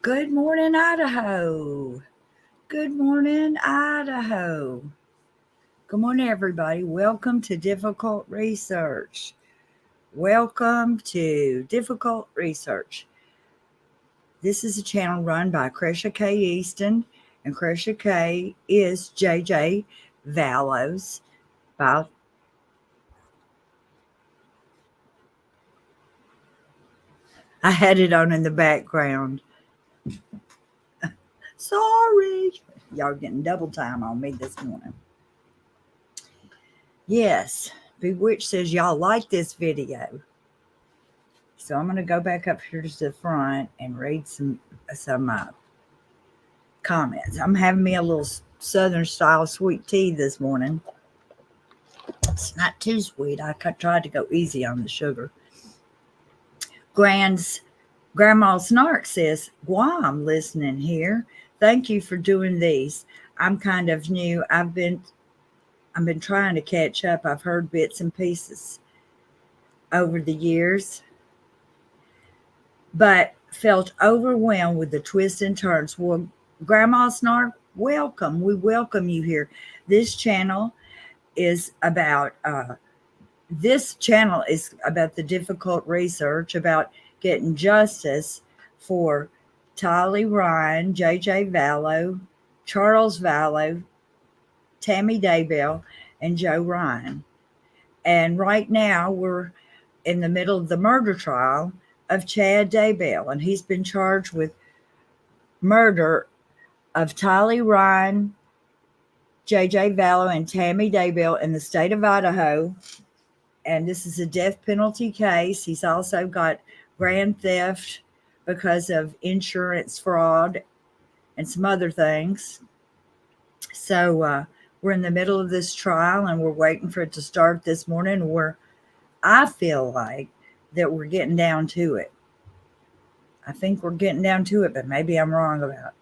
Good morning, Idaho. Good morning, Idaho. Good morning, everybody. Welcome to Difficult Research. Welcome to Difficult Research. This is a channel run by Cresha K. Easton, and Cresha K is JJ Vallows. By I had it on in the background. Sorry. Y'all getting double time on me this morning. Yes, Bewitch says y'all like this video. So I'm going to go back up here to the front and read some comments. I'm having me a little Southern style sweet tea this morning. It's not too sweet. I tried to go easy on the sugar. Grandma Snark says, Guam listening here. Thank you for doing these. I'm kind of new. I've been trying to catch up. I've heard bits and pieces over the years, but felt overwhelmed with the twists and turns. Well, Grandma Snark, welcome. We welcome you here. This channel is about the difficult research, about getting justice for Tylee Ryan, JJ Vallow, Charles Vallow, Tammy Daybell, and Joe Ryan. And right now we're in the middle of the murder trial of Chad Daybell, and he's been charged with murder of Tylee Ryan, JJ Vallow, and Tammy Daybell in the state of Idaho. And this is a death penalty case. He's also got grand theft because of insurance fraud and some other things. So we're in the middle of this trial, and we're waiting for it to start this morning. I feel like that we're getting down to it. I think we're getting down to it, but maybe I'm wrong about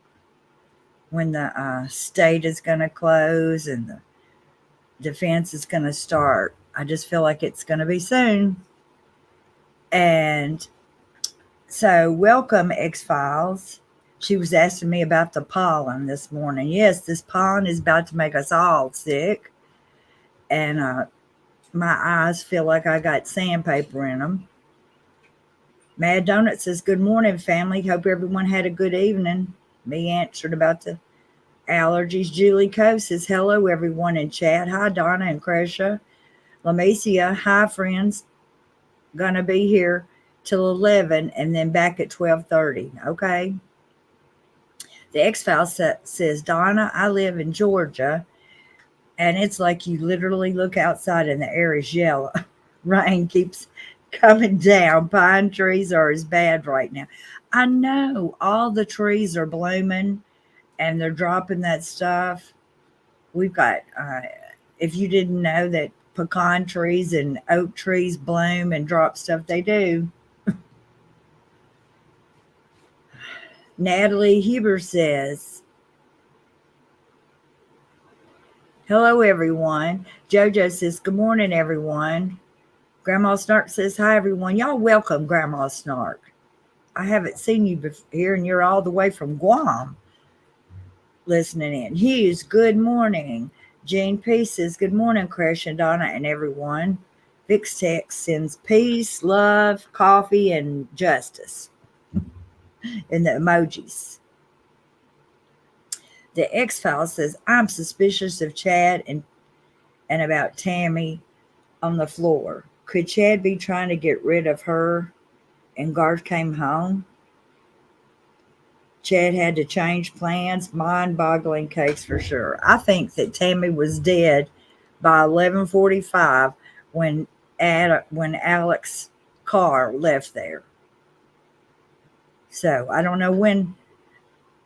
when the state is going to close and the defense is going to start. I just feel like it's going to be soon. And so welcome, X-Files. She was asking me about the pollen this morning. Yes, this pollen is about to make us all sick. And my eyes feel like I got sandpaper in them. Mad Donut says, good morning, family. Hope everyone had a good evening. Me answered about the allergies. Julie Coe says, hello, everyone in chat. Hi, Donna and Cresha. Lamecia, hi, friends. Gonna be here till 11 and then back at 12:30. Okay. The X-Files says, Donna, I live in Georgia, and it's like you literally look outside and the air is yellow. Rain keeps coming down. Pine trees are as bad right now. I know all the trees are blooming and they're dropping that stuff. We've got, if you didn't know that pecan trees and oak trees bloom and drop stuff, they do. Natalie Huber says, hello, everyone. JoJo says, good morning, everyone. Grandma Snark says, hi, everyone. Y'all welcome, Grandma Snark. I haven't seen you here, and you're all the way from Guam listening in. Hughes, good morning. Jean P says, good morning, Crash and Donna and everyone. Vix Tex sends peace, love, coffee, and justice in the emojis. The X-Files says, I'm suspicious of Chad and about Tammy on the floor. Could Chad be trying to get rid of her and Garth came home? Chad had to change plans. Mind-boggling case for sure. I think that Tammy was dead by 11:45 when Alex's car left there. So I don't know when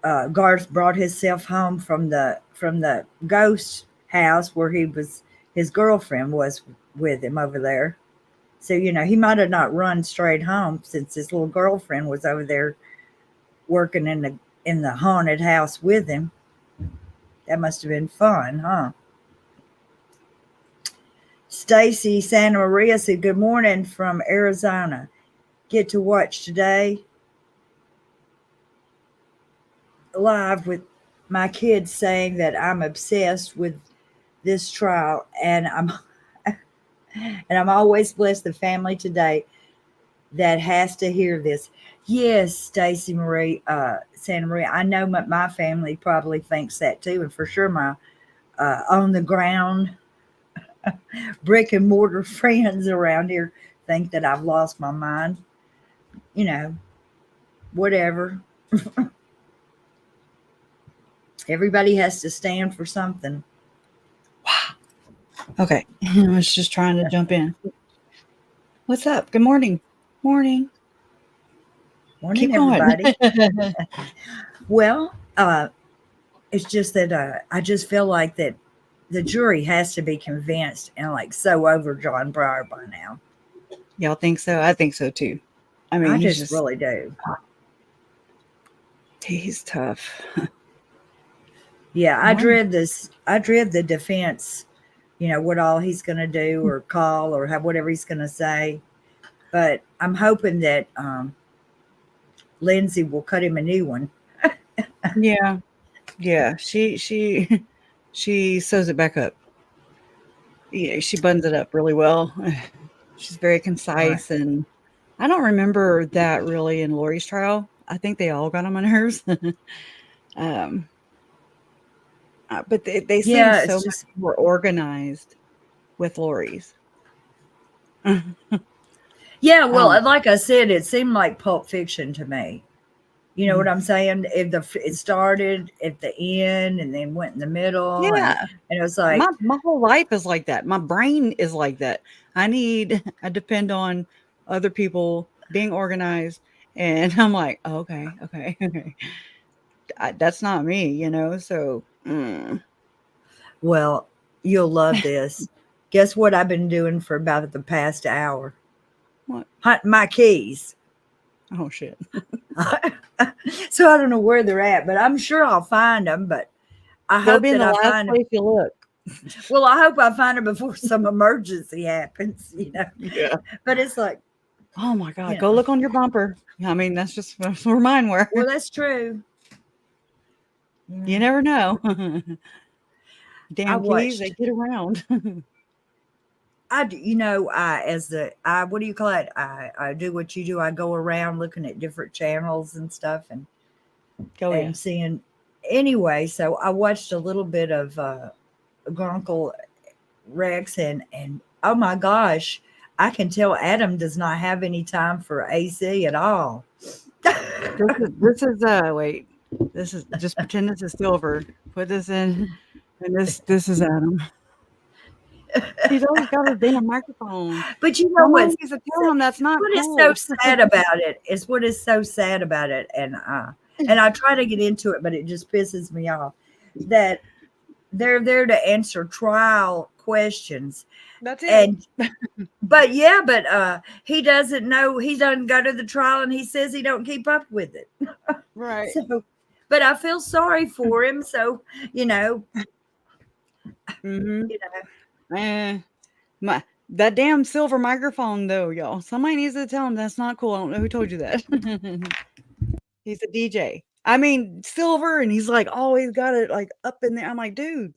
Garth brought himself home from the ghost house where his girlfriend was with him over there. So, he might have not run straight home since his little girlfriend was over there working in the haunted house with him. That must have been fun, huh? Stacy Santa Maria said, good morning from Arizona. Get to watch today. live with my kids saying that I'm obsessed with this trial, and I'm always blessed the family today that has to hear this. Yes, Stacy Marie, Santa Maria. I know my family probably thinks that too, and for sure my on the ground brick and mortar friends around here think that I've lost my mind. You know, whatever. Everybody has to stand for something. Okay. I was just trying to jump in. What's up? Good morning. Morning. Morning, Keep going. everybody. Well, it's just that I just feel like that the jury has to be convinced and like so over John Breyer by now. Y'all think so? I think so too. I mean, I just really do. he's tough. Yeah, I Morning. dread this. I dread the defense. You know what all he's going to do or call or have whatever he's going to say. But I'm hoping that Lindsay will cut him a new one. Yeah. Yeah. She sews it back up. Yeah, she buttons it up really well. She's very Right. concise, and I don't remember that really in Lori's trial. I think they all got on my nerves. um, but they seem Yeah, so it's much just more organized with Lori's. yeah. Well, Um, like I said, it seemed like Pulp Fiction to me. You know what I'm saying? If it started at the end and then went in the middle, yeah, and it was my like, my whole life is like that. My brain is like that. I depend on other people being organized, and I'm like, "Oh, okay, okay, okay. That's not me, you know." So, well, you'll love this. Guess what I've been doing for about the past hour? what? Hunting my keys. Oh shit. So I don't know where they're at, but I'm sure I'll find them. But I They'll hope be in that the I last find them. place you look. Well, I hope I find them before some emergency happens, Yeah. But it's like, Oh my god, you go know, look on your bumper. I mean, that's where mine were. well, that's true. You Yeah. never know. I Damn keys, they watched. get around. I as the I what do you call it? I do what you do. I go around looking at different channels and stuff Oh yeah. and seeing. Anyway, so I watched a little bit of Grunkle Rex and oh my gosh, I can tell Adam does not have any time for AC at all. This is wait. This is just pretend this is silver. Put this in and this is Adam. He's always got his damn microphone. But you know Somebody needs to tell him that's not what is so cool. sad about it is what is so sad about it, and I try to get into it, but it just pisses me off that they're there to answer trial questions, That's it. and but yeah, but he doesn't know, he doesn't go to the trial, and he says he don't keep up with it. Right. So, but I feel sorry for him. So you know, Mhm. you know, Eh, my that damn silver microphone though, y'all. Somebody needs to tell him that's not cool. I don't know who told you that. He's a DJ. I mean, silver, and he's like always got it like up in there. I'm like, dude,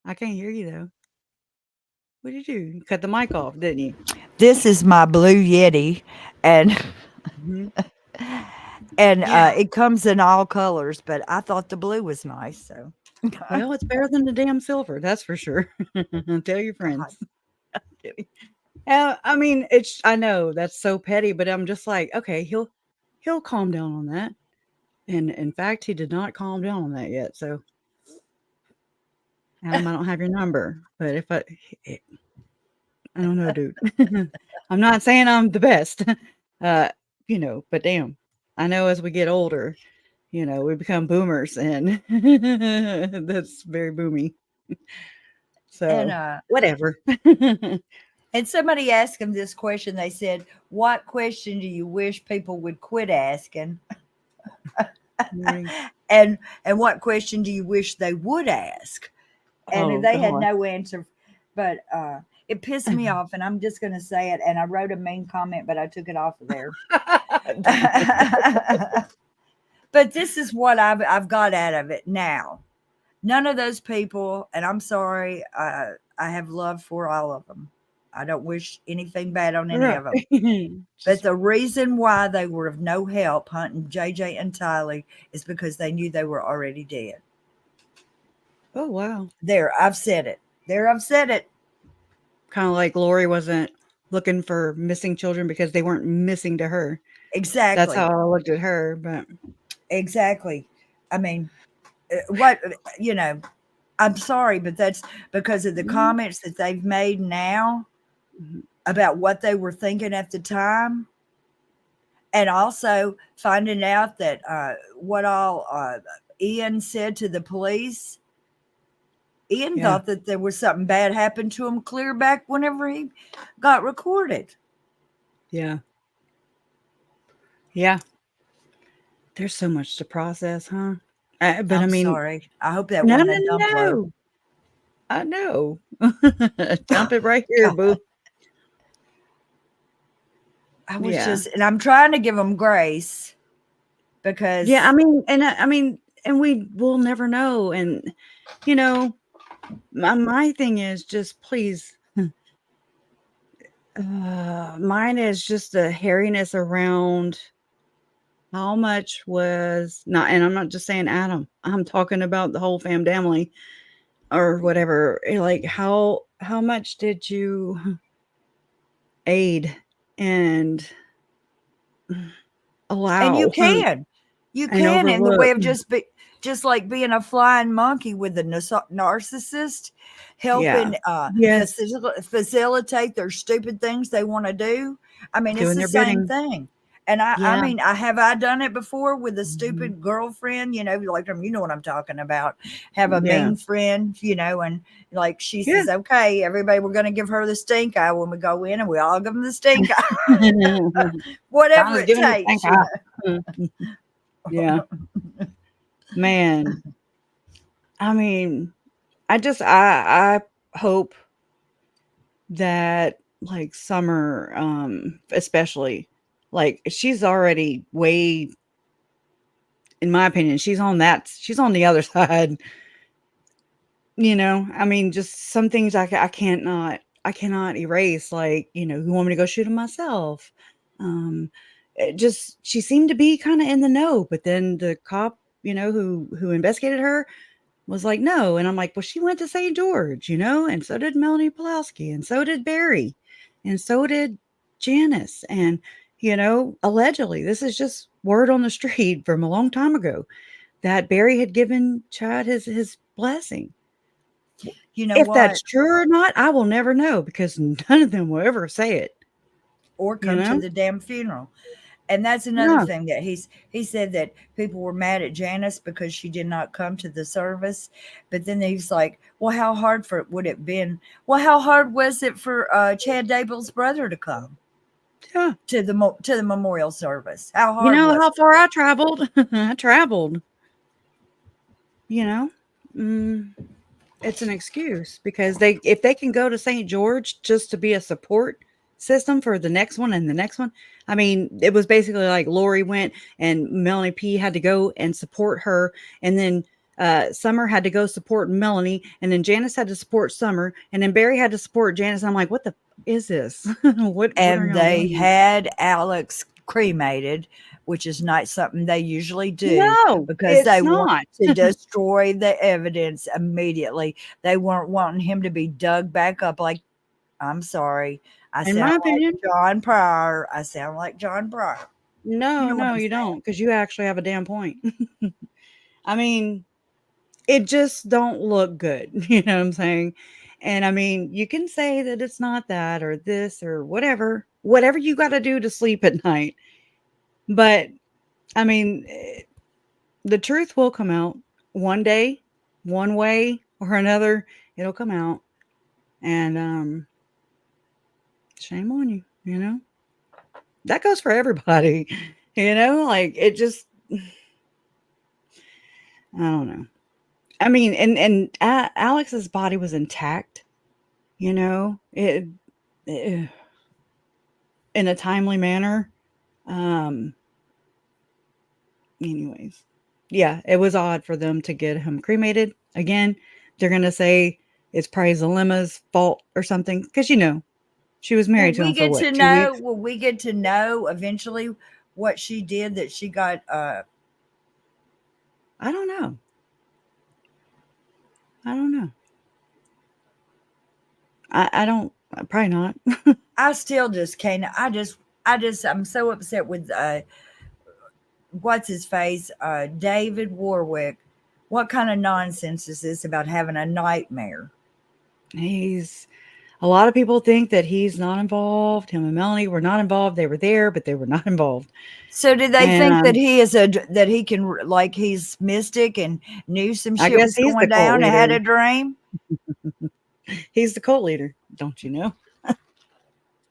I can't hear you though. What did you do? You cut the mic off, didn't you? this is my blue Yeti, and Mhm. and Yeah. it comes in all colors. But I thought the blue was nice, so. Well, it's better than the damn silver, that's for sure. Tell your God. friends. Kidding. I mean, I know that's so petty, but I'm just like, okay, he'll calm down on that. And in fact, he did not calm down on that yet. So, Adam, I don't have your number, but if eh, I don't know, dude. I'm not saying I'm the best, uh, but damn, I know as we get older, we become boomers, and that's very boomy. And So, whatever. and somebody asked him this question. They said, "What question do you wish people would quit asking?" Morning. And what question do you wish they would ask? And Oh they had god. no answer. But it pissed me off, and I'm just going to say it. And I wrote a mean comment, but I took it off of there. But this is what I've got out of it now. None of those people, and I'm sorry, I have love for all of them. I don't wish anything bad on any Right. of them. But Just the reason why they were of no help hunting JJ and Tylee is because they knew they were already dead. oh wow. There, I've said it. There, I've said it. Kind of like Lori wasn't looking for missing children because they weren't missing to her. That's Exactly. how I looked at her, but Exactly. I mean, what, you know, I'm sorry, but that's because of the mm, comments that they've made now mhm, about what they were thinking at the time. And also finding out that what all Ian said to the police. Ian yeah, thought that there was something bad happened to him clear back whenever he got recorded. yeah, yeah. There's so much to process, huh? But I I'm mean, sorry. I hope that no, no, wasn't a no, dump load. no. I know. Dump it right here, God, boo. I was Yeah. just, and I'm trying to give them grace Yeah, I because, mean, and I mean, and we will never know. And you know, my thing is just please. Mine is just the hairiness around how much was not, and I'm not just saying Adam. I'm talking about the whole family or whatever. Like how much did you aid and and allow you and can in the way overlook? of just like being a flying monkey with a narcissist, Yeah. helping Yes. facilitate their stupid things they want to do. I mean, it's Doing the their same bidding. thing. And I Yeah. mean, I done it before with a Mhm. stupid girlfriend, like you know what I'm talking about. Have a Yeah. mean friend, and like she Yeah. says, okay, everybody, we're going to give her the stink eye when we go in, and we all give them the stink eye, whatever Donna's it giving the takes, stank eye. Yeah. Man. I mean, I hope that like Summer, especially, like she's already way, in my opinion, she's on the other side. I mean, just some things I cannot erase. Like, who want me to go shoot him myself? Um, just she seemed to be kind of in the know, but then the cop, who investigated her was like, "No," and I'm like, "Well, she went to St. George, and so did Melanie Pulowski, and so did Barry, and so did Janice, and allegedly, this is just word on the street from a long time ago that Barry had given Chad his blessing. you know If what? that's true or not, I will never know because none of them will ever say it, Or you come to know? the damn funeral. And that's another Yeah, thing that he said that people were mad at Janice because she did not come to the service. But then he's like, "Well, how hard would it been? Well, how hard was it for Chad Daybell's brother to come yeah. to the memorial service? How You hard know was how it?" far I traveled? I traveled, you know? Mm. It's an excuse because if they can go to St. George just to be a support system for the next one and the next one. I mean, it was basically like Lori went and Melanie P had to go and support her, and then Summer had to go support Melanie, and then Janice had to support Summer, and then Barry had to support Janice. I'm like, what the is this? What are And y'all they doing? had Alex cremated, which is not something they usually do No, because it's they want not. to destroy the evidence immediately. They weren't wanting him to be dug back up like, I'm sorry, I In sound my like opinion, John Pryor. I sound like John Pryor. You no, know what no, I'm you saying? don't, because you actually have a damn point. I mean, it just don't look good, you know what I'm saying? And I mean, you can say that it's not that or this or whatever you gotta do to sleep at night. But I mean, the truth will come out one day, one way or another, it'll come out. And shame on you, you know? That goes for everybody. Like it just I don't know. I mean, and Alex's body was intact, it in a timely manner. Um, anyways, yeah, it was odd for them to get him cremated. Again, they're gonna say it's probably Zalima's fault or something because she was Will married to we him for get what, to 2 know? weeks? Will we get to know eventually what she did that she got? I don't know. I don't know. I don't. Probably not. I still just can't. I'm so upset with what's his face, David Warwick. What kind of nonsense is this about having a nightmare? He's A lot of people think that he's not involved. Him and Melanie were not involved. They were there, but they were not involved. So did they think that And he can, like, he's mystic and knew some I shit guess was he's the going cult down and had leader. a dream? He's the cult leader, don't you know?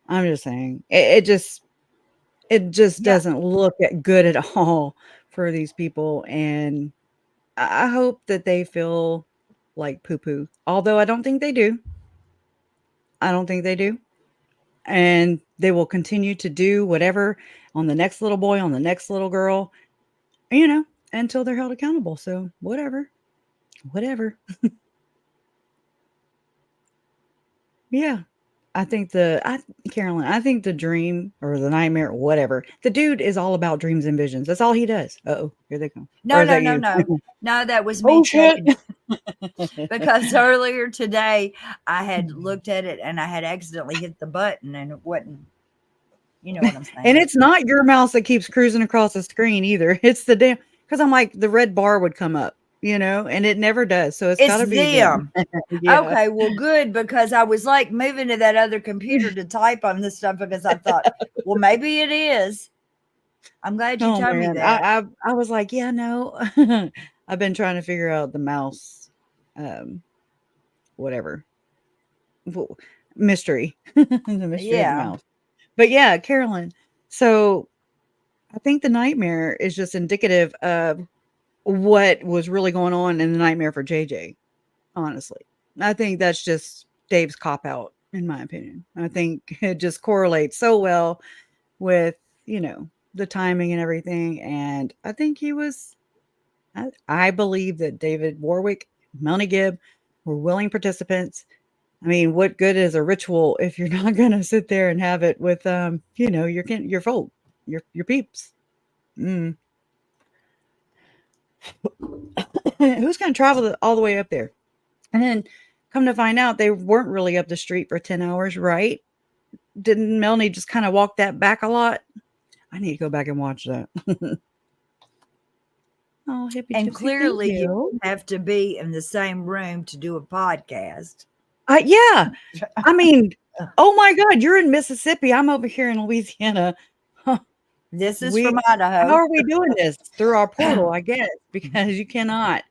I'm just saying. It just Yeah. doesn't look good at all for these people, and I hope that they feel like poo poo. Although I don't think they do. I don't think they do. And they will continue to do whatever on the next little boy, on the next little girl, you know, until they're held accountable. So whatever. Whatever. Yeah. Carolyn, I think the dream or the nightmare, whatever. The dude is all about dreams and visions. That's all he does. Uh-oh, here they come. Or No, is no, that no, you? no. No, that was me Oh shit. checking because earlier today I had looked at it and I had accidentally hit the button and it wasn't, you know what I'm And saying? it's not your mouse that keeps cruising across the screen either. It's the damn because I'm like the red bar would come up, and it never does. So it's It's gotta be them. them. Yeah. Okay, well, good, because I was like moving to that other computer to type on this stuff because I thought, well, maybe it is. I'm glad you Oh told me man. that. I was like, yeah, no. I've been trying to figure out the mouse, um, whatever. w- Mystery. The mystery of the Yeah. mouse. But yeah, Carolyn. So I think the nightmare is just indicative of what was really going on in the nightmare for JJ, honestly. I think that's just Dave's cop out, in my opinion. I think it just correlates so well with, the timing and everything. And I think I believe that David Warwick, Melanie Gibb were willing participants. I mean, what good is a ritual if you're not going to sit there and have it with, your folk, your peeps? Mm. Who's going to travel all the way up there? And then come to find out, they weren't really up the street for 10 hours, right? Didn't Melanie just kind of walk that back a lot? I need to go back and watch that. Oh, hippy And gypsy, thank clearly, you you. have to be in the same room to do a podcast. Yeah. I mean, oh my God, you're in Mississippi. I'm over here in Louisiana. Huh. This is We from How Idaho. are we doing this? Through our portal, I guess, because you cannot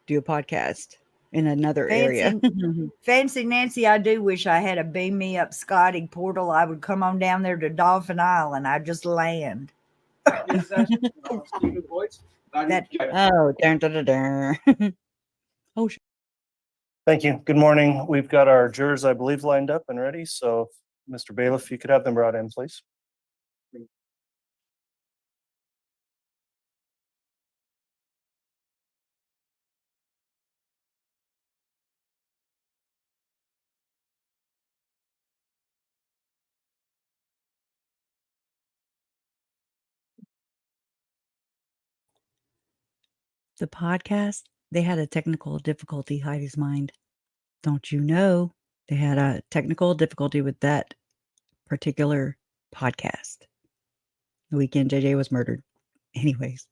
do a podcast in another area. Fancy, fancy Nancy, I do wish I had a beam me up Scotty portal. I would come on down there to Dolphin Island. I'd just land. That Oh, dun, dun, dun, dun. Oh, Thank you. Good morning. We've got our jurors, I believe, lined up and ready. So, Mr. Bailiff, if you could have them brought in, please. the podcast, they had a technical difficulty, Heidi's mind. Don't you know? They had a technical difficulty with that particular podcast. The weekend JJ was murdered. Anyways.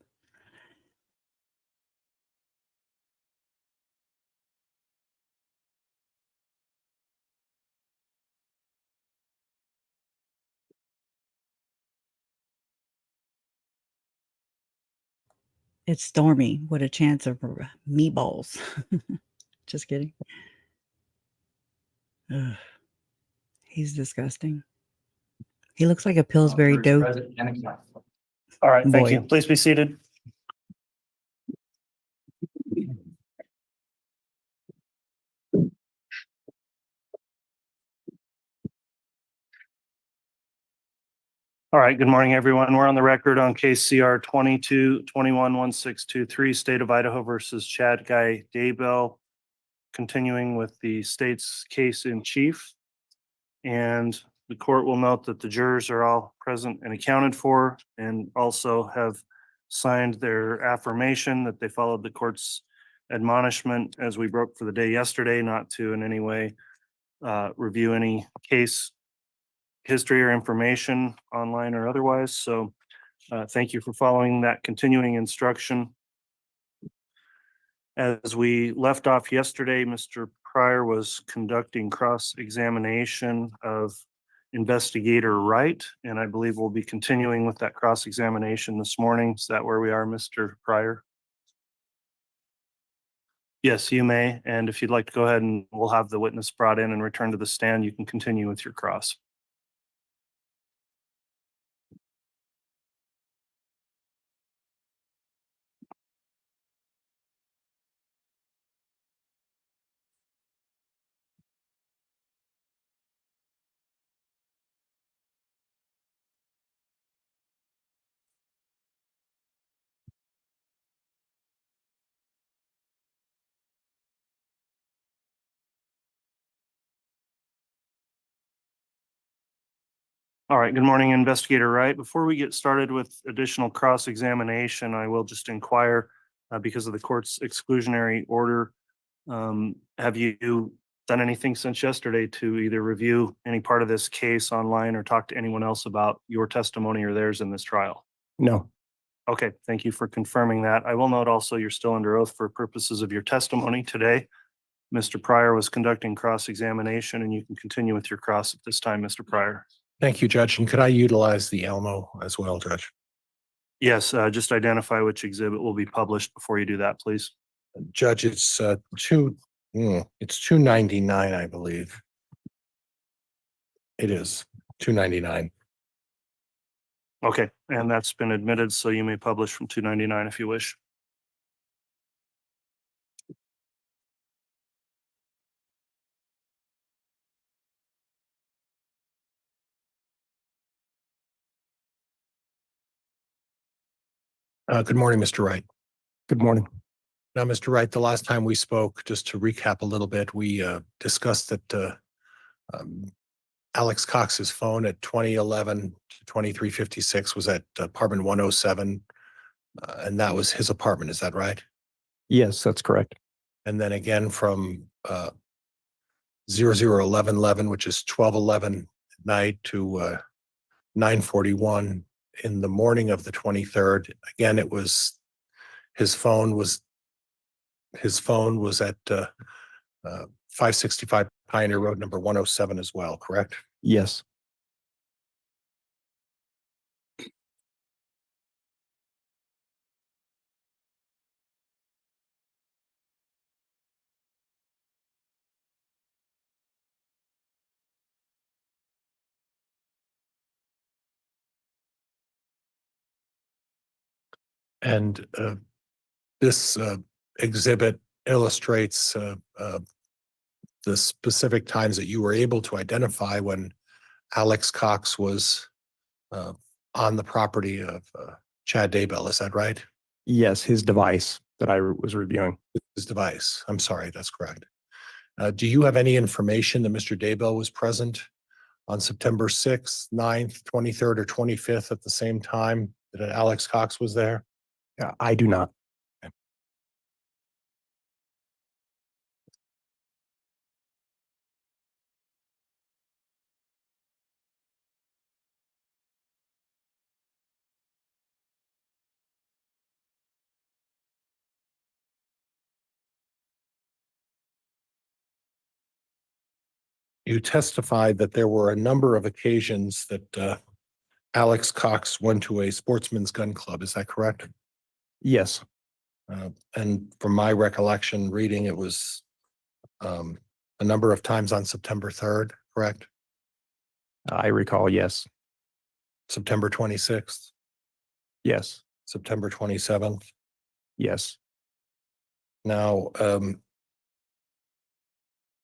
It's Stormy. What a chance of meatballs. Just kidding. Ugh, he's disgusting. He looks like a Pillsbury dope All right, thank you. boy. Please be seated. All right, good morning, everyone. We're on the record on case CR 22-21-1623, State of Idaho versus Chad Guy Daybell, continuing with the state's case in chief. And the court will note that the jurors are all present and accounted for, and also have signed their affirmation that they followed the court's admonishment as we broke for the day yesterday, not to in any way review any case history or information online or otherwise. So thank you for following that continuing instruction. As we left off yesterday, Mr. Pryor was conducting cross-examination of investigator Wright, and I believe we'll be continuing with that cross-examination this morning. Is that where we are, Mr. Pryor? Yes, you may. And if you'd like to go ahead and we'll have the witness brought in and return to the stand, you can continue with your cross. All right, good morning, Investigator Wright. Before we get started with additional cross-examination, I will just inquire, because of the court's exclusionary order, have you done anything since yesterday to either review any part of this case online or talk to anyone else about your testimony or theirs in this trial? No. Okay, thank you for confirming that. I will note also you're still under oath for purposes of your testimony today. Mr. Pryor was conducting cross-examination, and you can continue with your cross at this time, Mr. Pryor. Thank you, Judge. And could I utilize the Elmo as well, Judge? Yes, just identify which exhibit will be published before you do that, please. Judge, it's it's 299, I believe. It is 299. Okay, and that's been admitted, so you may publish from 299 if you wish. Good morning, Mr. Wright. Good morning. Now, Mr. Wright, the last time we spoke, just to recap a little bit, we discussed that Alex Cox's phone at 2011 to 2356 was at apartment 107, and that was his apartment. Is that right? Yes, that's correct. And then again from 001111, which is 1211 at night, to 941 in the morning of the 23rd. Again, it was his phone was at 565 Pioneer Road, number 107 as well, correct? Yes. And this exhibit illustrates the specific times that you were able to identify when Alex Cox was on the property of Chad Daybell. Is that right? Yes, his device that I was reviewing. His device. I'm sorry, that's correct. Do you have any information that Mr. Daybell was present on September 6th, 9th, 23rd, or 25th at the same time that Alex Cox was there? I do not. You testified that there were a number of occasions that Alex Cox went to a sportsman's gun club. Is that correct? Yes. And from my recollection, reading, it was a number of times on September 3rd, correct? I recall, yes. September 26th, Yes. September 27th. Yes. Now, on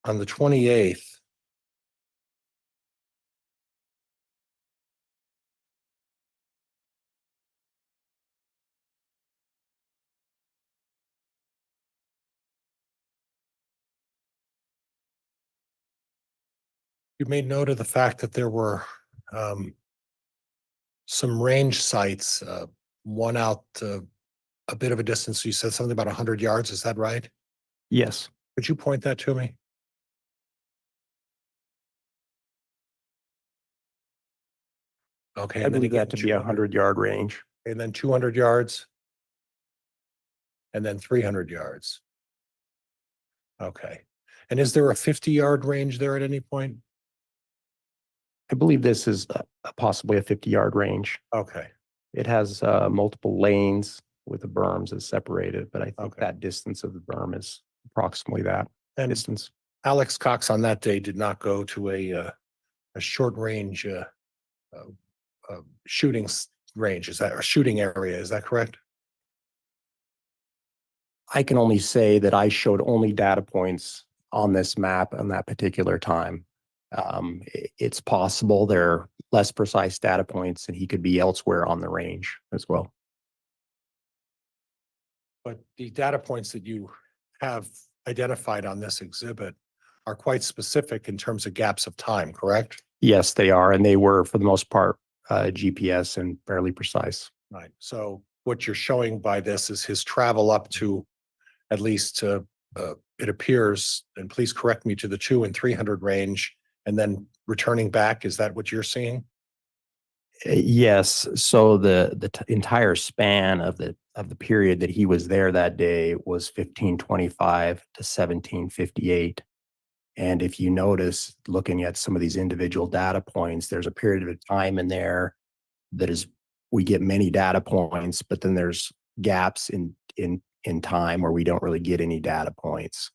the 28th, You made note of the fact that there were some range sites, one out a bit of a distance. You said something about 100 yards. Is that right? Yes. Could you point that to me? Okay. I And then believe again, that to be a 100-yard range. and then 200 yards. And then 300 yards. Okay. And is there a 50-yard range there at any point? I believe this is possibly a 50-yard range. Okay. It has multiple lanes with the berms that separate it, but I think Okay. that distance of the berm is approximately that And distance. Alex Cox on that day did not go to a short range shooting range. Is that a shooting area? Is that correct? I can only say that I showed only data points on this map on that particular time. It's possible there are less precise data points and he could be elsewhere on the range as well. But the data points that you have identified on this exhibit are quite specific in terms of gaps of time, correct? Yes, they are. And they were, for the most part, GPS and fairly precise. Right. So what you're showing by this is his travel up to at least it appears, and please correct me, to the 200 and 300 range, and then returning back. Is that what you're seeing? Yes. So the entire span of the period that he was there that day was 1525 to 1758. And if you notice, looking at some of these individual data points, there's a period of time in there that is, we get many data points, but then there's gaps in time where we don't really get any data points.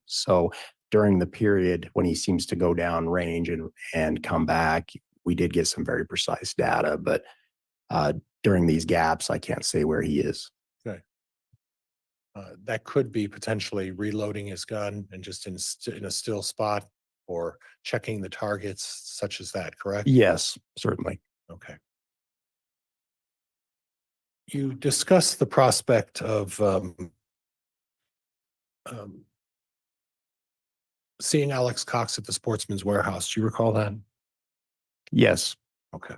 So during the period when he seems to go down range and come back, we did get some very precise data, but during these gaps, I can't say where he is. Okay. That could be potentially reloading his gun and just in a still spot, or checking the targets such as that, correct? Yes, certainly. Okay. You discussed the prospect of seeing Alex Cox at the Sportsman's Warehouse. Do you recall that? Yes. Okay.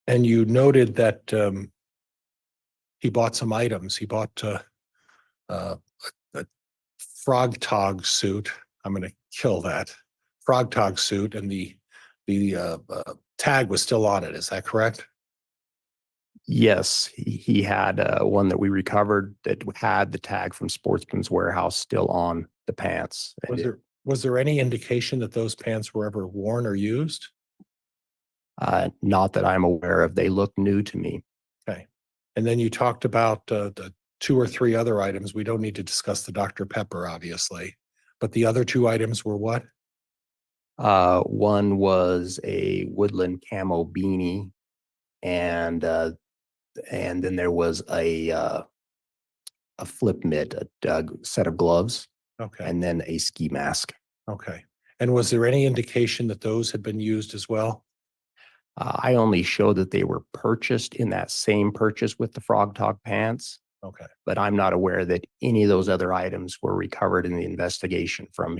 And you noted that he bought some items. He bought a frog tog suit. I'm going to kill that frog tog suit, and the tag was still on it. Is that correct? Yes, he had one that we recovered that had the tag from Sportsman's Warehouse still on the pants. And Was there any indication that those pants were ever worn or used? not that I'm aware of. They look new to me. Okay. And then you talked about the 2 or 3 other items. We don't need to discuss the Dr. Pepper, obviously, but the other 2 items were what? One was a woodland camo beanie, and then there was a flip mitt, a set of gloves, Okay. and then a ski mask. Okay. And was there any indication that those had been used as well? I only showed that they were purchased in that same purchase with the frog tog pants, Okay. but I'm not aware that any of those other items were recovered in the investigation from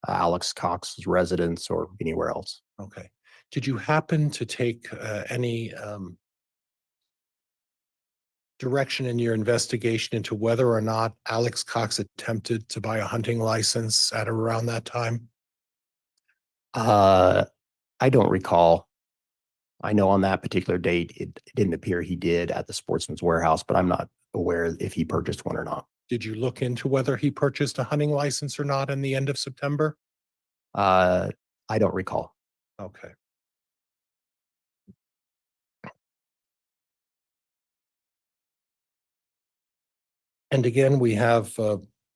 Alex Cox's residence or anywhere else. Okay. Did you happen to take any direction in your investigation into whether or not Alex Cox attempted to buy a hunting license at or around that time? I don't recall. I know on that particular date, it didn't appear he did at the Sportsman's Warehouse, but I'm not aware if he purchased one or not. Did you look into whether he purchased a hunting license or not in the end of September? I don't recall. Okay. And again, we have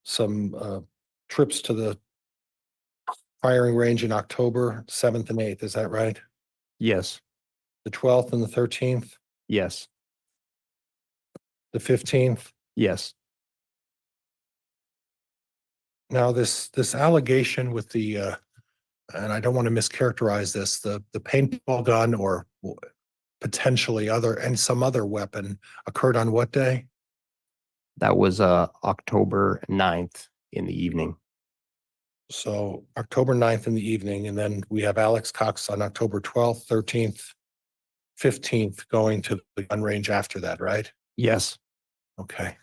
some trips to the firing range in October 7th and 8th. Is that right? Yes. The 12th and the 13th, Yes. the 15th. Yes. Now, this allegation with the, and I don't want to mischaracterize this, the paintball gun or potentially some other weapon occurred on what day? That was October 9th in the evening. So October 9th in the evening, and then we have Alex Cox on October 12th, 13th, 15th going to the gun range after that, right? Yes. Okay.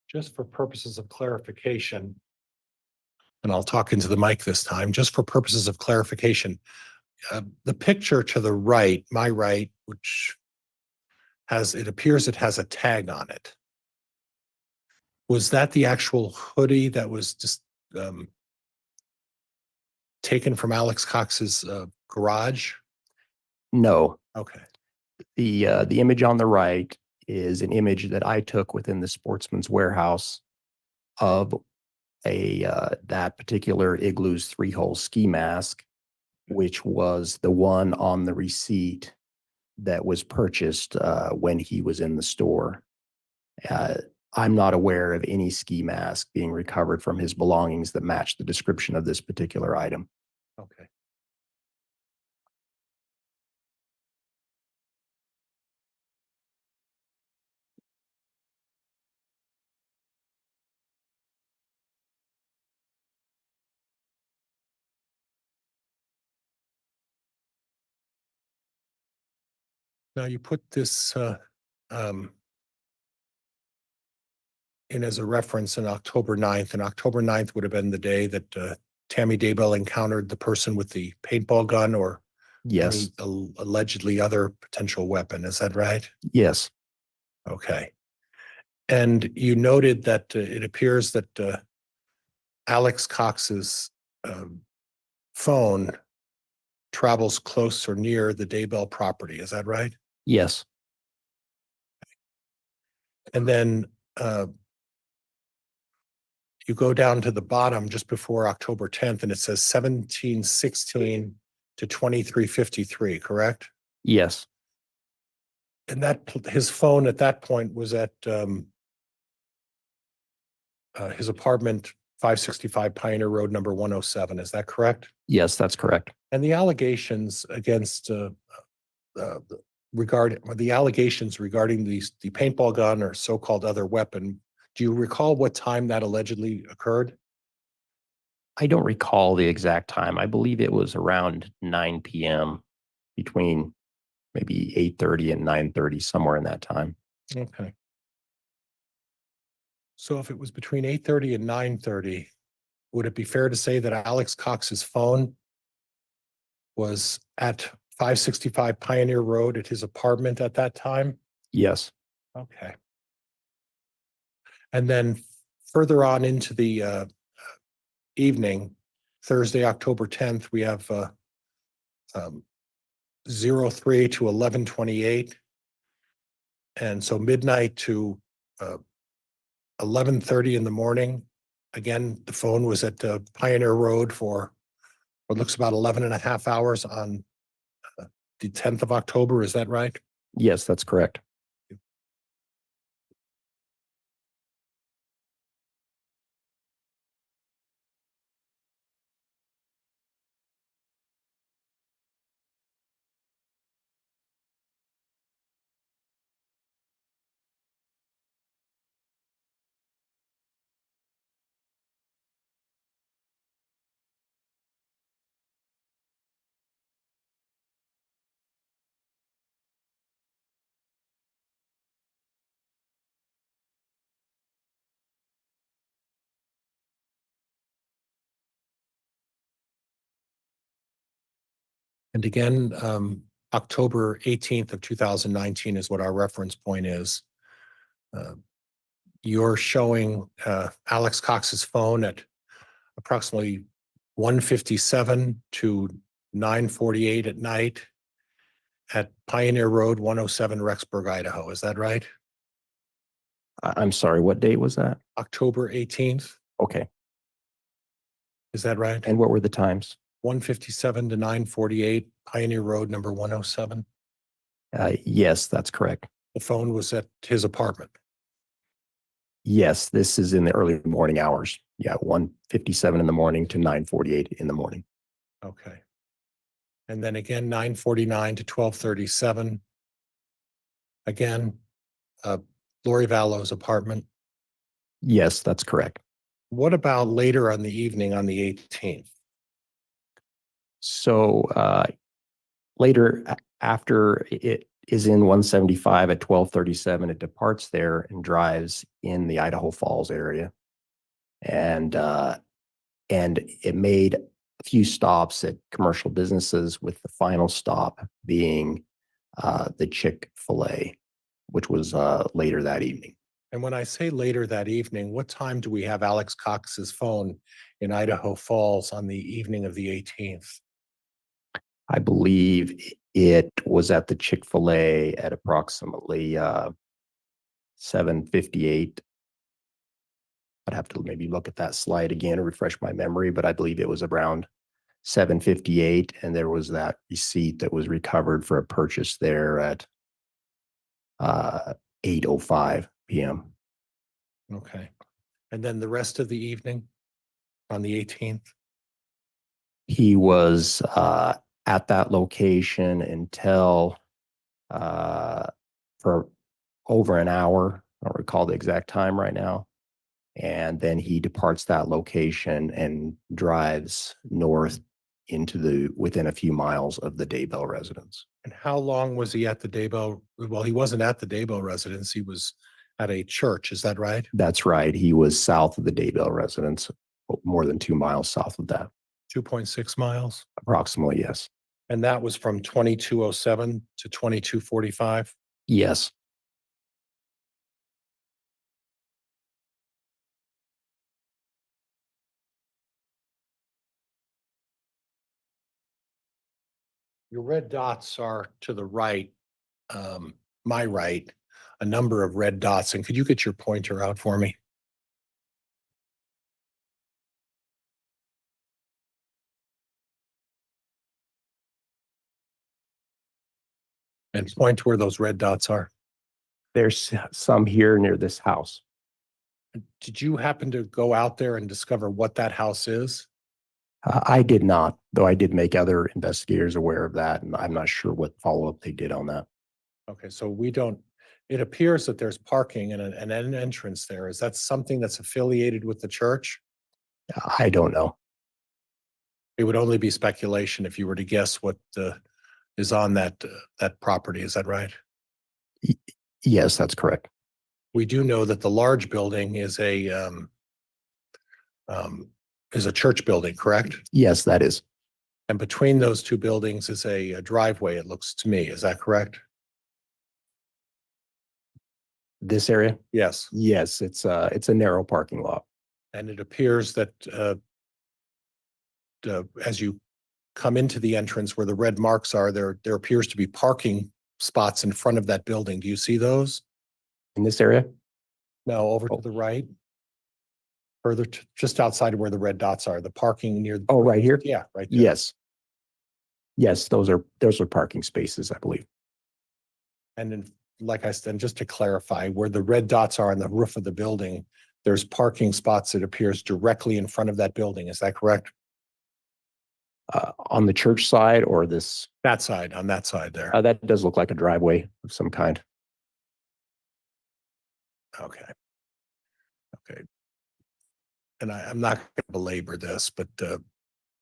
Just for purposes of clarification, and I'll talk into the mic this time, just for purposes of clarification, the picture to the right, my right, which has, it appears it has a tag on it. Was that the actual hoodie that was just taken from Alex Cox's garage? No. Okay. The image on the right is an image that I took within the Sportsman's Warehouse of that particular Igloo's 3-hole ski mask, which was the one on the receipt that was purchased when he was in the store. I'm not aware of any ski mask being recovered from his belongings that match the description of this particular item. Okay. Now you put this in as a reference in October 9th, and October 9th would have been the day that Tammy Daybell encountered the person with the paintball gun or Yes. any allegedly other potential weapon. Is that right? Yes. Okay. And you noted that it appears that Alex Cox's phone travels close or near the Daybell property. Is that right? Yes. And then you go down to the bottom just before October 10th, and it says 1716 to 2353, correct? Yes. And that his phone at that point was at his apartment, 565 Pioneer Road, number 107. Is that correct? Yes, that's correct. And the allegations against regarding the paintball gun or so-called other weapon, do you recall what time that allegedly occurred? I don't recall the exact time. I believe it was around 9 p.m. between maybe 8:30 and 9:30, somewhere in that time. Okay. So if it was between 8:30 and 9:30, would it be fair to say that Alex Cox's phone was at 565 Pioneer Road at his apartment at that time? Yes. Okay. And then further on into the evening, Thursday, October 10th, we have 03 to 11:28. And so midnight to 11:30 in the morning. Again, the phone was at Pioneer Road for what looks about 11 and a half hours on the 10th of October. Is that right? Yes, that's correct. And again, October 18th of 2019 is what our reference point is. You're showing Alex Cox's phone at approximately 1:57 to 9:48 at night at Pioneer Road, 107 Rexburg, Idaho. Is that right? I'm sorry, what date was that? October 18th. Okay. Is that right? And what were the times? 1:57 to 9:48 Pioneer Road, number 107. Yes, that's correct. The phone was at his apartment. Yes, this is in the early morning hours. Yeah, 1:57 in the morning to 9:48 in the morning. Okay. And then again, 9:49 to 12:37. Again, Lori Vallow's apartment. Yes, that's correct. What about later on the evening on the 18th? So later, after it is in 175 at 12:37, it departs there and drives in the Idaho Falls area, and it made a few stops at commercial businesses, with the final stop being the Chick-fil-A, which was later that evening. And when I say later that evening, what time do we have Alex Cox's phone in Idaho Falls on the evening of the 18th? I believe it was at the Chick-fil-A at approximately 7:58. I'd have to maybe look at that slide again and refresh my memory, but I believe it was around 7:58, and there was that receipt that was recovered for a purchase there at 8:05 p.m. Okay. And then the rest of the evening on the 18th? He was at that location until for over an hour. I don't recall the exact time right now. And then he departs that location and drives north into within a few miles of the Daybell residence. And how long was he at the Daybell? Well, he wasn't at the Daybell residence. He was at a church. Is that right? That's right. He was south of the Daybell residence, more than 2 miles south of that. 2.6 miles. Approximately, yes. And that was from 2207 to 2245. Yes. Your red dots are to the right, my right, a number of red dots. And could you get your pointer out for me? And point to where those red dots are. There's some here near this house. Did you happen to go out there and discover what that house is? I did not, though I did make other investigators aware of that, and I'm not sure what follow-up they did on that. Okay, so we don't, it appears that there's parking and an entrance there. Is that something that's affiliated with the church? I don't know. It would only be speculation if you were to guess what is on that property. Is that right? Yes, that's correct. We do know that the large building is a church building, correct? Yes, that is. And between those two buildings is a driveway, it looks to me. Is that correct? This area? Yes. Yes, it's a narrow parking lot. And it appears that as you come into the entrance where the red marks are, there appears to be parking spots in front of that building. Do you see those? In this area? No, over to the right. Further to, just outside of where the red dots are, the parking near. Oh, right here? Yeah, right there. Yes. Yes, those are parking spaces, I believe. And then, like I said, just to clarify, where the red dots are on the roof of the building, there's parking spots that appears directly in front of that building. Is that correct? On the church side or this? That side, on that side there. That does look like a driveway of some kind. Okay. Okay. And I'm not going to belabor this, but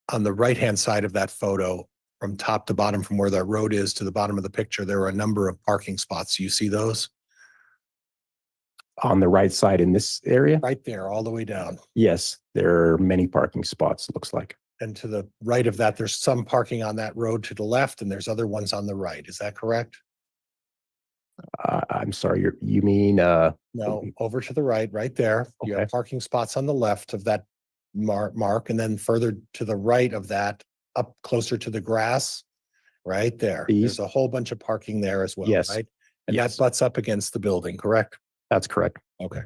on the right-hand side of that photo, from top to bottom, from where that road is to the bottom of the picture, there are a number of parking spots. You see those? On the right side in this area? Right there, all the way down. Yes, there are many parking spots, it looks like. And to the right of that, there's some parking on that road to the left, and there's other ones on the right. Is that correct? I'm sorry, you mean No, over to the right, right there. You have Okay. parking spots on the left of that mark, and then further to the right of that, up closer to the grass, right there. These? There's a whole bunch of parking there as well, Yes. right? And Yes. that butts up against the building, correct? That's correct. Okay.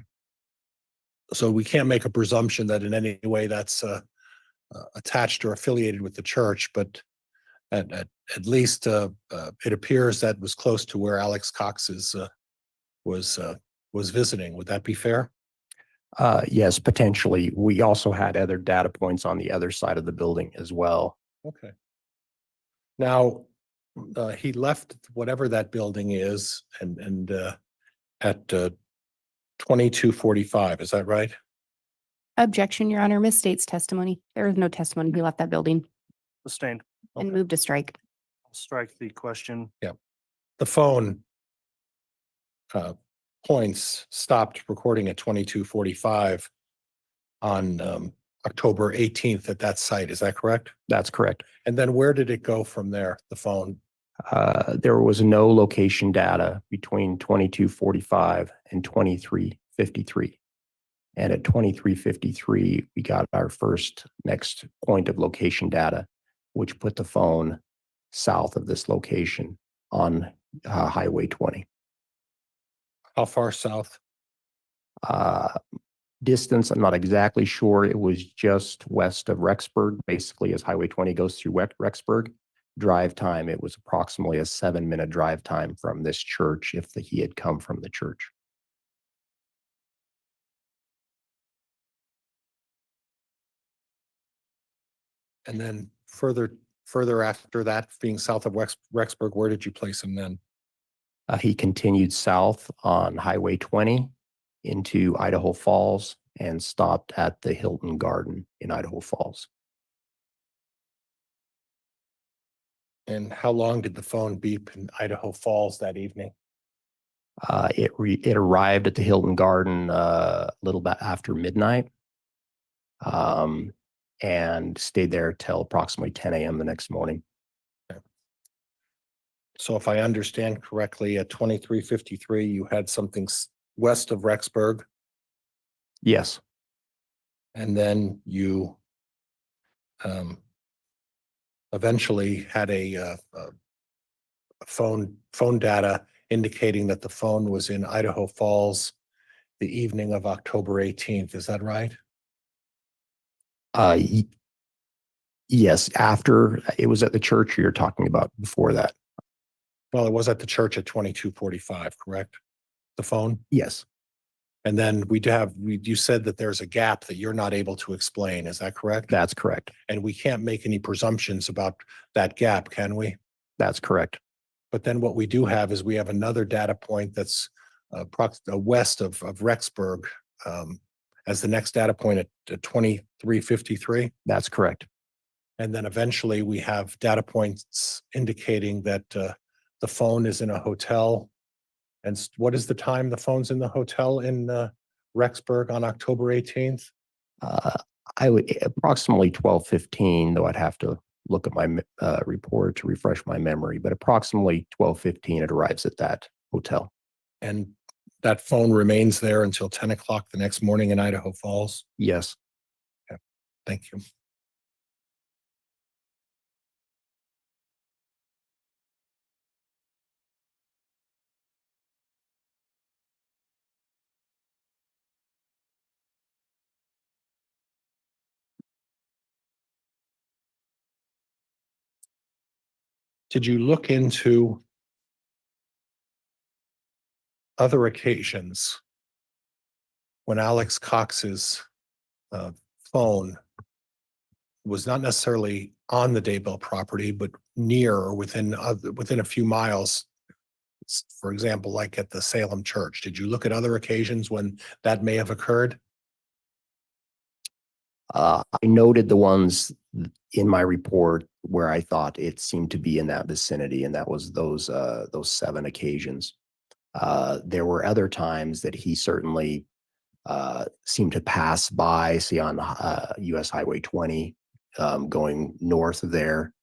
So we can't make a presumption that in any way that's attached or affiliated with the church, but at least it appears that was close to where Alex Cox was visiting. Would that be fair? Yes, potentially. We also had other data points on the other side of the building as well. Okay. Now, he left whatever that building is and at 2245, is that right? Objection, Your Honor, misstates testimony. There is no testimony. He left that building Sustained. and Okay. moved to strike. I'll strike the question. The phone points stopped recording at 2245 on October 18th at that site. Is that correct? That's correct. And then where did it go from there, the phone? There was no location data between 2245 and 2353. And at 2353, we got our first next point of location data, which put the phone south of this location on Highway 20. How far south? Distance, I'm not exactly sure. It was just west of Rexburg, basically as Highway 20 goes through Rexburg. Drive time, it was approximately a 7-minute drive time from this church if he had come from the church. And then further after that, being south of Rexburg, where did you place him then? He continued south on Highway 20 into Idaho Falls and stopped at the Hilton Garden in Idaho Falls. And how long did the phone beep in Idaho Falls that evening? It arrived at the Hilton Garden a little bit after midnight, and stayed there till approximately 10 a.m. the next morning. So if I understand correctly, at 2353, you had something west of Rexburg, Yes, and then you eventually had a phone data indicating that the phone was in Idaho Falls the evening of October 18th. Is that right? yes, after it was at the church you're talking about before that. Well, it was at the church at 2245, correct? The phone? Yes, And then you said that there's a gap that you're not able to explain. Is that correct? that's correct. And we can't make any presumptions about that gap, can we? That's correct. But then what we do have is we have another data point that's west of Rexburg as the next data point at 2353. That's correct. And then eventually we have data points indicating that the phone is in a hotel. And what is the time the phone's in the hotel in Rexburg on October 18th? I would approximately 12:15, though I'd have to look at my report to refresh my memory, but approximately 12:15 it arrives at that hotel. And that phone remains there until 10 o'clock the next morning in Idaho Falls? Yes. Thank you. Did you look into other occasions when Alex Cox's phone was not necessarily on the Daybell property, but near or within a few miles? For example, like at the Salem Church. Did you look at other occasions when that may have occurred? I noted the ones in my report where I thought it seemed to be in that vicinity, and that was those 7 occasions. There were other times that he certainly seemed to pass by, say on US Highway 20, going north of there,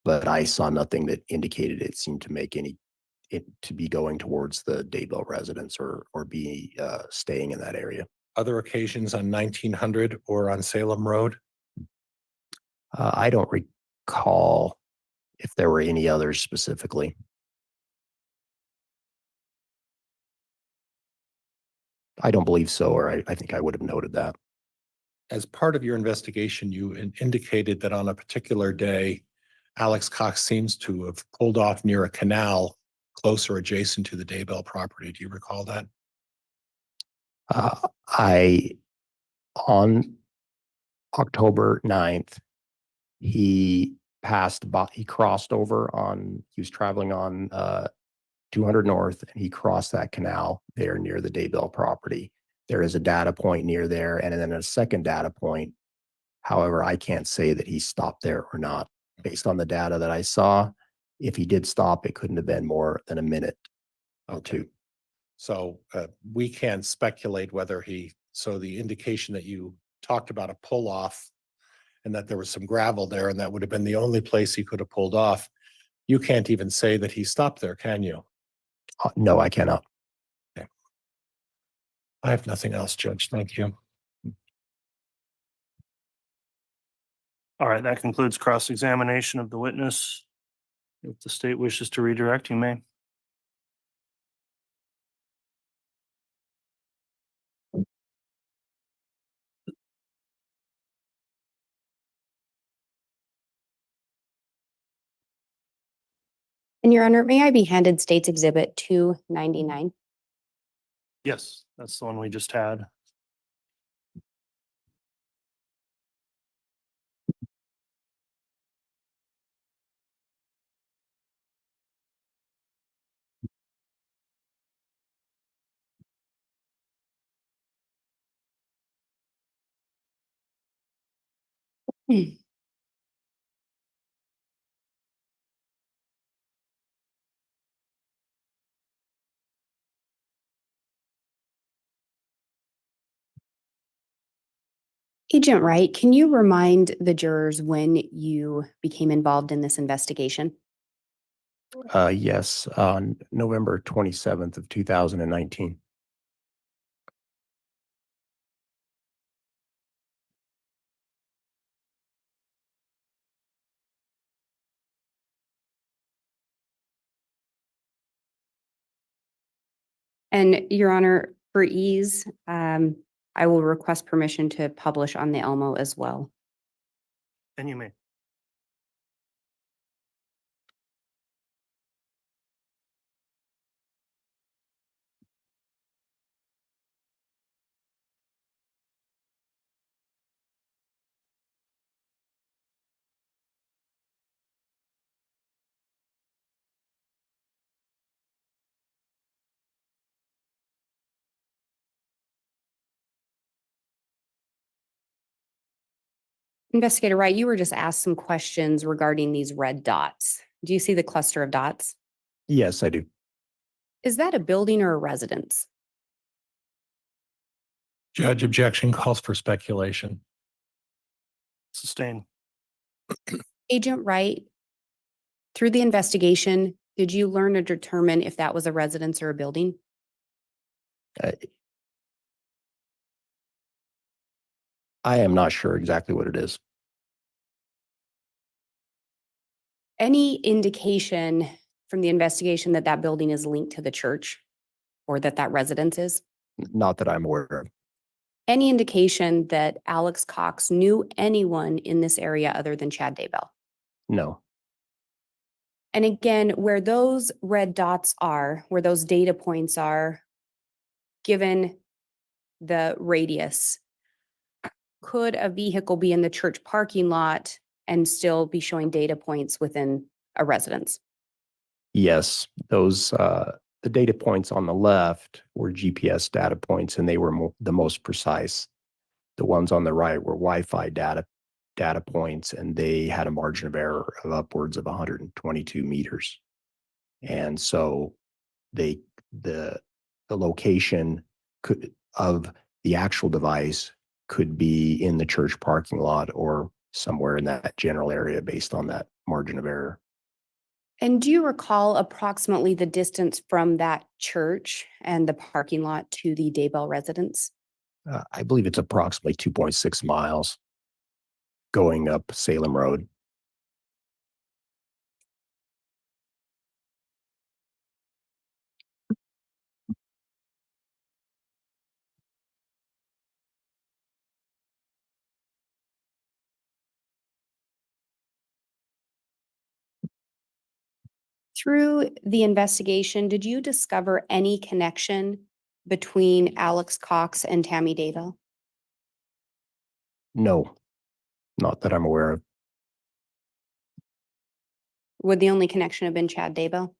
but I saw nothing that indicated it seemed to make it to be going towards the Daybell residence or be staying in that area. Other occasions on 1900 or on Salem Road? I don't recall if there were any others specifically. I don't believe so, or I think I would have noted that. As part of your investigation, you indicated that on a particular day, Alex Cox seems to have pulled off near a canal closer adjacent to the Daybell property. Do you recall that? I On October 9th, he he crossed over he was traveling on 200 North, and he crossed that canal there near the Daybell property. There is a data point near there, and then a second data point. However, I can't say that he stopped there or not. Based on the data that I saw, if he did stop, it couldn't have been more than a minute or two. So we can't speculate whether so the indication that you talked about a pull off and that there was some gravel there and that would have been the only place he could have pulled off. You can't even say that he stopped there, can you? No, I cannot. I have nothing else, Judge. Thank you. All right, that concludes cross-examination of the witness. If the state wishes to redirect, you may. And Your Honor, may I be handed State's Exhibit 299? Yes, that's the one we just had. Agent Wright, can you remind the jurors when you became involved in this investigation? Yes, on November 27th of 2019. And Your Honor, for ease, I will request permission to publish on the Elmo as well. And you may. Investigator Wright, you were just asked some questions regarding these red dots. Do you see the cluster of dots? Yes, I do. Is that a building or a residence? Judge, objection calls for speculation. Sustain. Agent Wright, through the investigation, did you learn or determine if that was a residence or a building? I am not sure exactly what it is. Any indication from the investigation that that building is linked to the church or that that residence is? Not that I'm aware of. Any indication that Alex Cox knew anyone in this area other than Chad Daybell? No. And again, where those red dots are, where those data points are, given the radius, could a vehicle be in the church parking lot and still be showing data points within a residence? Yes, those the data points on the left were GPS data points, and they were the most precise. The ones on the right were Wi-Fi data points, and they had a margin of error of upwards of 122 meters. And so the location of the actual device could be in the church parking lot or somewhere in that general area based on that margin of error. And do you recall approximately the distance from that church and the parking lot to the Daybell residence? I believe it's approximately 2.6 miles going up Salem Road. Through the investigation, did you discover any connection between Alex Cox and Tammy Daybell? No, not that I'm aware of. Would the only connection have been Chad Daybell?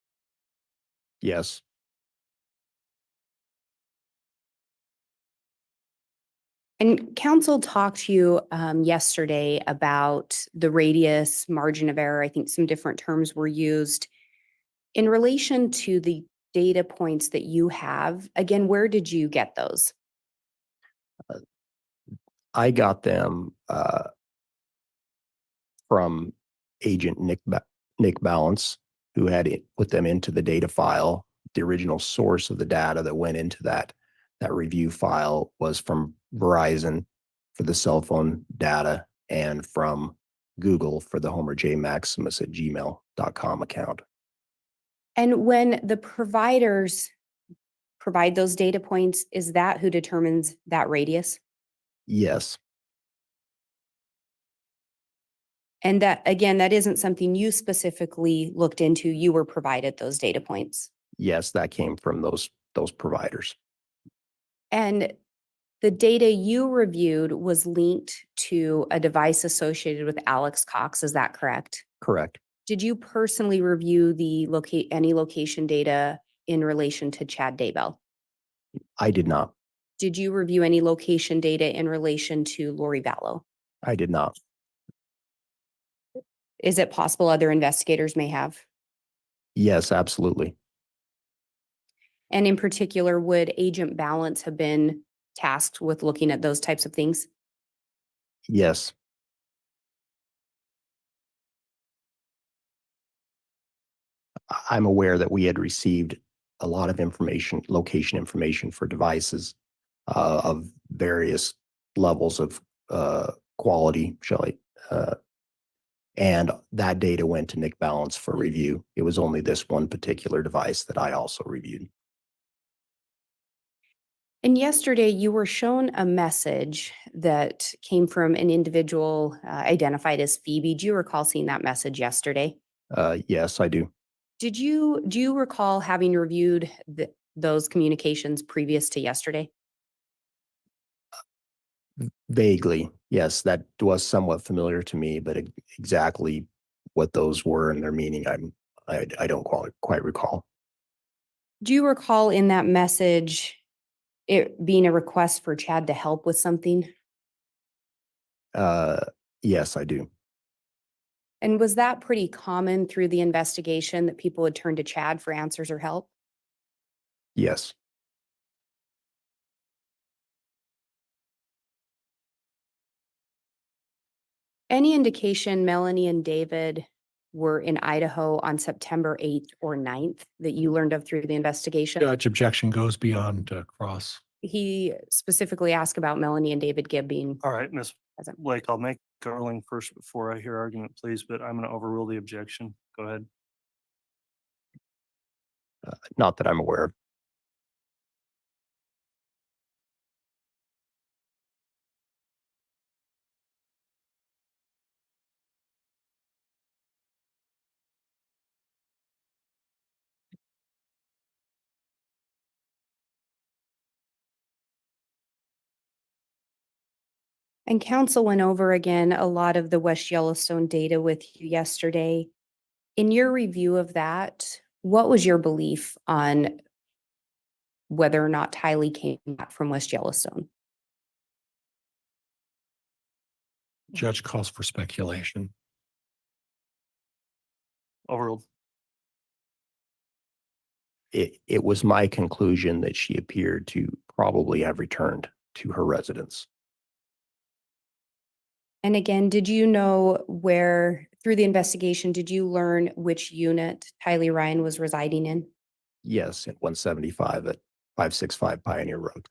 Yes. And council talked to you yesterday about the radius, margin of error. I think some different terms were used. In relation to the data points that you have, again, where did you get those? I got them from agent Nick Balance, who had put them into the data file. The original source of the data that went into that review file was from Verizon for the cell phone data and from Google for the Homer J. Maximus at gmail.com account. And when the providers provide those data points, is that who determines that radius? Yes. And that, again, that isn't something you specifically looked into. You were provided those data points. Yes, that came from those providers. And the data you reviewed was linked to a device associated with Alex Cox. Is that correct? Correct. Did you personally review the any location data in relation to Chad Daybell? I did not. Did you review any location data in relation to Lori Vallow? I did not. Is it possible other investigators may have? Yes, absolutely. And in particular, would Agent Balance have been tasked with looking at those types of things? Yes. I'm aware that we had received a lot of information, location information for devices of various levels of quality, and that data went to Nick Balance for review. It was only this one particular device that I also reviewed. And yesterday you were shown a message that came from an individual identified as Phoebe. Do you recall seeing that message yesterday? Yes, I do. Do you recall having reviewed those communications previous to yesterday? Vaguely, yes, that was somewhat familiar to me, but exactly what those were and their meaning, I don't quite recall. Do you recall in that message it being a request for Chad to help with something? Yes, I do. And was that pretty common through the investigation that people would turn to Chad for answers or help? Yes. Any indication Melanie and David were in Idaho on September 8th or 9th that you learned of through the investigation? Judge, objection goes beyond cross. He specifically asked about Melanie and David Gibb being All right, Ms. present. Blake, I'll make a ruling first before I hear argument, please, but I'm going to overrule the objection. Go ahead. Not that I'm aware of. And council went over again a lot of the West Yellowstone data with you yesterday. In your review of that, what was your belief on whether or not Tylee came back from West Yellowstone? Judge calls for speculation. Overruled. It was my conclusion that she appeared to probably have returned to her residence. And again, did you know where, through the investigation, did you learn which unit Tylee Ryan was residing in? Yes, at 175 at 565 Pioneer Road.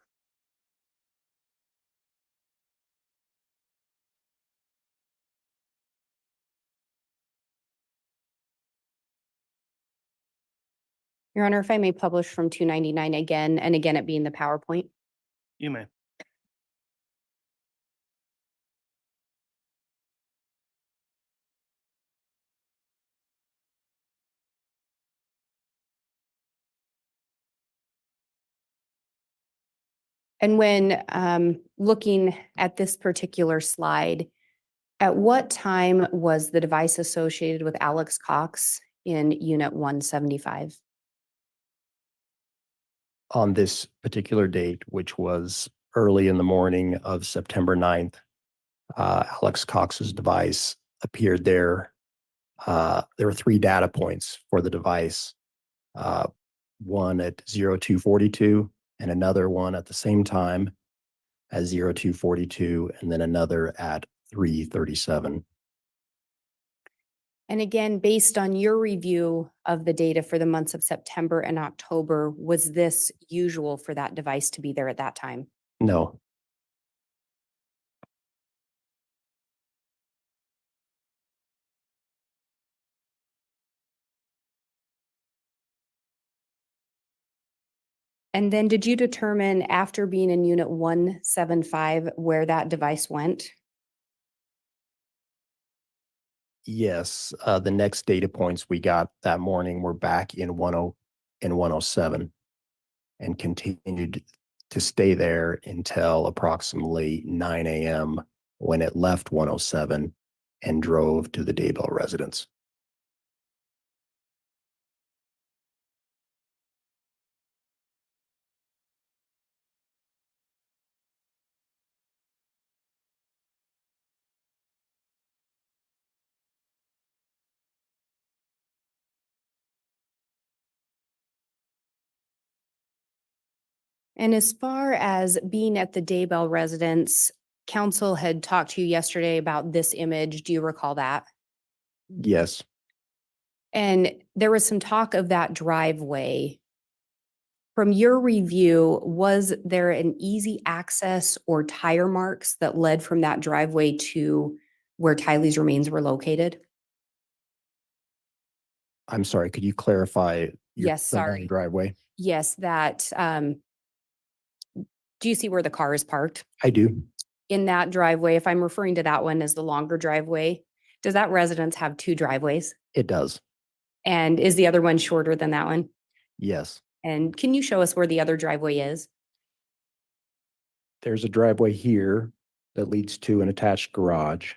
Your Honor, if I may publish from 299 again, and again, it being the PowerPoint. You may. And when looking at this particular slide, at what time was the device associated with Alex Cox in Unit 175? On this particular date, which was early in the morning of September 9th, Alex Cox's device appeared there. There were 3 data points for the device, one at 0242 and another one at the same time as 0242, and then another at 337. And again, based on your review of the data for the months of September and October, was this usual for that device to be there at that time? No, And then did you determine after being in Unit 175 where that device went? yes, the next data points we got that morning were back in 10 and 107 and continued to stay there until approximately 9 a.m. when it left 107 and drove to the Daybell residence. And as far as being at the Daybell residence, council had talked to you yesterday about this image. Do you recall that? Yes, And there was some talk of that driveway. From your review, was there an easy access or tire marks that led from that driveway to where Tylee's remains were located? I'm sorry, could you clarify Yes, the sorry. driveway? Yes, that, do you see where the car is parked? I do. In that driveway, if I'm referring to that one as the longer driveway, does that residence have 2 driveways? It does. And is the other one shorter than that one? Yes. And can you show us where the other driveway is? There's a driveway here that leads to an attached garage.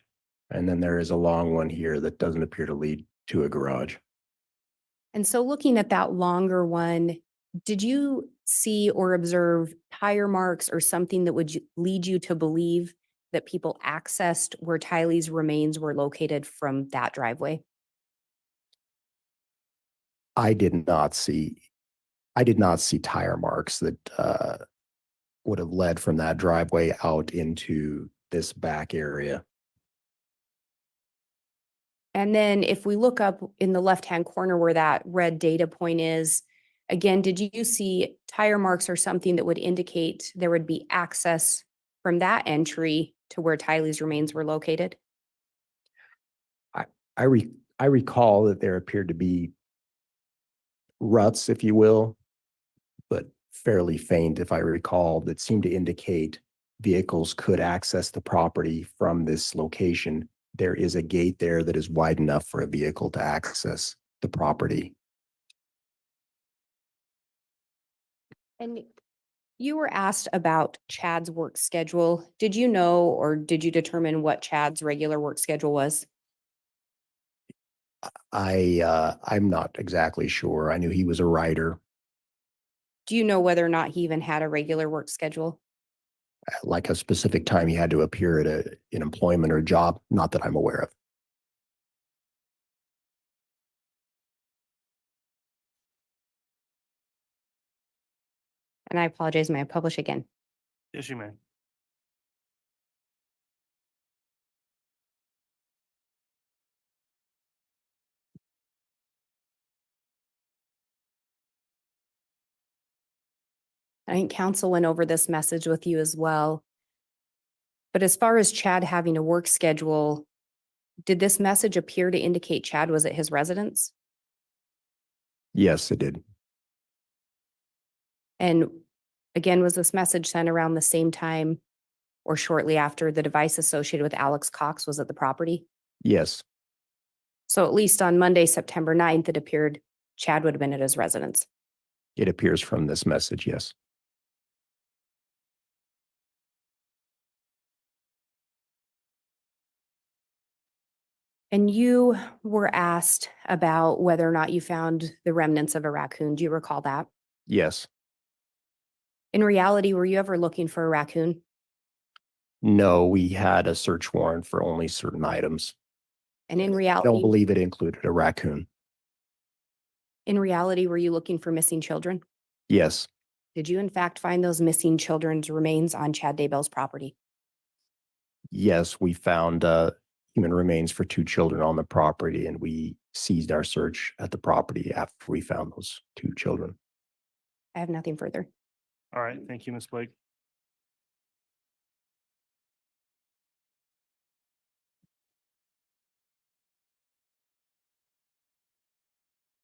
And then there is a long one here that doesn't appear to lead to a garage. And so looking at that longer one, did you see or observe tire marks or something that would lead you to believe that people accessed where Tylee's remains were located from that driveway? I did not see tire marks that would have led from that driveway out into this back area. And then if we look up in the left-hand corner where that red data point is, again, did you see tire marks or something that would indicate there would be access from that entry to where Tylee's remains were located? I recall that there appeared to be ruts, if you will, but fairly faint, if I recall, that seemed to indicate vehicles could access the property from this location. There is a gate there that is wide enough for a vehicle to access the property. And you were asked about Chad's work schedule. Did you know or did you determine what Chad's regular work schedule was? I'm not exactly sure. I knew he was a writer, Do you know whether or not he even had a regular work schedule? like a specific time he had to appear at an employment or job, not that I'm aware of. And I apologize, may I publish again? Yes, you may. I think council went over this message with you as well. But as far as Chad having a work schedule, did this message appear to indicate Chad was at his residence? Yes, it did. And again, was this message sent around the same time or shortly after the device associated with Alex Cox was at the property? Yes, So at least on Monday, September 9th, it appeared Chad would have been at his residence. it appears from this message. Yes. And you were asked about whether or not you found the remnants of a raccoon. Do you recall that? Yes. In reality, were you ever looking for a raccoon? No, we had a search warrant for only certain items. And in I don't reality, believe it included a raccoon. were you looking for missing children? Yes. Did you in fact find those missing children's remains on Chad Daybell's property? Yes, we found human remains for 2 children on the property, and we seized our search at the property after we found those 2 children. I have nothing further. All right, thank you, Ms. Blake.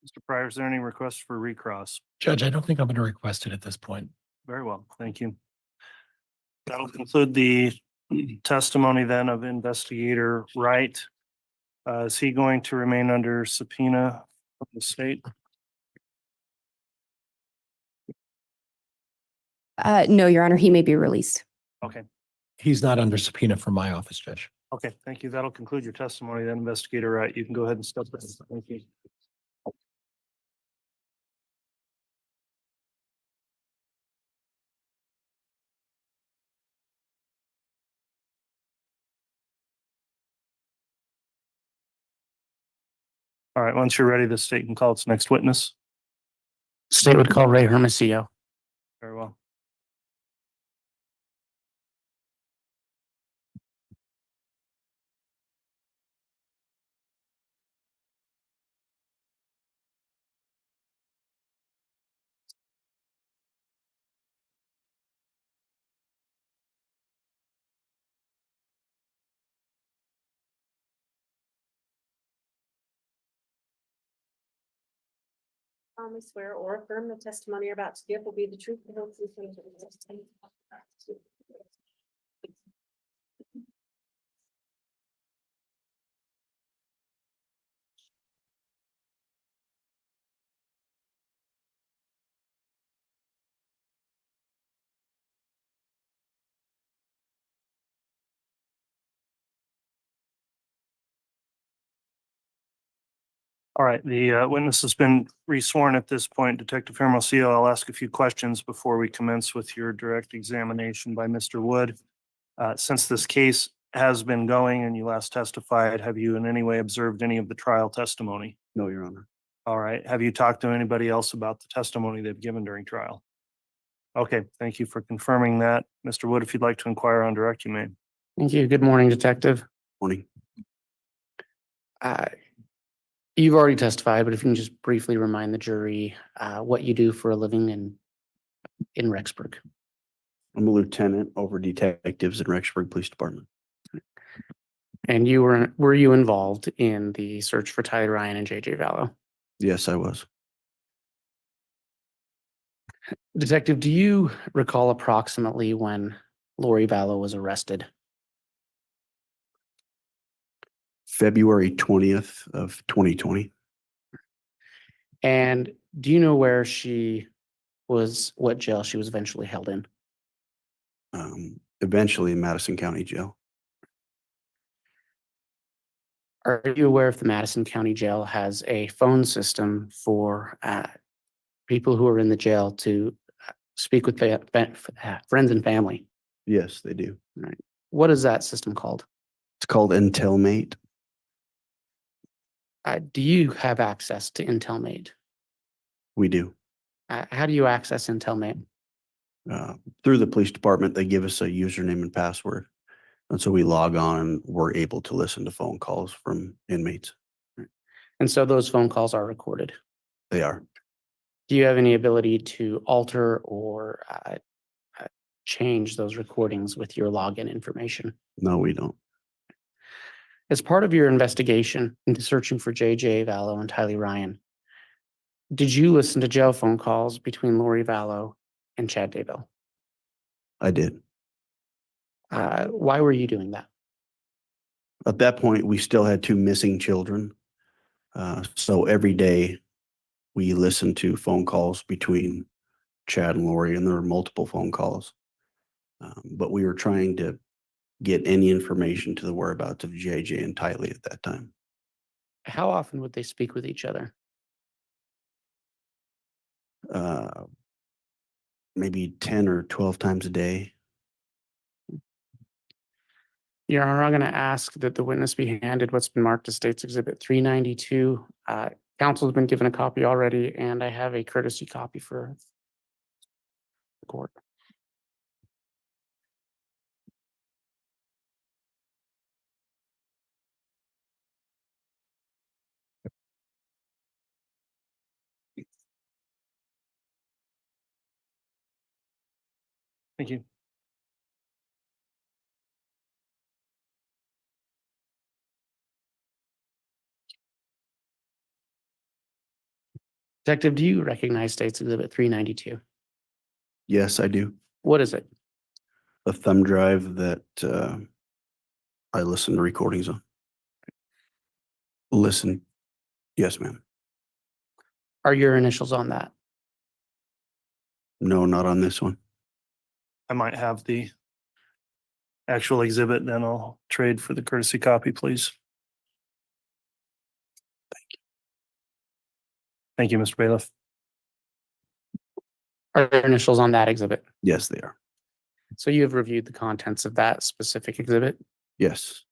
Mr. Pryor, is there any requests for recross? Judge, I don't think I'm going to request it at this point. Very well, thank you. That'll conclude the testimony then of investigator Wright. Is he going to remain under subpoena from the state? No, Your Honor, he may be released. Okay, He's not under subpoena from my office, Judge. okay, thank you. That'll conclude your testimony then, investigator Wright. You can go ahead and step in. Thank you. All right, once you're ready, the state can call its next witness. State would call Ray Hermosillo. Very well. solemnly swear or affirm the testimony you're about to give will be the truth, the whole truth, and nothing but the truth. All right, the witness has been resworn at this point. Detective Hermosillo, I'll ask a few questions before we commence with your direct examination by Mr. Wood. Since this case has been going and you last testified, have you in any way observed any of the trial testimony? No, Your Honor. All right, have you talked to anybody else about the testimony they've given during trial? Okay, thank you for confirming that. Mr. Wood, if you'd like to inquire on direct, you may. Thank you. Good morning, Detective. Morning. You've already testified, but if you can just briefly remind the jury what you do for a living in Rexburg. I'm a lieutenant over detectives in Rexburg Police Department. And were you involved in the search for Tylee Ryan and JJ Vallow? Yes, I was. Detective, do you recall approximately when Lori Vallow was arrested? February 20th of 2020. And do you know where what jail she was eventually held in? Eventually in Madison County Jail. Are you aware if the Madison County Jail has a phone system for people who are in the jail to speak with friends and family? Yes, they do. Right. What is that system called? It's called Intelmate. Do you have access to Intelmate? We do. How do you access Intelmate? Through the police department, they give us a username and password. And so we log on and we're able to listen to phone calls from inmates. And so those phone calls are recorded. They are. Do you have any ability to alter or change those recordings with your login information? No, we don't. As part of your investigation into searching for JJ Vallow and Tylee Ryan, did you listen to jail phone calls between Lori Vallow and Chad Daybell? I did. Why were you doing that? At that point, we still had 2 missing children. So every day we listened to phone calls between Chad and Lori, and there were multiple phone calls. But we were trying to get any information to the whereabouts of JJ and Tylee at that time. How often would they speak with each other? Maybe 10 or 12 times a day. Your Honor, I'm going to ask that the witness be handed what's been marked as State's Exhibit 392. Counsel has been given a copy already, and I have a courtesy copy for the court. Thank you. Detective, do you recognize State's Exhibit 392? Yes, I do. What is it? A thumb drive that I listen to recordings on. Listen. Yes, ma'am. Are your initials on that? No, not on this one. I might have the actual exhibit, then I'll trade for the courtesy copy, please. Thank you, Mr. Bailiff. Are there initials on that exhibit? Yes, they are. So you have reviewed the contents of that specific exhibit? Yes.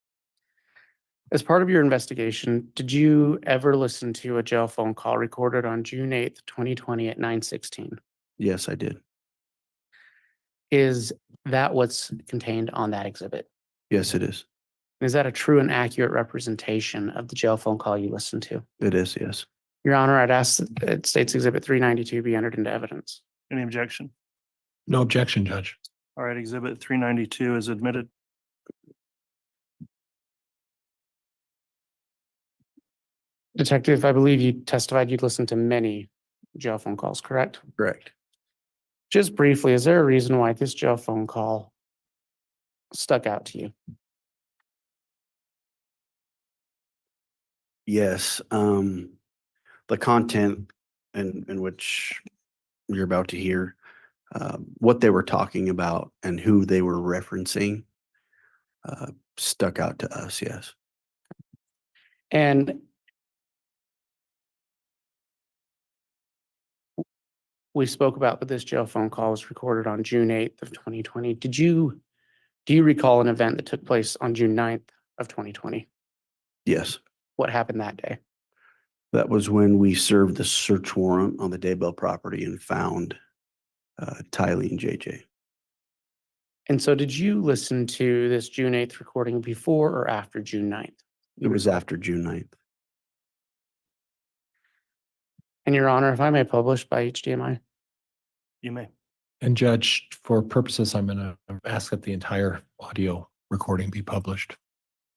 As part of your investigation, did you ever listen to a jail phone call recorded on June 8th, 2020 at 9:16? Yes, I did. Is that what's contained on that exhibit? Yes, it is. Is that a true and accurate representation of the jail phone call you listened to? It is, yes. Your Honor, I'd ask that State's Exhibit 392 be entered into evidence. Any objection? No objection, Judge. All right, exhibit 392 is admitted. Detective, I believe you testified you'd listened to many jail phone calls, correct? Correct. Just briefly, is there a reason why this jail phone call stuck out to you? Yes. The content in which you're about to hear, what they were talking about and who they were referencing, stuck out to us. Yes. And we spoke about that this jail phone call was recorded on June 8th of 2020. Do you recall an event that took place on June 9th of 2020? Yes. What happened that day? That was when we served the search warrant on the Daybell property and found Tylee and JJ. And so did you listen to this June 8th recording before or after June 9th? It was after June 9th. And Your Honor, if I may publish by HDMI? You may. And Judge, for purposes, I'm going to ask that the entire audio recording be published.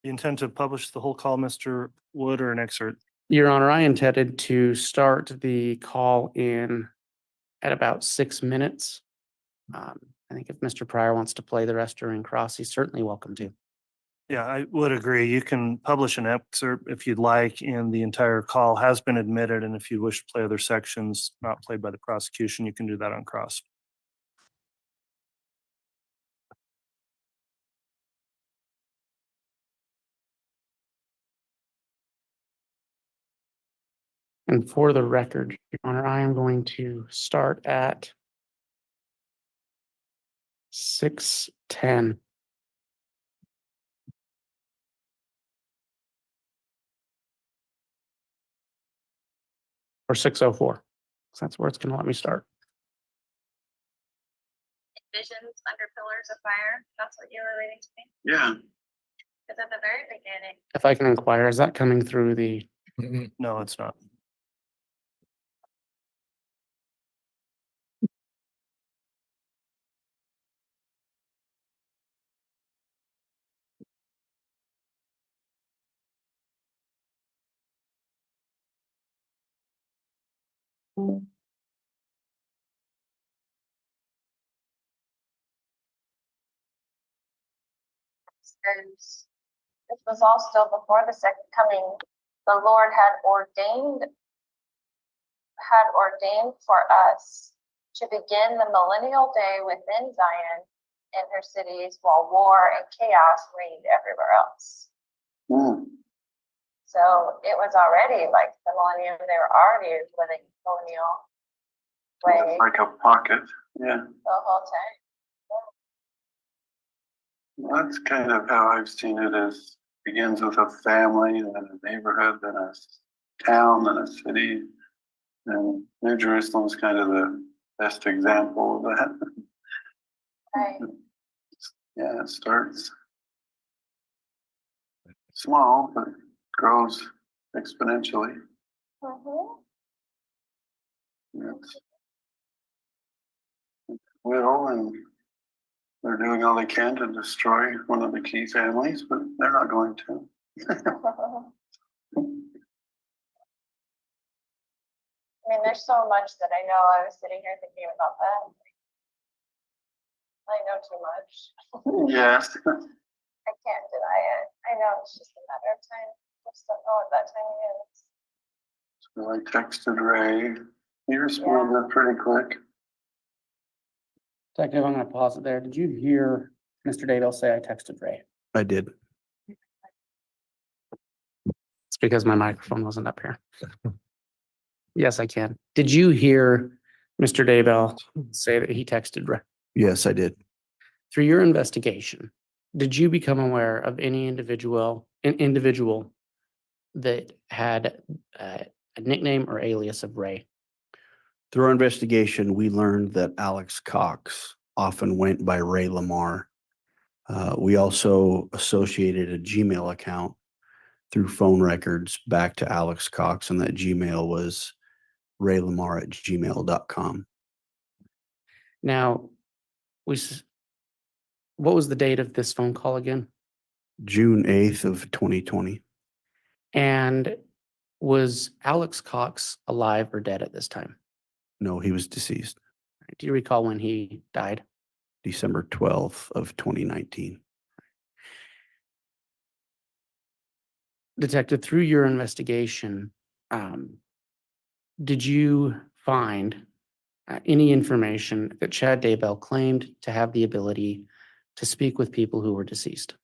You intend to publish the whole call, Mr. Wood, or an excerpt? Your Honor, I intended to start the call in at about 6 minutes. I think if Mr. Pryor wants to play the rest during cross, he's certainly welcome to. Yeah, I would agree. You can publish an excerpt if you'd like, and the entire call has been admitted. And if you wish to play other sections not played by the prosecution, you can do that on cross. And for the record, Your Honor, I am going to start at 6:10. Or 6:04. So that's where it's going to let me start. Visions under pillars of fire. That's what you're relating to me. Yeah. Because at the very beginning, If I can inquire, is that coming through the, No, it's not. says, this was all still before the second coming. The Lord had ordained for us to begin the millennial day within Zion and her cities while war and chaos reigned everywhere else. So it was already like the millennium, they were already living colonial way Like a pocket, yeah. the whole time. That's kind of how I've seen it, as begins with a family, then a neighborhood, then a town, then a city. And New Jerusalem's kind of the best example of that. Right. Yeah, it starts small, but grows exponentially. Mm-hmm. It's little, and they're doing all they can to destroy one of the key families, but they're not going to. I mean, there's so much that I know. I was sitting here thinking about that. I know too much. Yes. I can't deny it. I know it's just a matter of time. I just don't know what that timing is. So I texted Ray. He responded pretty quick. Detective, I'm gonna pause it there. Did you hear Mr. Daybell say I texted Ray? I did. It's because my microphone wasn't up here. Yes, I can. Did you hear Mr. Daybell say that he texted Ray? Yes, I did. Through your investigation, did you become aware of any individual that had a nickname or alias of Ray? Through our investigation, we learned that Alex Cox often went by Ray Lamar. We also associated a Gmail account through phone records back to Alex Cox, and that Gmail was raylamar@gmail.com. Now, what was the date of this phone call again? June 8th of 2020. And was Alex Cox alive or dead at this time? No, he was deceased. Do you recall when he died? December 12th of 2019. Detective, through your investigation, did you find any information that Chad Daybell claimed to have the ability to speak with people who were deceased?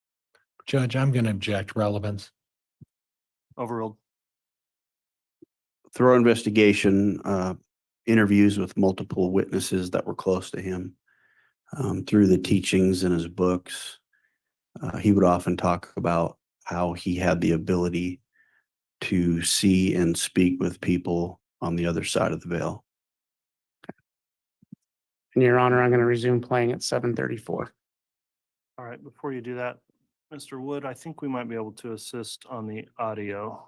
Judge, I'm going to object relevance. Overruled. Through our investigation, interviews with multiple witnesses that were close to him, through the teachings in his books, he would often talk about how he had the ability to see and speak with people on the other side of the veil. In your honor, I'm going to resume playing at 7:34. All right, before you do that, Mr. Wood, I think we might be able to assist on the audio.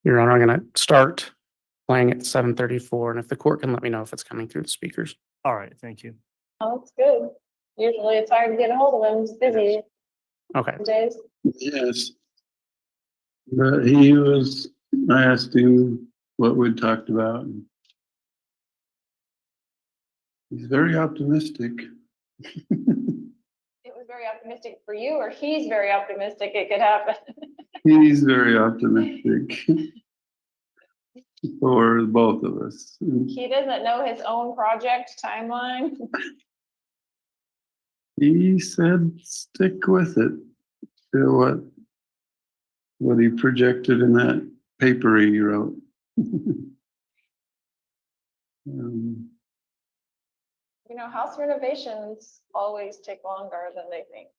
Your honor, I'm going to start playing at 7:34, and if the court can let me know if it's coming through the speakers. All right, thank you. Oh, that's good. Usually it's hard to get a hold of him. He's busy Okay. days. Yes. But I asked him what we'd talked about. And he's very optimistic. It was very optimistic for you, or he's very optimistic it could happen. He's very optimistic for both of us. He doesn't know his own project timeline. He said, stick with it. To what he projected in that paper he wrote. You know, house renovations always take longer than they think.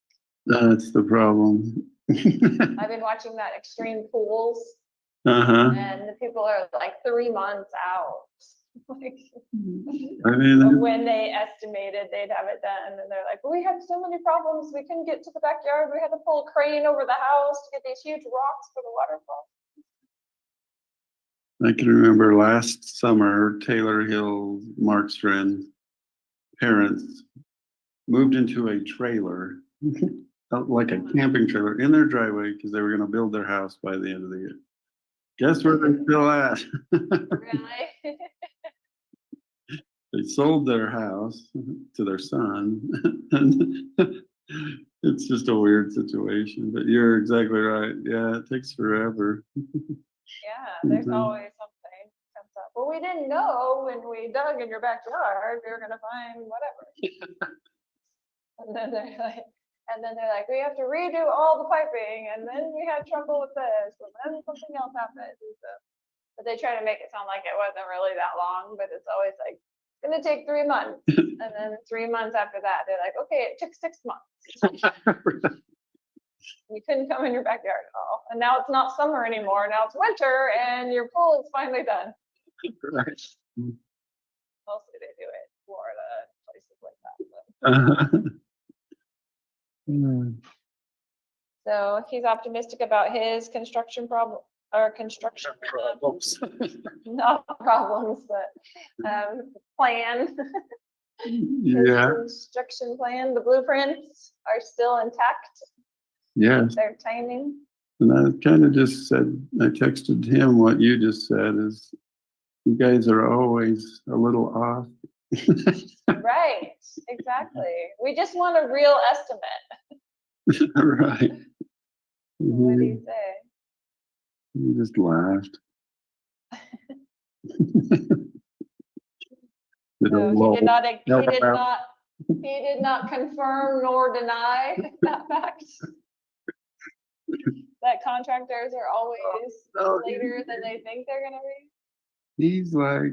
That's the problem. I've been watching that Extreme Pools, Uh-huh. and the people are like 3 months out. Like, I mean, when they estimated they'd have it done, and they're like, we had so many problems, we couldn't get to the backyard, we had to pull a crane over the house to get these huge rocks for the waterfall. I can remember last summer, Taylor Hill, Mark's friend, parents moved into a trailer, like a camping trailer in their driveway because they were going to build their house by the end of the year. Guess where they're still at? Really? They sold their house to their son. And it's just a weird situation, but you're exactly right. Yeah, it takes forever. Yeah, there's Mhm. always something comes up. Well, we didn't know when we dug in your backyard, we were gonna find whatever. And then they're like, we have to redo all the piping, and then we had trouble with this, and then something else happened. And so, but they try to make it sound like it wasn't really that long, but it's always like, it's gonna take 3 months. And then 3 months after that, they're like, okay, it took 6 months. You couldn't come in your backyard at all. And now it's not summer anymore. Now it's winter and your pool is finally done. Right. Mostly they do it in Florida, places like that. But. So he's optimistic about his construction problem or construction Problems. not problems, but plan. His Yeah, construction plan, the blueprints are still intact. yes. They're timing. And I kind of just said, I texted him what you just said is, you guys are always a little off. Right, exactly. We just want a real estimate. Right. What do He you say? he just laughed. Did a So little he did not, LOL. he did not confirm nor deny that fact. That contractors are always Oh, later than they think they're gonna be. He's like,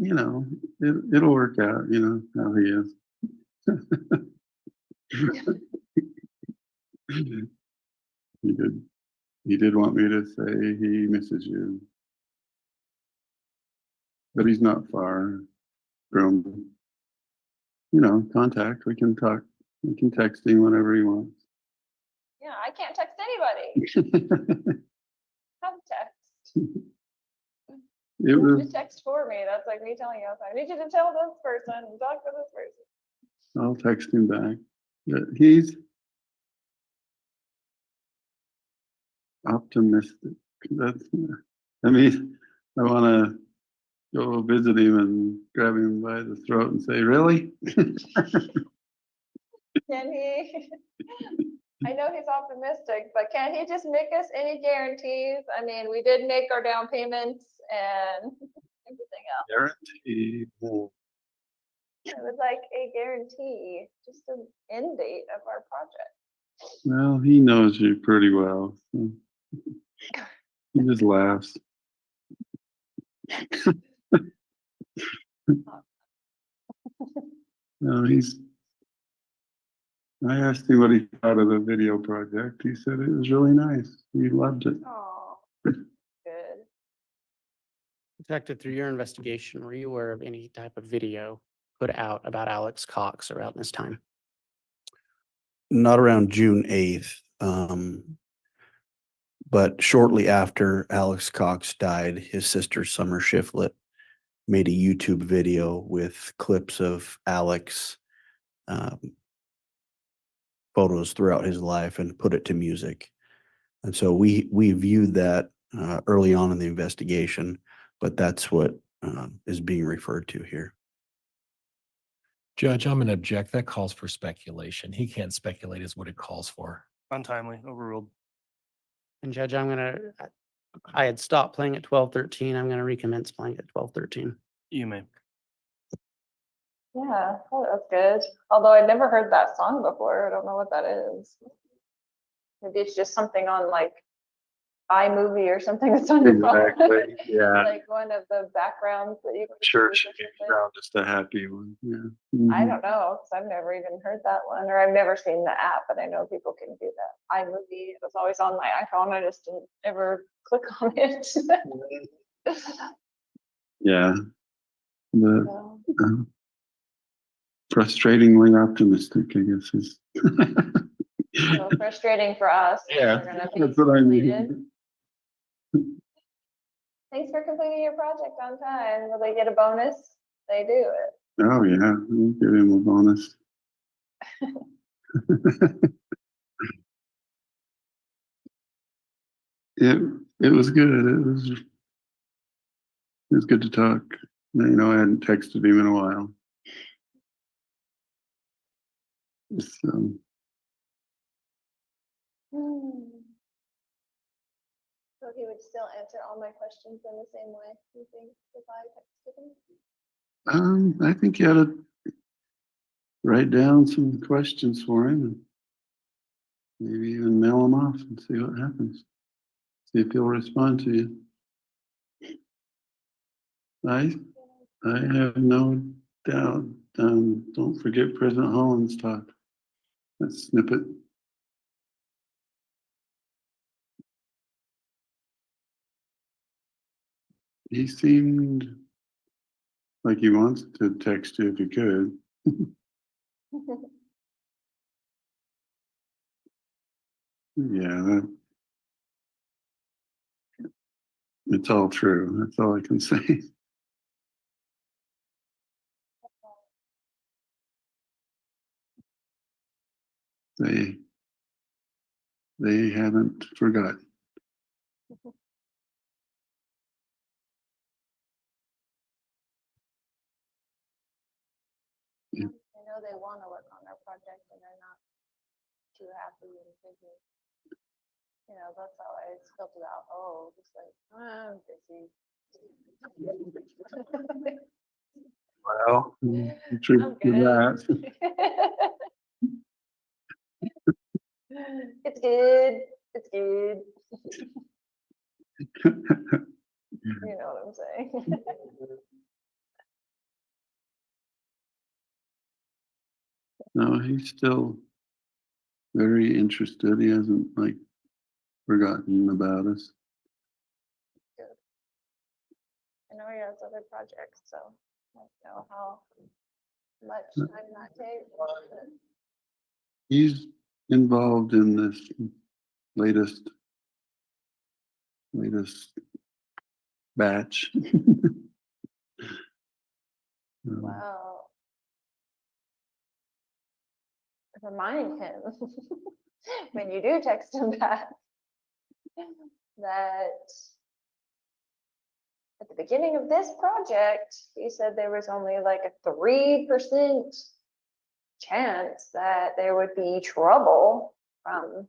it'll work out, how he is. He did want me to say he misses you. But he's not far from, contact. We can talk, we can text him whenever he wants. Yeah, I can't text anybody. Have text. It You have was, to text for me. That's like me telling you, I need you to tell this person and talk to this person. I'll text him back. But he's optimistic. I want to go visit him and grab him by the throat and say, really? Can he? I know he's optimistic, but can he just make us any guarantees? I mean, we did make our down payments and everything else. Guarantee. It was like a guarantee, just an end date of our project. Well, he knows you pretty well. So he just laughs. No, I asked him what he thought of the video project. He said it was really nice. He loved it. Oh, good. Detective, through your investigation, were you aware of any type of video put out about Alex Cox around this time? Not around June 8th. But shortly after Alex Cox died, his sister Summer Shiflett made a YouTube video with clips of Alex, photos throughout his life, and put it to music. And so we viewed that early on in the investigation, but that's what is being referred to here. Judge, I'm going to object. That calls for speculation. He can't speculate is what it calls for. Untimely, overruled. And Judge, I had stopped playing at 12:13. I'm gonna recommence playing at 12:13. You may. Yeah, oh, that's good. Although I'd never heard that song before. I don't know what that is. Maybe it's just something on like iMovie or something that's on your phone. Exactly. Yeah. Like one of the backgrounds that you can Church use or something. just a happy one. Yeah. I Mhm. don't know, because I've never even heard that one, or I've never seen the app, but I know people can do that. iMovie, it was always on my iPhone. I just didn't ever click on it. Yeah, but So, frustratingly optimistic, I guess is. so frustrating for us. Yeah, We're gonna be that's what I completed. mean. Thanks for completing your project on time. Will they get a bonus? They do it. Oh, yeah, we'll give him a bonus. It was good. It was good to talk. You know, I hadn't texted him in a while. So, So he would still answer all my questions in the same way, you think, if I texted him? I think you ought to write down some questions for him and maybe even mail them off and see what happens. See if he'll respond to you. I have no doubt. Don't forget President Holland's talk. That snippet. He seemed like he wants to text you if he could. Yeah, it's all true. That's all I can say. They haven't forgotten. Yeah. I know they want to work on their project and they're not too happy and busy. You know, that's how I spelled it out. Oh, just like, I'm busy. Well, true I'm to that. good. It's good. It's good. You know what I'm saying? No, he's still very interested. He hasn't like forgotten about us. I know he has other projects, so I don't know how much time that takes. but- He's involved in this latest batch. Wow. Remind him when you do text him back that at the beginning of this project, he said there was only like a 3% chance that there would be trouble from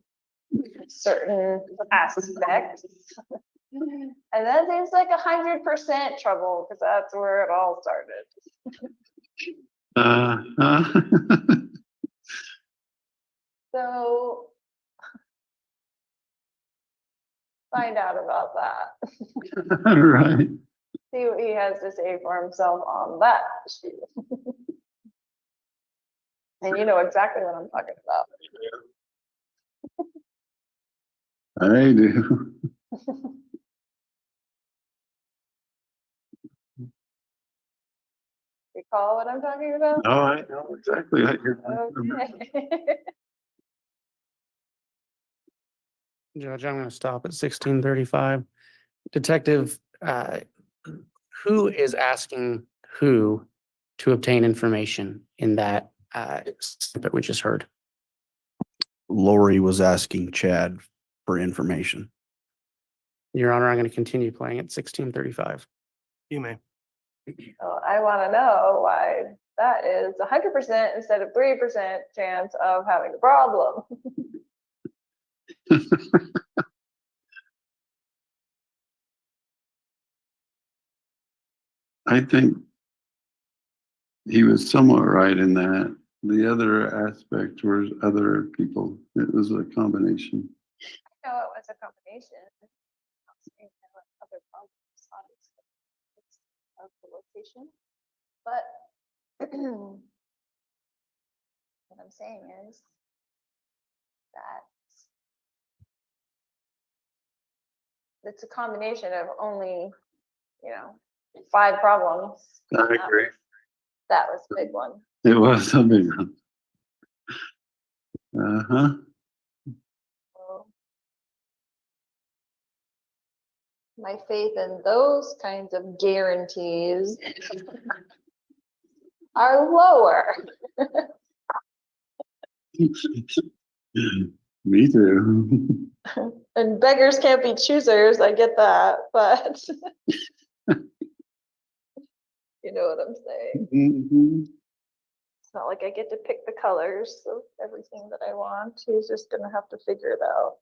certain aspects. And that seems like 100% trouble because that's where it all started. So find out about that. Right. See what he has to say for himself on that issue. And you know exactly what I'm talking about. I do. Recall what I'm talking about? Oh, I know exactly what you're talking about. Okay. Judge, I'm going to stop at 1635. Detective, who is asking who to obtain information in that snippet we just heard? Lori was asking Chad for information. Your Honor, I'm going to continue playing at 1635. You may. So I want to know why that is 100% instead of 3% chance of having a problem. I think he was somewhat right in that. The other aspect was other people. It was a combination. I know it was a combination. I'm not saying there were other problems, obviously, it's of the location. But what I'm saying is that it's a combination of only, 5 problems. I agree. That was a big one. It was a big one. Uh-huh. So, my faith in those kinds of guarantees are lower. Me too. And beggars can't be choosers, I get that, but you know what I'm saying. Mhm. It's not like I get to pick the colors of everything that I want. He's just gonna have to figure it out.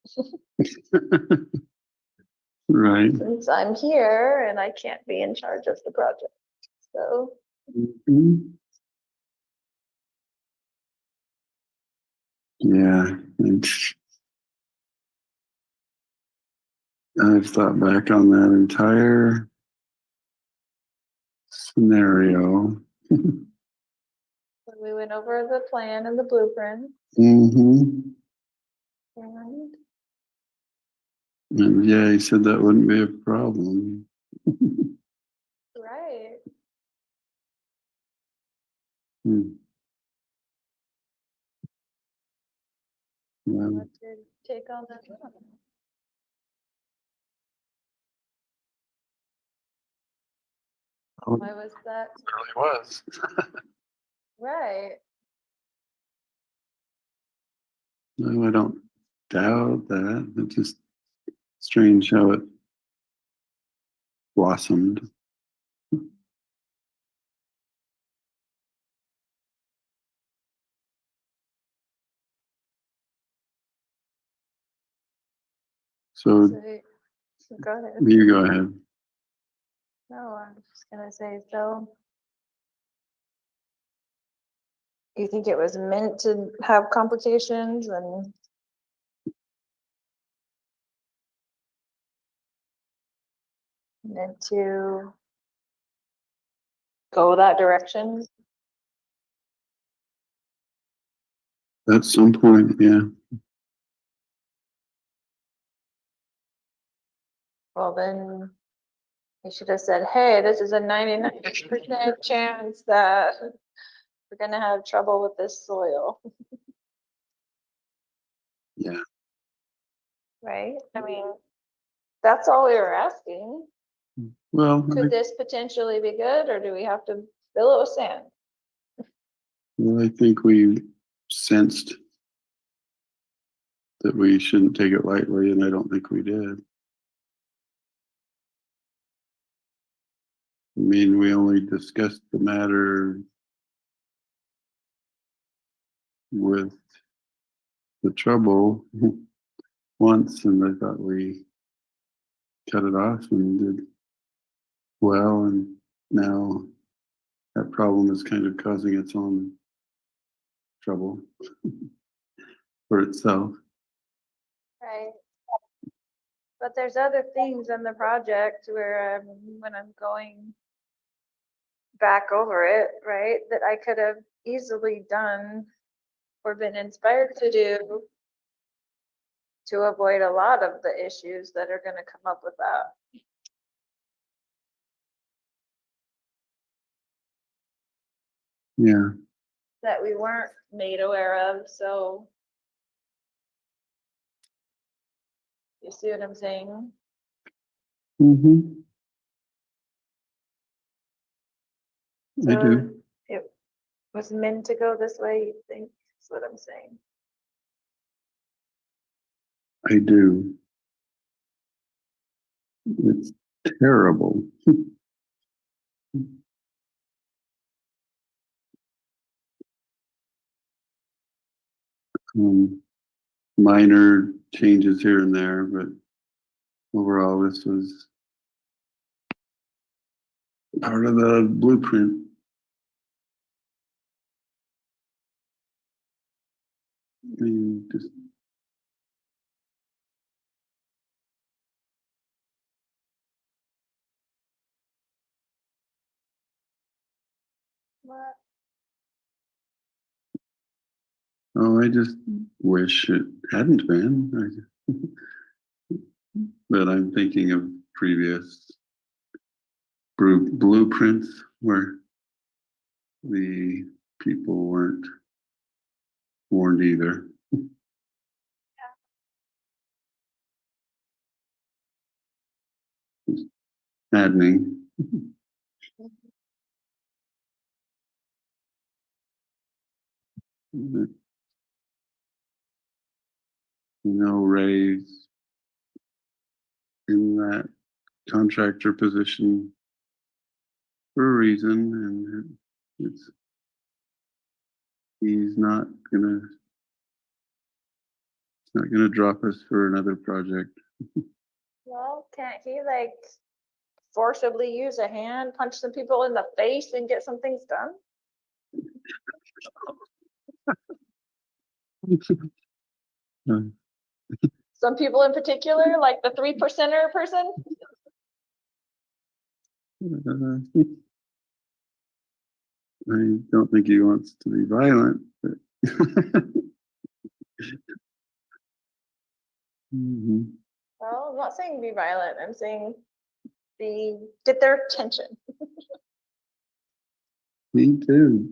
Right. Since I'm here and I can't be in charge of the project, so. Mhm. Yeah. and I've thought back on that entire scenario. We went over the plan and the blueprint Mm-hmm. and And yeah, he said that wouldn't be a problem. right. Hmm. Well, What's your take on that? oh, Why was that? it really was. Right. No, I don't doubt that. It's just strange how it blossomed. So So go ahead. you go ahead. No, I'm just gonna say, so. You think it was meant to have complications and meant to go that direction? At some point, yeah. Well, then you should have said, hey, this is a 99% chance that we're gonna have trouble with this soil, Yeah. right? I mean, that's all we were asking. Well, Could this potentially be good, or do we have to fill it with sand? I think we sensed that we shouldn't take it lightly, and I don't think we did. I mean, we only discussed the matter with the trouble once, and I thought we cut it off and did well, and now that problem is kind of causing its own trouble for itself. Right. But there's other things in the project where when I'm going back over it, right, that I could have easily done or been inspired to do to avoid a lot of the issues that are gonna come up with that. Yeah. That we weren't made aware of, so. You see what I'm saying? Mm-hmm. I do. It was meant to go this way, you think, is what I'm saying. I do. It's terrible. Minor changes here and there, but overall, this was part of the blueprint. And just What? Oh, I just wish it hadn't been. But I'm thinking of previous blueprints where the people weren't warned either. It's maddening. Ray's in that contractor position for a reason, and he's not gonna drop us for another project. Well, can't he like forcibly use a hand, punch some people in the face and get some things done? Some people in particular, like the 3%er person? I don't think he wants to be violent, but Well, I'm not saying be violent. I'm saying get their attention. he did.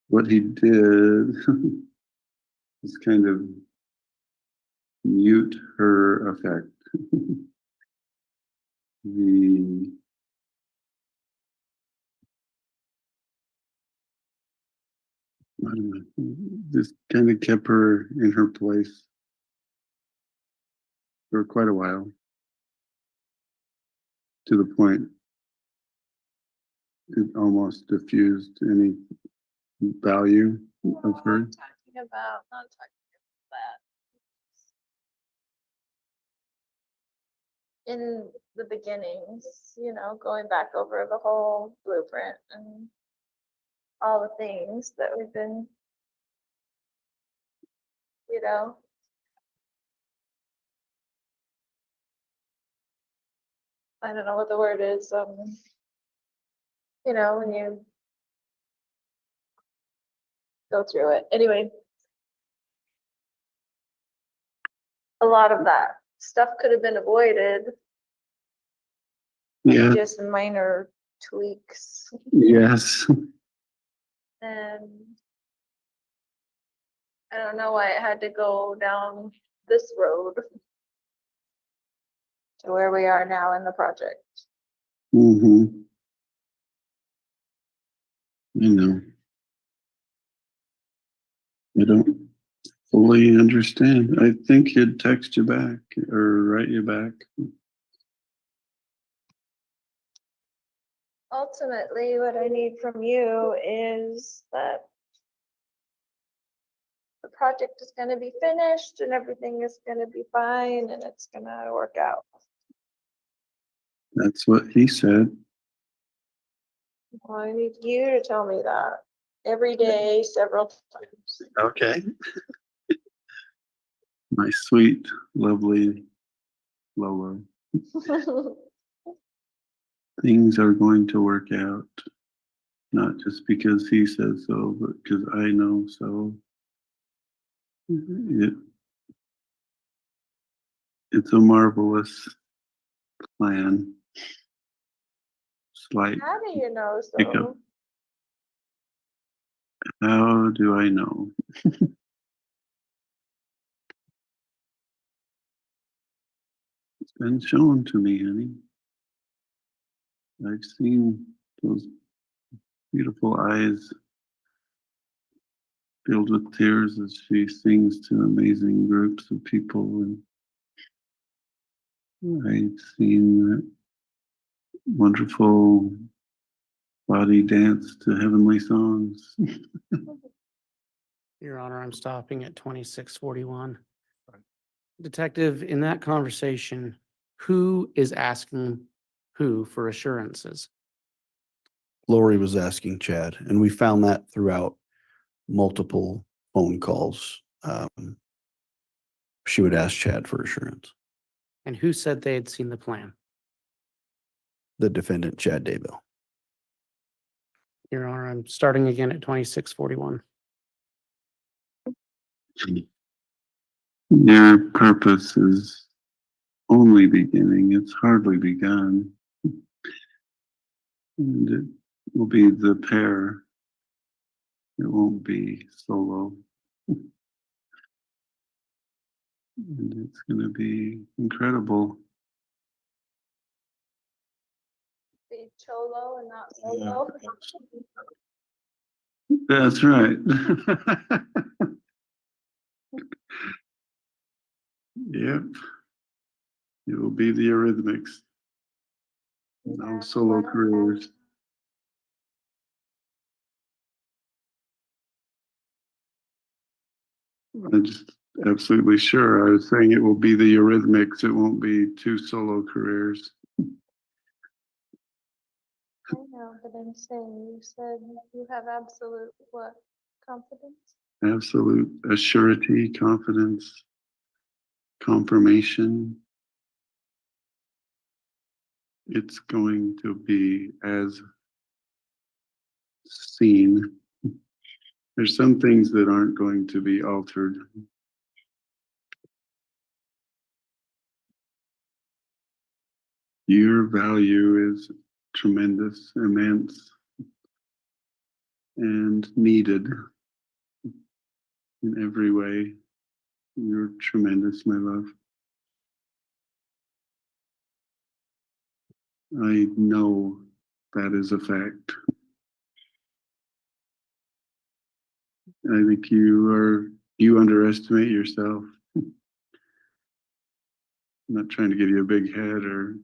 What he did was kind of mute her effect. I don't know, just kind of kept her in her place for quite a while, to the point it almost diffused any value of her. Not talking about that. In the beginnings, going back over the whole blueprint and all the things that we've been, I don't know what the word is, when you go through it. Anyway, a lot of that stuff could have been avoided. Yeah. Just minor tweaks. Yes. And I don't know why it had to go down this road to where we are now in the project. I know. I don't fully understand. I think he'd text you back or write you back. Ultimately, what I need from you is that the project is going to be finished and everything is going to be fine and it's going to work out. That's what he said. Well, I need you to tell me that every day, several times. Okay. My sweet, lovely Lola. Things are going to work out, not just because he says so, but because I know so. It's a marvelous plan. Slight How do you know hiccup. so? How do I know? It's been shown to me, honey. I've seen those beautiful eyes filled with tears as she sings to amazing groups of people, and I've seen that wonderful body dance to heavenly songs. Your Honor, I'm stopping at 2641. Detective, in that conversation, who is asking who for assurances? Lori was asking Chad, and we found that throughout multiple phone calls. She would ask Chad for assurance. And who said they had seen the plan? The defendant, Chad Daybell. Your Honor, I'm starting again at 2641. Your purpose is only beginning. It's hardly begun. And it will be the pair. It won't be solo. And it's going to be incredible. Be cholo and not solo. That's right. Yep. It will be the Eurythmics. No solo careers. I'm just absolutely sure. I was saying it will be the Eurythmics. It won't be 2 solo careers. I know, but I'm saying, you said you have absolute what? Confidence? Absolute assurity, confidence, confirmation. It's going to be as seen. There's some things that aren't going to be altered. Your value is tremendous, immense, and needed in every way. You're tremendous, my love. I know that is a fact. I think you underestimate yourself. I'm not trying to give you a big head or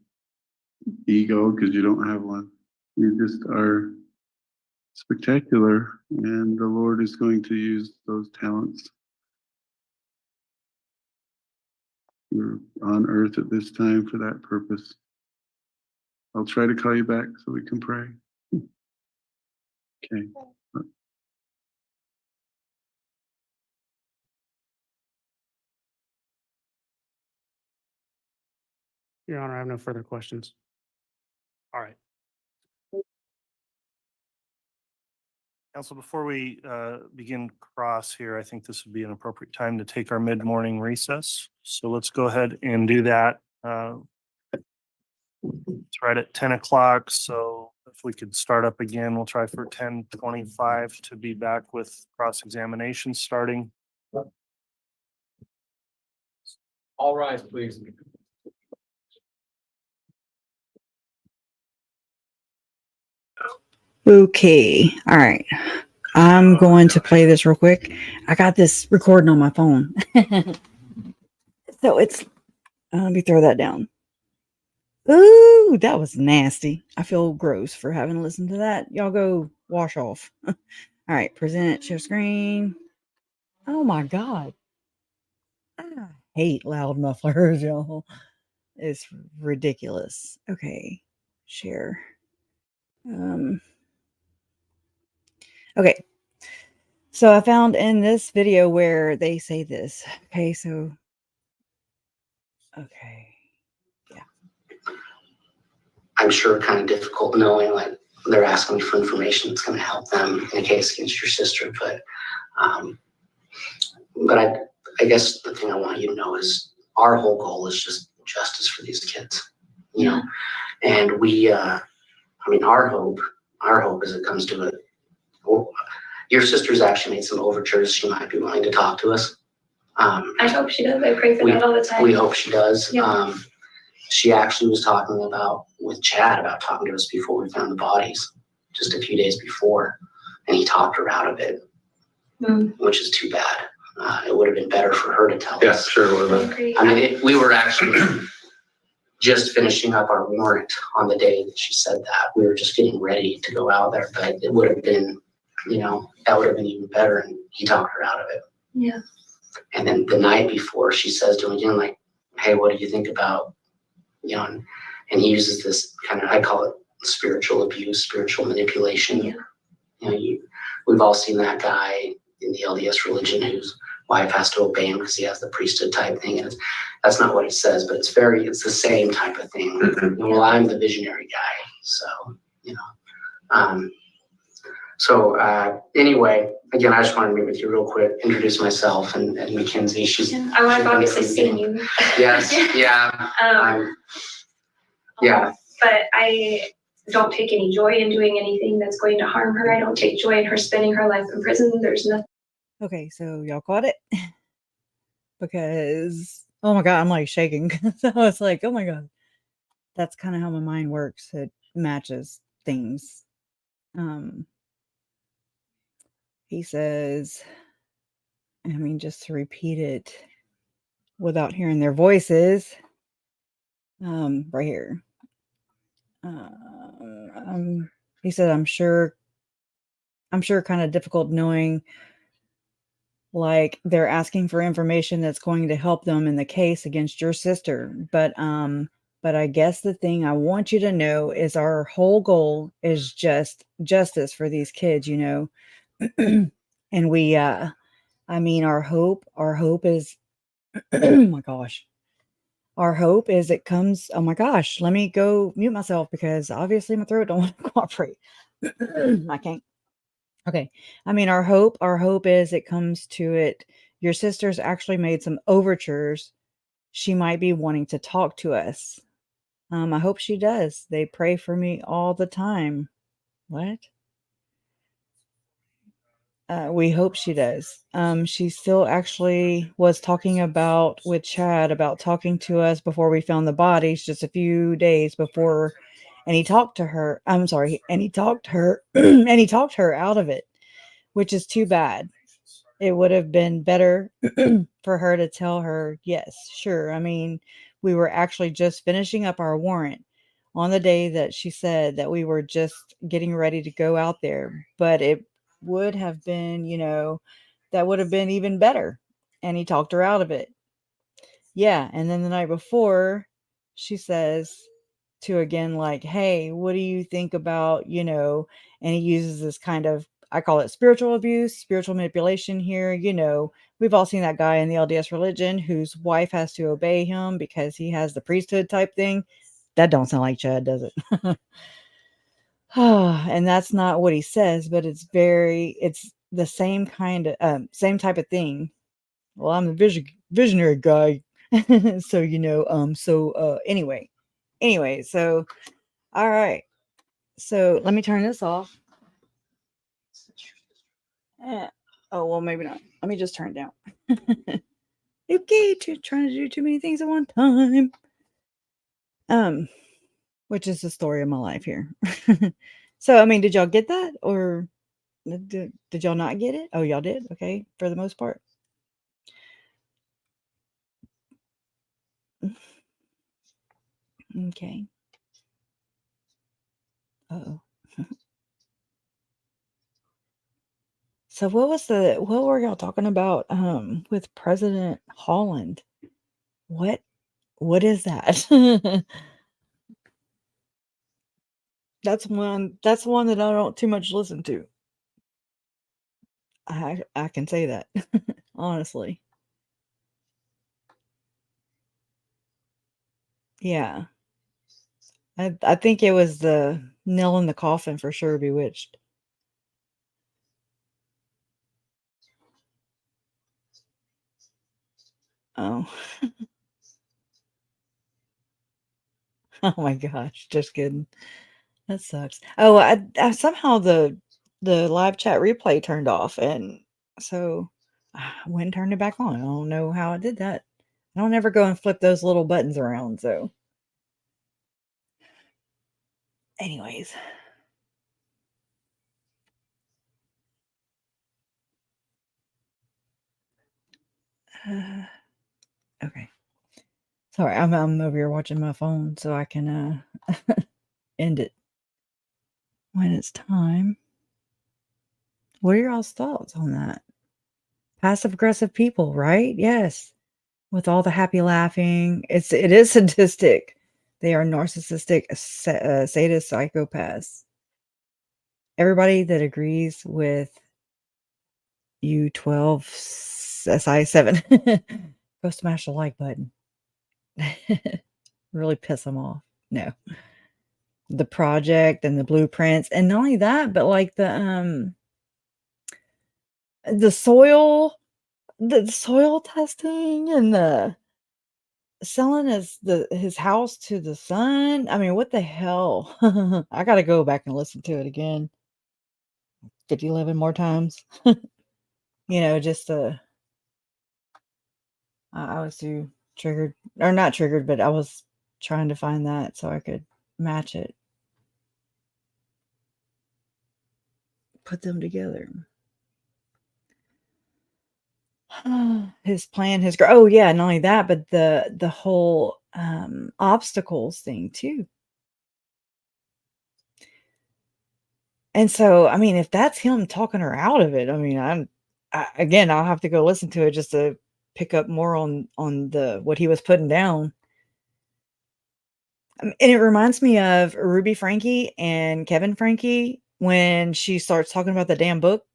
ego because you don't have one. You just are spectacular, and the Lord is going to use those talents. You're on earth at this time for that purpose. I'll try to call you back so we can pray. Okay. Your Honor, I have no further questions. All right. Council, before we begin cross here, I think this would be an appropriate time to take our mid-morning recess. So let's go ahead and do that. It's right at 10 o'clock. So if we could start up again, we'll try for 10:25 to be back with cross-examination starting. All rise, please. Okay. All right. I'm going to play this real quick. I got this recording on my phone. So it's, let me throw that down. Ooh, that was nasty. I feel gross for having listened to that. Y'all go wash off. All right. Present, share screen. Oh my God. I hate loud mufflers, y'all. It's ridiculous. Okay. Share. Okay. So I found in this video where they say this. Okay, so okay. I'm sure kind of difficult knowing like they're asking for information that's going to help them in a case against your sister. But I guess the thing I want you to know is our whole goal is just justice for these kids, you know, and we, I mean, our hope as it comes to it, your sister's actually made some overtures. She might be willing to talk to us. I hope she does. I pray for that all the time. We hope she does. Yeah. She actually was talking with Chad about talking to us before we found the bodies, just a few days before, and he talked her out of it, which is too bad. It would have been better for her to tell us. Yes, sure. I mean, we were actually just finishing up our warrant on the day that she said that. We were just getting ready to go out there, but it would have been, you know, that would have been even better, and he talked her out of it. Yeah. And then the night before, she says to him again, like, hey, what do you think about, you know, and he uses this kind of, I call it spiritual abuse, spiritual manipulation. Yeah. You know, we've all seen that guy in the LDS religion whose wife has to obey him because he has the priesthood type thing. And that's not what it says, but it's the same type of thing. Mm-hmm. Well, I'm the visionary guy. So, you know, anyway, again, I just wanted to meet with you real quick, introduce myself and Mackenzie. I've obviously seen you. Yes, yeah. Yeah. But don't take any joy in doing anything that's going to harm her. I don't take joy in her spending her life in prison. There's nothing. Okay, so y'all caught it? Because, oh my God, I'm like shaking. So it's like, oh my God. That's kind of how my mind works. It matches things. He says, I mean, just to repeat it without hearing their voices, right here. He said, I'm sure kind of difficult knowing like they're asking for information that's going to help them in the case against your sister. But I guess the thing I want you to know is our whole goal is just justice for these kids, you know. And we I mean our hope is oh my gosh. Our hope is it comes oh my gosh, let me go mute myself because obviously my throat don't want to cooperate. I can't. Okay. I mean our hope is it comes to it. Your sister's actually made some overtures. She might be wanting to talk to us. I hope she does. They pray for me all the time. What? We hope she does. She still actually was talking about with Chad about talking to us before we found the bodies just a few days before, and he talked to her. I'm sorry, and he talked her and he talked her out of it, which is too bad. It would have been better for her to tell her, yes, sure. I mean, we were actually just finishing up our warrant on the day that she said that we were just getting ready to go out there, but it would have been, you know, that would have been even better. And he talked her out of it. Yeah. And then the night before, she says to again, like, hey, what do you think about, you know, and he uses this kind of, I call it spiritual abuse, spiritual manipulation here. You know, we've all seen that guy in the LDS religion whose wife has to obey him because he has the priesthood type thing. That don't sound like Chad, does it? And that's not what he says, but it's the same kind of, same type of thing. Well, I'm the visionary guy. So, you know, anyway, so, all right. So let me turn this off. Oh, well, maybe not. Let me just turn it down. Okay, trying to do too many things at one time. Which is the story of my life here. So, I mean, did y'all get that? Or did y'all not get it? Oh, y'all did? Okay, for the most part. Okay. Uh-oh. So what were y'all talking about with President Holland? What is that? That's one that I don't too much listen to. I can say that. Honestly. Yeah. I think it was the nail in the coffin for sure, Bewitched. Oh. Oh my gosh, just kidding. That sucks. Oh, I somehow the live chat replay turned off, and so I went and turned it back on. I don't know how I did that. I don't ever go and flip those little buttons around, so anyways. Okay. Sorry, I'm over here watching my phone so I can end it when it's time. What are y'all's thoughts on that? Passive aggressive people, right? Yes. With all the happy laughing. It is sadistic. They are narcissistic, sadist psychopaths. Everybody that agrees with U12 SI7, go smash the like button. Really piss them off. No. The project and the blueprints. And not only that, but like the soil testing and the selling his house to the son. I mean, what the hell? I gotta go back and listen to it again 11 more times. Just I was too triggered, or not triggered, but I was trying to find that so I could match it, put them together. His plan, oh yeah, not only that, but the whole obstacles thing too. And so, I mean, if that's him talking her out of it, I mean, again, I'll have to go listen to it just to pick up more on the what he was putting down. And it reminds me of Ruby Frankie and Kevin Frankie when she starts talking about the damn book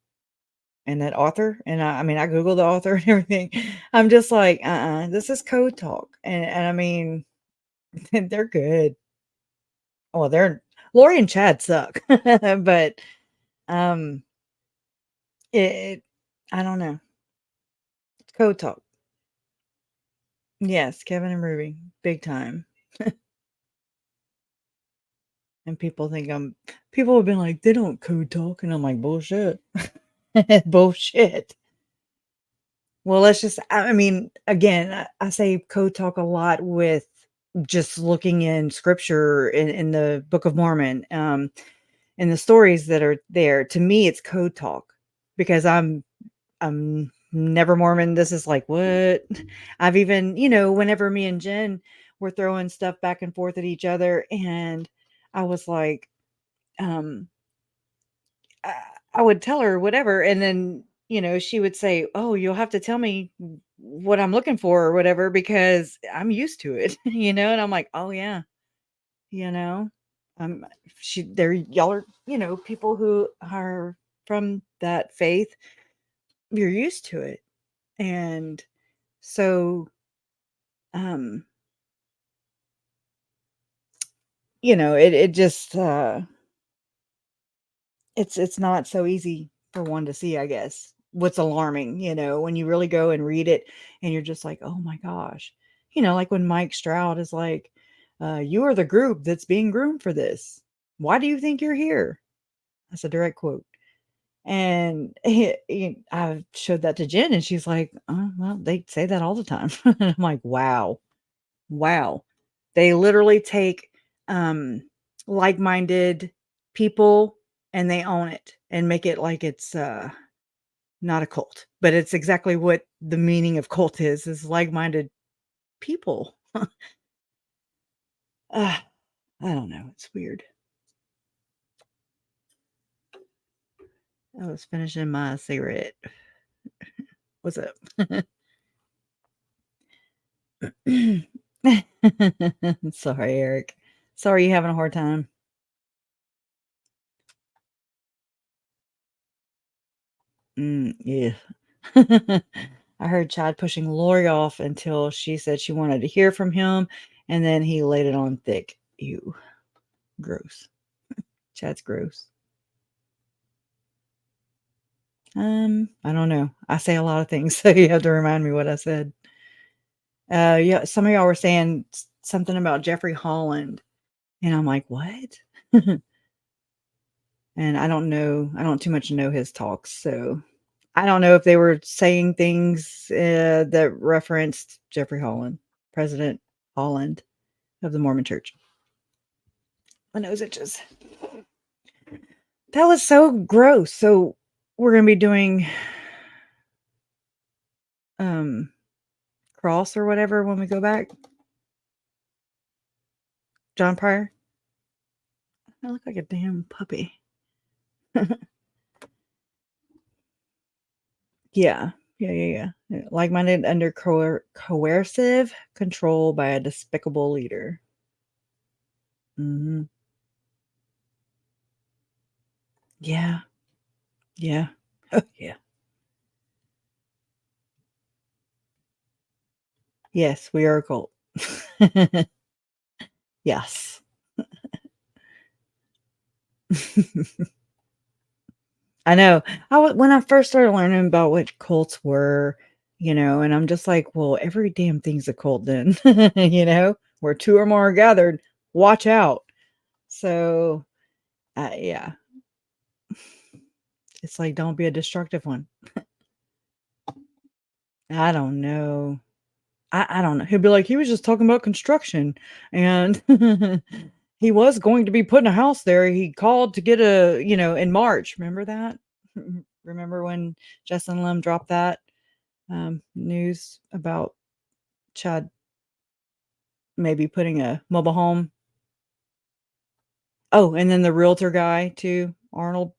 and that author. And I mean, I Googled the author and everything. I'm just like, this is code talk. And I mean, they're good. Well, Lori and Chad suck, but it I don't know. It's code talk. Yes, Kevin and Ruby, big time. And people have been like, they don't code talk, and I'm like, bullshit. Bullshit. Well, I mean, again, I say code talk a lot with just looking in scripture in the Book of Mormon, and the stories that are there. To me, it's code talk because I'm never Mormon. This is like, what? I've even, whenever me and Jen were throwing stuff back and forth at each other, and I was like, I would tell her whatever, and then she would say, "Oh, you'll have to tell me what I'm looking for or whatever because I'm used to it," and I'm like, "Oh yeah, you know." Y'all are people who are from that faith. You're used to it, and so it just it's not so easy for one to see, I guess. What's alarming, when you really go and read it and you're just like, oh my gosh. Like when Mike Stroud is like, you are the group that's being groomed for this. Why do you think you're here? That's a direct quote. And I showed that to Jen and she's like, oh, well, they say that all the time. I'm like, wow. They literally take like-minded people and they own it and make it like it's not a cult, but it's exactly what the meaning of cult is like-minded people. I don't know, it's weird. I was finishing my cigarette. What's up? Sorry, Eric. Sorry you're having a hard time. Yeah. I heard Chad pushing Lori off until she said she wanted to hear from him, and then he laid it on thick. Ew. Gross. Chad's gross. I don't know. I say a lot of things, so you have to remind me what I said. Yeah, some of y'all were saying something about Jeffrey Holland, and I'm like, what? And I don't too much know his talks, so I don't know if they were saying things that referenced Jeffrey Holland, President Holland of the Mormon Church. My nose itches. That was so gross. So we're going to be doing cross or whatever when we go back. John Pryor. I look like a damn puppy. Yeah. Like-minded under coercive control by a despicable leader. Mm-hmm. Yeah. Oh, yeah. Yes, we are a cult. Yes. I know. When I first started learning about what cults were, and I'm just like, well, every damn thing's a cult then, where two or more are gathered, watch out. So, yeah, it's like, don't be a destructive one. I don't know. I don't know. He'll be like, he was just talking about construction and he was going to be putting a house there. He called to get in March. Remember that? Remember when Justin Lim dropped that news about Chad maybe putting a mobile home? Oh, and then the realtor guy too, Ron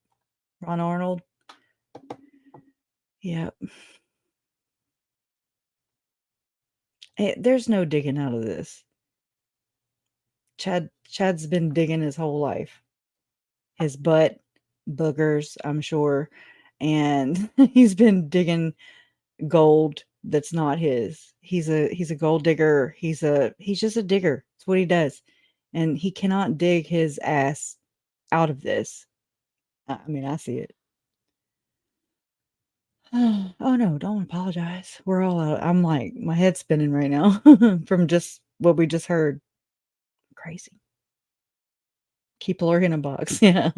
Arnold. Yep. There's no digging out of this. Chad's been digging his whole life. His butt, boogers, I'm sure, and he's been digging gold that's not his. He's a gold digger. He's just a digger. That's what he does. And he cannot dig his ass out of this. I mean, I see it. Oh no, don't apologize. We're all out. I'm like, my head's spinning right now from just what we just heard. Crazy. Keep Lori in a box. Yeah.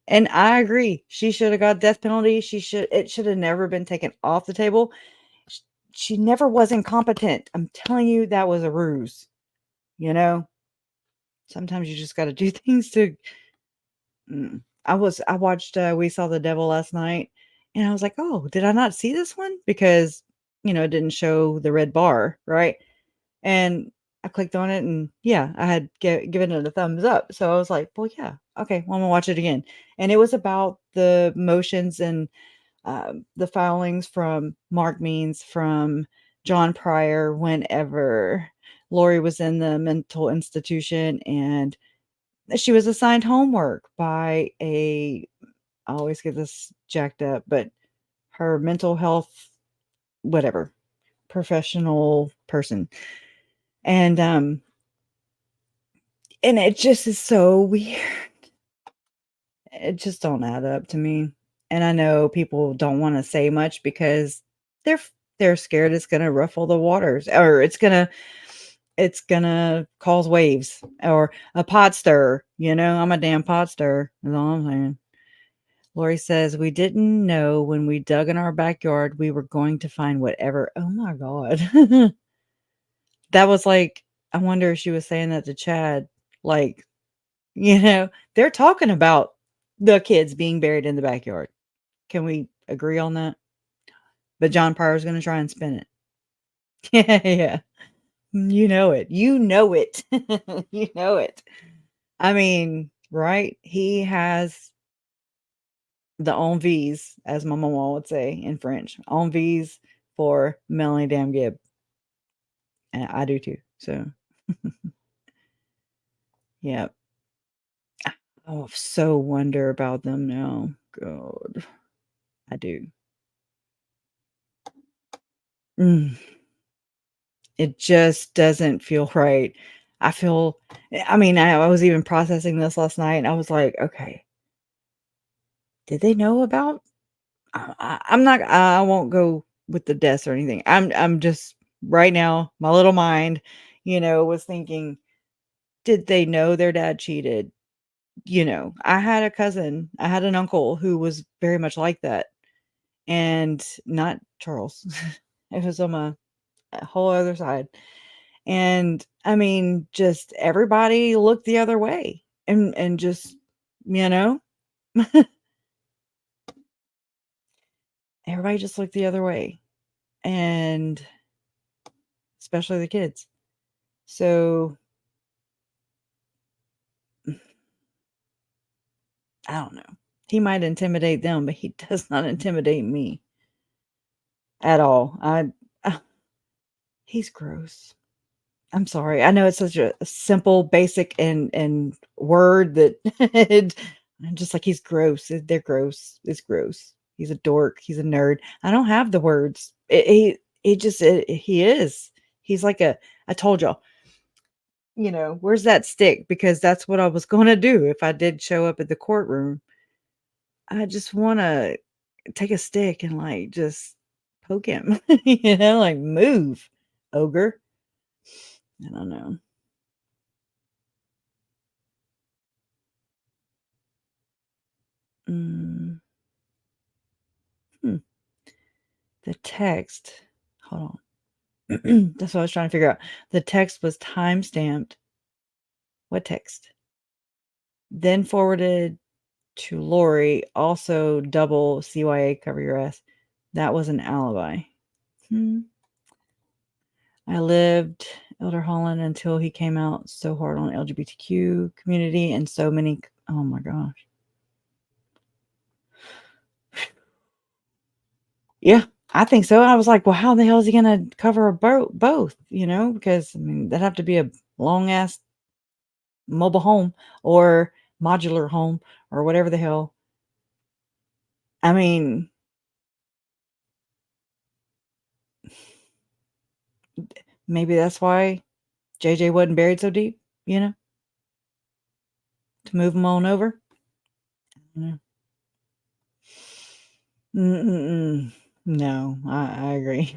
And I agree. She should have got death penalty. It should have never been taken off the table. She never was incompetent. I'm telling you, that was a ruse. Sometimes you just got to do things to. I watched We Saw the Devil last night, and I was like, oh, did I not see this one? Because, it didn't show the red bar, right? And I clicked on it, and yeah, I had given it a thumbs up. So I was like, well, yeah, okay, well, I'm gonna watch it again. And it was about the motions and the filings from Mark Means, from John Pryor, whenever Lori was in the mental institution, and she was assigned homework by I always get this jacked up, but her mental health, whatever, professional person. And it just is so weird. It just don't add up to me. And I know people don't want to say much because they're scared it's going to ruffle the waters, or it's going to cause waves, or a pot stir. I'm a damn pot stir. That's all I'm saying. Lori says, we didn't know when we dug in our backyard we were going to find whatever. Oh my God. That was like, I wonder if she was saying that to Chad. Like, they're talking about the kids being buried in the backyard. Can we agree on that? But John Pryor's going to try and spin it. Yeah, yeah. You know it. You know it. You know it. I mean, right? He has the envies, as my mama would say in French, envies for Melanie Dam Gibb. And I do too. So, yeah. I so wonder about them now. God, I do. It just doesn't feel right. I mean, I was even processing this last night, and I was like, okay, did they know about? I'm not. I won't go with the deaths or anything. I'm just right now. My little mind, was thinking, did they know their dad cheated? I had a cousin. I had an uncle who was very much like that, and not Charles. It was on a whole other side. And I mean, just everybody looked the other way, and just, everybody just looked the other way, and especially the kids. So I don't know. He might intimidate them, but he does not intimidate me at all. He's gross. I'm sorry. I know it's such a simple, basic, and word that I'm just like, he's gross. They're gross. It's gross. He's a dork. He's a nerd. I don't have the words. He is. He's like I told y'all, where's that stick? Because that's what I was going to do if I did show up at the courtroom. I just want to take a stick and like just poke him. Like move, ogre. I don't know. Mm. The text. Hold on. That's what I was trying to figure out. The text was time stamped. What text? Then forwarded to Lori. Also double CYA, cover your ass. That was an alibi. I lived Elder Holland until he came out so hard on LGBTQ community and so many. Oh my gosh. Yeah, I think so. I was like, well, how the hell is he going to cover both? Because I mean, that'd have to be a long ass mobile home or modular home or whatever the hell. I mean, maybe that's why JJ wasn't buried so deep, to move him on over. No, I agree.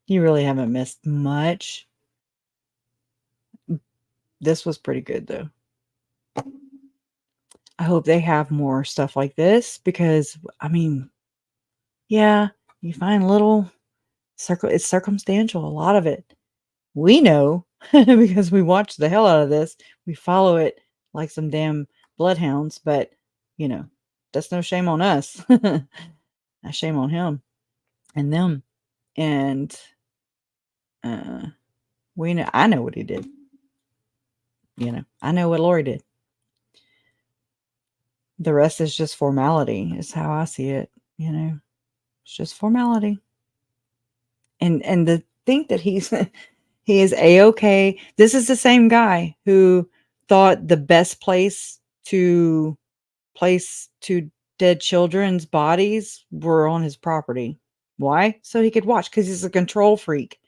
You really haven't missed much. This was pretty good, though. I hope they have more stuff like this because, I mean, yeah, you find little it's circumstantial, a lot of it. We know because we watch the hell out of this. We follow it like some damn bloodhounds, but, that's no shame on us. That's shame on him and them. And I know what he did. I know what Lori did. The rest is just formality, is how I see it. It's just formality. And the think that he is a-okay. This is the same guy who thought the best place to place two dead children's bodies were on his property. Why? So he could watch, because he's a control freak.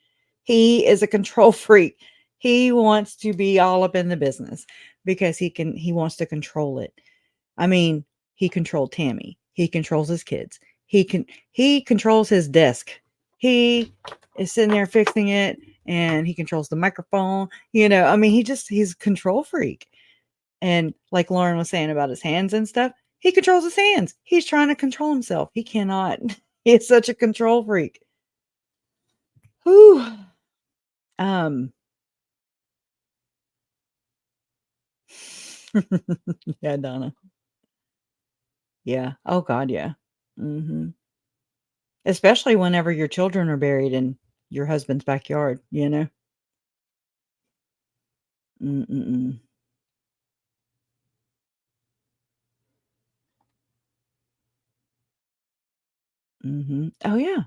He is a control freak. He wants to be all up in the business because he wants to control it. I mean, he controlled Tammy. He controls his kids. He controls his desk. He is sitting there fixing it, and he controls the microphone. I mean, he's a control freak. And like Lauren was saying about his hands and stuff, he controls his hands. He's trying to control himself. He cannot. He's such a control freak. Whew. Yeah, Donna. Yeah. Oh God, yeah. Especially whenever your children are buried in your husband's backyard, Mm-mm-mm. Oh yeah.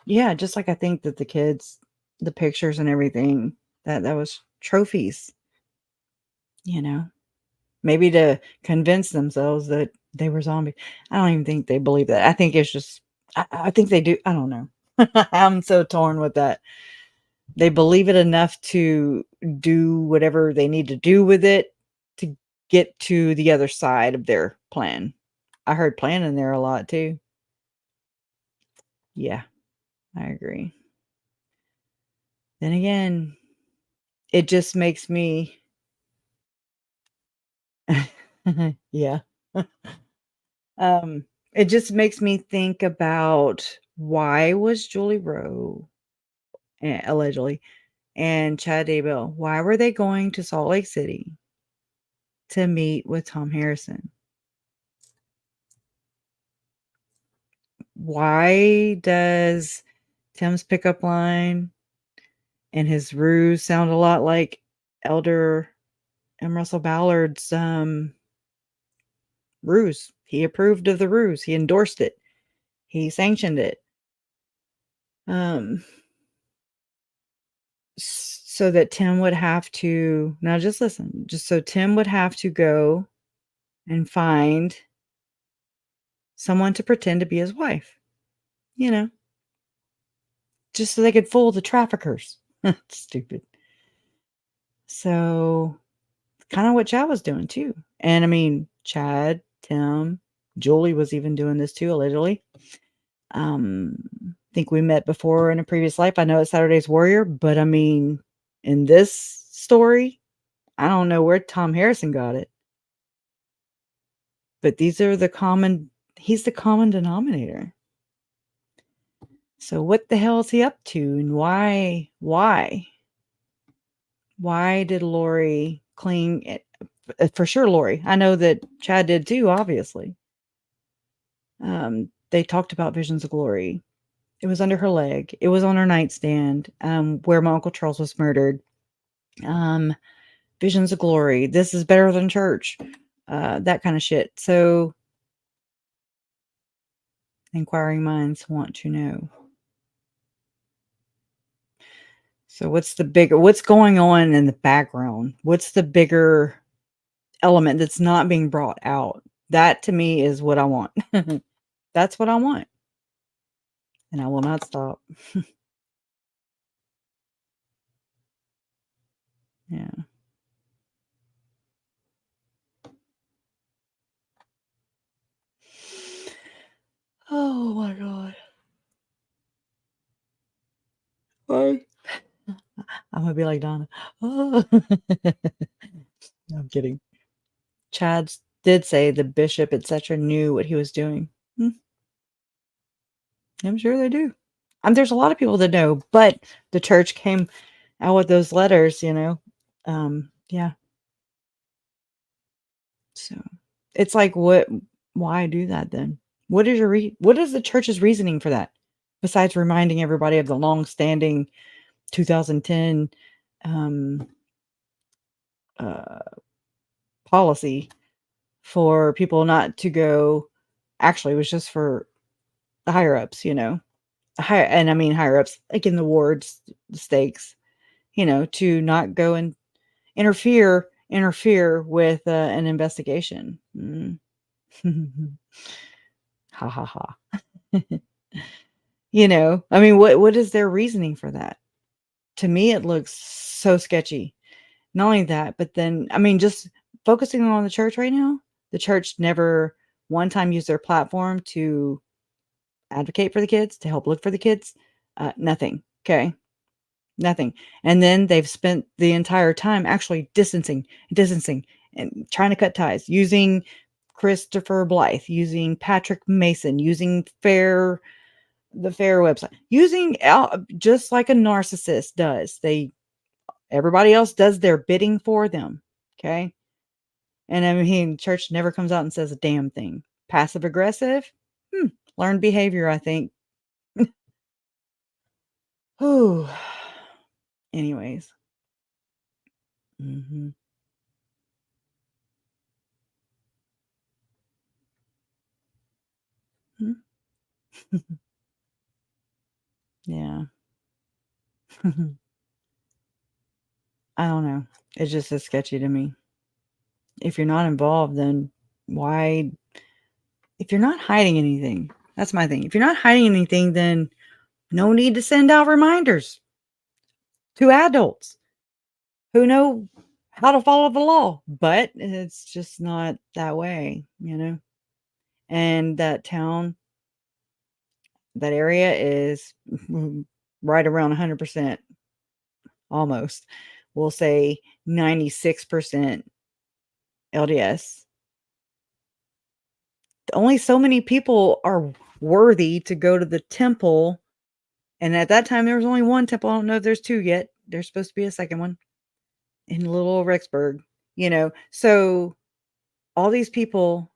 Yeah, just like I think that the kids, the pictures and everything, that was trophies, maybe to convince themselves that they were zombies. I don't even think they believe that. I think it's just, I think they do. I don't know. I'm so torn with that. They believe it enough to do whatever they need to do with it to get to the other side of their plan. I heard plan in there a lot too. Yeah, I agree. Then again, it just makes me yeah. It just makes me think about why was Julie Rowe allegedly and Chad Daybell, why were they going to Salt Lake City to meet with Tom Harrison? Why does Tim's pickup line and his ruse sound a lot like Elder M. Russell Ballard's ruse? He approved of the ruse. He endorsed it. He sanctioned it. So that Tim would have to, now just listen, just so Tim would have to go and find someone to pretend to be his wife, just so they could fool the traffickers. Stupid. So kind of what Chad was doing too. And I mean, Chad, Tim, Julie was even doing this too, allegedly. Think we met before in a previous life. I know it's Saturday's Warrior, but I mean, in this story, I don't know where Tom Harrison got it. But these are he's the common denominator. So what the hell is he up to, and why? Why did Lori cling? For sure, Lori. I know that Chad did too, obviously. They talked about visions of glory. It was under her leg. It was on her nightstand, where my Uncle Charles was murdered. Visions of glory. This is better than church. That kind of shit. So inquiring minds want to know. So what's going on in the background? What's the bigger element that's not being brought out? That to me is what I want. That's what I want. And I will not stop. Yeah. Oh my God. What? I'm gonna be like Donna. Oh. No, I'm kidding. Chad did say the bishop, etc., knew what he was doing. I'm sure they do. There's a lot of people that know, but the church came out with those letters, yeah. So it's like, why do that then? What is the church's reasoning for that? Besides reminding everybody of the long-standing 2010 policy for people not to go. Actually, it was just for the higher ups, higher ups, like in the wards, the stakes, to not go and interfere with an investigation. Ha ha ha. I mean, what is their reasoning for that? To me, it looks so sketchy. Not only that, but then, I mean, just focusing on the church right now, the church never one time used their platform to advocate for the kids, to help look for the kids. Nothing. Okay. Nothing. And then they've spent the entire time actually distancing and trying to cut ties, using Christopher Blythe, using Patrick Mason, using the Fair website, using just like a narcissist does. Everybody else does their bidding for them. Okay. And I mean, church never comes out and says a damn thing. Passive aggressive, learned behavior, I think. Whew. Anyways. Mm-hmm. Yeah. I don't know. It's just as sketchy to me. If you're not involved, then why? If you're not hiding anything, that's my thing. If you're not hiding anything, then no need to send out reminders to adults who know how to follow the law. But it's just not that way, And that town, that area is right around 100%, almost. We'll say 96% LDS. Only so many people are worthy to go to the temple. And at that time, there was only one temple. I don't know if there's two yet. There's supposed to be a second one in little Rexburg, So all these people,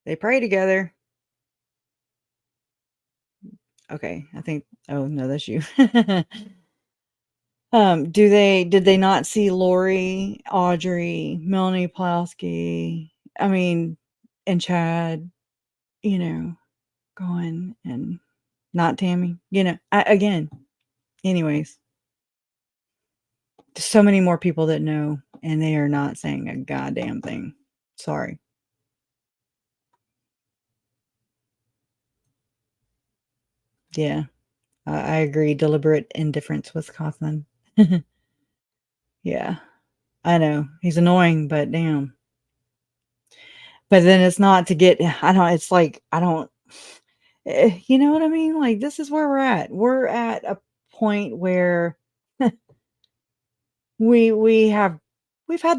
they pray together. Okay, I think, oh no, that's you. Did they not see Lori, Audrey, Melanie Plowski, I mean, and Chad, going, and not Tammy, again, anyways, there's so many more people that know, and they are not saying a goddamn thing. Sorry. Yeah, I agree. Deliberate indifference, Wisconsin. Yeah, I know. He's annoying, but damn. But then it's not to get, I don't, it's like, I don't, you know what I mean? Like, this is where we're at. We're at a point where we've had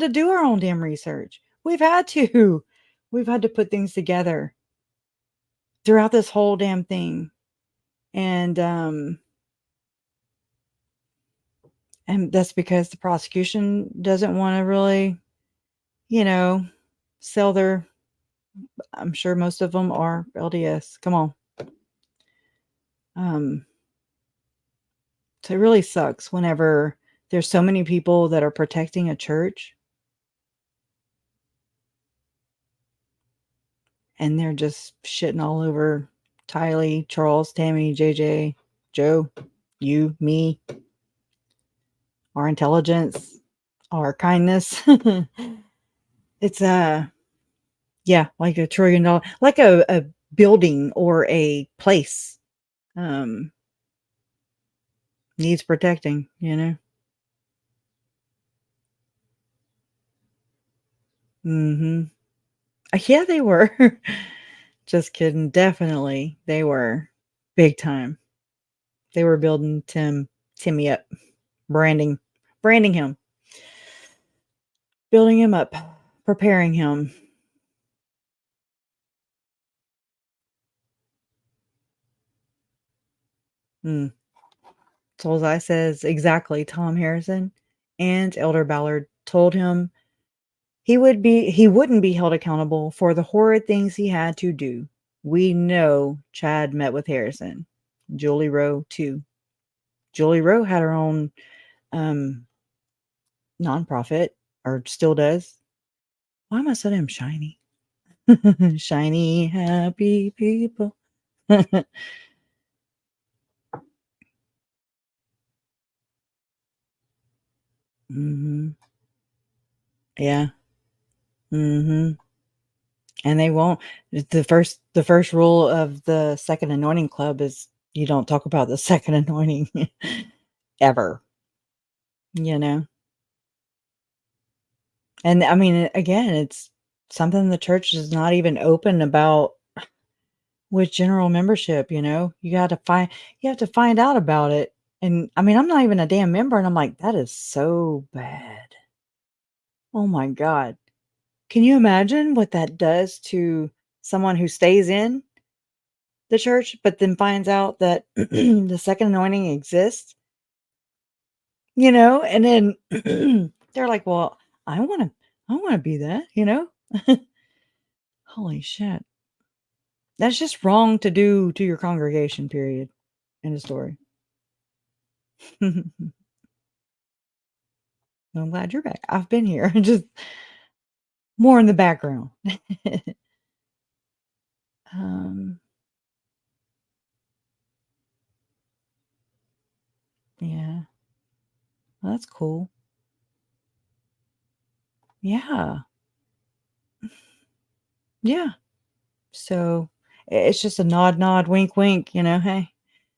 to do our own damn research. We've had to. We've had to put things together throughout this whole damn thing. And that's because the prosecution doesn't want to really, sell their, I'm sure most of them are LDS. Come on. So it really sucks whenever there's so many people that are protecting a church and they're just shitting all over Tylee, Charles, Tammy, JJ, Joe, you, me, our intelligence, our kindness. It's yeah, like $1 trillion, like a building or a place needs protecting, Yeah, they were. Just kidding. Definitely. They were big time. They were building Timmy up, branding him, building him up, preparing him. Solzai says exactly. Tom Harrison and Elder Ballard told him he wouldn't be held accountable for the horrid things he had to do. We know Chad met with Harrison. Julie Rowe too. Julie Rowe had her own nonprofit, or still does. Why am I so damn shiny? Shiny, happy people. Yeah. And they won't. The first rule of the Second Anointing Club is you don't talk about the second anointing ever. And I mean, again, it's something the church is not even open about with general membership. You have to find out about it. And I mean, I'm not even a damn member, and I'm like, that is so bad. Oh my God. Can you imagine what that does to someone who stays in the church, but then finds out that the second anointing exists? And then they're like, well, I want to be that, Holy shit. That's just wrong to do to your congregation, period. End of story. I'm glad you're back. I've been here, just more in the background. Yeah. Well, that's cool. Yeah. Yeah. So it's just a nod, wink, wink, hey,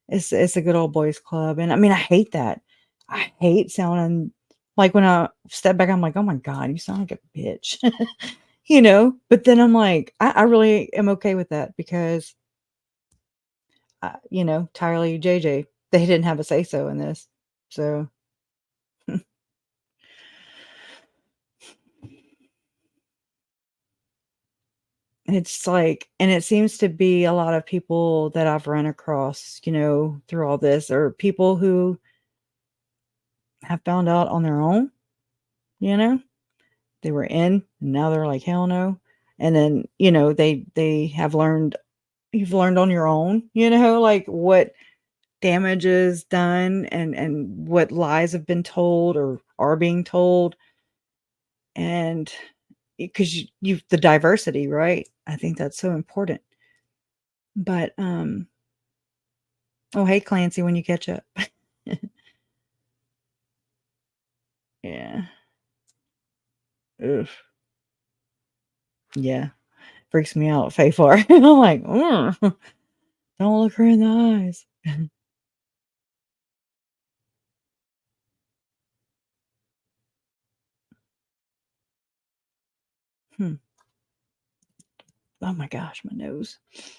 it's a good old boys club. And I mean, I hate that. I hate sounding like when I step back, I'm like, oh my God, you sound like a bitch, but then I'm like, I really am okay with that because, Tylee, JJ, they didn't have a say so in this. So it's like, and it seems to be a lot of people that I've run across, through all this, are people who have found out on their own, they were in, and now they're like, hell no. And then, they have learned, you've learned on your own, like what damage is done and what lies have been told or are being told. And because you've the diversity, right? I think that's so important. But oh, hey Clancy, when you catch up. Yeah. Ugh. Yeah. Freaks me out, Faye Far. I'm like, don't look her in the eyes. Oh my gosh, my nose. Is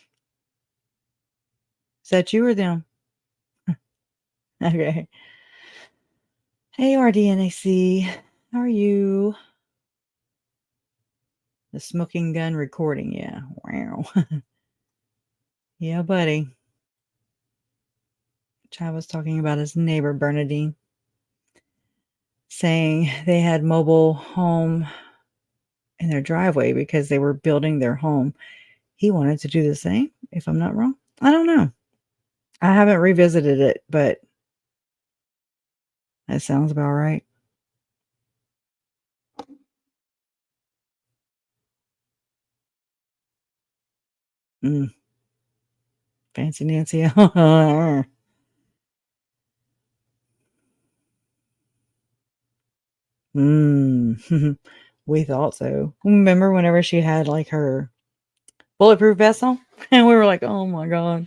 that you or them? Okay. Hey, RDNAC. How are you? The smoking gun recording. Yeah. Wow. Yeah, buddy. Chad was talking about his neighbor, Bernadine, saying they had mobile home in their driveway because they were building their home. He wanted to do the same, if I'm not wrong. I don't know. I haven't revisited it, but that sounds about right. Fancy Nancy. We thought so. Remember whenever she had like her bulletproof vest on? And we were like, oh my God.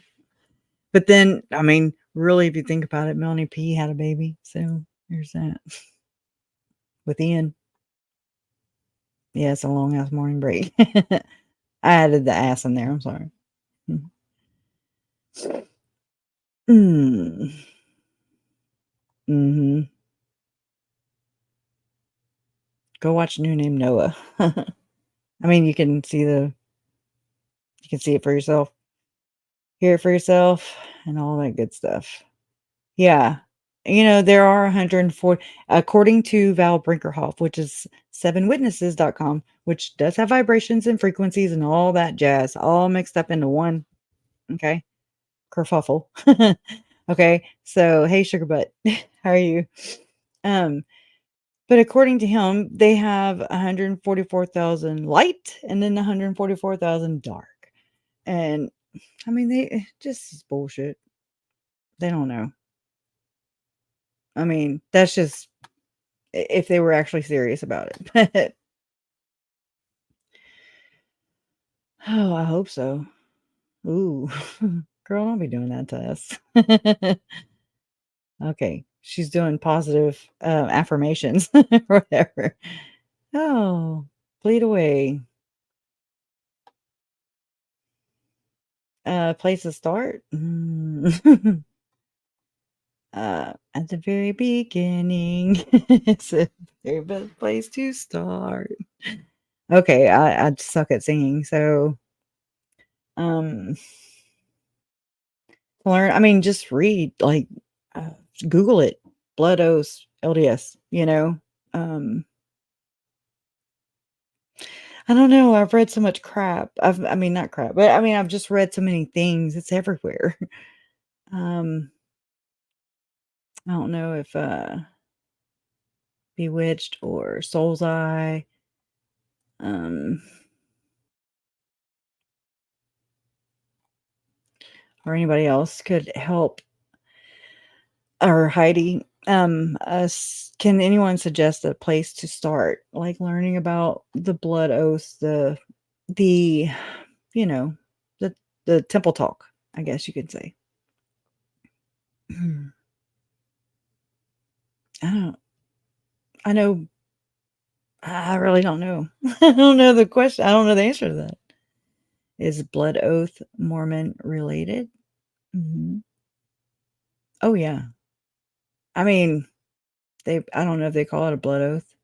But then, I mean, really, if you think about it, Melanie P had a baby. So there's that. With Ian. Yeah, it's a long ass morning break. I added the ass in there. I'm sorry. Mm-hmm. Go watch New Name Noah. I mean, you can see it for yourself, hear it for yourself, and all that good stuff. Yeah. There are 140, according to Val Brinkerhoff, which is 7witnesses.com, which does have vibrations and frequencies and all that jazz, all mixed up into one. Okay. Kerfuffle. Okay. So, hey, sugar butt, how are you? But according to him, they have 144,000 light and then 144,000 dark. And I mean, they just is bullshit. They don't know. I mean, that's just if they were actually serious about it. But oh, I hope so. Ooh, girl, don't be doing that to us. Okay, she's doing positive affirmations, whatever. Oh, bleed away. Place to start. At the very beginning, it's the very best place to start. Okay, I suck at singing, so learn. I mean, just read, like, Google it, blood oaths, LDS. I don't know. I've read so much crap. I mean, not crap, but I mean, I've just read so many things. It's everywhere. I don't know if Bewitched or Soul's Eye. Or anybody else could help, or Heidi, us. Can anyone suggest a place to start, like learning about the blood oaths, the you know the temple talk, I guess you could say. I know. I really don't know. I don't know the question. I don't know the answer to that. Is blood oath Mormon related? Mm-hmm. Oh yeah. I mean, I don't know if they call it a blood oath.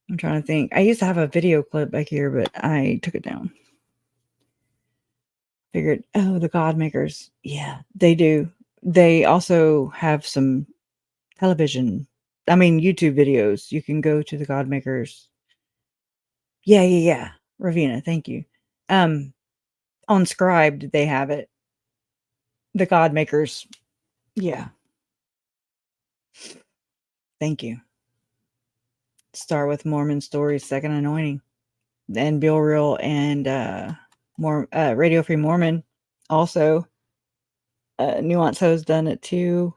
I'm trying to think. I used to have a video clip back here, but I took it down. Figured, oh, the God Makers. Yeah, they do. They also have some television, I mean, YouTube videos. You can go to the God Makers. Yeah. Ravina, thank you. On Scribed, they have it. The God Makers. Yeah. Thank you. Start with Mormon Stories, Second Anointing. And Bill Real and Radio Free Mormon. Also, Nuance has done it too.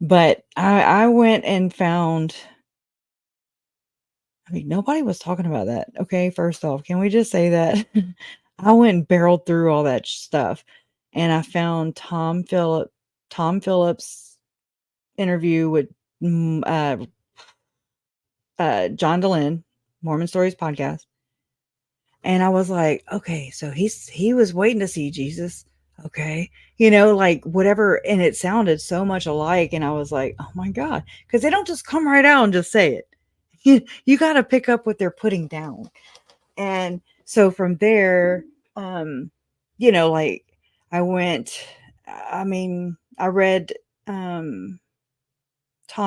But I went and found, I mean, nobody was talking about that. Okay, first off, can we just say that? I went and barreled through all that stuff, and I found Tom Phillips' interview with John Dehlin, Mormon Stories podcast, And I was like, okay, so he was waiting to see Jesus. Okay. You know, like whatever. And it sounded so much alike. And I was like, oh my God. Because they don't just come right out and just say it. You got to pick up what they're putting down. And so from there, you know, like I read Tom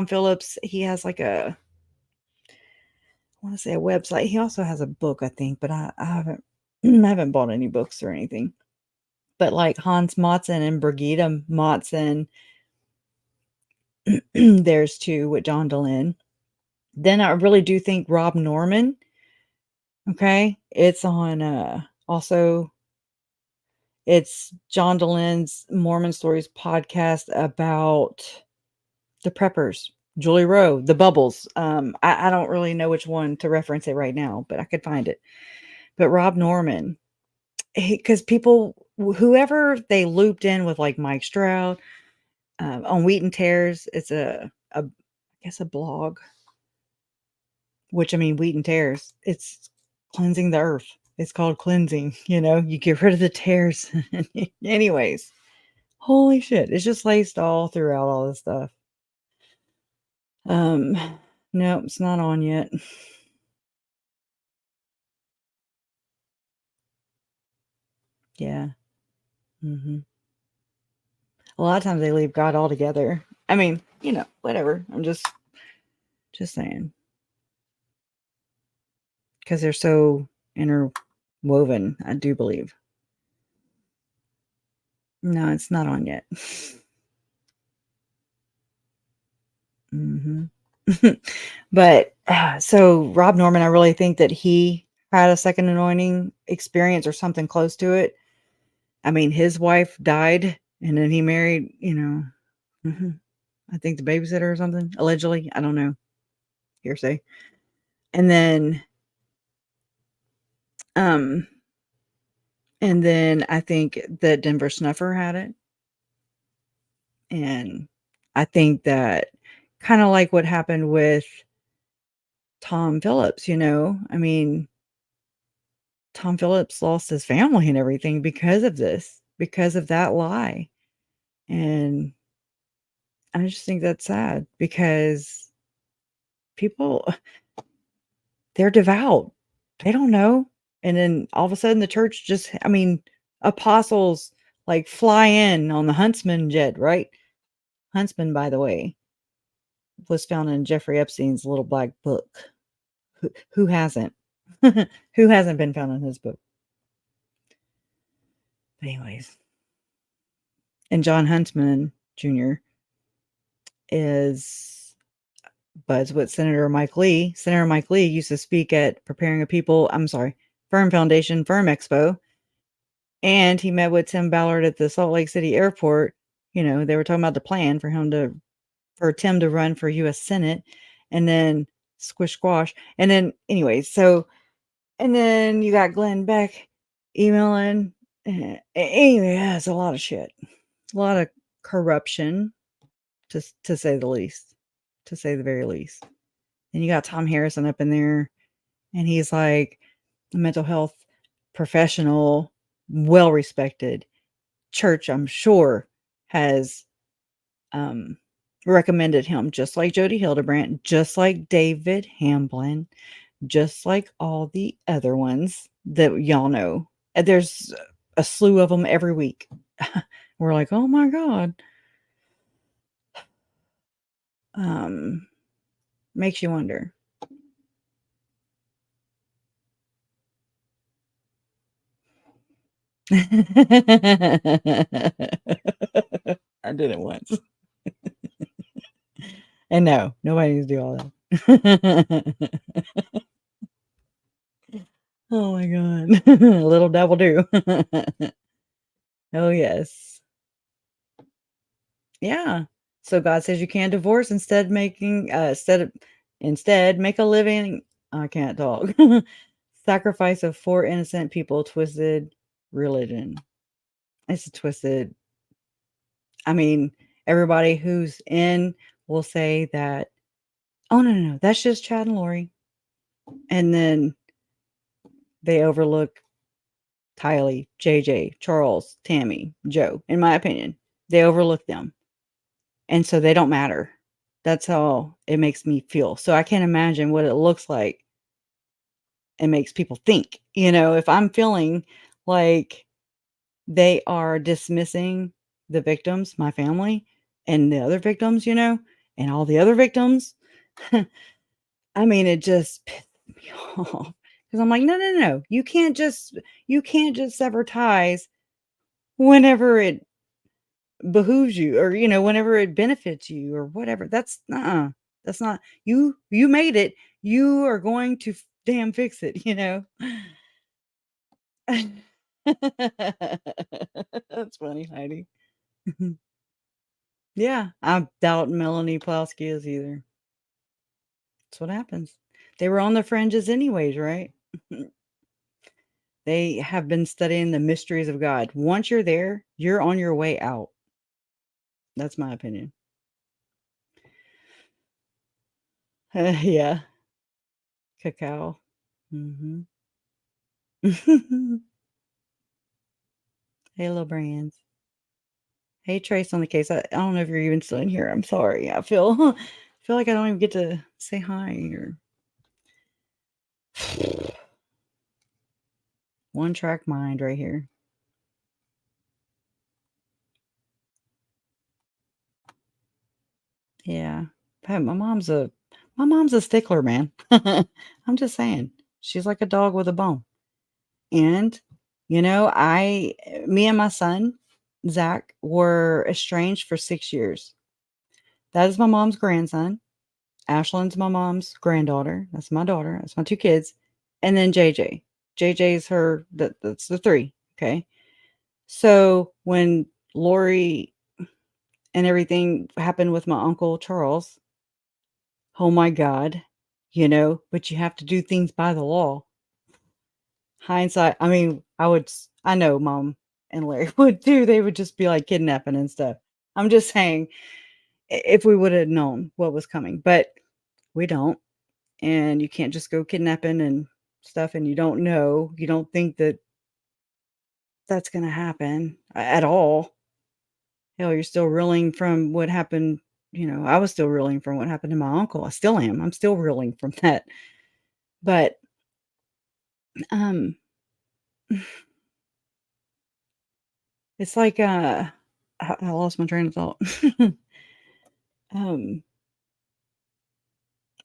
Phillips. He has like I want to say a website. He also has a book, I think, but I haven't I haven't bought any books or anything. But like Hans Matzen and Brigitte Matzen, there's two with John Dehlin. Then I really do think Rob Norman. Okay, it's on also. It's John Dehlin's Mormon Stories podcast about the preppers, Julie Rowe, the bubbles. I don't really know which one to reference it right now, but I could find it. But Rob Norman, because people, whoever they looped in with like Mike Stroud on Wheat and Tears, it's I guess a blog. Which I mean, Wheat and Tears, it's cleansing the earth. It's called cleansing. You know, you get rid of the tears. Anyways, holy shit, it's just laced all throughout all this stuff. No, it's not on yet. Yeah. A lot of times they leave God altogether. I mean, you know, whatever. I'm just saying. Because they're so interwoven, I do believe. No, it's not on yet. But so Rob Norman, I really think that he had a second anointing experience or something close to it. I mean, his wife died and then he married, you know, I think the babysitter or something, allegedly. I don't know. Hearsay. And then I think that Denver Snuffer had it. And I think that kind of like what happened with Tom Phillips, you know, I mean, Tom Phillips lost his family and everything because of this, because of that lie. And I just think that's sad because people, they're devout. They don't know. And then all of a sudden the church just, I mean, apostles like fly in on the Huntsman jet, right? Huntsman, by the way, was found in Jeffrey Epstein's little black book. Who hasn't? Who hasn't been found in his book? But anyways. And John Huntsman Jr. is buds with Senator Mike Lee. Senator Mike Lee used to speak at Firm Foundation Firm Expo. And he met with Tim Ballard at the Salt Lake City airport. You know, they were talking about the plan for Tim to run for U.S. Senate, and then squish squash. And then anyways, and then you got Glenn Beck emailing. Anyway, yeah, it's a lot of shit. A lot of corruption, to say the least. To say the very least. And you got Tom Harrison up in there, and he's like a mental health professional, well respected. Church, I'm sure, has recommended him, just like Jody Hildebrandt, just like David Hamblin, just like all the other ones that y'all know. And there's a slew of them every week. We're like, oh my God. Makes you wonder. I did it once. And no, nobody needs to do all that. Oh my God. Little devil do. Oh yes. Yeah. So God says you can't divorce, instead make a living. I can't talk. Sacrifice of 4 innocent people, twisted religion. It's a twisted. I mean, everybody who's in will say that, oh no, that's just Chad and Lori. And then they overlook Tylee, JJ, Charles, Tammy, Joe, in my opinion. They overlook them. And so they don't matter. That's how it makes me feel. So I can't imagine what it looks like and makes people think. If I'm feeling like they are dismissing the victims, my family, and the other victims, and all the other victims, I mean, it just pissed me off because I'm like, no, no, no, you can't just sever ties whenever it behooves you or whenever it benefits you or whatever. That's not you made it. You are going to damn fix it. That's funny, Heidi. Yeah, I doubt Melanie Plowski is either. That's what happens. They were on the fringes anyways, right? They have been studying the mysteries of God. Once you're there, you're on your way out. That's my opinion. Yeah. Cacao. Mhm. Hey, little brands. Hey, Trace on the case. I don't know if you're even still in here. I'm sorry. I feel like I don't even get to say hi or one track mind right here. Yeah. Hey, my mom's a stickler, man. I'm just saying. She's like a dog with a bone. And me and my son, Zach, were estranged for 6 years. That is my mom's grandson. Ashlyn's my mom's granddaughter. That's my daughter. That's my 2 kids. And then JJ. JJ is that's the 3. Okay. So when Lori and everything happened with my uncle Charles, oh my God, but you have to do things by the law. Hindsight, I mean, I know Mom and Larry would too. They would just be like kidnapping and stuff. I'm just saying, if we would have known what was coming, but we don't. And you can't just go kidnapping and stuff, and you don't think that that's going to happen at all. Hell, you're still reeling from what happened. I was still reeling from what happened to my uncle. I still am. I'm still reeling from that. But, um, it's like, I lost my train of thought. Um,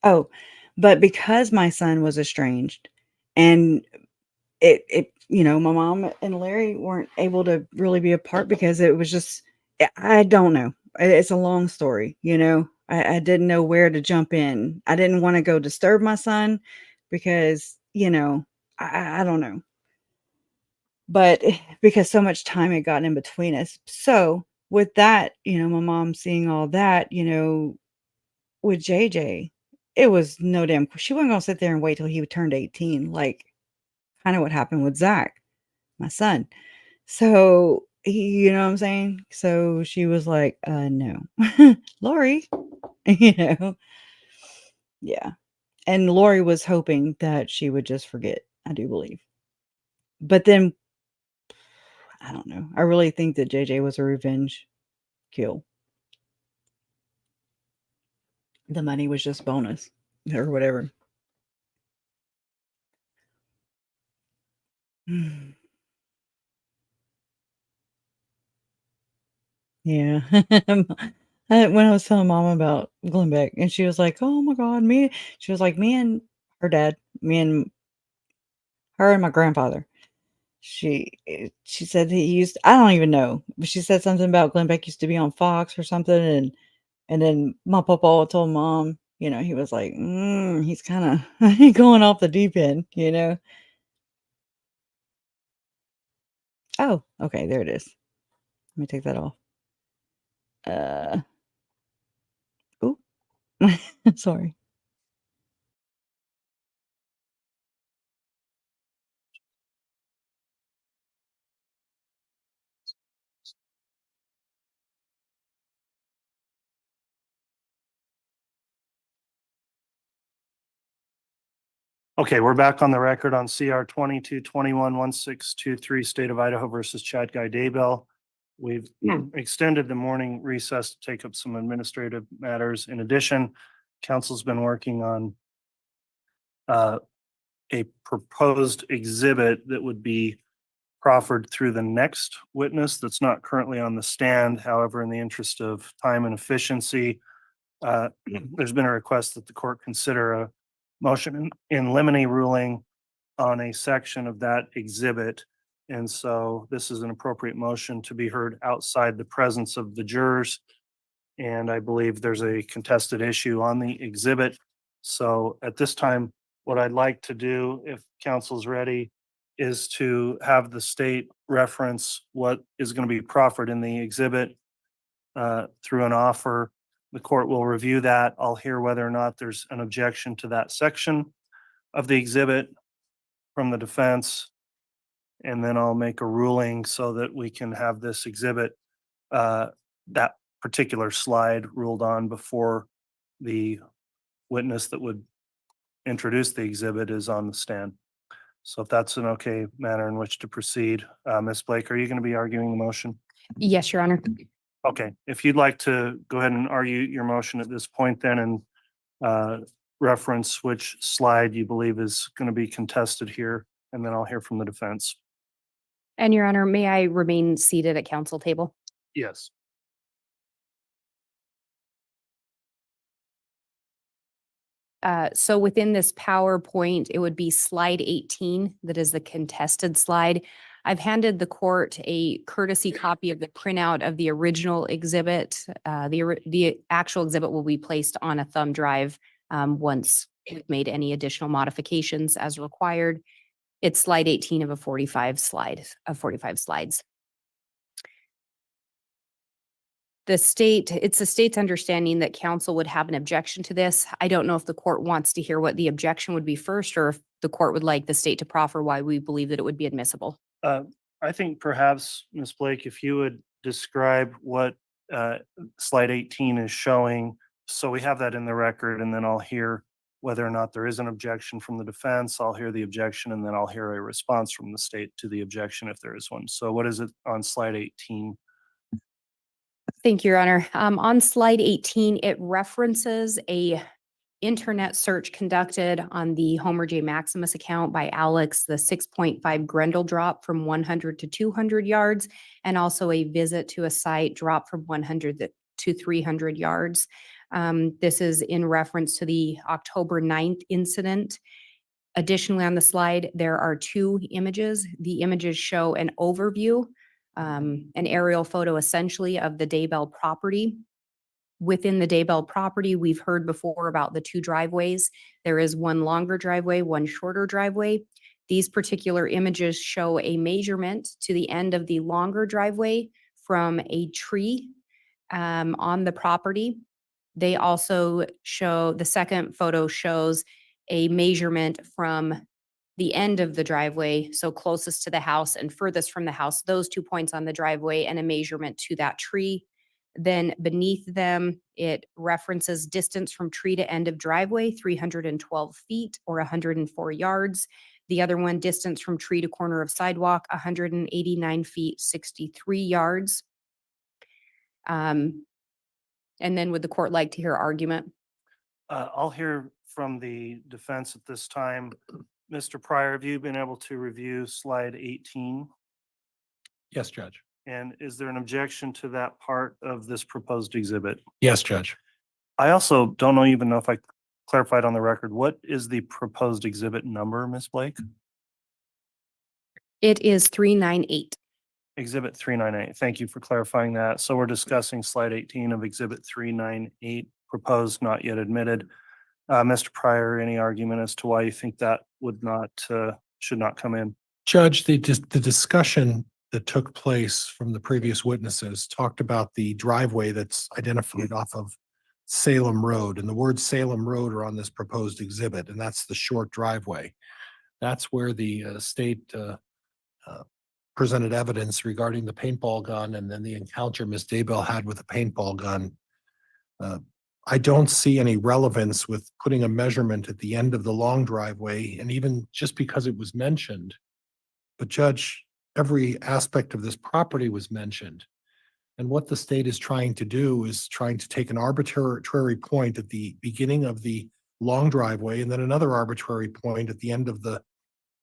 oh, but because my son was estranged and my mom and Larry weren't able to really be apart because it was just, I don't know. It's a long story, I didn't know where to jump in. I didn't want to go disturb my son because, I don't know. But because so much time had gotten in between us. So with that, my mom seeing all that, with JJ, it was no damn she wasn't gonna sit there and wait till he turned 18, like, kinda what happened with Zach, my son. So, you know what I'm saying? So she was like, no. Lori," you know? Yeah. And Lori was hoping that she would just forget, I do believe. But then, I don't know. I really think that JJ was a revenge kill. The money was just bonus or whatever. Yeah. When I was telling mom about Glenn Beck, and she was like, "Oh my god, she was like, "Me and her dad, me and her and my grandfather." She said he used I don't even know, but she said something about Glenn Beck used to be on Fox or something, and then my papa told mom, he was like, he's kinda going off the deep end, Oh, okay, there it is. Let me take that off. Uh, ooh, sorry. Okay, we're back on the record on CR 2221-1623, State of Idaho versus Chad Guy Daybell. We've extended the morning recess to take up some administrative matters. In addition, council's been working on a proposed exhibit that would be proffered through the next witness that's not currently on the stand. However, in the interest of time and efficiency, there's been a request that the court consider a motion in limine ruling on a section of that exhibit. And so this is an appropriate motion to be heard outside the presence of the jurors. And I believe there's a contested issue on the exhibit. So at this time, what I'd like to do, if council's ready, is to have the state reference what is going to be proffered in the exhibit through an offer. The court will review that. I'll hear whether or not there's an objection to that section of the exhibit from the defense. And then I'll make a ruling so that we can have this exhibit, that particular slide ruled on before the witness that would introduce the exhibit is on the stand. So if that's an okay manner in which to proceed, Ms. Blake, are you going to be arguing the motion? Yes, Your Honor. Okay, if you'd like to go ahead and argue your motion at this point then and reference which slide you believe is going to be contested here, and then I'll hear from the defense. And Your Honor, may I remain seated at council table? Yes. So within this PowerPoint, it would be slide 18 that is the contested slide. I've handed the court a courtesy copy of the printout of the original exhibit. The actual exhibit will be placed on a thumb drive once we've made any additional modifications as required. It's slide 18 of 45 slides. It's the state's understanding that council would have an objection to this. I don't know if the court wants to hear what the objection would be first, or if the court would like the state to proffer why we believe that it would be admissible. I think perhaps, Ms. Blake, if you would describe what slide 18 is showing, so we have that in the record, and then I'll hear whether or not there is an objection from the defense. I'll hear the objection, and then I'll hear a response from the state to the objection if there is one. So what is it on slide 18? Thank you, Your Honor. On slide 18, it references a internet search conducted on the Homer J. Maximus account by Alex, the 6.5 Grendel drop from 100 to 200 yards, and also a visit to a site drop from 100 to 300 yards. This is in reference to the October 9th incident. Additionally, on the slide, there are two images. The images show an overview, an aerial photo essentially of the Daybell property. Within the Daybell property, we've heard before about the two driveways. There is one longer driveway, one shorter driveway. These particular images show a measurement to the end of the longer driveway from a tree on the property. They also show, the second photo shows a measurement from the end of the driveway, so closest to the house and furthest from the house, those 2 points on the driveway, and a measurement to that tree. Then beneath them, it references distance from tree to end of driveway, 312 feet or 104 yards. The other one, distance from tree to corner of sidewalk, 189 feet, 63 yards. And then would the court like to hear argument? I'll hear from the defense at this time. Mr. Pryor, have you been able to review slide 18? Yes, Judge. And is there an objection to that part of this proposed exhibit? Yes, Judge. I also don't even know if I clarified on the record. What is the proposed exhibit number, Ms. Blake? It is 398. Exhibit 398. Thank you for clarifying that. So we're discussing slide 18 of exhibit 398, proposed, not yet admitted. Mr. Pryor, any argument as to why you think that would not, should not come in? Judge, the discussion that took place from the previous witnesses talked about the driveway that's identified off of Salem Road, and the words Salem Road are on this proposed exhibit, and that's the short driveway. That's where the state presented evidence regarding the paintball gun and then the encounter Ms. Daybell had with a paintball gun I don't see any relevance with putting a measurement at the end of the long driveway, and even just because it was mentioned. But Judge, every aspect of this property was mentioned. And what the state is trying to do is trying to take an arbitrary point at the beginning of the long driveway and then another arbitrary point at the end of the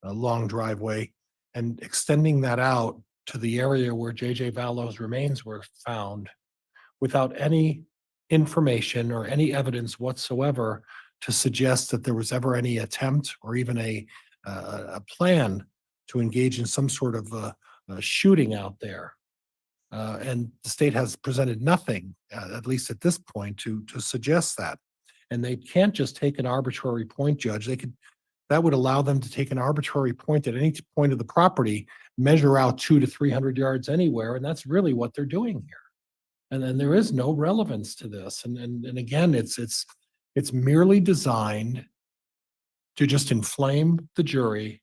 long driveway, and extending that out to the area where J.J. Vallow's remains were found without any information or any evidence whatsoever to suggest that there was ever any attempt or even a plan to engage in some sort of shooting out there. And the state has presented nothing, at least at this point, to suggest that. And they can't just take an arbitrary point, Judge. That would allow them to take an arbitrary point at any point of the property, measure out 200 to 300 yards anywhere, and that's really what they're doing here. And then there is no relevance to this. And again, it's merely designed to just inflame the jury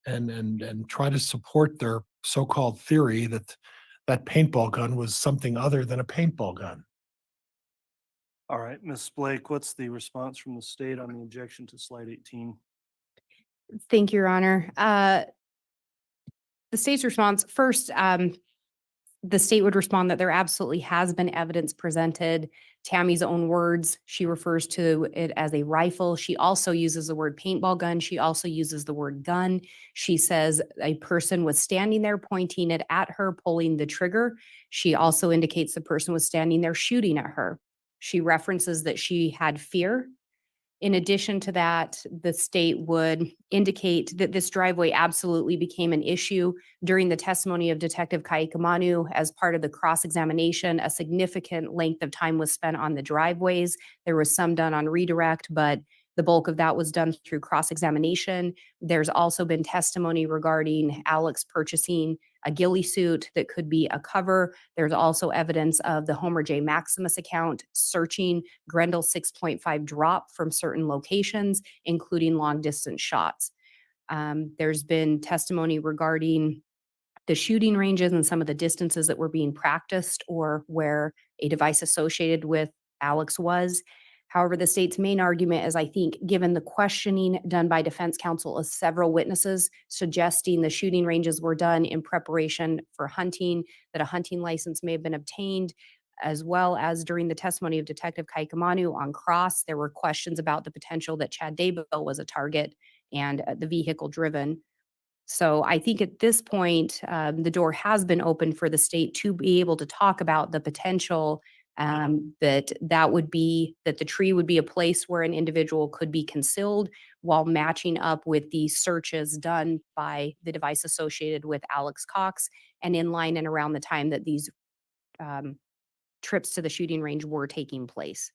and try to support their so-called theory that that paintball gun was something other than a paintball gun. All right, Ms. Blake, what's the response from the state on the objection to slide 18? Thank you, Your Honor. The state's response, first, the state would respond that there absolutely has been evidence presented. Tammy's own words, she refers to it as a rifle. She also uses the word paintball gun. She also uses the word gun. She says a person was standing there pointing it at her, pulling the trigger. She also indicates the person was standing there shooting at her. She references that she had fear. In addition to that, the state would indicate that this driveway absolutely became an issue during the testimony of Detective Kaikamanu. As part of the cross-examination, a significant length of time was spent on the driveways. There was some done on redirect, but the bulk of that was done through cross-examination. There's also been testimony regarding Alex purchasing a ghillie suit that could be a cover. There's also evidence of the Homer J. Maximus account searching Grendel 6.5 drop from certain locations, including long distance shots. There's been testimony regarding the shooting ranges and some of the distances that were being practiced or where a device associated with Alex was. However, the state's main argument is, I think, given the questioning done by defense counsel of several witnesses suggesting the shooting ranges were done in preparation for hunting, that a hunting license may have been obtained, as well as during the testimony of Detective Kaikamanu on cross, there were questions about the potential that Chad Daybell was a target and the vehicle driven. So I think at this point, the door has been opened for the state to be able to talk about the potential that the tree would be a place where an individual could be concealed while matching up with the searches done by the device associated with Alex Cox and in line and around the time that these trips to the shooting range were taking place.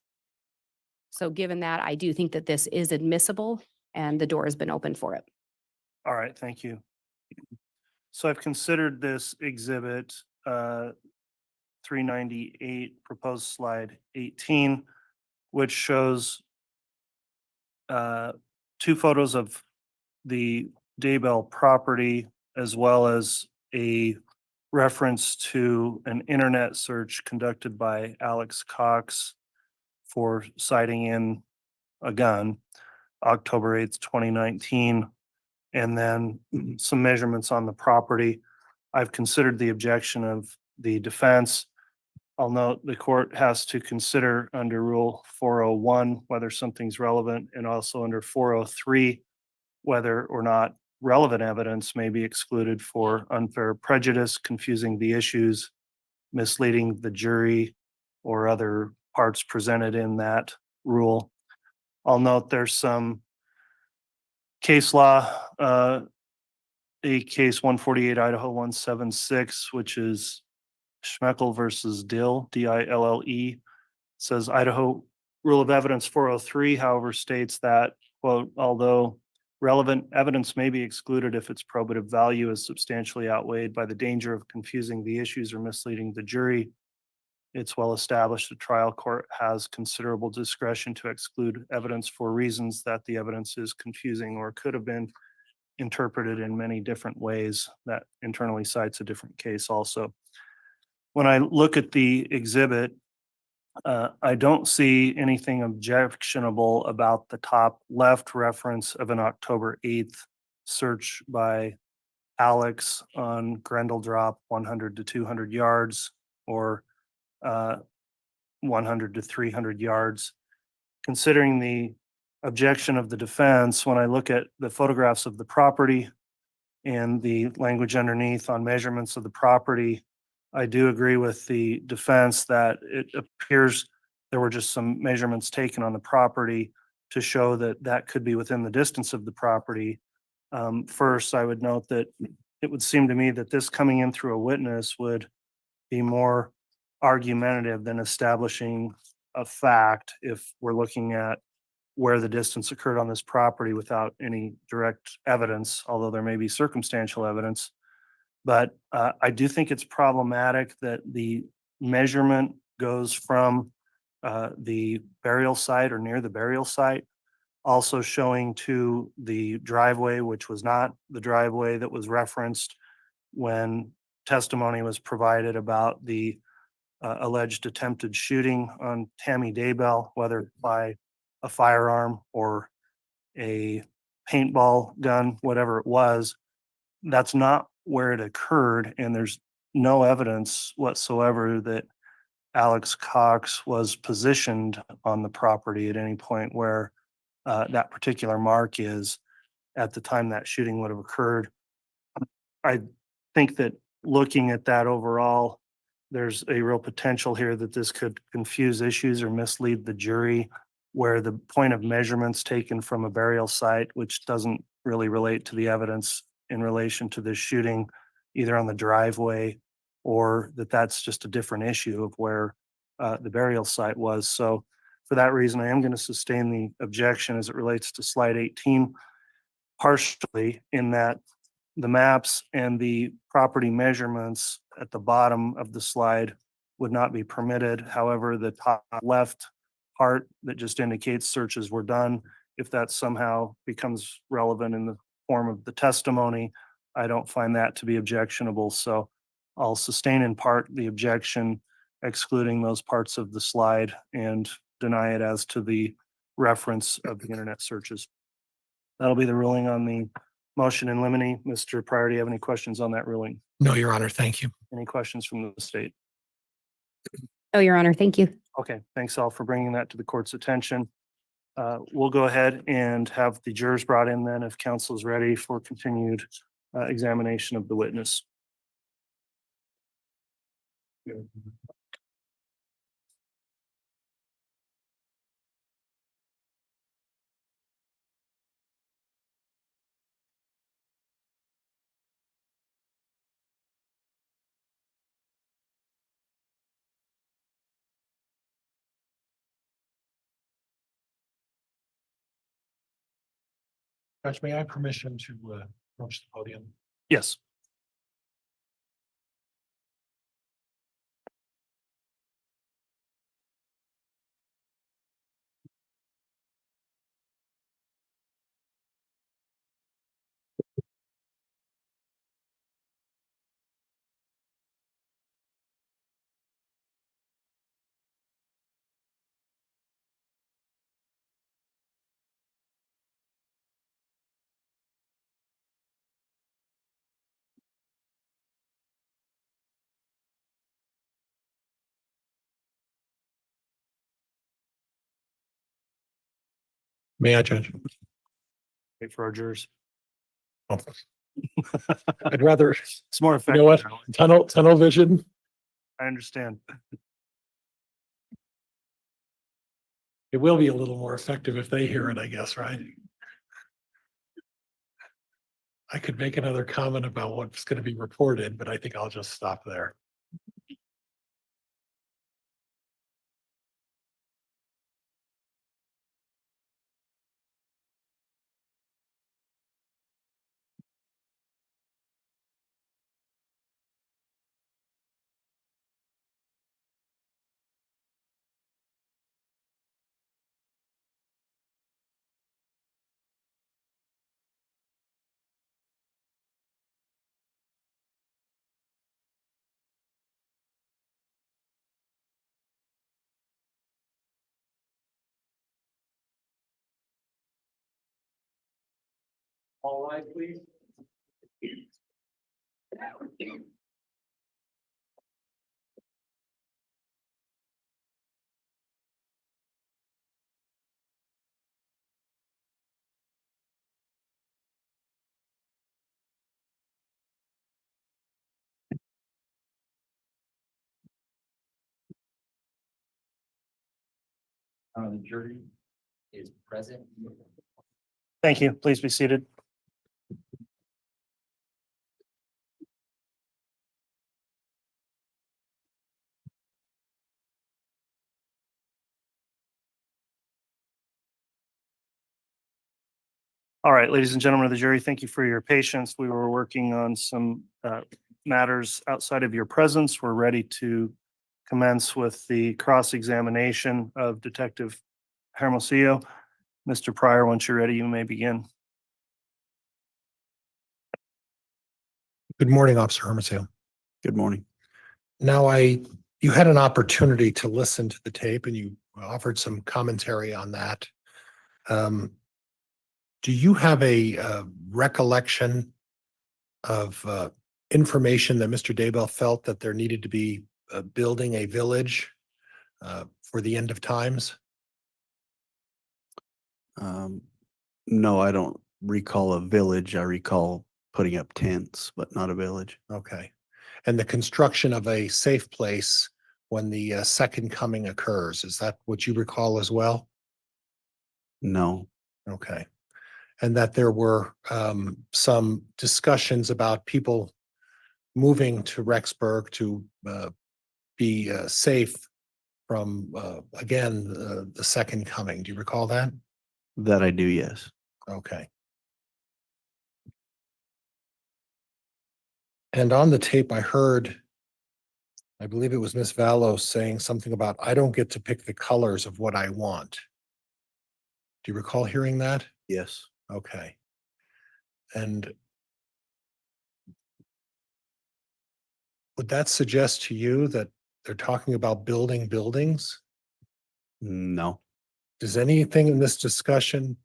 So given that, I do think that this is admissible and the door has been opened for it. All right, thank you. So I've considered this exhibit 398, proposed slide 18, which shows 2 photos of the Daybell property, as well as a reference to an internet search conducted by Alex Cox for citing in a gun, October 8th, 2019, and then some measurements on the property. I've considered the objection of the defense. I'll note the court has to consider under Rule 401 whether something's relevant, and also under 403 whether or not relevant evidence may be excluded for unfair prejudice, confusing the issues, misleading the jury, or other parts presented in that rule. I'll note there's some case law, a case 148 Idaho 176, which is Schmeckel versus Dill, D-I-L-L-E, says Idaho Rule of Evidence 403, however, states that, quote, although relevant evidence may be excluded if its probative value is substantially outweighed by the danger of confusing the issues or misleading the jury, it's well established the trial court has considerable discretion to exclude evidence for reasons that the evidence is confusing or could have been interpreted in many different ways. That internally cites a different case also. When I look at the exhibit, I don't see anything objectionable about the top left reference of an October 8th search by Alex on Grendel Drop 100 to 200 yards or 100 to 300 yards. Considering the objection of the defense, when I look at the photographs of the property and the language underneath on measurements of the property, I do agree with the defense that it appears there were just some measurements taken on the property to show that that could be within the distance of the property. First, I would note that it would seem to me that this coming in through a witness would be more argumentative than establishing a fact if we're looking at where the distance occurred on this property without any direct evidence, although there may be circumstantial evidence. But I do think it's problematic that the measurement goes from the burial site or near the burial site, also showing to the driveway, which was not the driveway that was referenced when testimony was provided about the alleged attempted shooting on Tammy Daybell, whether by a firearm or a paintball gun, whatever it was. That's not where it occurred, and there's no evidence whatsoever that Alex Cox was positioned on the property at any point where that particular mark is at the time that shooting would have occurred. I think that looking at that overall, there's a real potential here that this could confuse issues or mislead the jury, where the point of measurements taken from a burial site, which doesn't really relate to the evidence in relation to this shooting, either on the driveway or that's just a different issue of where the burial site was. So for that reason, I am going to sustain the objection as it relates to slide 18, partially in that the maps and the property measurements at the bottom of the slide would not be permitted. However, the top left part that just indicates searches were done, if that somehow becomes relevant in the form of the testimony, I don't find that to be objectionable. So I'll sustain in part the objection, excluding those parts of the slide, and deny it as to the reference of the internet searches. That'll be the ruling on the motion in limine. Mr. Pryor, do you have any questions on that ruling? No, Your Honor, thank you. Any questions from the state? Oh, Your Honor, thank you. Okay, thanks all for bringing that to the court's attention. We'll go ahead and have the jurors brought in then if counsel is ready for continued examination of the witness. Judge, may I have permission to approach the podium? Yes. May I, Judge? Wait for our jurors. Oh. I'd rather, It's more you effective. know what, tunnel vision. I understand. It will be a little more effective if they hear it, I guess, right? I could make another comment about what's going to be reported, but I think I'll just stop there. All rise, please. The jury is present. Thank you. Please be seated. All right, ladies and gentlemen of the jury, thank you for your patience. We were working on some matters outside of your presence. We're ready to commence with the cross-examination of Detective Hermosillo. Mr. Pryor, once you're ready, you may begin. Good morning, Officer Hermosillo. Good morning. Now, you had an opportunity to listen to the tape and you offered some commentary on that. Do you have a recollection of information that Mr. Daybell felt that there needed to be building a village for the end of times? No, I don't recall a village. I recall putting up tents, but not a village. Okay. And the construction of a safe place when the second coming occurs, is that what you recall as well? No. Okay. And that there were some discussions about people moving to Rexburg to be safe from, again, the second coming. Do you recall that? That I do, yes. Okay. And on the tape, I heard, I believe it was Miss Vallow saying something about, I don't get to pick the colors of what I want. Do you recall hearing that? Yes. Okay. And would that suggest to you that they're talking about building buildings? No. Does anything in this discussion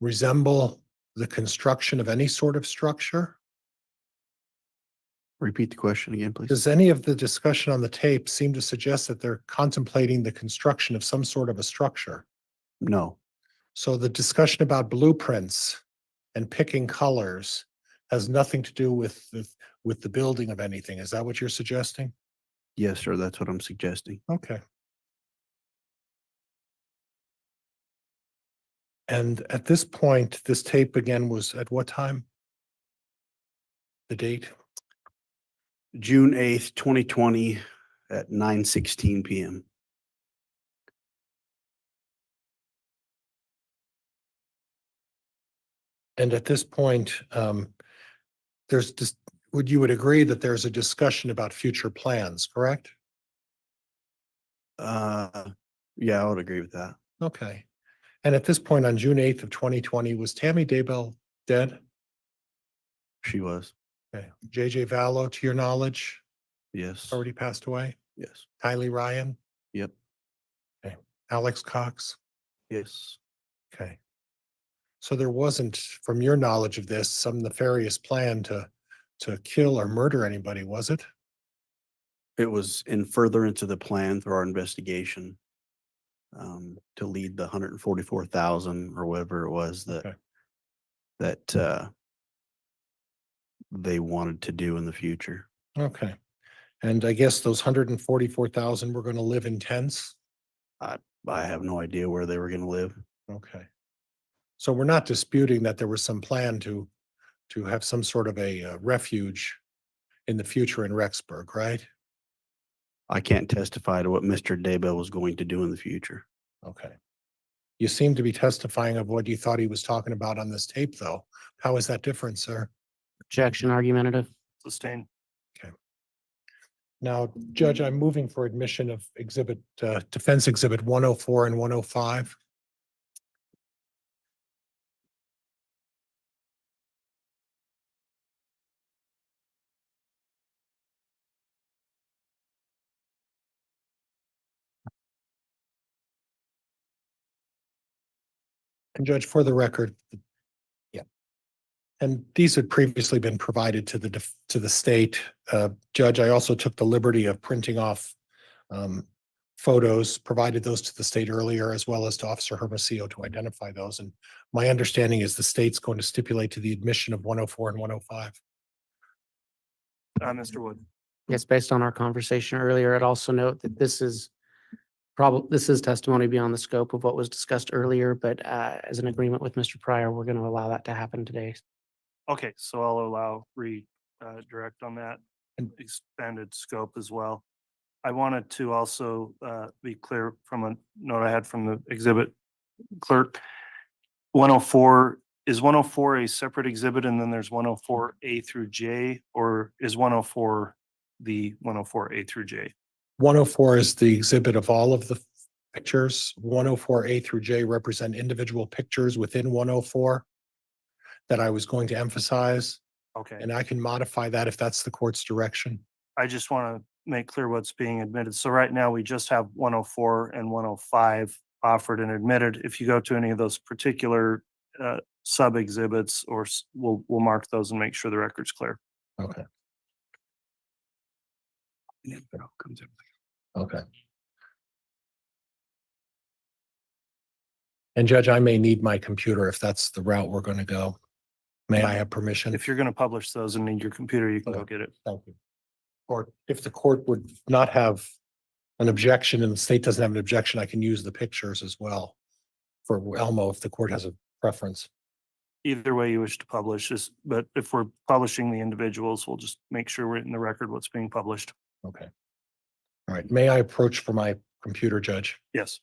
resemble the construction of any sort of structure? Repeat the question again, please. Does any of the discussion on the tape seem to suggest that they're contemplating the construction of some sort of a structure? No. So the discussion about blueprints and picking colors has nothing to do with the building of anything. Is that what you're suggesting? Yes, sir. That's what I'm suggesting. Okay. And at this point, this tape again was at what time? The date? June 8th, 2020 at 9:16 p.m. And at this point, there's just, you would agree that there's a discussion about future plans, correct? Yeah, I would agree with that. Okay. And at this point on June 8th of 2020, was Tammy Daybell dead? She was. Okay. JJ Vallow, to your knowledge, Yes. already passed away? Yes. Tylee Ryan? Yep. Okay. Alex Cox? Yes. Okay. So there wasn't, from your knowledge of this, some nefarious plan to kill or murder anybody, was it? It was in furtherance of the plan through our investigation to lead the 144,000 or whatever it was that Okay. they wanted to do in the future. Okay. And I guess those 144,000 were going to live in tents? I have no idea where they were going to live. Okay. So we're not disputing that there was some plan to have some sort of a refuge in the future in Rexburg, right? I can't testify to what Mr. Daybell was going to do in the future. Okay. You seem to be testifying of what you thought he was talking about on this tape, though. How is that different, sir? Objection, argumentative. Sustained. Now, Judge, I'm moving for admission of Defense Exhibit 104 and 105. And Judge, for the record, yeah. And these had previously been provided to the state. Judge, I also took the liberty of printing off photos, provided those to the state earlier, as well as to Officer Hermosillo to identify those. And my understanding is the state's going to stipulate to the admission of 104 and 105. Mr. Wood. Yes, based on our conversation earlier, I'd also note that this is testimony beyond the scope of what was discussed earlier, but as an agreement with Mr. Pryor, we're going to allow that to happen today. Okay, so I'll allow redirect on that and expanded scope as well. I wanted to also be clear from a note I had from the exhibit clerk. 104, is 104 a separate exhibit and then there's 104A through J, or is 104 the 104A through J? 104 is the exhibit of all of the pictures. 104A through J represent individual pictures within 104 that I was going to emphasize. Okay. And I can modify that if that's the court's direction. I just want to make clear what's being admitted. So right now we just have 104 and 105 offered and admitted. If you go to any of those particular sub exhibits, or we'll mark those and make sure the record's clear. Okay. Okay. And Judge, I may need my computer if that's the route we're going to go. May I have permission? If you're going to publish those and need your computer, you can go get it. Thank you. Or if the court would not have an objection and the state doesn't have an objection, I can use the pictures as well for Elmo if the court has a preference. Either way you wish to publish this, but if we're publishing the individuals, we'll just make sure we're in the record what's being published. Okay. All right. May I approach for my computer, Judge? Yes.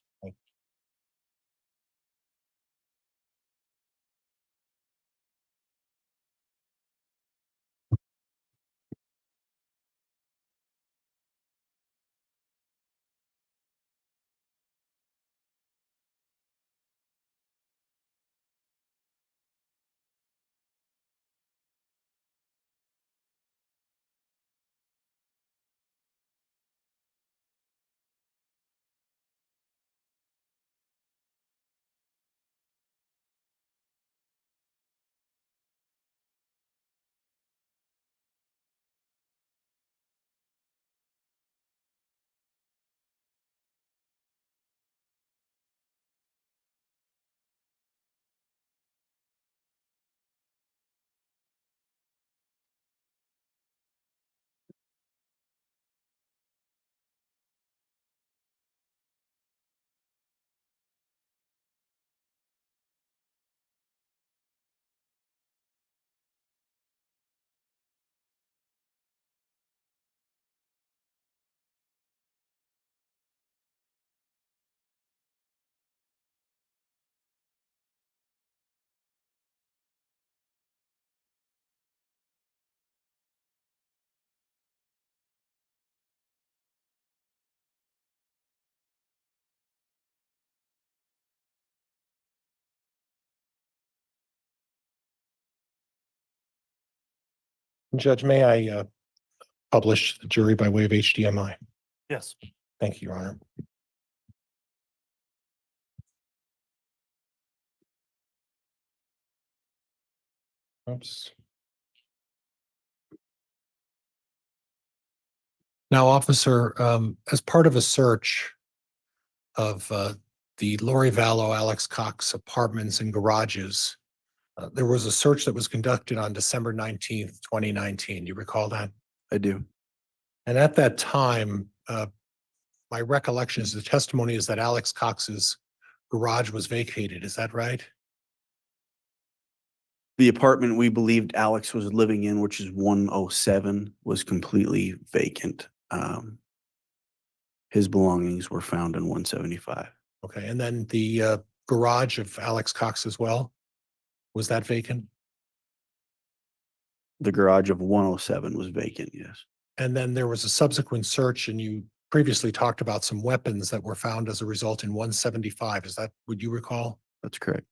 Judge, may I publish the jury by way of HDMI? Yes. Thank you, Your Honor. Oops. Now, officer, as part of a search of the Lori Vallow, Alex Cox apartments and garages, there was a search that was conducted on December 19th, 2019. You recall that? I do. And at that time, my recollection is the testimony is that Alex Cox's garage was vacated. Is that right? The apartment we believed Alex was living in, which is 107, was completely vacant. His belongings were found in 175. Okay. And then the garage of Alex Cox as well, was that vacant? The garage of 107 was vacant, yes. And then there was a subsequent search, and you previously talked about some weapons that were found as a result in 175. Is that what you recall? That's correct.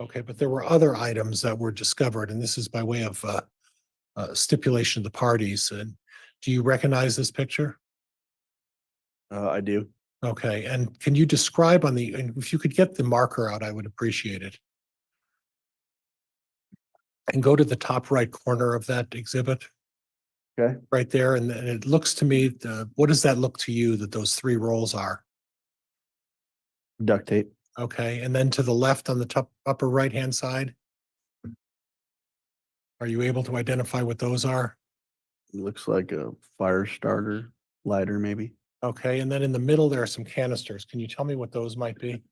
Okay, but there were other items that were discovered, and this is by way of stipulation of the parties. And do you recognize this picture? I do. Okay, and can you describe on the, and if you could get the marker out, I would appreciate it. and go to the top right corner of that exhibit. Okay. Right there, and it looks to me, what does that look to you that those three rolls are? Duct tape. Okay, and then to the left on the top upper right-hand side? Are you able to identify what those are? Looks like a fire starter lighter, maybe. Okay, and then in the middle, there are some canisters. Can you tell me what those might be?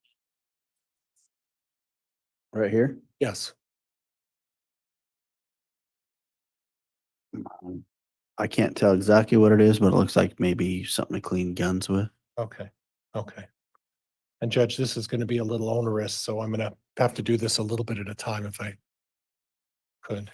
Right here. Yes. I can't tell exactly what it is, but it looks like maybe something to clean guns with. Okay, okay. And Judge, this is going to be a little onerous, so I'm going to have to do this a little bit at a time if I could.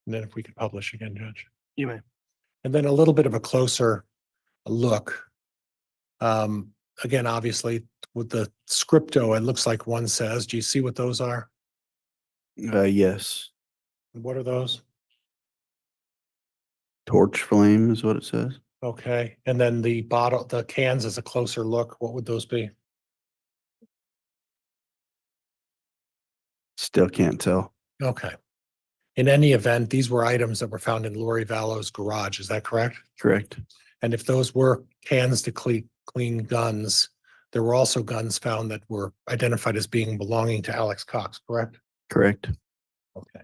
And then if we could publish again, Judge. You may. And then a little bit of a closer look. Again, obviously, with the scripto, it looks like one says, do you see what those are? Yes. What are those? Torch flame is what it says. Okay, and then the bottle, the cans is a closer look. What would those be? Still can't tell. Okay. In any event, these were items that were found in Lori Vallow's garage. Is that correct? Correct. And if those were cans to clean guns, there were also guns found that were identified as being belonging to Alex Cox, correct? Correct. Okay.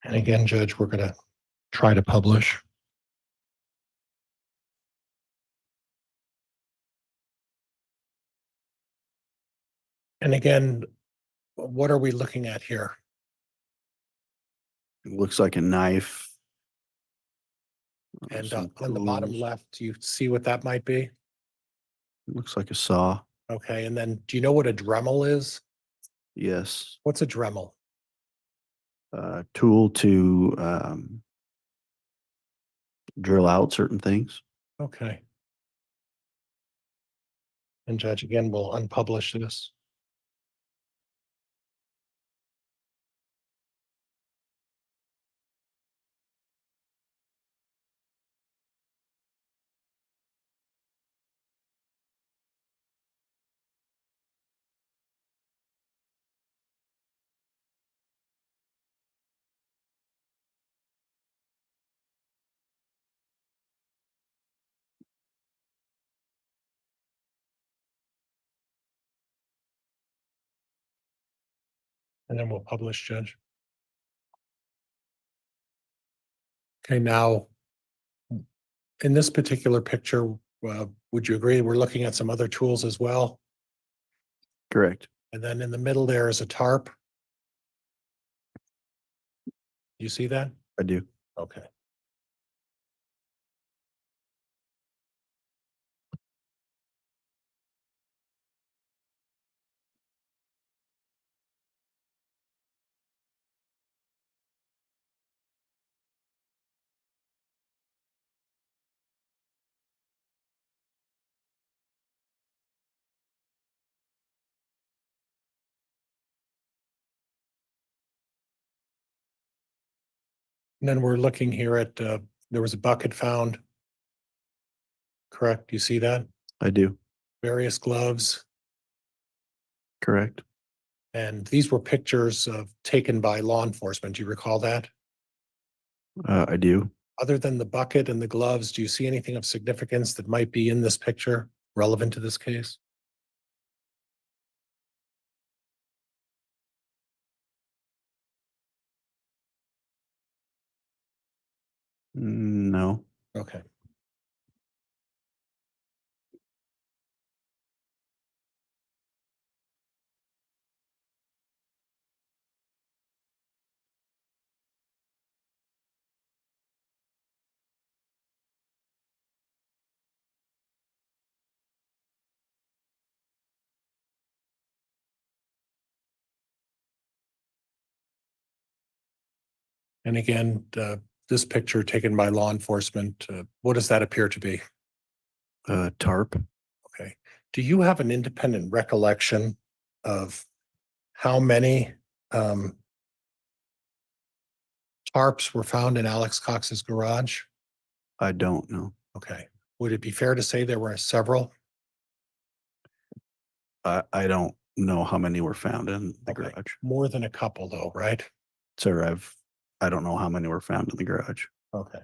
And again, Judge, we're going to try to publish. And again, what are we looking at here? It looks like a knife. And Some on the bottom tools. left, do you see what that might be? Looks like a saw. Okay, and then do you know what a Dremel is? Yes. What's a Dremel? Tool to drill out certain things. Okay. And Judge, again, we'll unpublish this. And then we'll publish, Judge. Okay, now, in this particular picture, would you agree we're looking at some other tools as well? Correct. And then in the middle there is a tarp. You see that? I do. Okay. And then we're looking here at, there was a bucket found. Correct? You see that? I do. Various gloves. Correct. And these were pictures taken by law enforcement. Do you recall that? I do. Other than the bucket and the gloves, do you see anything of significance that might be in this picture relevant to this case? No. Okay. And again, this picture taken by law enforcement, what does that appear to be? Tarp. Okay. Do you have an independent recollection of how many tarps were found in Alex Cox's garage? I don't know. Okay. Would it be fair to say there were several? I don't know how many were found in the Okay. garage. More than a couple though, right? Sir, I don't know how many were found in the garage. Okay.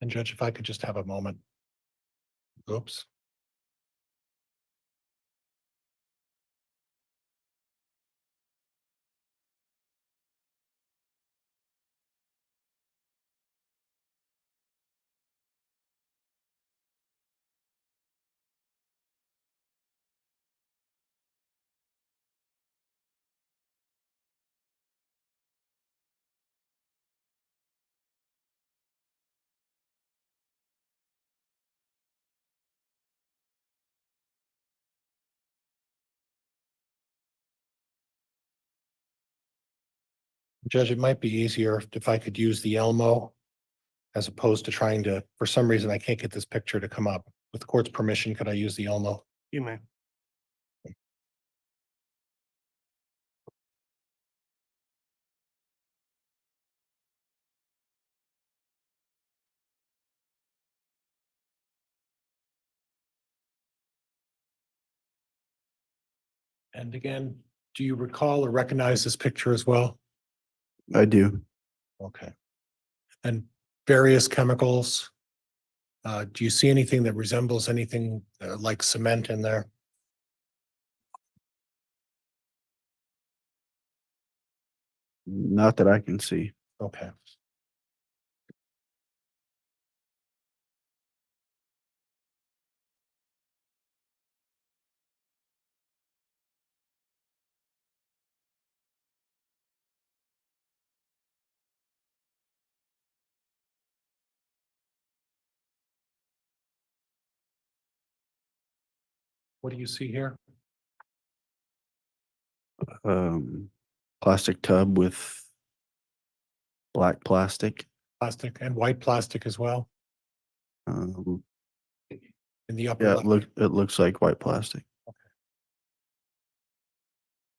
And Judge, if I could just have a moment. Oops. Judge, it might be easier if I could use the Elmo as opposed to trying to, for some reason, I can't get this picture to come up. With the court's permission, could I use the Elmo? You may. And again, do you recall or recognize this picture as well? I do. Okay. And various chemicals. Do you see anything that resembles anything like cement in there? Not that I can see. Okay. What do you see here? Plastic tub with black plastic. Plastic and white plastic as well Um, in the upper yeah, left. it looks like white plastic.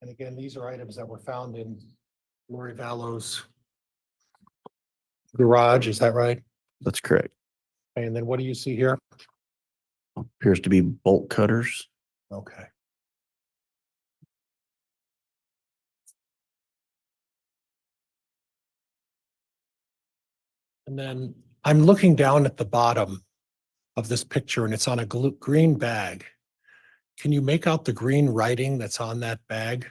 And again, these are items that were found in Lori Vallow's garage. Is that right? That's correct. And then what do you see here? Appears to be bolt cutters. Okay. And then I'm looking down at the bottom of this picture and it's on a green bag. Can you make out the green writing that's on that bag?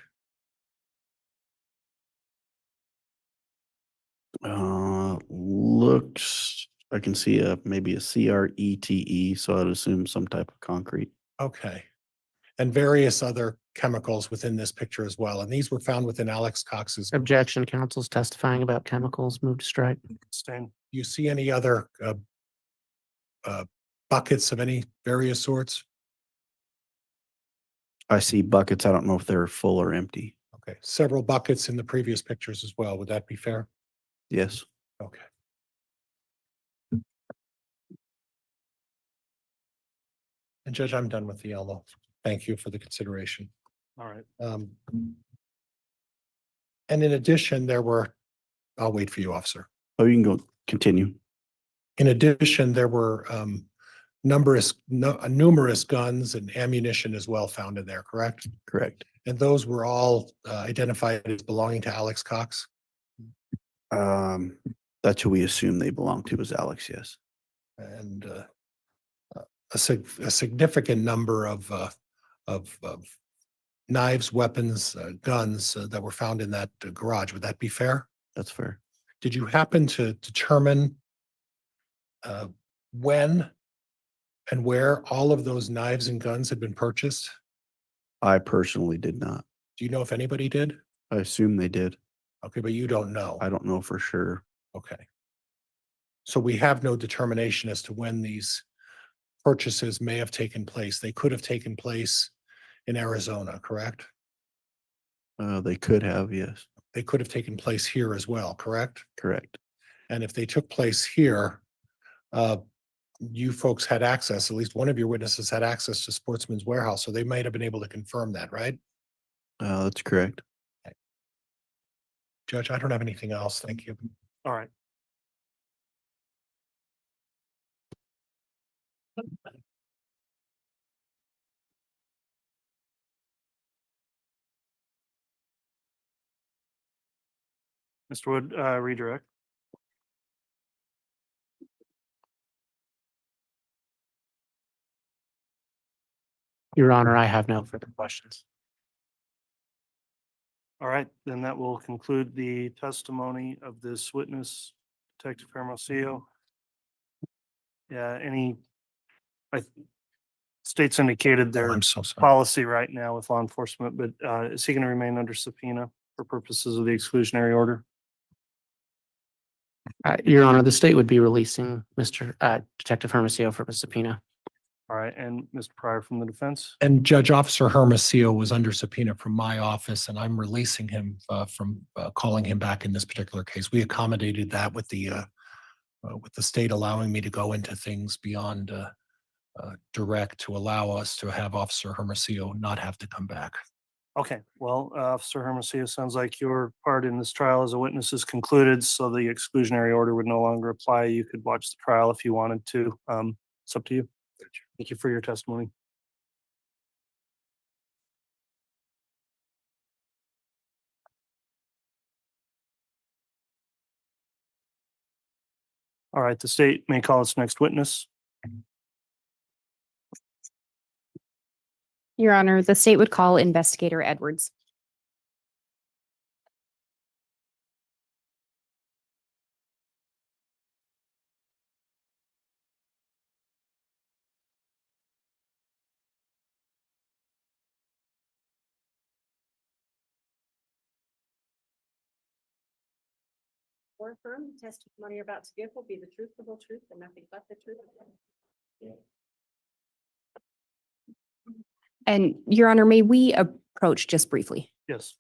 Looks, I can see maybe a CRETE, so I'd assume some type of concrete. Okay. And various other chemicals within this picture as well. And these were found within Alex Cox's. Objection, counsel's testifying about chemicals. Move to strike. Abstain. You see any other buckets of any various sorts? I see buckets. I don't know if they're full or empty. Okay, several buckets in the previous pictures as well. Would that be fair? Yes. Okay. And Judge, I'm done with the Elmo. Thank you for the consideration. All right. And in addition, I'll wait for you, officer. Oh, you can go continue. In addition, there were numerous guns and ammunition as well found in there, correct? Correct. And those were all identified as belonging to Alex Cox? That's who we assume they belong to, is Alex, yes. And a significant number of knives, weapons, guns that were found in that garage. Would that be fair? That's fair. Did you happen to determine when And where all of those knives and guns had been purchased? I personally did not. Do you know if anybody did? I assume they did. Okay, but you don't know. I don't know for sure. Okay. So we have no determination as to when these purchases may have taken place. They could have taken place in Arizona, correct? They could have, yes, They could have taken place here as well, correct? correct. And if they took place here, uh, you folks had access, at least one of your witnesses had access to Sportsman's Warehouse, so they might have been able to confirm that, right? That's correct. Judge, I don't have anything else. Thank you. All right. Mr. Wood, redirect. Your Honor, I have no further questions. All right, then that will conclude the testimony of this witness, Detective Hermosillo. Yeah, state's indicated Oh, their I'm so sorry. policy right now with law enforcement, but is he going to remain under subpoena for purposes of the exclusionary order? Your Honor, the state would be releasing Mr. Detective Hermosillo from a subpoena. All right, and Mr. Pryor from the defense? And Judge Officer Hermosillo was under subpoena from my office, and I'm releasing him from calling him back in this particular case. We accommodated that with the state allowing me to go into things beyond direct to allow us to have Officer Hermosillo not have to come back. Okay, well, Officer Hermosillo, sounds like your part in this trial as a witness is concluded, so the exclusionary order would no longer apply. You could watch the trial if you wanted to. It's up to you. Thank you for your testimony. All right, the state may call its next witness. Your Honor, the state would call Investigator Edwards. Or affirm the testimony you're about to give will be the truth, the whole truth, and nothing but the truth. And Your Honor, may we approach just briefly? Yes.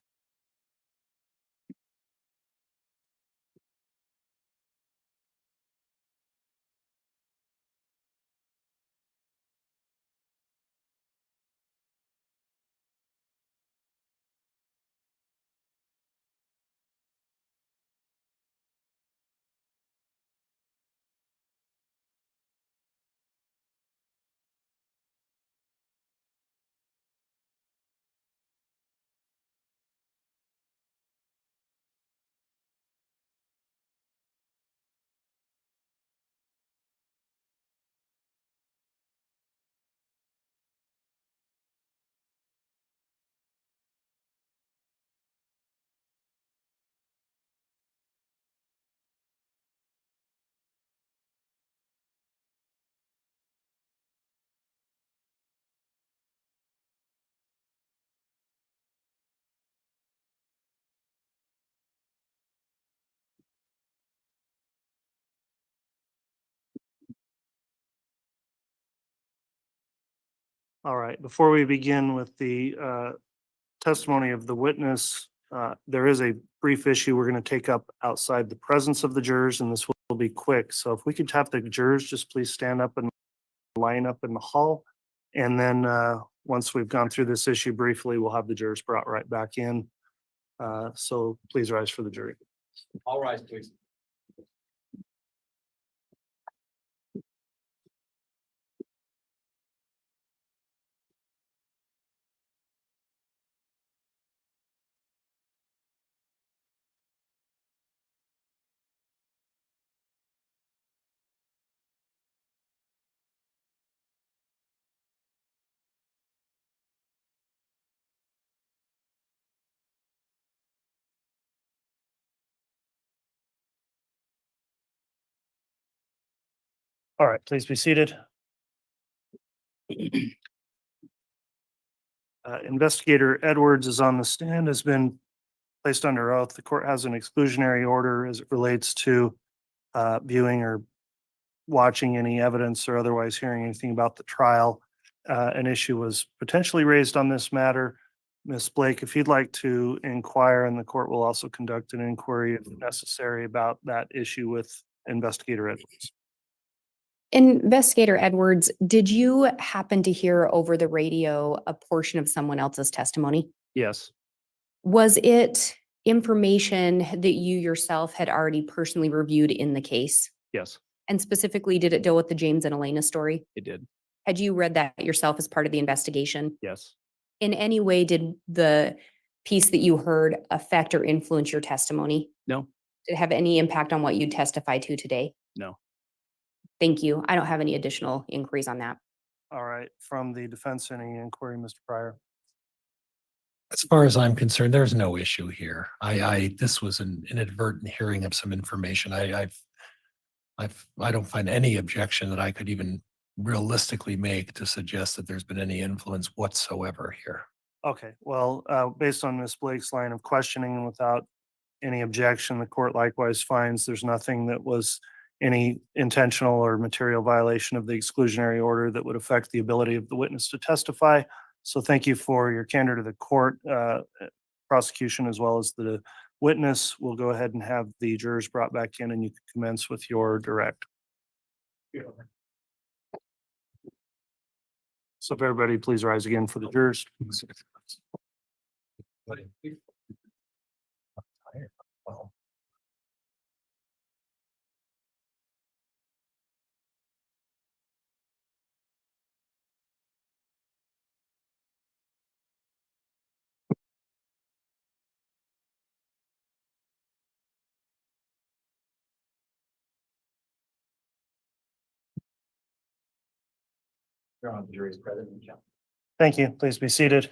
All right, before we begin with the testimony of the witness, there is a brief issue we're going to take up outside the presence of the jurors, and this will be quick. So if we could have the jurors just please stand up and line up in the hall. And then once we've gone through this issue briefly, we'll have the jurors brought right back in. So please rise for the jury. All rise, please. All right, please be seated. Investigator Edwards is on the stand, has been placed under oath. The court has an exclusionary order as it relates to viewing or watching any evidence or otherwise hearing anything about the trial. An issue was potentially raised on this matter. Ms. Blake, if you'd like to inquire, and the court will also conduct an inquiry if necessary about that issue with Investigator Edwards. Investigator Edwards, did you happen to hear over the radio a portion of someone else's testimony? Yes, Was it information that you yourself had already personally reviewed in the case? yes, And specifically, did it deal with the James and Elena story? it did. Had you read that yourself as part of the investigation? Yes. In any way, did the piece that you heard affect or influence your testimony? No, Did it have any impact on what you testified to today? no. Thank you. I don't have any additional inquiries on that. All right. From the defense, any inquiry, Mr. Pryor? As far as I'm concerned, there's no issue here. This was an inadvertent hearing of some information. I don't find any objection that I could even realistically make to suggest that there's been any influence whatsoever here. Okay, well, based on Ms. Blake's line of questioning and without any objection, the court likewise finds there's nothing that was any intentional or material violation of the exclusionary order that would affect the ability of the witness to testify. So thank you for your candor to the court, prosecution, as well as the witness. We'll go ahead and have the jurors brought back in, and you can commence with your direct. So if everybody please rise again for the jurors. Your Honor, the jury is present and count. Thank you. Please be seated.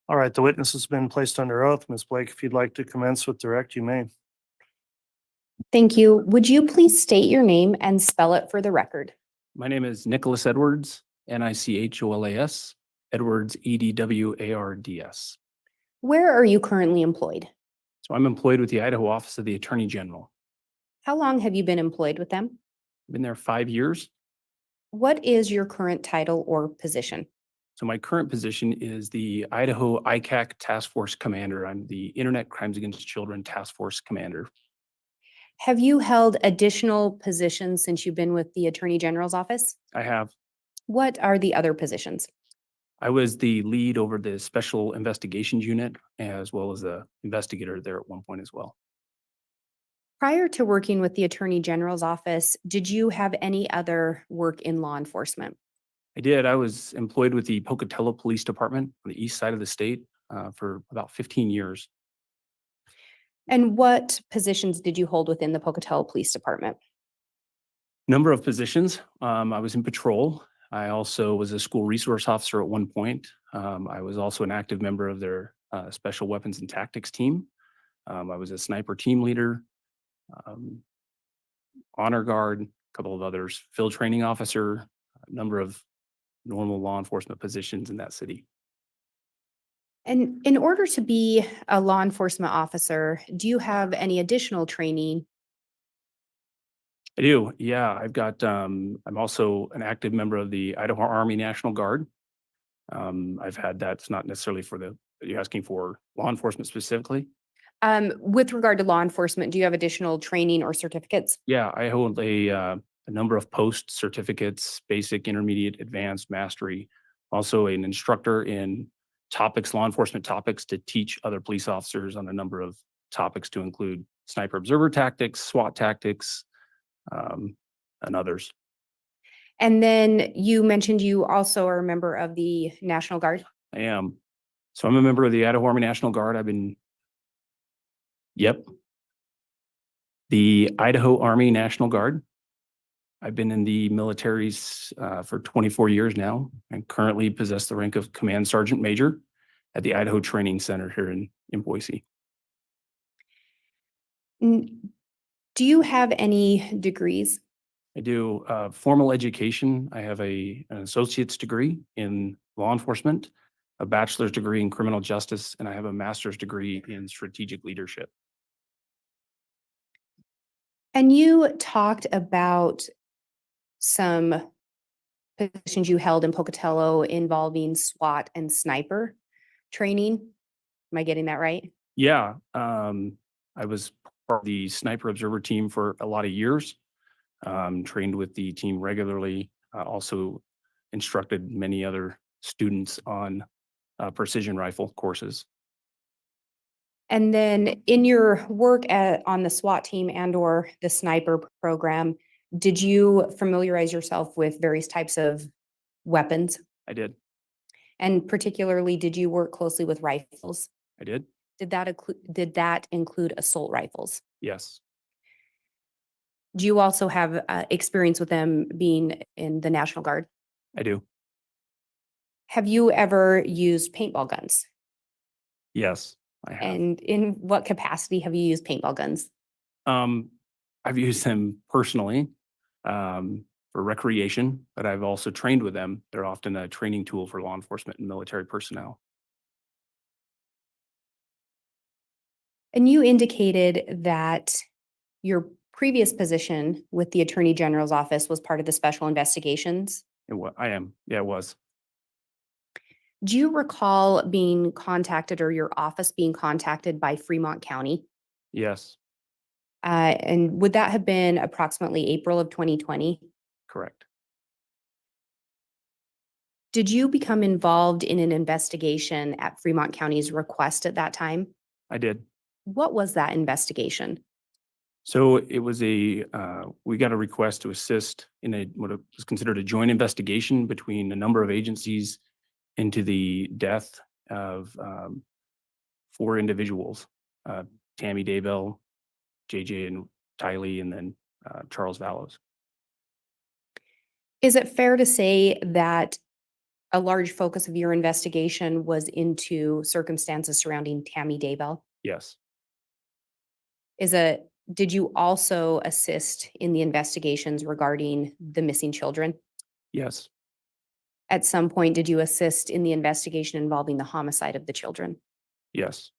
All right, the witness has been placed under oath. Ms. Blake, if you'd like to commence with direct, you may. Thank you. Would you please state your name and spell it for the record? My name is Nicholas Edwards, Nicholas, Edwards, Edwards. Where are you currently employed? So I'm employed with the Idaho Office of the Attorney General. How long have you been employed with them? I've been there 5 years. What is your current title or position? So my current position is the Idaho ICAC Task Force Commander. I'm the Internet Crimes Against Children Task Force Commander. Have you held additional positions since you've been with the Attorney General's office? I have. What are the other positions? I was the lead over the Special Investigations Unit, as well as the investigator there at one point as well. Prior to working with the Attorney General's office, did you have any other work in law enforcement? I did. I was employed with the Pocatello Police Department on the east side of the state for about 15 years. And what positions did you hold within the Pocatello Police Department? Number of positions. I was in patrol. I also was a school resource officer at one point. I was also an active member of their special weapons and tactics team. I was a sniper team leader, honor guard, a couple of others, field training officer, a number of normal law enforcement positions in that city. And in order to be a law enforcement officer, do you have any additional training? I do. Yeah, I've got, I'm also an active member of the Idaho Army National Guard. I've had that's not necessarily for the, you're asking for law enforcement specifically? With regard to law enforcement, do you have additional training or certificates? Yeah, I hold a number of post certificates, basic, intermediate, advanced, mastery. Also an instructor in topics, law enforcement topics, to teach other police officers on a number of topics to include sniper observer tactics, SWAT tactics, and others. And then you mentioned you also are a member of the National Guard. I am. So I'm a member of the Idaho Army National Guard. I've been, yep. The Idaho Army National Guard. I've been in the militaries for 24 years now, and currently possess the rank of Command Sergeant Major at the Idaho Training Center here in Boise. Do you have any degrees? I do formal education. I have an associate's degree in law enforcement, a bachelor's degree in criminal justice, and I have a master's degree in strategic leadership. And you talked about some positions you held in Pocatello involving SWAT and sniper training. Am I getting that right? Yeah, I was part of the sniper observer team for a lot of years. Trained with the team regularly. Also instructed many other students on precision rifle courses. And then in your work on the SWAT team and or the sniper program, did you familiarize yourself with various types of weapons? I did. And particularly, did you work closely with rifles? I did. Did that include assault rifles? Yes. Do you also have experience with them being in the National Guard? I do. Have you ever used paintball guns? Yes, I have. And in what capacity have you used paintball guns? I've used them personally for recreation, but I've also trained with them. They're often a training tool for law enforcement and military personnel. And you indicated that your previous position with the Attorney General's office was part of the special investigations. I am. Yeah, it was. Do you recall being contacted or your office being contacted by Fremont County? Yes, And would that have been approximately April of 2020? correct. Did you become involved in an investigation at Fremont County's request at that time? I did. What was that investigation? So it was we got a request to assist in what was considered a joint investigation between a number of agencies into the death of 4 individuals, Tammy, Daybell, JJ, and Tylee, and then Charles Vallows. Is it fair to say that a large focus of your investigation was into circumstances surrounding Tammy Daybell? Yes, Did you also assist in the investigations regarding the missing children? yes, At some point, did you assist in the investigation involving the homicide of the children? yes,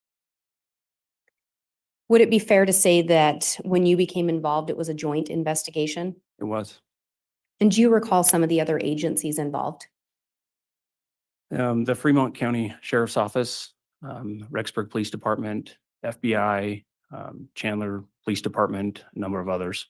Would it be fair to say that when you became involved, it was a joint investigation? it was. And do you recall some of the other agencies involved? The Fremont County Sheriff's Office, Rexburg Police Department, FBI, Chandler Police Department, a number of others.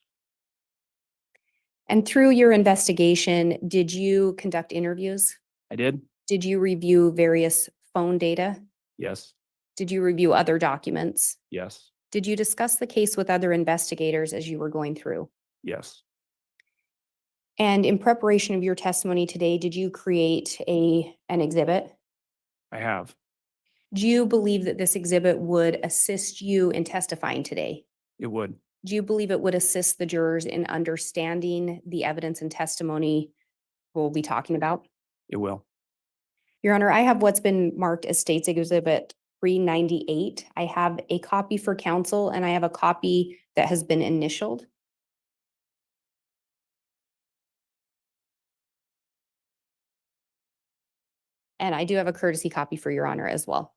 And through your investigation, did you conduct interviews? I did. Did you review various phone data? Yes, Did you review other documents? yes, Did you discuss the case with other investigators as you were going through? yes, And in preparation of your testimony today, did you create an exhibit? I have. Do you believe that this exhibit would assist you in testifying today? It would. Do you believe it would assist the jurors in understanding the evidence and testimony we'll be talking about? It will. Your Honor, I have what's been marked as State's Exhibit 398. I have a copy for counsel and I have a copy that has been initialed. And I do have a courtesy copy for Your Honor as well.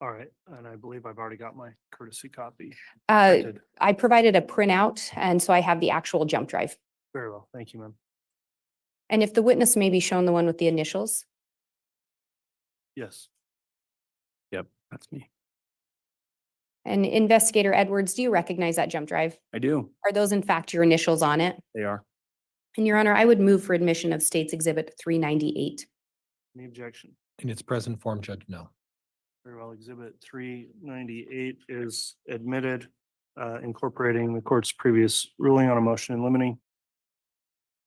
All right, and I believe I've already got my courtesy copy. I provided a printout, and so I have the actual jump drive. Very well, thank you, ma'am. And if the witness may be shown the one with the initials. Yes. Yep, that's me. And Investigator Edwards, do you recognize that jump drive? I do. Are those in fact your initials on it? They are. And Your Honor, I would move for admission of State's Exhibit 398. Any objection? In its present form, Judge, no. Very well, Exhibit 398 is admitted, incorporating the court's previous ruling on a motion in limine.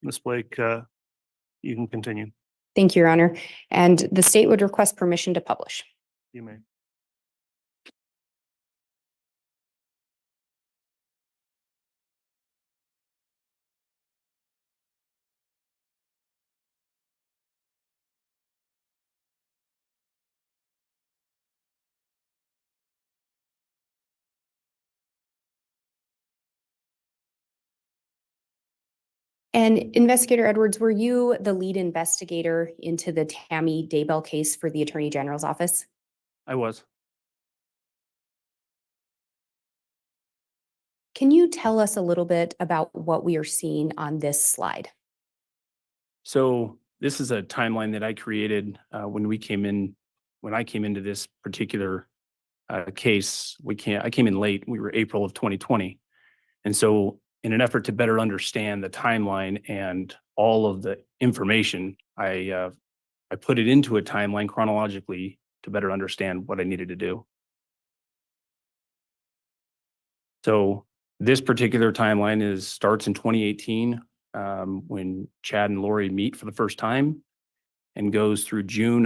Ms. Blake, you can continue. Thank you, Your Honor. And the state would request permission to publish. You may. And Investigator Edwards, were you the lead investigator into the Tammy Daybell case for the Attorney General's office? I was. Can you tell us a little bit about what we are seeing on this slide? So this is a timeline that I created when I came into this particular case. I came in late. We were April of 2020. And so in an effort to better understand the timeline and all of the information, I put it into a timeline chronologically to better understand what I needed to do. So this particular timeline starts in 2018 when Chad and Lori meet for the first time, and goes through June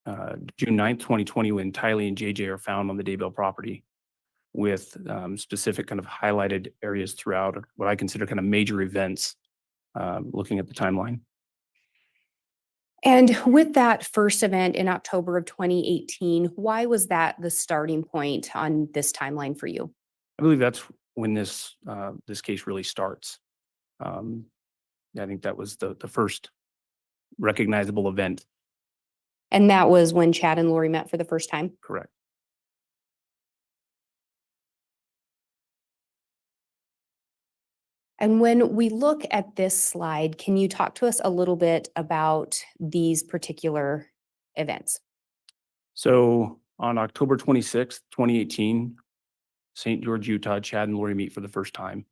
9th, 2020, when Tylee and JJ are found on the Daybell property, with specific kind of highlighted areas throughout what I consider kind of major events, looking at the timeline. And with that first event in October of 2018, why was that the starting point on this timeline for you? I believe that's when this case really starts. I think that was the first recognizable event. And that was when Chad and Lori met for the first time? Correct. And when we look at this slide, can you talk to us a little bit about these particular events? So on October 26th, 2018, St. George, Utah, Chad and Lori meet for the first time.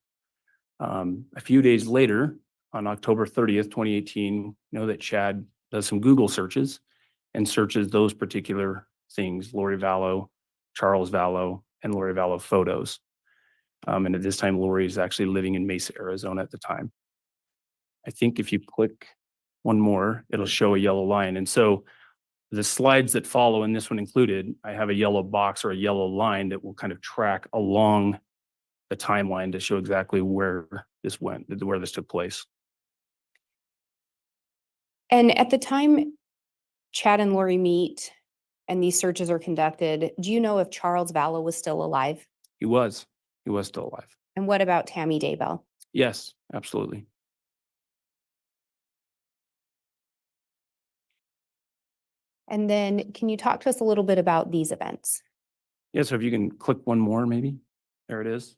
A few days later, on October 30th, 2018, you know that Chad does some Google searches and searches those particular things: Lori Vallow, Charles Vallow, and Lori Vallow photos. And at this time, Lori is actually living in Mesa, Arizona at the time. I think if you click one more, it'll show a yellow line. And so the slides that follow, and this one included, I have a yellow box or a yellow line that will kind of track along the timeline to show exactly where this went, where this took place. And at the time Chad and Lori meet and these searches are conducted, do you know if Charles Vallow was still alive? He was still alive. And what about Tammy Daybell? Yes, absolutely. And then can you talk to us a little bit about these events? Yeah, so if you can click one more, maybe. There it is.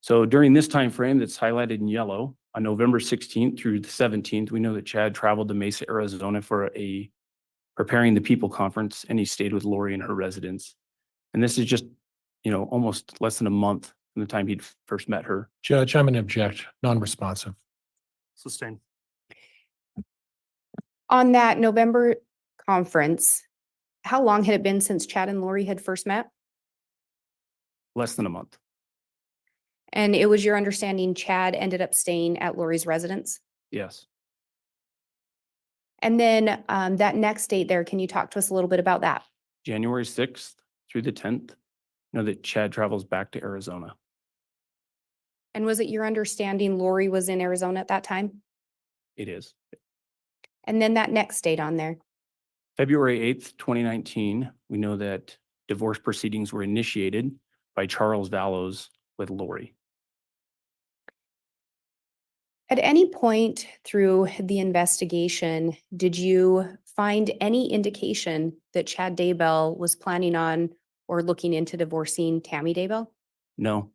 So during this time frame that's highlighted in yellow, on November 16th through the 17th, we know that Chad traveled to Mesa, Arizona for a Preparing the People conference, and he stayed with Lori in her residence. And this is just, almost less than a month from the time he'd first met her. Judge, I'm going to object, non-responsive. Sustained. On that November conference, how long had it been since Chad and Lori had first met? Less than a month. And it was your understanding Chad ended up staying at Lori's residence? Yes. And then that next date there, can you talk to us a little bit about that? January 6th through the 10th, that Chad travels back to Arizona. And was it your understanding Lori was in Arizona at that time? It is. And then that next date on there. February 8th, 2019, we know that divorce proceedings were initiated by Charles Vallows with Lori. At any point through the investigation, did you find any indication that Chad Daybell was planning on or looking into divorcing Tammy Daybell? No.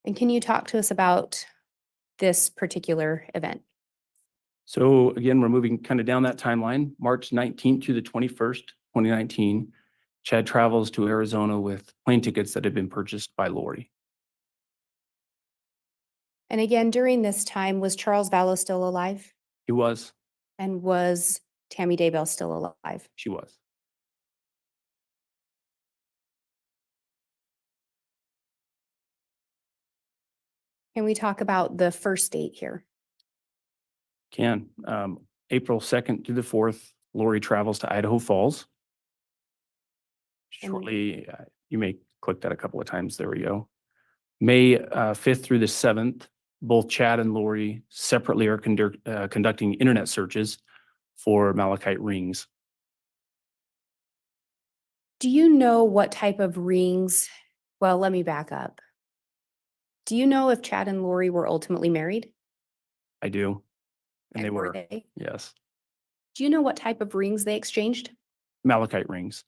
And can you talk to us about this particular event? So again, we're moving kind of down that timeline. March 19th to the 21st, 2019, Chad travels to Arizona with plane tickets that had been purchased by Lori. And again, during this time, was Charles Vallow still alive? He was. And was Tammy Daybell still alive? She was. Can we talk about the first date here? Can. April 2nd through the 4th, Lori travels to Idaho Falls. Shortly, you may click that a couple of times. There we go. May 5th through the 7th, both Chad and Lori separately are conducting internet searches for malachite rings. Do you know what type of rings? Well, let me back up. Do you know if Chad and Lori were ultimately married? I do. And they were were, they? yes, Do you know what type of rings they exchanged? malachite rings.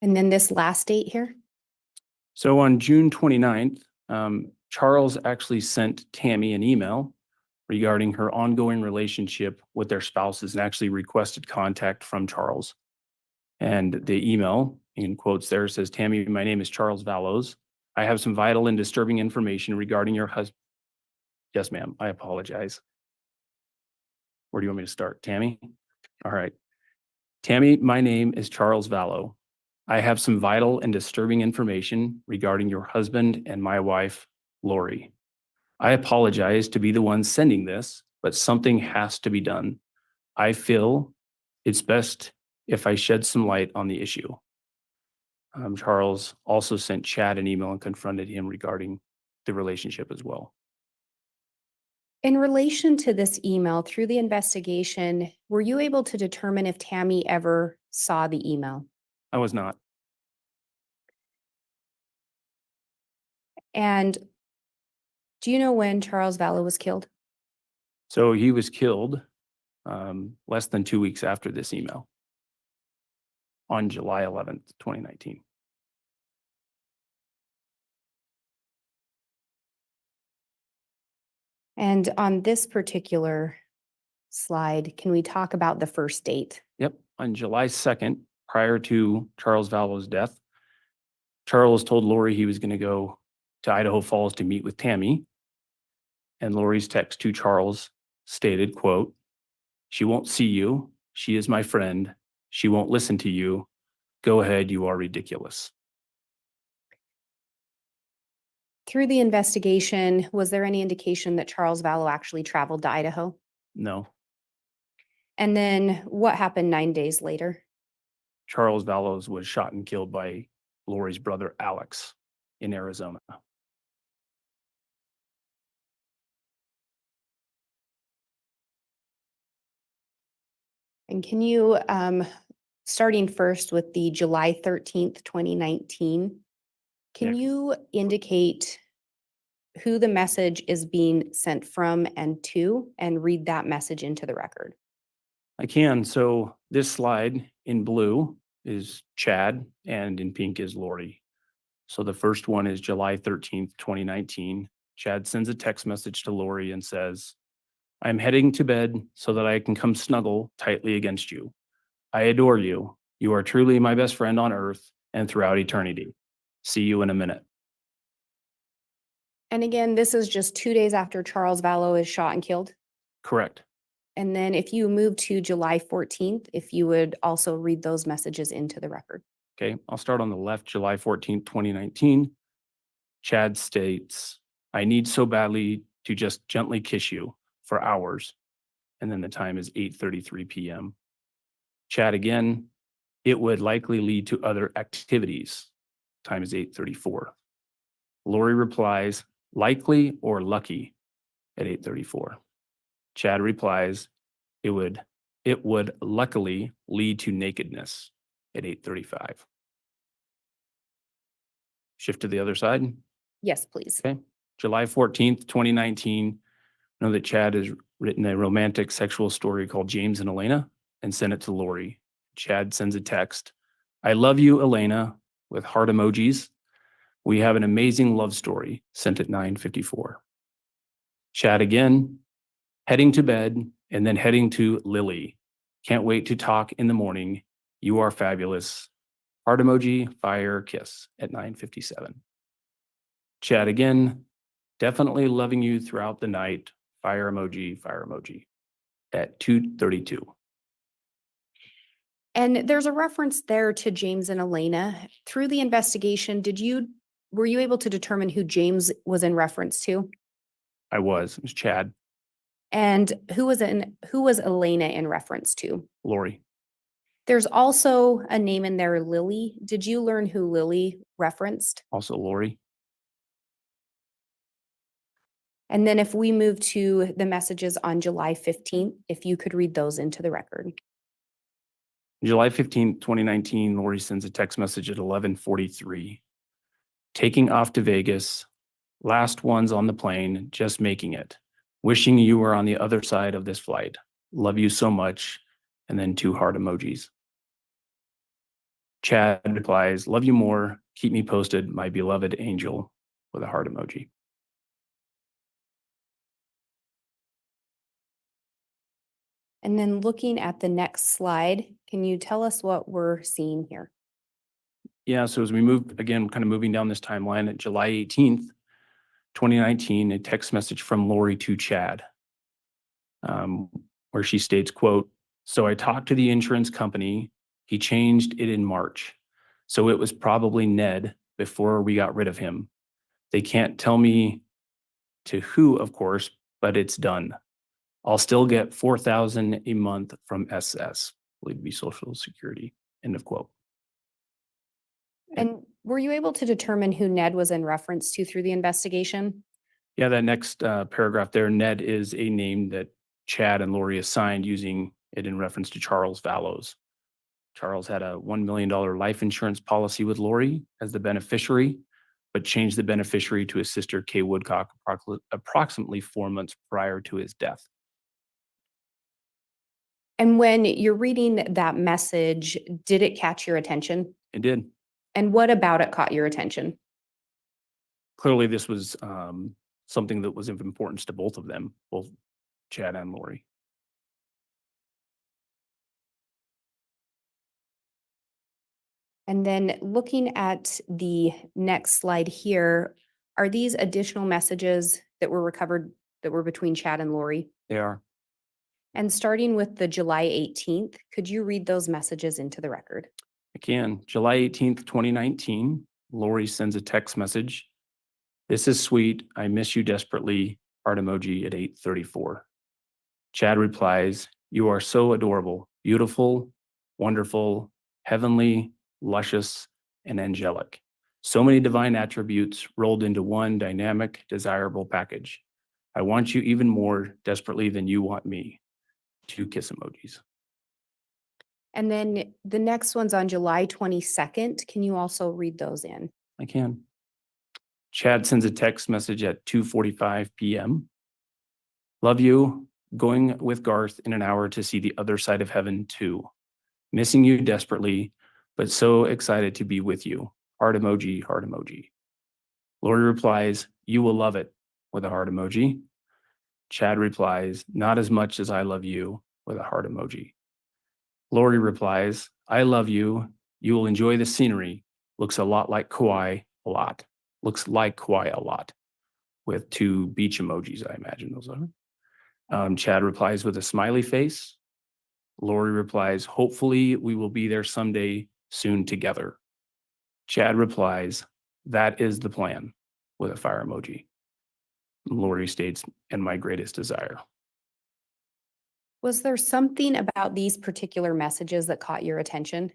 And then this last date here? So on June 29th, Charles actually sent Tammy an email regarding her ongoing relationship with their spouses and actually requested contact from Charles. And the email, in quotes there, says, Tammy, my name is Charles Vallows. I have some vital and disturbing information regarding your husband. Yes, ma'am, I apologize. Where do you want me to start? Tammy? All right. Tammy, my name is Charles Vallow. I have some vital and disturbing information regarding your husband and my wife, Lori. I apologize to be the one sending this, but something has to be done. I feel it's best if I shed some light on the issue. Charles also sent Chad an email and confronted him regarding the relationship as well. In relation to this email, through the investigation, were you able to determine if Tammy ever saw the email? I was not. And do you know when Charles Vallow was killed? So he was killed less than 2 weeks after this email on July 11th, 2019. And on this particular slide, can we talk about the first date? Yep, on July 2nd, prior to Charles Vallow's death, Charles told Lori he was going to go to Idaho Falls to meet with Tammy. And Lori's text to Charles stated, quote, she won't see you. She is my friend. She won't listen to you. Go ahead, you are ridiculous. Through the investigation, was there any indication that Charles Vallow actually traveled to Idaho? No, And then what happened 9 days later? Charles Vallows was shot and killed by Lori's brother, Alex, in Arizona. And can you, starting first with the July 13th, 2019, can Yeah. you indicate who the message is being sent from and to, and read that message into the record? I can. So this slide in blue is Chad and in pink is Lori. So the first one is July 13th, 2019. Chad sends a text message to Lori and says, I'm heading to bed so that I can come snuggle tightly against you. I adore you. You are truly my best friend on earth and throughout eternity. See you in a minute. And again, this is just 2 days after Charles Vallow is shot and killed. Correct. And then if you move to July 14th, if you would also read those messages into the record. Okay, I'll start on the left, July 14th, 2019. Chad states, I need so badly to just gently kiss you for hours. And then the time is 8:33 p.m. Chad again, it would likely lead to other activities. Time is 8:34. Lori replies, likely or lucky at 8:34. Chad replies, it would luckily lead to nakedness at 8:35. Shift to the other side. Yes, please. Okay. July 14th, 2019. I know that Chad has written a romantic sexual story called James and Elena and sent it to Lori. Chad sends a text. I love you, Elena, with heart emojis. We have an amazing love story, sent at 9:54. Chad again, heading to bed and then heading to Lily. Can't wait to talk in the morning. You are fabulous. Heart emoji, fire, kiss at 9:57. Chad again, definitely loving you throughout the night. Fire emoji at 2:32. And there's a reference there to James and Elena. Through the investigation, were you able to determine who James was in reference to? It was Chad. And who was Elena in reference to? Lori. There's also a name in there, Lily. Did you learn who Lily referenced? Also Lori. And then if we move to the messages on July 15th, if you could read those into the record. July 15th, 2019, Lori sends a text message at 11:43. Taking off to Vegas, last ones on the plane, just making it. Wishing you were on the other side of this flight. Love you so much. And then 2 heart emojis. Chad replies, love you more. Keep me posted, my beloved angel, with a heart emoji. And then looking at the next slide, can you tell us what we're seeing here? Yeah, so as we move, again, kind of moving down this timeline, at July 18th, 2019, a text message from Lori to Chad, where she states, quote, so I talked to the insurance company. He changed it in March. So it was probably Ned before we got rid of him. They can't tell me to who, of course, but it's done. I'll still get $4,000 a month from SS, believe to be Social Security, end of quote. And were you able to determine who Ned was in reference to through the investigation? Yeah, that next paragraph there, Ned is a name that Chad and Lori assigned using it in reference to Charles Vallows. Charles had a $1 million life insurance policy with Lori as the beneficiary, but changed the beneficiary to his sister, Kay Woodcock, approximately 4 months prior to his death. And when you're reading that message, did it catch your attention? It did. And what about it caught your attention? Clearly, this was something that was of importance to both of them, both Chad and Lori. And then looking at the next slide here, are these additional messages that were recovered that were between Chad and Lori? They are. And starting with the July 18th, could you read those messages into the record? I can. July 18th, 2019, Lori sends a text message. This is sweet. I miss you desperately. Heart emoji at 8:34. Chad replies, you are so adorable, beautiful, wonderful, heavenly, luscious, and angelic. So many divine attributes rolled into one dynamic, desirable package. I want you even more desperately than you want me. 2 kiss emojis. And then the next one's on July 22nd. Can you also read those in? I can. Chad sends a text message at 2:45 p.m. Love you. Going with Garth in an hour to see the other side of heaven too. Missing you desperately, but so excited to be with you. Heart emoji, heart emoji. Lori replies, you will love it, with a heart emoji. Chad replies, not as much as I love you, with a heart emoji. Lori replies, I love you. You will enjoy the scenery. Looks a lot like Kauai, a lot. Looks like Kauai a lot, with 2 beach emojis, I imagine those are. Chad replies with a smiley face. Lori replies, hopefully we will be there someday soon together. Chad replies, that is the plan, with a fire emoji. Lori states, and my greatest desire. Was there something about these particular messages that caught your attention?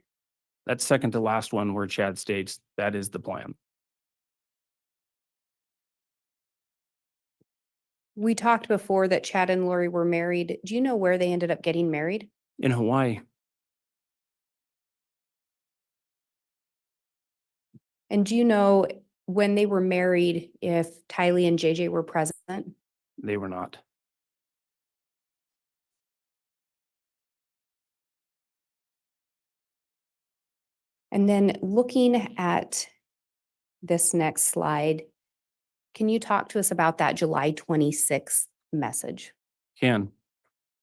That's second to last one where Chad states, that is the plan. We talked before that Chad and Lori were married. Do you know where they ended up getting married? In Hawaii. And do you know when they were married if Tylee and JJ were present? They were not. And then looking at this next slide, can you talk to us about that July 26th message? Can.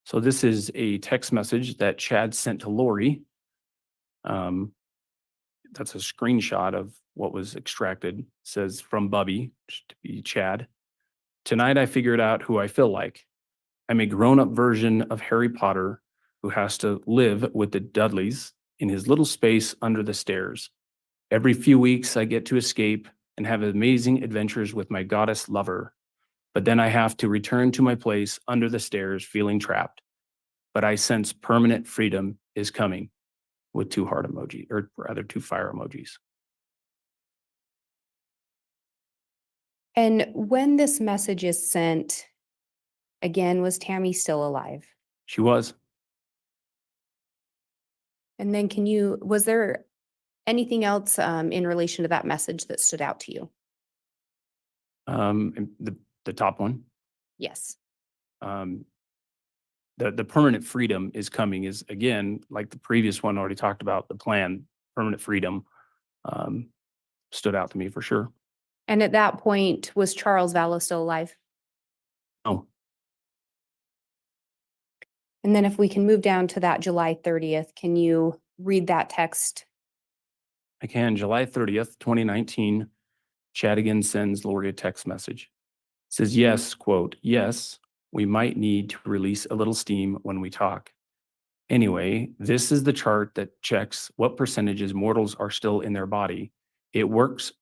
So this is a text message that Chad sent to Lori. That's a screenshot of what was extracted. It says from Bubby, to be Chad. Tonight I figured out who I feel like. I'm a grown-up version of Harry Potter who has to live with the Dudleys in his little space under the stairs. Every few weeks I get to escape and have amazing adventures with my goddess lover. But then I have to return to my place under the stairs feeling trapped. But I sense permanent freedom is coming, with 2 heart emoji, or rather 2 fire emojis. And when this message is sent, again, was Tammy still alive? She was. And then was there anything else in relation to that message that stood out to you? And the top one, Yes. the permanent freedom is coming is, again, like the previous one already talked about, the plan, permanent freedom, stood out to me for sure. And at that point, was Charles Vallow still alive? Oh, And then if we can move down to that July 30th, can you read that text? I can. July 30th, 2019, Chad again sends Lori a text message. Says, yes, quote, yes, we might need to release a little steam when we talk. Anyway, this is the chart that checks what percentages mortals are still in their body. It worked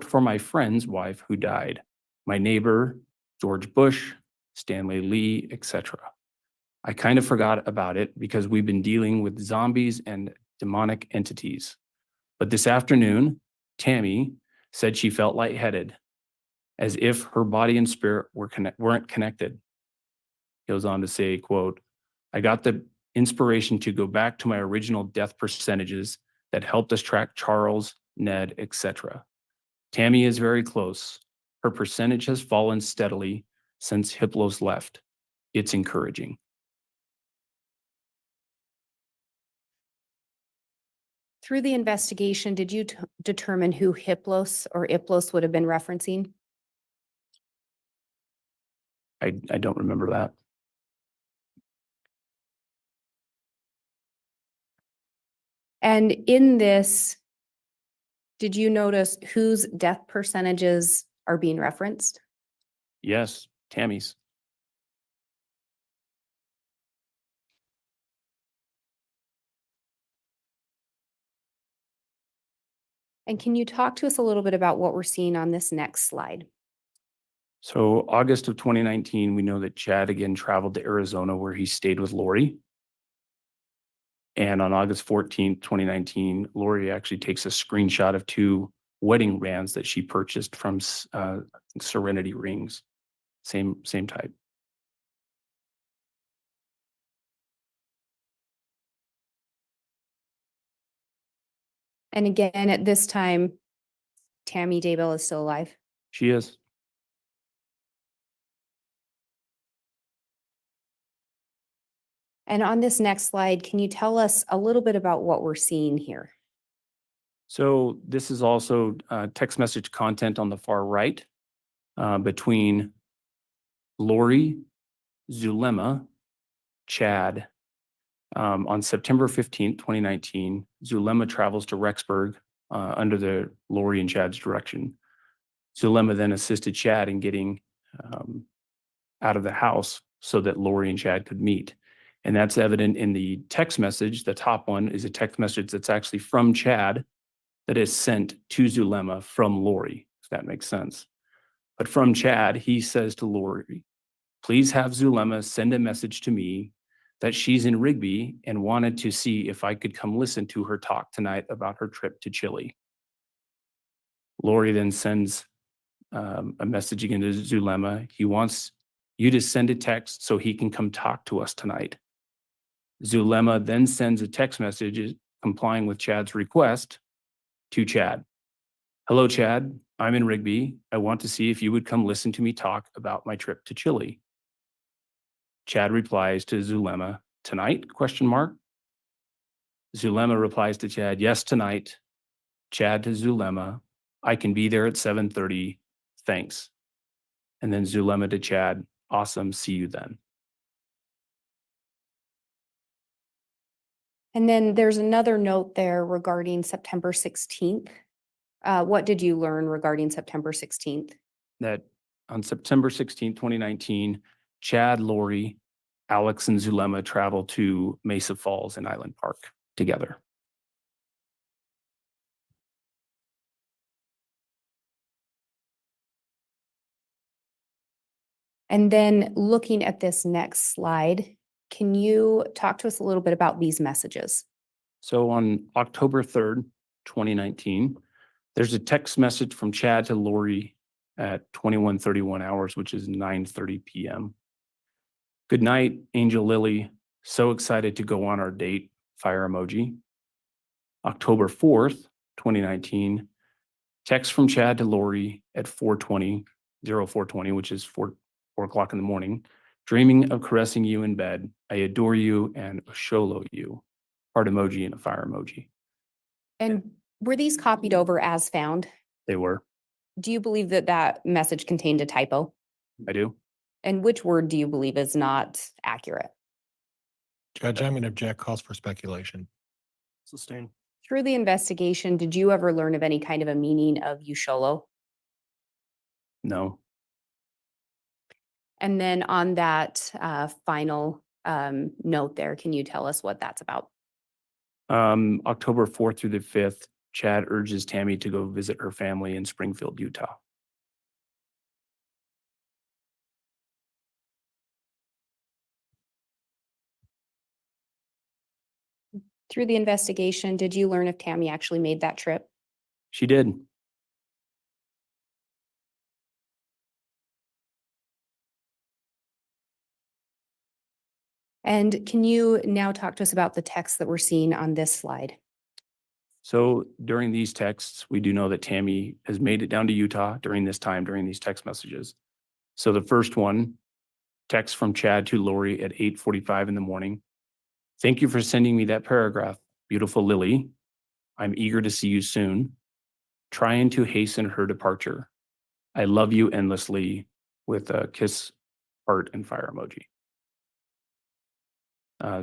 for my friend's wife who died, my neighbor, George Bush, Stanley Lee, etc. I kind of forgot about it because we've been dealing with zombies and demonic entities. But this afternoon, Tammy said she felt lightheaded, as if her body and spirit weren't connected. Goes on to say, quote, I got the inspiration to go back to my original death percentages that helped us track Charles, Ned, etc. Tammy is very close. Her percentage has fallen steadily since Hiplos left. It's encouraging. Through the investigation, did you determine who Hiplos or Iplos would have been referencing? I don't remember that. And in this, did you notice whose death percentages are being referenced? Yes, Tammy's. And can you talk to us a little bit about what we're seeing on this next slide? So August of 2019, we know that Chad again traveled to Arizona where he stayed with Lori. And on August 14th, 2019, Lori actually takes a screenshot of 2 wedding bands that she purchased from Serenity Rings. Same type. And again, at this time, Tammy Daybell is still alive. She is. And on this next slide, can you tell us a little bit about what we're seeing here? So this is also text message content on the far right between Lori, Zulema, Chad. On September 15th, 2019, Zulema travels to Rexburg under the Lori and Chad's direction. Zulema then assisted Chad in getting out of the house so that Lori and Chad could meet. And that's evident in the text message. The top one is a text message that's actually from Chad that is sent to Zulema from Lori, if that makes sense. But from Chad, he says to Lori, please have Zulema send a message to me that she's in Rigby and wanted to see if I could come listen to her talk tonight about her trip to Chile. Lori then sends a message again to Zulema. He wants you to send a text so he can come talk to us tonight. Zulema then sends a text message complying with Chad's request to Chad. Hello, Chad. I'm in Rigby. I want to see if you would come listen to me talk about my trip to Chile. Chad replies to Zulema, tonight? ? Zulema replies to Chad, yes, tonight. Chad to Zulema, I can be there at 7:30. Thanks. And then Zulema to Chad, awesome. See you then. And then there's another note there regarding September 16th. What did you learn regarding September 16th? That on September 16th, 2019, Chad, Lori, Alex, and Zulema travel to Mesa Falls and Island Park together. And then looking at this next slide, can you talk to us a little bit about these messages? So on October 3rd, 2019, there's a text message from Chad to Lori at 21:31 hours, which is 9:30 p.m. Good night, Angel Lily. So excited to go on our date. Fire emoji. October 4th, 2019, text from Chad to Lori at 0420, which is 4 o'clock in the morning. Dreaming of caressing you in bed. I adore you and Osholo you. Heart emoji and a fire emoji. And were these copied over as found? They were. Do you believe that that message contained a typo? I do. And which word do you believe is not accurate? Judge, I'm going to object. Calls for speculation. Sustain. Through the investigation, did you ever learn of any kind of a meaning of Usholo? No. And then on that final note there, can you tell us what that's about? October 4th through the 5th, Chad urges Tammy to go visit her family in Springfield, Utah. Through the investigation, did you learn if Tammy actually made that trip? She did. And can you now talk to us about the texts that we're seeing on this slide? So during these texts, we do know that Tammy has made it down to Utah during this time, during these text messages. So the first one, text from Chad to Lori at 8:45 in the morning. Thank you for sending me that paragraph, beautiful Lily. I'm eager to see you soon. Trying to hasten her departure. I love you endlessly, with a kiss, heart, and fire emoji.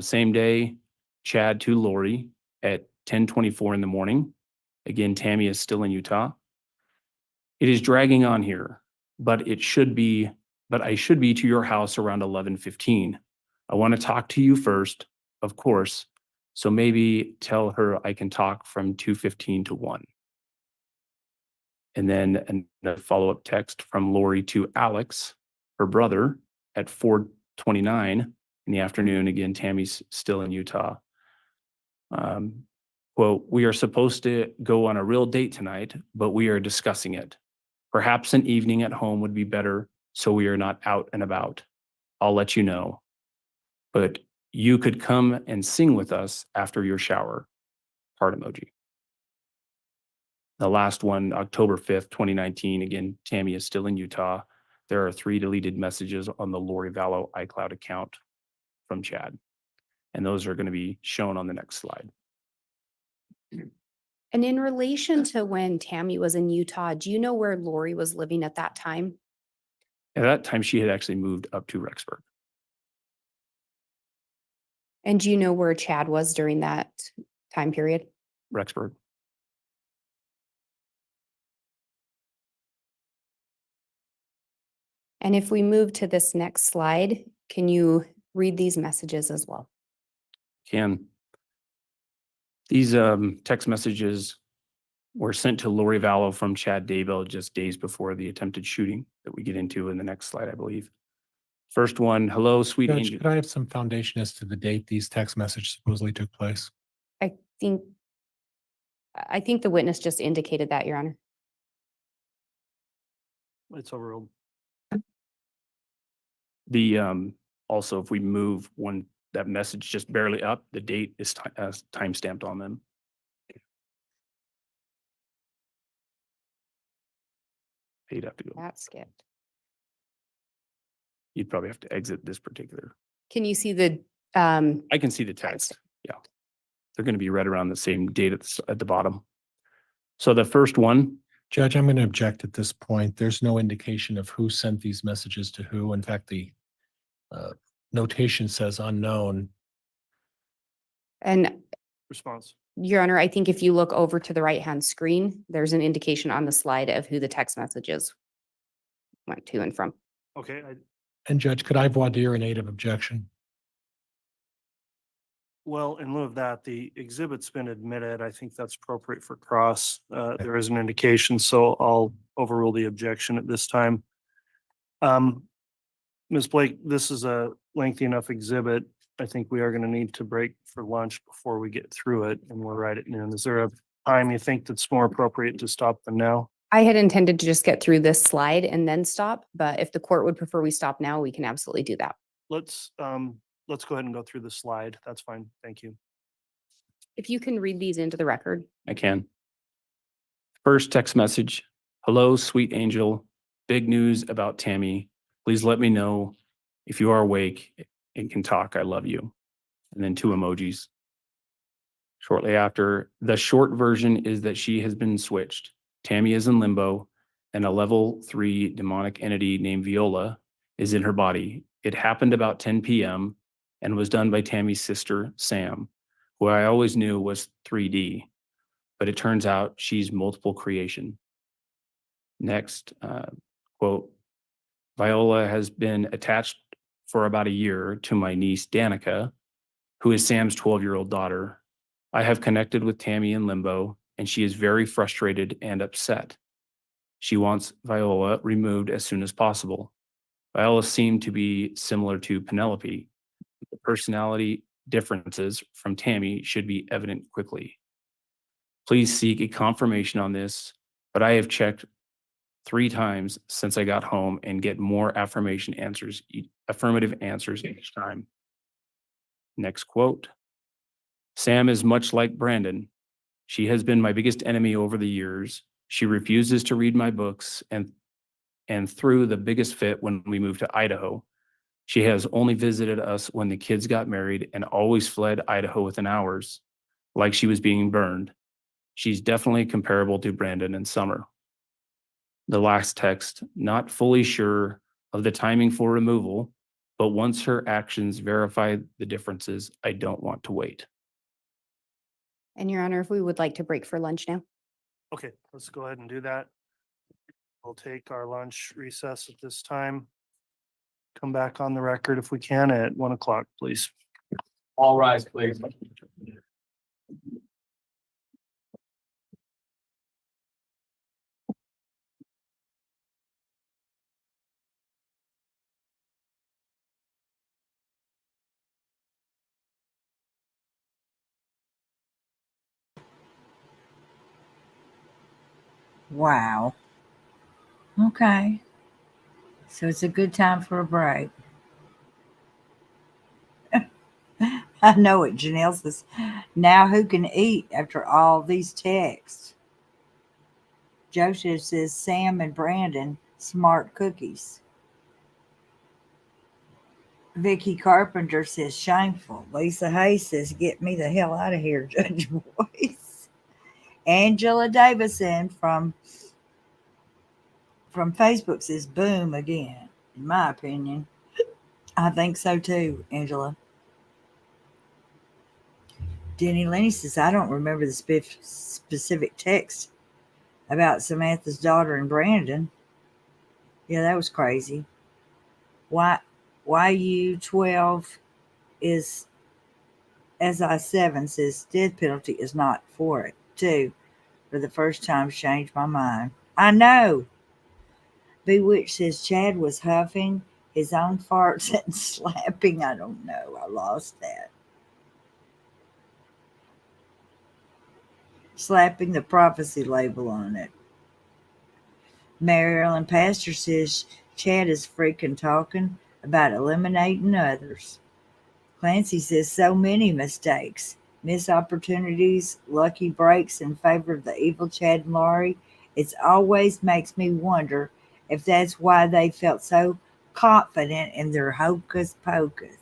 Same day, Chad to Lori at 10:24 in the morning. Again, Tammy is still in Utah. It is dragging on here, but I should be to your house around 11:15. I want to talk to you first, of course. So maybe tell her I can talk from 2:15 to 1. And then a follow-up text from Lori to Alex, her brother, at 4:29 in the afternoon. Again, Tammy's still in Utah. Quote, we are supposed to go on a real date tonight, but we are discussing it. Perhaps an evening at home would be better, so we are not out and about. I'll let you know. But you could come and sing with us after your shower. Heart emoji. The last one, October 5th, 2019. Again, Tammy is still in Utah. There are 3 deleted messages on the Lori Vallow iCloud account from Chad. And those are going to be shown on the next slide. And in relation to when Tammy was in Utah, do you know where Lori was living at that time? At that time, she had actually moved up to Rexburg. And do you know where Chad was during that time period? Rexburg. And if we move to this next slide, can you read these messages as well? Can. These text messages were sent to Lori Vallow from Chad Daybell just days before the attempted shooting that we get into in the next slide, I believe. First one, hello, sweet Judge, angel. could I have some foundation as to the date these text messages supposedly took place? I think the witness just indicated that, Your Honor. It's overruled. The also, if we move that message just barely up, the date is time stamped on them. You'd have to go. That skipped. You'd probably have to exit this particular. Can you see the? I can see the text. Yeah, they're going to be right around the same date at the bottom. So the first one, Judge, I'm going to object at this point. There's no indication of who sent these messages to who. In fact, the notation says unknown. And response. Your Honor, I think if you look over to the right-hand screen, there's an indication on the slide of who the text messages went to and from. Okay. And Judge, could I voir dire a native objection? Well, in lieu of that, the exhibit's been admitted. I think that's appropriate for cross. There is an indication, so I'll overrule the objection at this time. Ms. Blake, this is a lengthy enough exhibit. I think we are going to need to break for lunch before we get through it, and we're right at noon. Is there a time you think that's more appropriate to stop them now? I had intended to just get through this slide and then stop, but if the court would prefer we stop now, we can absolutely do that. Let's go ahead and go through the slide. That's fine. Thank you. If you can read these into the record. I can. First text message. Hello, sweet angel. Big news about Tammy. Please let me know if you are awake and can talk. I love you. And then 2 emojis. Shortly after, the short version is that she has been switched. Tammy is in limbo, and a level 3 demonic entity named Viola is in her body. It happened about 10 p.m. and was done by Tammy's sister, Sam, who I always knew was 3D, but it turns out she's multiple creation. Next, quote, Viola has been attached for about a year to my niece, Danica, who is Sam's 12-year-old daughter. I have connected with Tammy in limbo, and she is very frustrated and upset. She wants Viola removed as soon as possible. Viola seemed to be similar to Penelope. The personality differences from Tammy should be evident quickly. Please seek a confirmation on this, but I have checked 3 times since I got home and get more affirmative answers each time. Next quote. Sam is much like Brandon. She has been my biggest enemy over the years. She refuses to read my books and threw the biggest fit when we moved to Idaho. She has only visited us when the kids got married and always fled Idaho within hours, like she was being burned. She's definitely comparable to Brandon and Summer. The last text, not fully sure of the timing for removal, but once her actions verify the differences, I don't want to wait. And Your Honor, if we would like to break for lunch now. Okay, let's go ahead and do that. We'll take our lunch recess at this time. Come back on the record if we can at 1 o'clock, please. All rise, please. Wow. Okay. So it's a good time for a break. I know it. Janelle says, now who can eat after all these texts? Joseph says, Sam and Brandon, smart cookies. Vicky Carpenter says, shameful. Lisa Hayes says, get me the hell out of here, Judge Boyce. Angela Davison from Facebook says, boom again, in my opinion. I think so too, Angela. Denny Lenny says, I don't remember the specific text about Samantha's daughter and Brandon. Yeah, that was crazy. Why U12 is SI7 says death penalty is not for it, too. For the first time, changed my mind. I know. Bewitched says Chad was huffing his own farts and slapping. I don't know. I lost that. Slapping the prophecy label on it. Marilyn Pastor says Chad is freaking talking about eliminating others. Clancy says so many mistakes, missed opportunities, lucky breaks in favor of the evil Chad and Laurie. It always makes me wonder if that's why they felt so confident in their hocus pocus.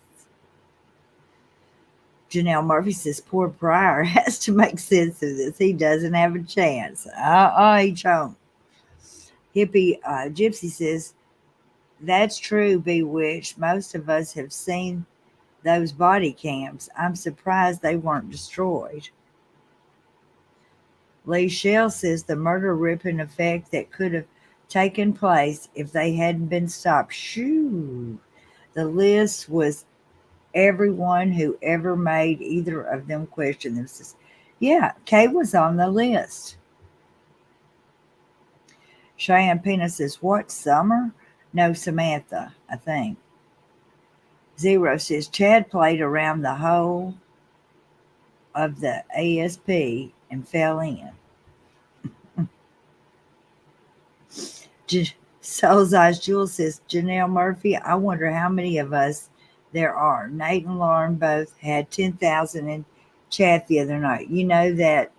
Janelle Murphy says poor Pryor has to make sense of this. He doesn't have a chance. He don't. Hippie Gypsy says, that's true, Bewitched. Most of us have seen those body cams. I'm surprised they weren't destroyed. Lee Shell says the murder ripping effect that could have taken place if they hadn't been stopped. Shoo! The list was everyone who ever made either of them question themselves. Yeah, Kay was on the list. Cheyenne Pena says, what, Summer? No, Samantha, I think. Zero says, Chad played around the hole of the ASP and fell in. Soul's Eyes Jewel says, Janelle Murphy, I wonder how many of us there are. Nate and Lauren both had 10,000 in chat the other night. You know that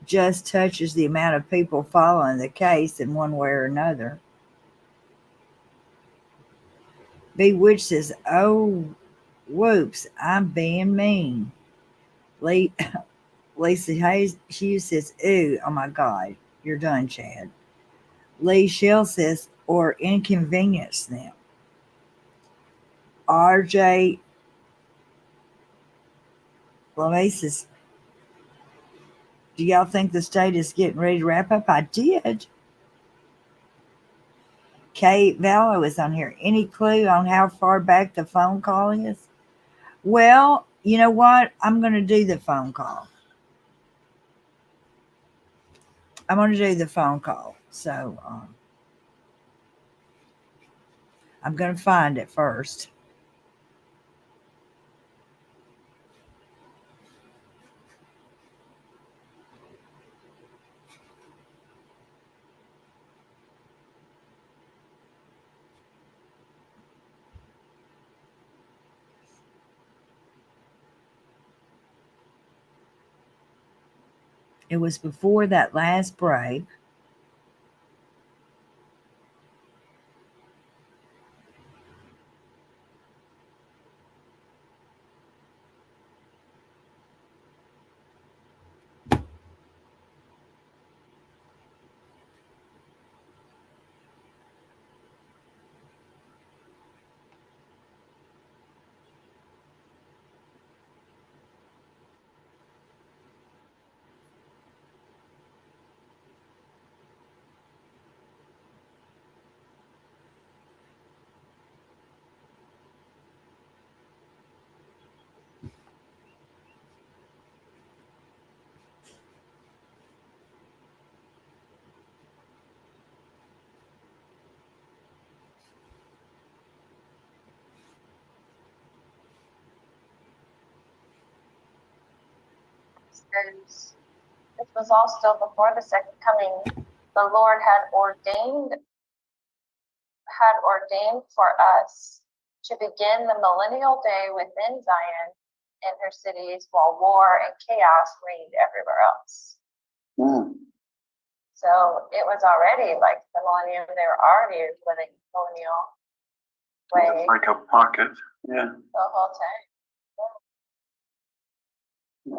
just touches the amount of people following the case in one way or another. Bewitch says, "Oh, whoops, I'm being mean." Lisa Hughes says, "Ooh, oh my God, you're done, Chad." Lee Shell says, "Or inconvenience them." RJ LeMay says, "Do y'all think the state is getting ready to wrap up?" I did. Kate Vallow is on here. Any clue on how far back the phone call is? Well, you know what? I'm going to do the phone call. So I'm going to find it first. It was before that last break. Says, this was all still before the second coming. The Lord had ordained for us to begin the millennial day within Zion and her cities, while war and chaos reigned everywhere else. So it was already like the millennium. They were already living millennial way It's like a pocket. Yeah. the whole time.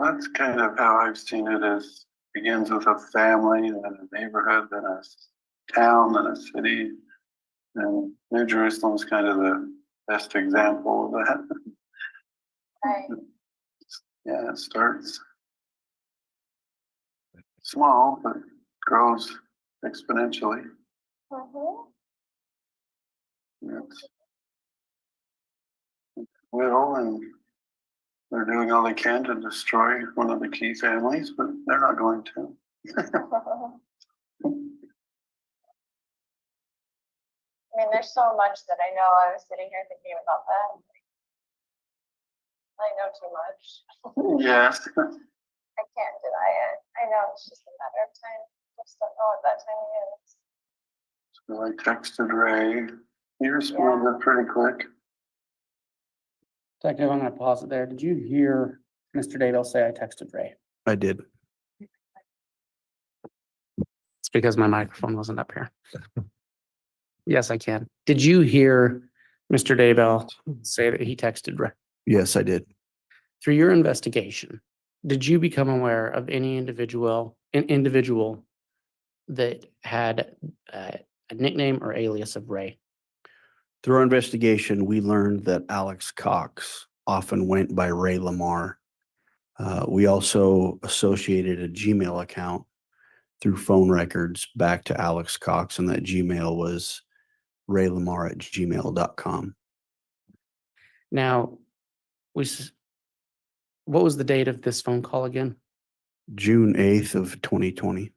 That's kind of how I've seen it. Is begins with a family, then a neighborhood, then a town, then a city. And New Jerusalem is kind of the best example of that. Right. Yeah, it starts small, but grows exponentially. It's little, and they're doing all they can to destroy one of the key families, but they're not going to. I mean, there's so much that I know. I was sitting here thinking about that. I know too much. Yes. I can't deny it. I know it's just a matter of time. Just don't know what that timing is. So I texted Ray. He responded pretty quick. Detective, I'm gonna pause it there. Did you hear Mr. Daybell say I texted Ray? I did. It's because my microphone wasn't up here. Yes, I can. Did you hear Mr. Daybell say that he texted Ray? Yes, I did. Through your investigation, did you become aware of any individual that had a nickname or alias of Ray? Through our investigation, we learned that Alex Cox often went by Ray Lamar. We also associated a Gmail account through phone records back to Alex Cox, and that Gmail was raylamar@gmail.com. Now, what was the date of this phone call again? June 8th of 2020.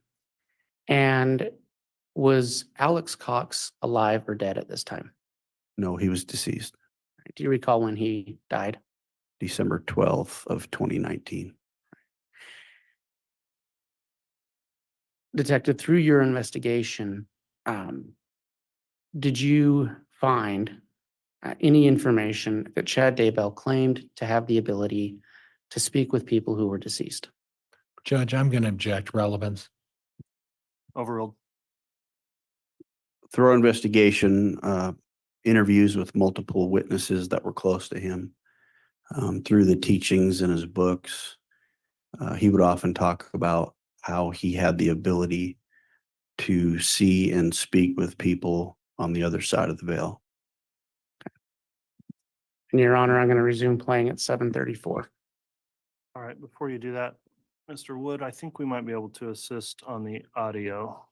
And was Alex Cox alive or dead at this time? No, he was deceased. Do you recall when he died? December 12th of 2019. Detective, through your investigation, did you find any information that Chad Daybell claimed to have the ability to speak with people who were deceased. Judge, I'm going to object relevance. Overruled. Thorough investigation, interviews with multiple witnesses that were close to him. Through the teachings in his books, he would often talk about how he had the ability to see and speak with people on the other side of the veil. And Your Honor, I'm going to resume playing at 7:34. All right, before you do that, Mr. Wood, I think we might be able to assist on the audio.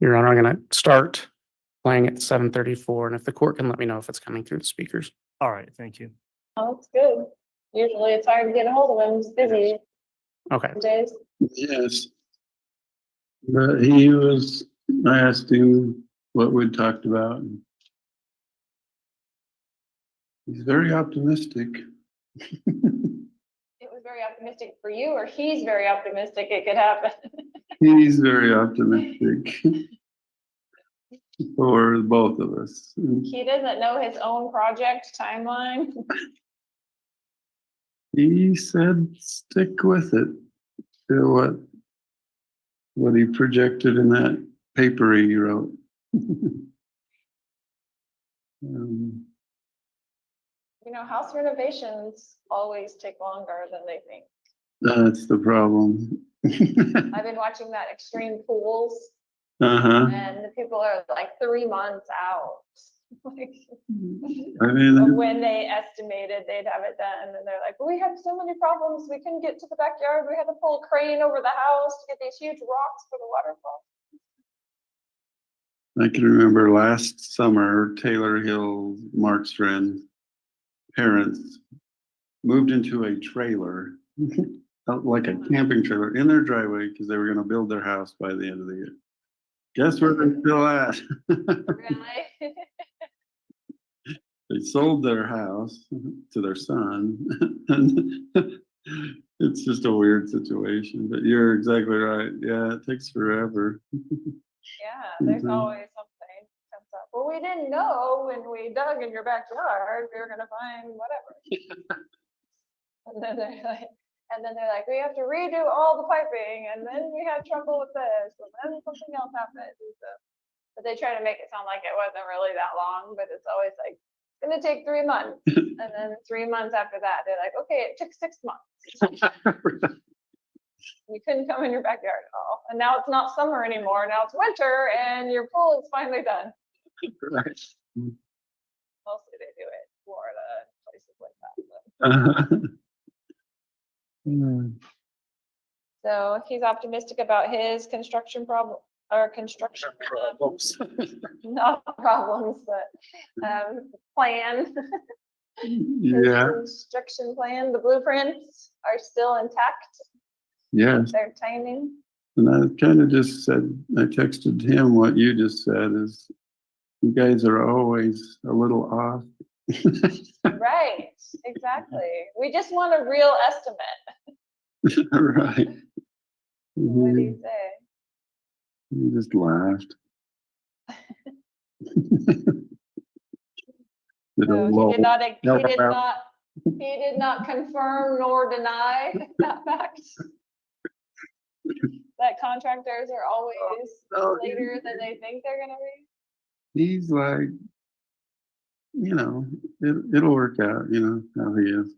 Your Honor, I'm going to start playing at 7:34, and if the court can let me know if it's coming through the speakers. All right, thank you. Oh, that's good. Usually it's hard to get a hold of him. He's busy Okay. days. Yes. But he was, I asked him what we'd talked about. And he's very optimistic. It was very optimistic for you, or he's very optimistic it could happen. He's very optimistic for both of us. He doesn't know his own project timeline. He said, stick with it. To what he projected in that paper he wrote. You know, house renovations always take longer than they think. That's the problem. I've been watching that Extreme Pools, and the people are like 3 months out. Like, I mean, of when they estimated they'd have it done, and they're like, well, we had so many problems, we couldn't get to the backyard, we had to pull a crane over the house to get these huge rocks for the waterfall. I can remember last summer, Taylor Hill, Mark's friend, parents moved into a trailer, like a camping trailer, in their driveway because they were going to build their house by the end of the year. Guess where they're still at? Really? They sold their house to their son. And it's just a weird situation, but you're exactly right. Yeah, it takes forever. Yeah, there's always something comes up. Well, we didn't know when we dug in your backyard, we were gonna find whatever. And then they're like, we have to redo all the piping, and then we had trouble with this, and then something else happened. And so, but they try to make it sound like it wasn't really that long, but it's always like, it's gonna take 3 months. And then 3 months after that, they're like, okay, it took 6 months. You couldn't come in your backyard at all. And now it's not summer anymore. Now it's winter and your pool is finally done. Right. Mostly they do it in Florida, places like that. But. So he's optimistic about his construction problem, or construction problems. not problems, but plan. Yeah. His construction plan, the blueprints are still intact. Yes. Their timing. And I kind of just said, I texted him what you just said is, you guys are always a little off. Right, exactly. We just want a real estimate. Right. What do you say? He just laughed. So he did not confirm nor deny that fact. That contractors are always later than they think they're gonna be. He's like, you know, it'll work out, you know, how he is.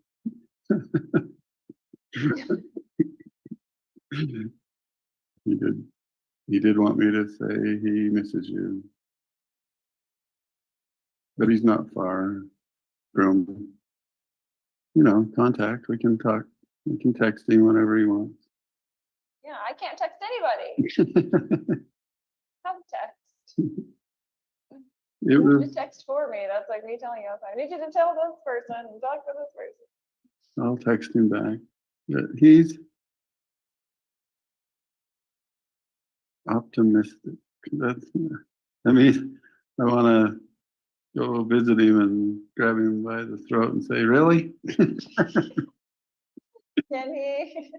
He did want me to say he misses you. But he's not far from contact. We can talk. We can text him whenever he wants. Yeah, I can't text anybody. Have text. It You have was, to text for me. That's like me telling you, I need you to tell this person and talk to this person. I'll text him back. But he's optimistic. That's, I mean, I want to go visit him and grab him by the throat and say, really? Can he?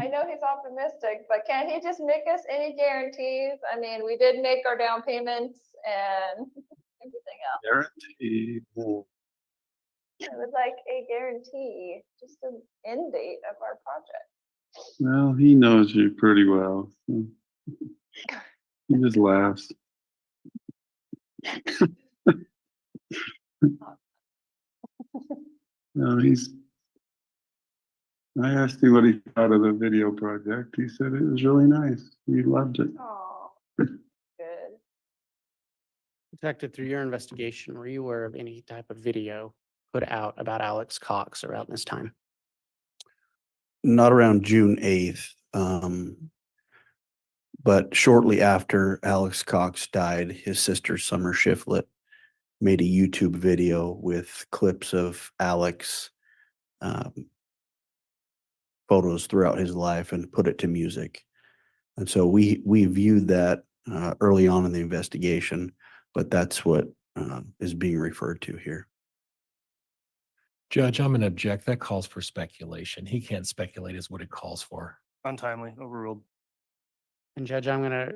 I know he's optimistic, but can he just make us any guarantees? I mean, we did make our down payments and everything else. Guarantee. It was like a guarantee, just an end date of our project. Well, he knows you pretty well. So he just laughs. No, I asked him what he thought of the video project. He said it was really nice. He loved it. Oh, good. Detective, through your investigation, were you aware of any type of video put out about Alex Cox around this time? Not around June 8th. But shortly after Alex Cox died, his sister Summer Shiflett made a YouTube video with clips of Alex photos throughout his life and put it to music. And so we viewed that early on in the investigation, but that's what is being referred to here. Judge, I'm going to object. That calls for speculation. He can't speculate is what it calls for. Untimely, overruled. And Judge, I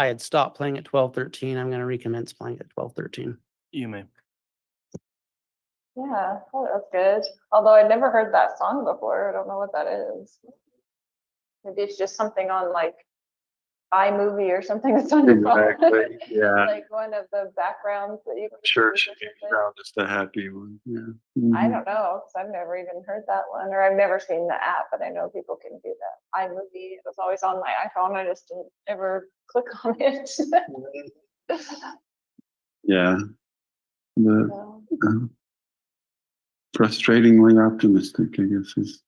had stopped playing at 12:13. I'm gonna recommence playing at 12:13. You may. Yeah, oh, that's good. Although I'd never heard that song before. I don't know what that is. Maybe it's just something on like iMovie or something that's on your phone. Exactly. Yeah. Like one of the backgrounds that you can Church use or something. background, just a happy one. Yeah. I Mhm. don't know, because I've never even heard that one, or I've never seen the app, but I know people can do that. iMovie, it was always on my iPhone. I just didn't ever click on it. Yeah. But So, frustratingly optimistic, I guess is.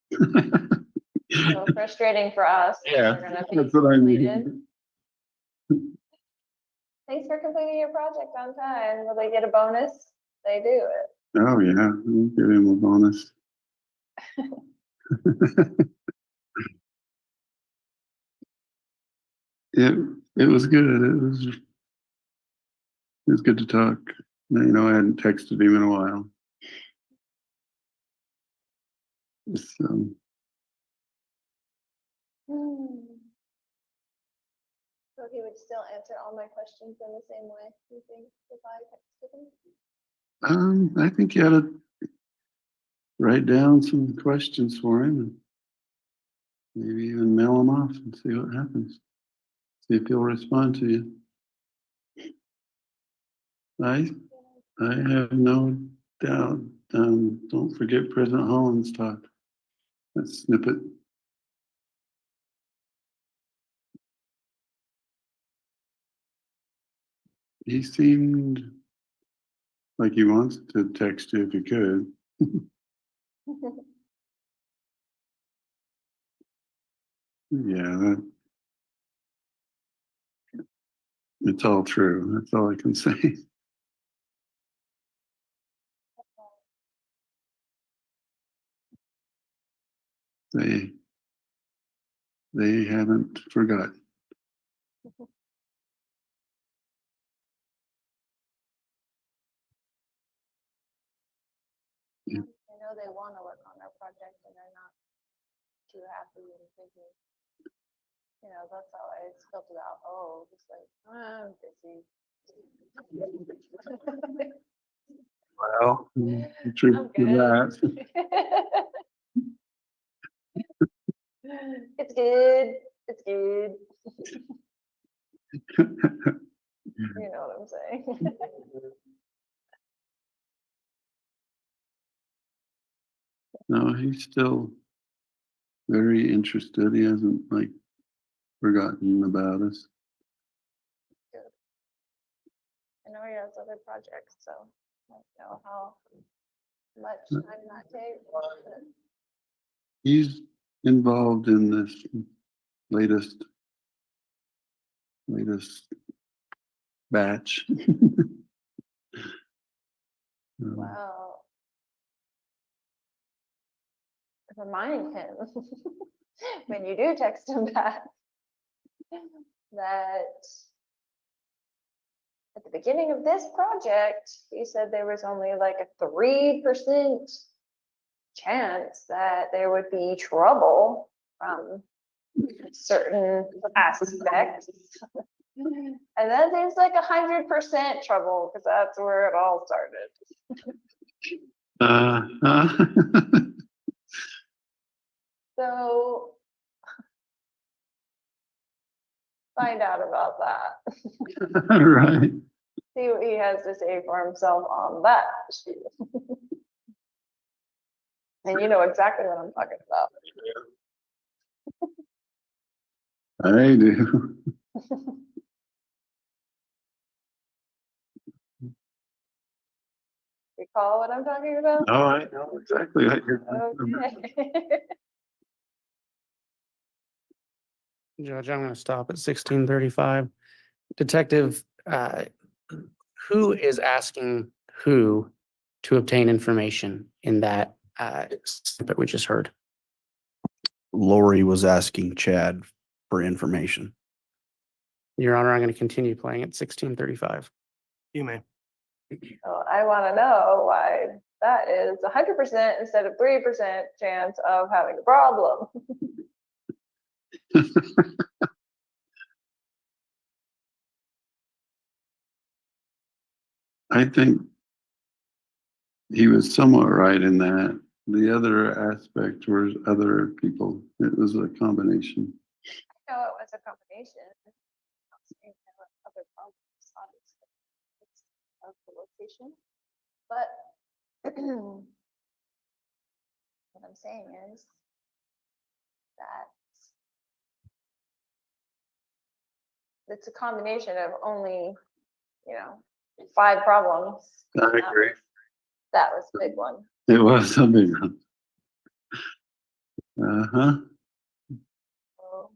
so frustrating for us. Yeah, We're gonna be that's what I completed. mean. Thanks for completing your project on time. Will they get a bonus? They do it. Oh, yeah, we'll give him a bonus. It was good. It was good to talk. I hadn't texted him in a while. So, So he would still answer all my questions in the same way, you think, if I texted him? I think you ought to write down some questions for him and maybe even mail them off and see what happens. See if he'll respond to you. I have no doubt. Don't forget President Holland's talk. That snippet. He seemed like he wants to text you if he could. Yeah, it's all true. That's all I can say. They haven't forgotten. Yeah. I know they want to work on their project and they're not too happy and busy. That's how I spelled it out. Oh, just like, I'm busy. Well, the truth I'm of good. that. It's good. It's good. You know what I'm saying? No, he's still very interested. He hasn't forgotten about us. Good. I know he has other projects, so I don't know how much time that takes. He's involved in this latest batch. Wow. Remind him when you do text him back that at the beginning of this project, he said there was only like a 3% chance that there would be trouble from certain aspects. And then there's like 100% trouble because that's where it all started. So find out about that. Right. See what he has to say for himself on that issue. And you know exactly what I'm talking about. I do. Recall what I'm talking about? No, I know exactly what you're talking about. Okay. Judge, I'm gonna stop at 16:35. Detective, who is asking who to obtain information in that snippet we just heard? Lori was asking Chad for information. Your Honor, I'm gonna continue playing at 16:35. You may. So I want to know why that is 100% instead of 3% chance of having a problem. I think he was somewhat right in that. The other aspect was other people. It was a combination. I know it was a combination. I'm not saying there were other problems, obviously. It's of the location. But what I'm saying is that it's a combination of only, 5 problems. I agree. That was a big one. It was a big one. Uh-huh. So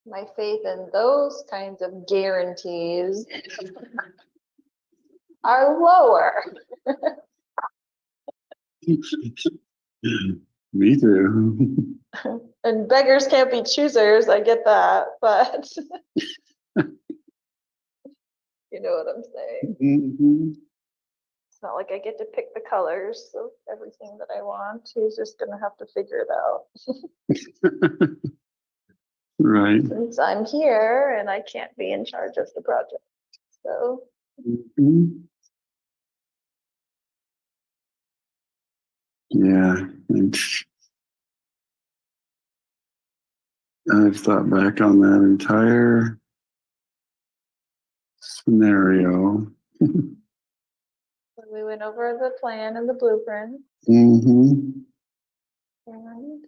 my faith in those kinds of guarantees are lower. Me too. And beggars can't be choosers, I get that, but you know what I'm saying. Mhm. It's not like I get to pick the colors of everything that I want. He's just gonna have to figure it out. Right. Since I'm here and I can't be in charge of the project, so. Mhm. Yeah. and I've thought back on that entire scenario. So we went over the plan and the blueprint. Mm-hmm. And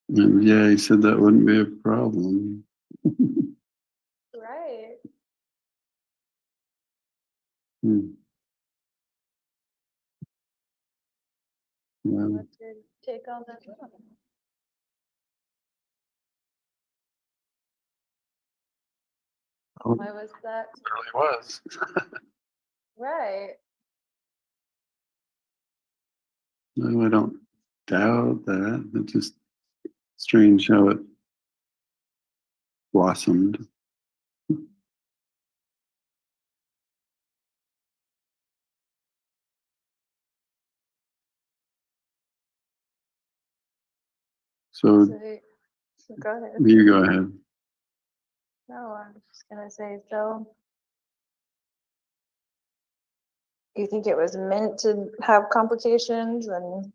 And yeah, he said that wouldn't be a problem. right. Hmm. Yeah. What's your take on that? Why was that? It really was. Right. No, I don't doubt that. It's just strange how it blossomed. So So go ahead. you go ahead. No, I'm just gonna say, so. You think it was meant to have complications and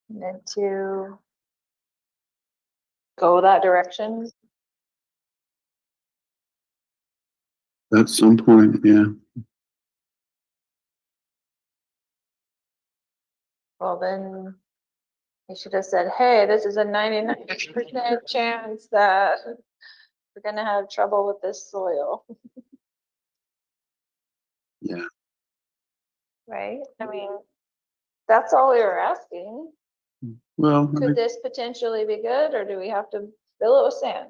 meant to go that direction? At some point, yeah. Well, then you should have said, hey, this is a 99% chance that we're gonna have trouble with this soil, Yeah. right? I mean, that's all we were asking. Well, Could this potentially be good, or do we have to fill it with sand?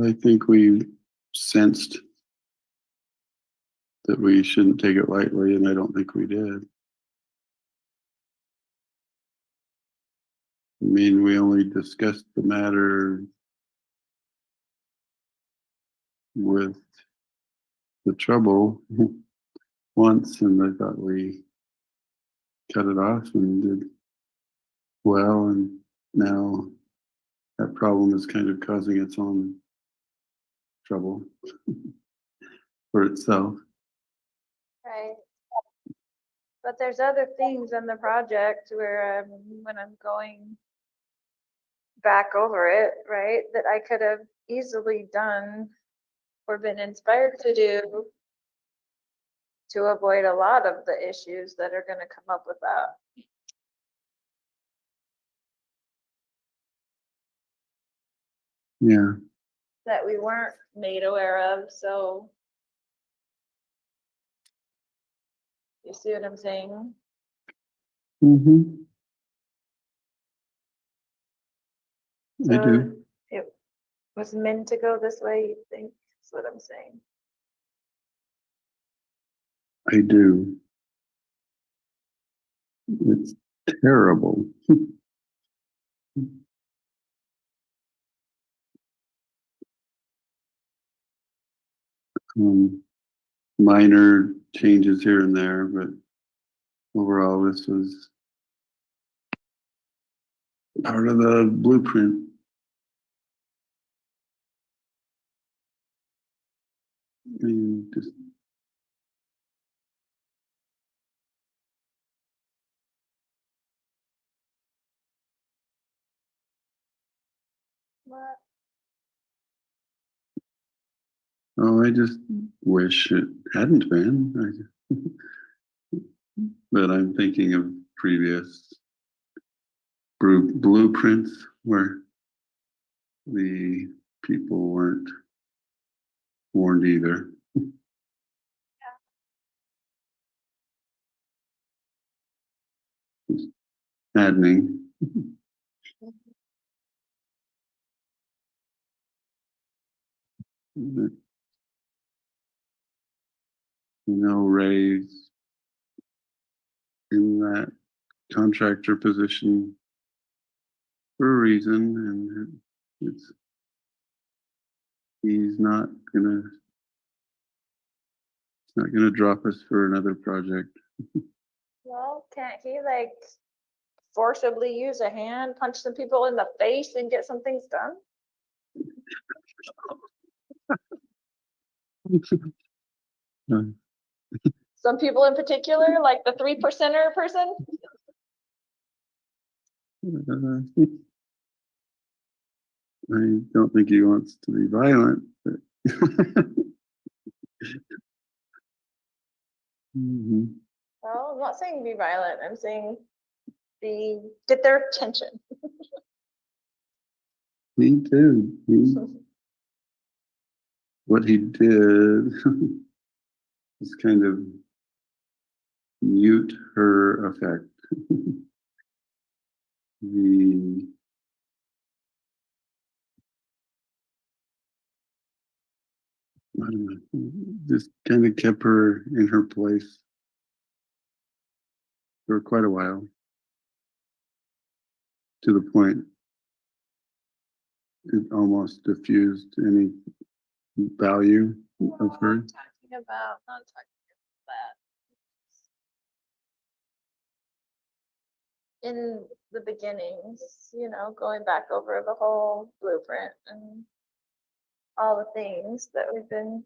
I think we sensed that we shouldn't take it lightly, and I don't think we did. I mean, we only discussed the matter with the trouble once, and I thought we cut it off and did well, and now that problem is kind of causing its own trouble for itself. Right. But there's other things in the project where when I'm going back over it, right, that I could have easily done or been inspired to do to avoid a lot of the issues that are gonna come up with that. Yeah. That we weren't made aware of, so. You see what I'm saying? Mm-hmm. I So do. it was meant to go this way, you think, is what I'm saying. I do. It's terrible. Minor changes here and there, but overall, this was part of the blueprint. I mean, just What? oh, I just wish it hadn't been. But I'm thinking of previous blueprints where the people weren't warned either. It's maddening. Ray's in that contractor position for a reason, and he's not gonna drop us for another project. Well, can't he like forcibly use a hand, punch some people in the face and get some things done? Some people in particular, like the 3%er person? I don't think he wants to be violent, but Well, I'm not saying be violent. I'm saying get their attention. me too. What he did was kind of mute her effect. I don't know, just kind of kept her in her place for quite a while, to the point it almost diffused any value of her. Not talking about that. In the beginnings, going back over the whole blueprint and all the things that we've been,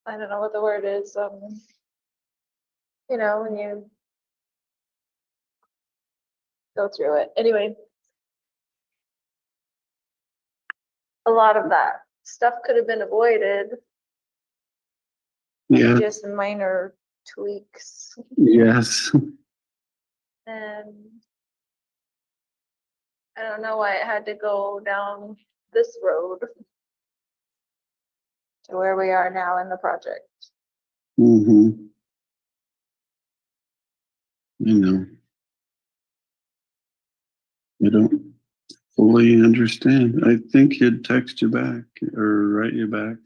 I don't know what the word is, when you go through it. Anyway, a lot of that stuff could have been avoided. Yeah. Just minor tweaks. Yes. And I don't know why it had to go down this road to where we are now in the project. Mm-hmm. I know. I don't fully understand. I think he'd text you back or write you back.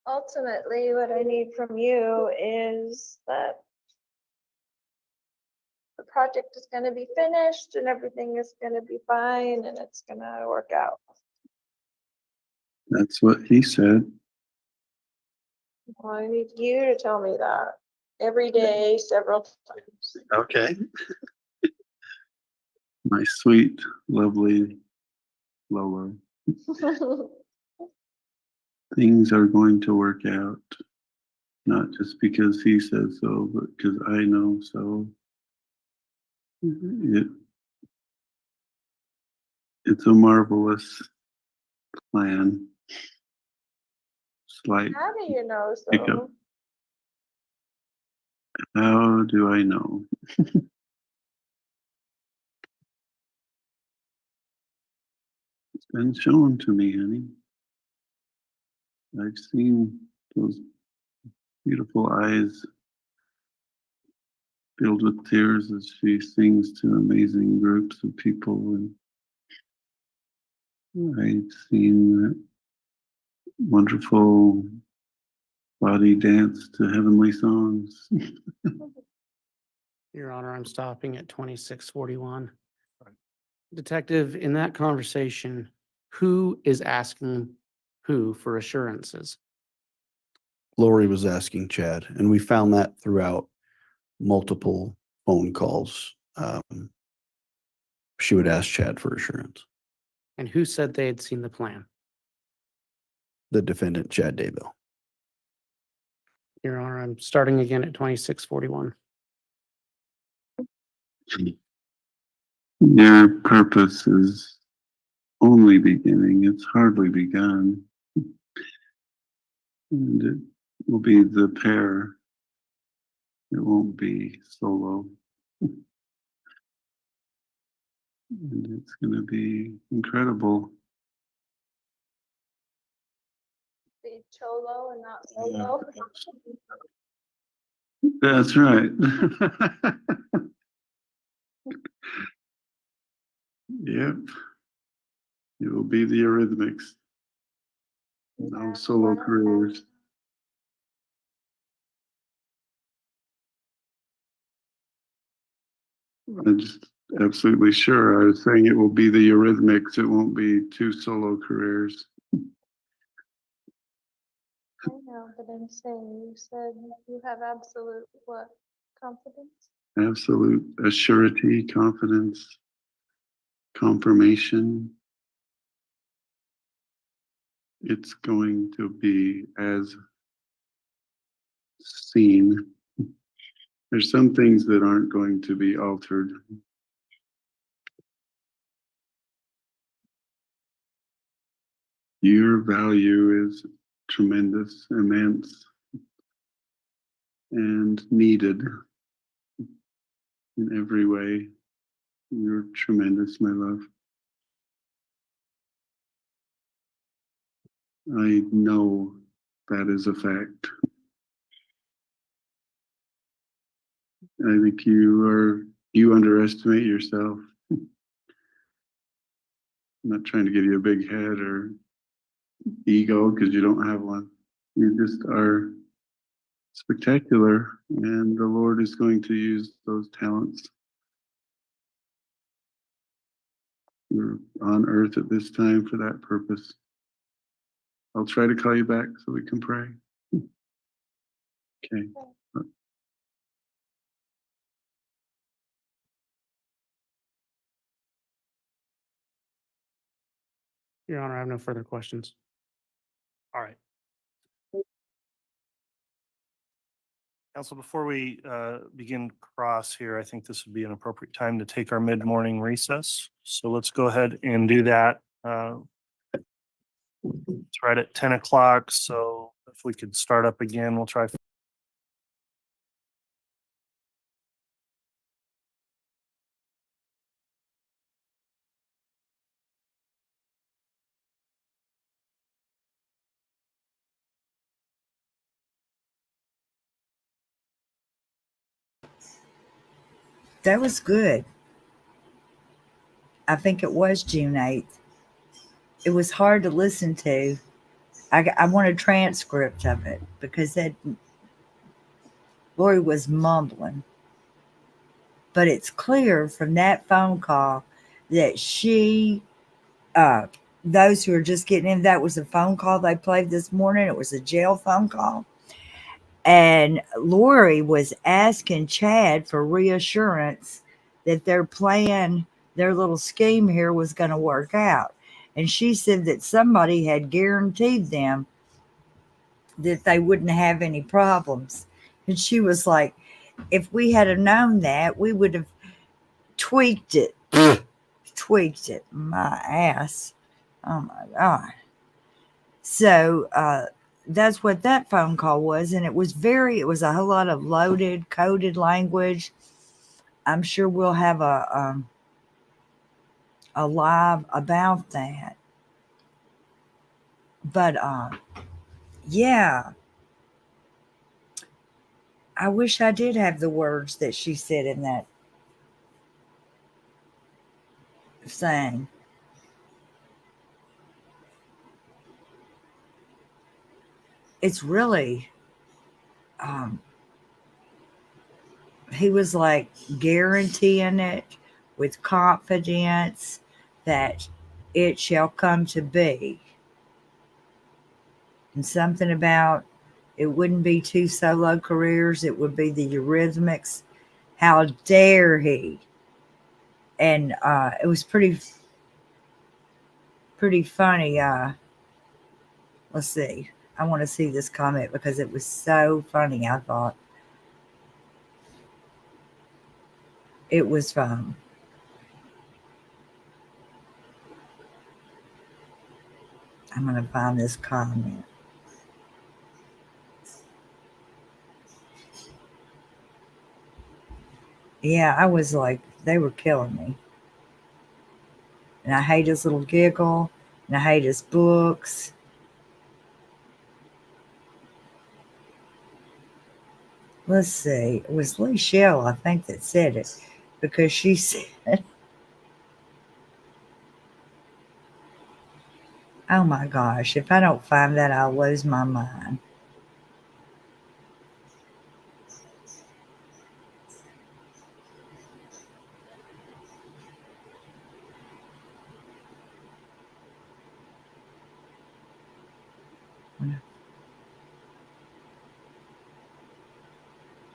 Ultimately, what I need from you is that the project is going to be finished and everything is going to be fine and it's going to work out. That's what he said. Well, I need you to tell me that every day, several times. Okay. My sweet, lovely Lola. Things are going to work out. Not just because he says so, but because I know so. It's a marvelous plan. Slight How do you know hiccup. so? How do I know? It's been shown to me, honey. I've seen those beautiful eyes filled with tears as she sings to amazing groups of people, and I've seen that wonderful body dance to heavenly songs. Your Honor, I'm stopping at 2641. Detective, in that conversation, who is asking who for assurances? Lori was asking Chad, and we found that throughout multiple phone calls. She would ask Chad for assurance. And who said they had seen the plan? The defendant, Chad Daybell. Your Honor, I'm starting again at 2641. Your purpose is only beginning, it's hardly begun. And it will be the pair. It won't be solo. And it's going to be incredible. Be cholo and not solo. That's right. Yep. It will be the Eurythmics. No solo careers. I'm just absolutely sure. I was saying it will be the Eurythmics. It won't be two solo careers. I know, but I'm saying you said you have absolute what? Confidence? Absolute assurity, confidence, confirmation. It's going to be as seen. There's some things that aren't going to be altered. Your value is tremendous, immense, and needed in every way. You're tremendous, my love. I know that is a fact. I think you underestimate yourself. I'm not trying to give you a big head or ego because you don't have one. You just are spectacular, and the Lord is going to use those talents. You're on earth at this time for that purpose. I'll try to call you back so we can pray. Okay. Your Honor, I have no further questions. All right. Council, before we begin cross here, I think this would be an appropriate time to take our mid-morning recess. So let's go ahead and do that. It's right at 10 o'clock. So if if we could start up again, we'll try. That was good. I think it was June 8th. It was hard to listen to. I want a transcript of it because Lori was mumbling. But it's clear from that phone call that those who are just getting in, that was a phone call they played this morning. It was a jail phone call. And Lori was asking Chad for reassurance that their plan, their little scheme here was going to work out. And she said that somebody had guaranteed them that they wouldn't have any problems. And she was like, if we had have known that, we would have tweaked it. Tweaked it. My ass. Oh my God. So that's what that phone call was. And it was a whole lot of loaded, coded language. I'm sure we'll have a live about that. But yeah. I wish I did have the words that she said in that thing. It's really, he was like guaranteeing it with confidence that it shall come to be. And something about it wouldn't be 2 solo careers, it would be the Eurythmics. How dare he? And it was pretty funny. Let's see. I want to see this comment because it was so funny. I thought it was fun. I'm going to find this comment. Yeah, I was like, they were killing me. And I hate his little giggle. And I hate his books. Let's see. It was Lee Shell, I think, that said it. Because she said, oh my gosh, if I don't find that, I'll lose my mind.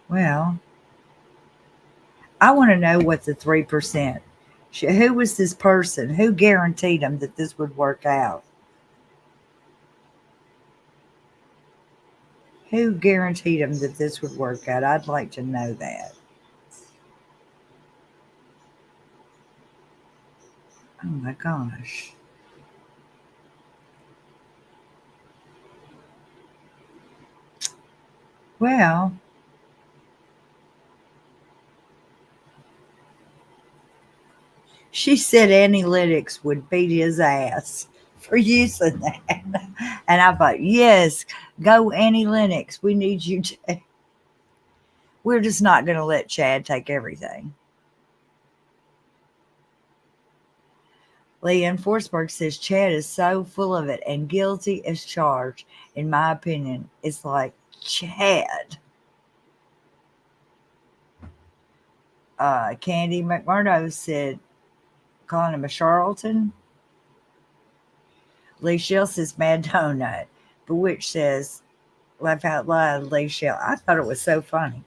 Well, I want to know what the 3%. Who was this person? Who guaranteed them that this would work out? Who guaranteed them that this would work out? I'd like to know that. Oh my gosh. Well, she said analytics would beat his ass for using that. And I thought, yes, go analytics. We need you to. We're just not going to let Chad take everything. Leanne Forsberg says Chad is so full of it and guilty as charged. In my opinion, it's like, Chad. Candy McMurdo said, calling him a charlatan. Lee Shell says, Mad Donut. Bewitch says, laugh out loud, Lee Shell. I thought it was so funny.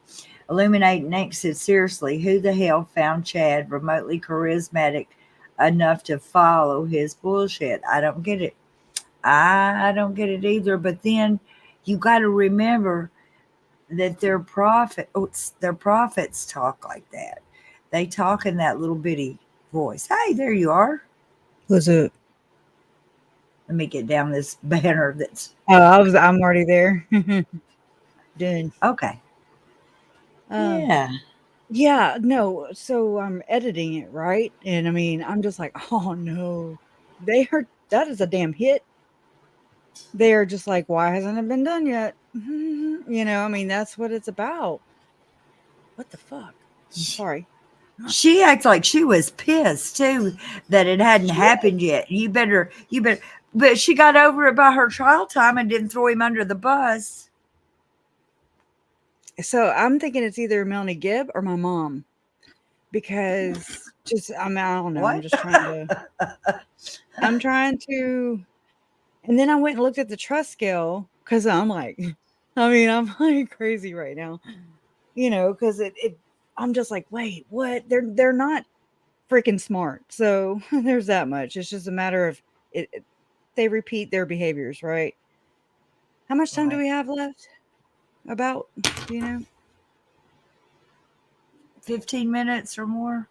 Illuminate next said, seriously, who the hell found Chad remotely charismatic enough to follow his bullshit? I don't get it. I don't get it either. But then you got to remember that their prophets talk like that. They talk in that little bitty voice. Hey, there you are. Was it? Let me get down this banner that's I'm already there. Done. okay. Yeah. Yeah, no. So I'm editing it, right? And I mean, I'm just like, oh no, that is a damn hit. They're just like, why hasn't it been done yet? You know, I mean, that's what it's about. What the fuck? I'm sorry. She acts like she was pissed too that it hadn't happened yet. You better, but she got over it by her trial time and didn't throw him under the bus. So I'm thinking it's either Melanie Gibb or my mom, because I don't know. I'm just trying to, and then I went and looked at the trust scale because I'm like, I'm like crazy right now, you know, because I'm just like, wait, what? They're not freaking smart. So there's that much. It's just a matter of they repeat their behaviors, right? How much time do we have left? About, do you know? 15 minutes or more.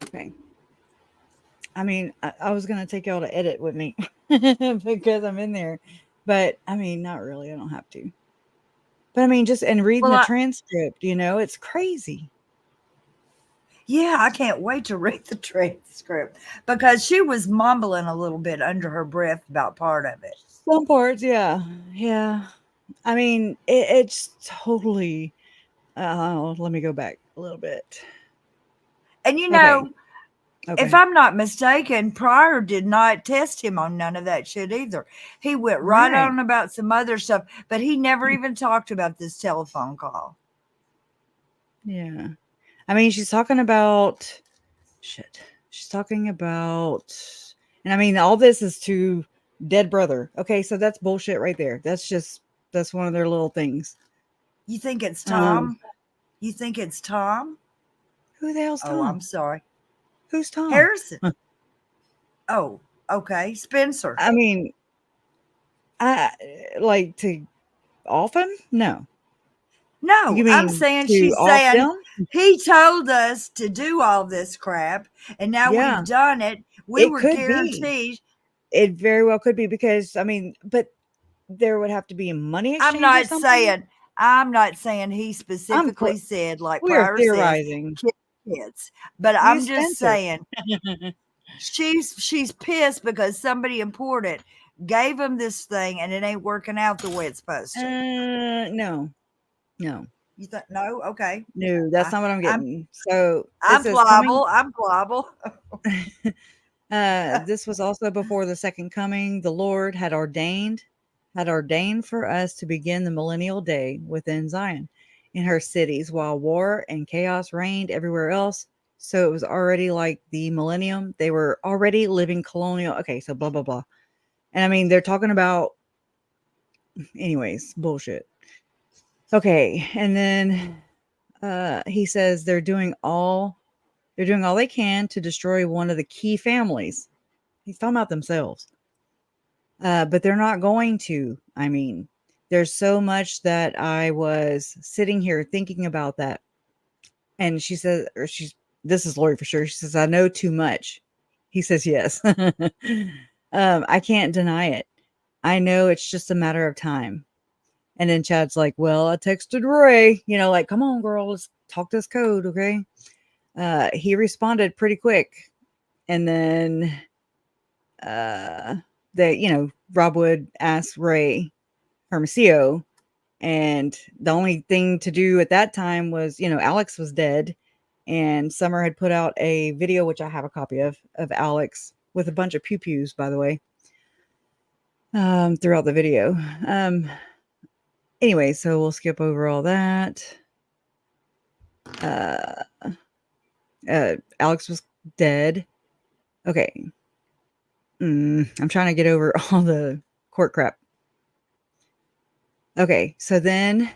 Okay. I mean, I was gonna take y'all to edit with me because I'm in there, but I mean, not really. I don't have to. But I mean, just and reading the transcript, you know, it's crazy. Yeah, I can't wait to read the transcript because she was mumbling a little bit under her breath about part of it. Some parts, yeah, yeah. I mean, it's totally. Let me go back a little bit. And you know, if I'm not mistaken, Pryor did not test him on none of that shit either. He went right on about some other stuff, but he never even talked about this telephone call. Yeah. I mean, she's talking about shit. She's talking about, and I mean, all this is to dead brother. Okay, so that's bullshit right there. That's one of their little things. You think it's Tom? You think it's Tom? Who the hell's Tom? Oh, I'm sorry. Who's Tom? Harrison. Oh, okay. Spencer. I mean, I like to off him? No. No, You mean I'm saying to she's off saying them? he told us to do all this crap, and now Yeah. we've done it. We It were could be. guaranteed. It very well could be because I mean, but there would have to be a money exchange. I'm not saying he specifically said like we're Pryor theorizing says, kids, but I'm just Spencer. saying she's pissed because somebody important gave him this thing and it ain't working out the way it's supposed to. No. You thought no? Okay. No, that's not what I'm getting. So I'm pliable. I'm pliable. This was also before the second coming. The Lord had ordained for us to begin the millennial day within Zion, in her cities, while war and chaos reigned everywhere else. So it was already like the millennium. They were already living colonial. Okay, so blah blah blah. And I mean, they're talking about, anyways, bullshit. Okay, and then he says they're doing all they can to destroy one of the key families. He's talking about themselves. But they're not going to. I mean, there's so much that I was sitting here thinking about that. And she says, this is Lori for sure. She says, I know too much. He says, yes. I can't deny it. I know it's just a matter of time. And then Chad's like, well, I texted Roy, you know, like, come on, girl, let's talk this code. Okay. He responded pretty quick. And then, Rob Wood asked Ray Hermosillo, and the only thing to do at that time was, Alex was dead, and Summer had put out a video, which I have a copy of Alex with a bunch of pew-pews, by the way, throughout the video. Anyway, so we'll skip over all that. Alex was dead. Okay. I'm trying to get over all the court crap. Okay, so then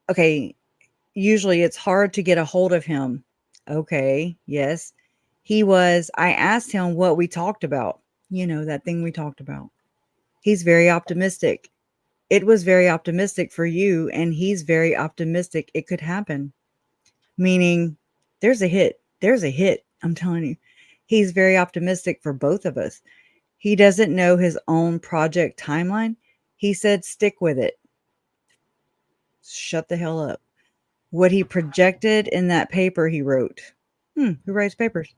okay, usually it's hard to get a hold of him. Okay, yes. I asked him what we talked about. That thing we talked about. He's very optimistic. it was very optimistic for you, and he's very optimistic it could happen. Meaning, there's a hit. There's a hit. I'm telling you. He's very optimistic for both of us. He doesn't know his own project timeline. He said, stick with it. Shut the hell up. What he projected in that paper he wrote. Who writes papers?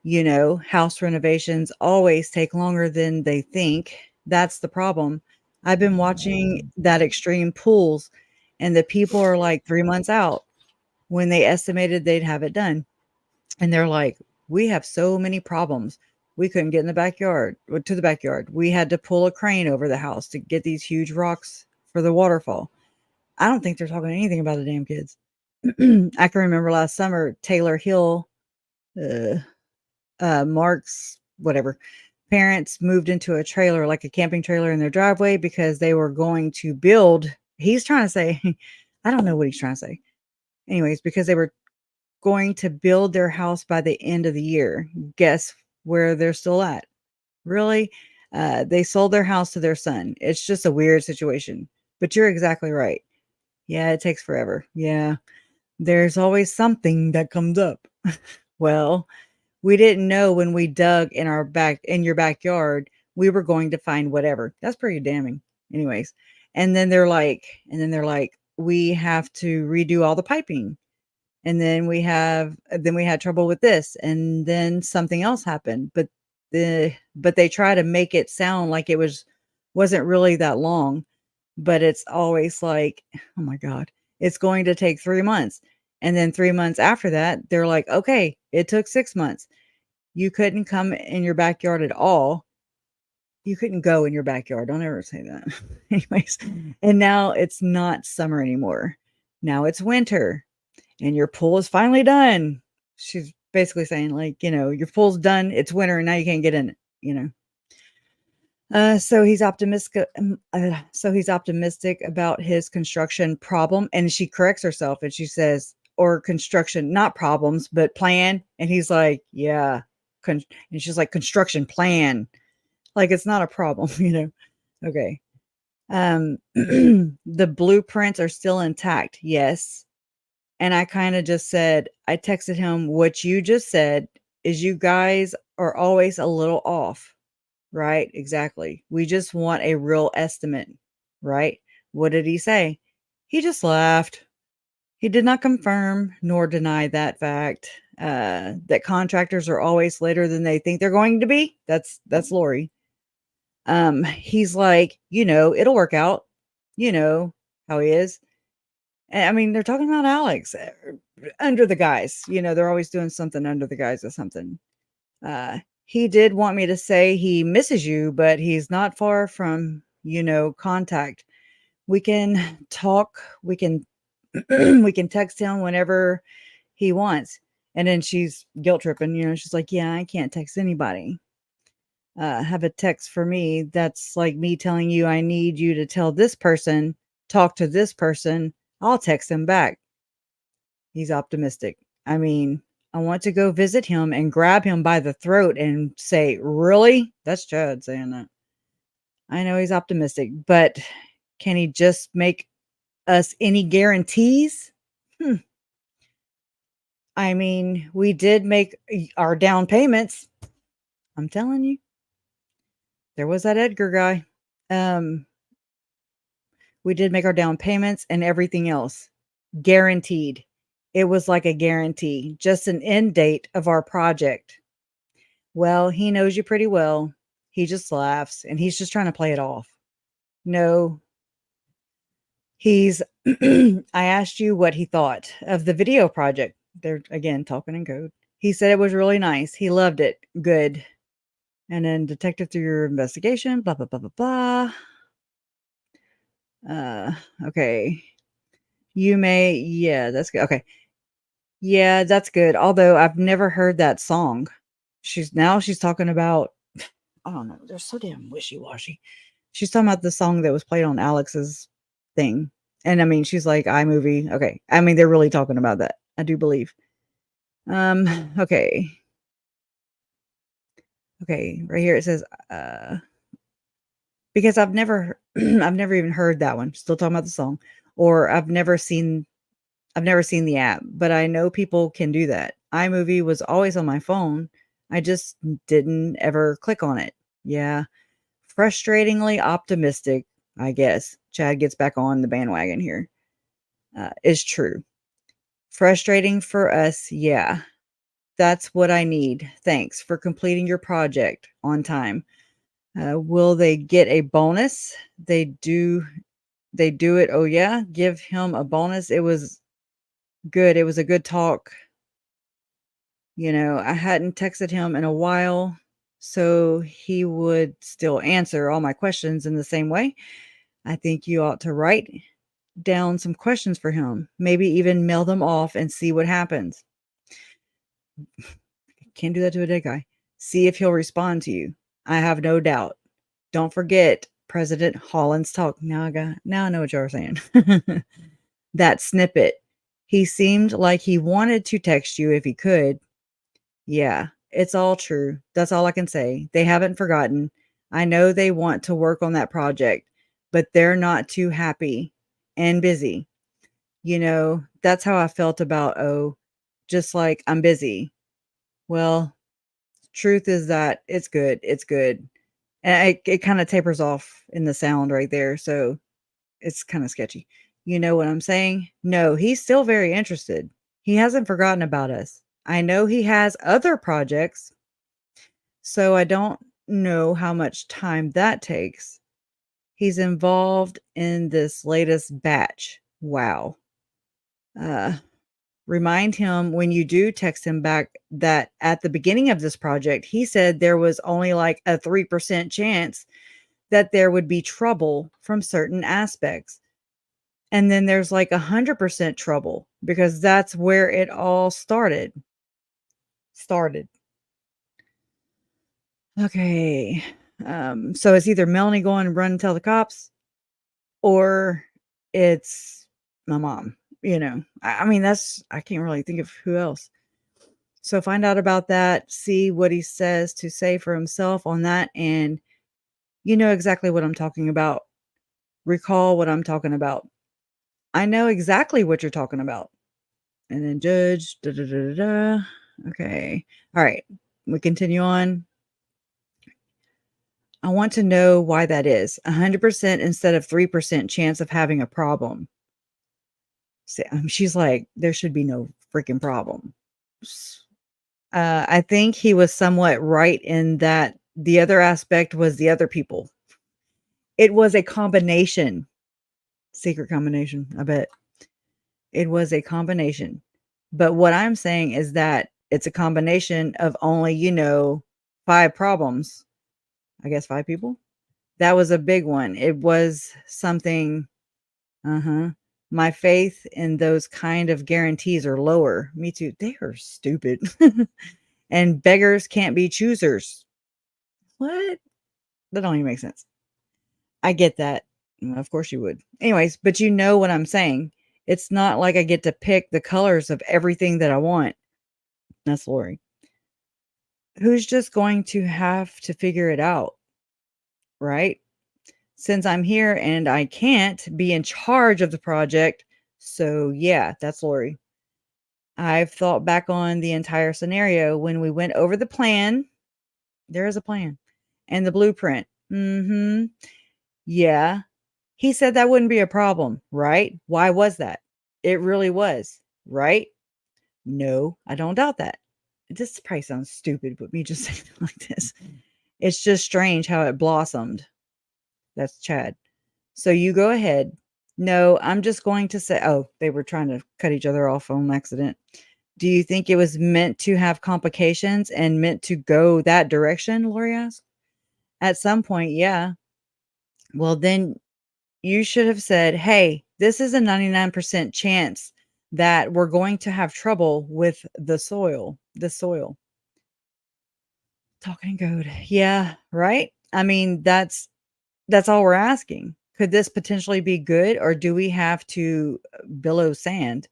You know, house renovations always take longer than they think. That's the problem. I've been watching that extreme pools, and the people are like 3 months out when they estimated they'd have it done. And they're like, we have so many problems. We couldn't get in the backyard, to the backyard. We had to pull a crane over the house to get these huge rocks for the waterfall. I don't think they're talking anything about the damn kids. I can remember last summer, Taylor Hill, Mark's, whatever, parents moved into a trailer, like a camping trailer in their driveway, because they were going to build. He's trying to say, I don't know what he's trying to say. Anyways, because they were going to build their house by the end of the year. Guess where they're still at? Really? They sold their house to their son. It's just a weird situation. But you're exactly right. Yeah, it takes forever. Yeah. There's always something that comes up. Well, we didn't know when we dug in your backyard, we were going to find whatever. That's pretty damning. Anyways. And then they're like, we have to redo all the piping. And then we had trouble with this, and then something else happened. But they try to make it sound like it wasn't really that long, but it's always like, oh my God, it's going to take 3 months. And then 3 months after that, they're like, okay, it took 6 months. You couldn't come in your backyard at all. You couldn't go in your backyard. Don't ever say that. Anyways. And now it's not summer anymore. Now it's winter. And your pool is finally done. She's basically saying, like, your pool's done. It's winter, and now you can't get in it, So he's optimistic. So he's optimistic about his construction problem. And she corrects herself, and she says, or construction, not problems, but plan. And he's like, yeah. And she's like, construction plan. Like, it's not a problem, Okay. The blueprints are still intact. Yes. And I kind of just said, I texted him, what you just said is you guys are always a little off, right? Exactly. We just want a real estimate, right? What did he say? He just laughed. He did not confirm nor deny that fact, that contractors are always later than they think they're going to be. That's Lori. He's like, it'll work out. You know how he is. I mean, they're talking about Alex under the guise. They're always doing something under the guise of something. He did want me to say he misses you, but he's not far from, contact. We can talk. We can we can text him whenever he wants. And then she's guilt tripping. She's like, yeah, I can't text anybody. Have a text for me. That's like me telling you I need you to tell this person, talk to this person. I'll text him back. He's optimistic. I mean, I want to go visit him and grab him by the throat and say, really? That's Chad saying that. I know he's optimistic, but can he just make us any guarantees? I mean, we did make our down payments. I'm telling you. There was that Edgar guy. We did make our down payments and everything else. Guaranteed. It was like a guarantee, just an end date of our project. Well, he knows you pretty well. He just laughs, and he's just trying to play it off. No. I asked you what he thought of the video project. They're, again, talking in code. He said it was really nice. He loved it. Good. And then detective through your investigation, blah, blah, blah, blah, blah. Okay. Yeah, that's good. Okay. Yeah, that's good. Although I've never heard that song. She's talking about, I don't know. They're so damn wishy-washy. She's talking about the song that was played on Alex's thing. And I mean, she's like, iMovie. Okay. I mean, they're really talking about that. I do believe. Okay. Okay. Right here it says, because I've never I've never even heard that one. Still talking about the song, or I've never seen the app, but I know people can do that. iMovie was always on my phone. I just didn't ever click on it. Yeah. Frustratingly optimistic, I guess. Chad gets back on the bandwagon here. Is true. Frustrating for us. Yeah. That's what I need. Thanks for completing your project on time. Will they get a bonus? They do it. Oh yeah. Give him a bonus. It was good. It was a good talk. You know, I hadn't texted him in a while, so he would still answer all my questions in the same way. I think you ought to write down some questions for him, maybe even mail them off and see what happens. Can't do that to a dead guy. See if he'll respond to you. I have no doubt. Don't forget President Holland's talk. Now I know what y'all are saying. That snippet. He seemed like he wanted to text you if he could. Yeah, it's all true. That's all I can say. They haven't forgotten. I know they want to work on that project, but they're not too happy and busy. You know, that's how I felt about just like I'm busy. Well, truth is that it's good. It's good. And it kind of tapers off in the sound right there. So it's kind of sketchy. You know what I'm saying? No, he's still very interested. He hasn't forgotten about us. I know he has other projects, so I don't know how much time that takes. He's involved in this latest batch. Wow. Remind him when you do text him back that at the beginning of this project, he said there was only like a 3% chance that there would be trouble from certain aspects. And then there's like 100% trouble because that's where it all started. Okay. So it's either Melanie going and run and tell the cops, or it's my mom. You know, I mean, I can't really think of who else. So find out about that, see what he says to say for himself on that. And you know exactly what I'm talking about. Recall what I'm talking about. I know exactly what you're talking about. And then judge. Da, da, da, da, da. Okay. All right. We continue on. I want to know why that is. 100% instead of 3% chance of having a problem. She's like, there should be no freaking problem. I think he was somewhat right in that the other aspect was the other people. It was a combination. Secret combination, I bet. It was a combination. But what I'm saying is that it's a combination of only, 5 problems. I guess 5 people. That was a big one. It was something. My faith in those kind of guarantees are lower. Me too. They are stupid. And beggars can't be choosers. What? That don't even make sense. I get that. Of course you would. Anyways, but you know what I'm saying. It's not like I get to pick the colors of everything that I want. That's Lori. Who's just going to have to figure it out, right? Since I'm here and I can't be in charge of the project. So yeah, that's Lori. I've thought back on the entire scenario when we went over the plan. There is a plan and the blueprint. Yeah. He said that wouldn't be a problem, right? Why was that? It really was, right? No, I don't doubt that. This probably sounds stupid, but me just saying it like this. It's just strange how it blossomed. That's Chad. So you go ahead. No, I'm just going to say, they were trying to cut each other off on accident. Do you think it was meant to have complications and meant to go that direction? Lori asked. At some point, yeah. Well, then you should have said, hey, this is a 99% chance that we're going to have trouble with the soil. Talking code. Yeah, right? I mean, that's all we're asking. Could this potentially be good, or do we have to billow sand?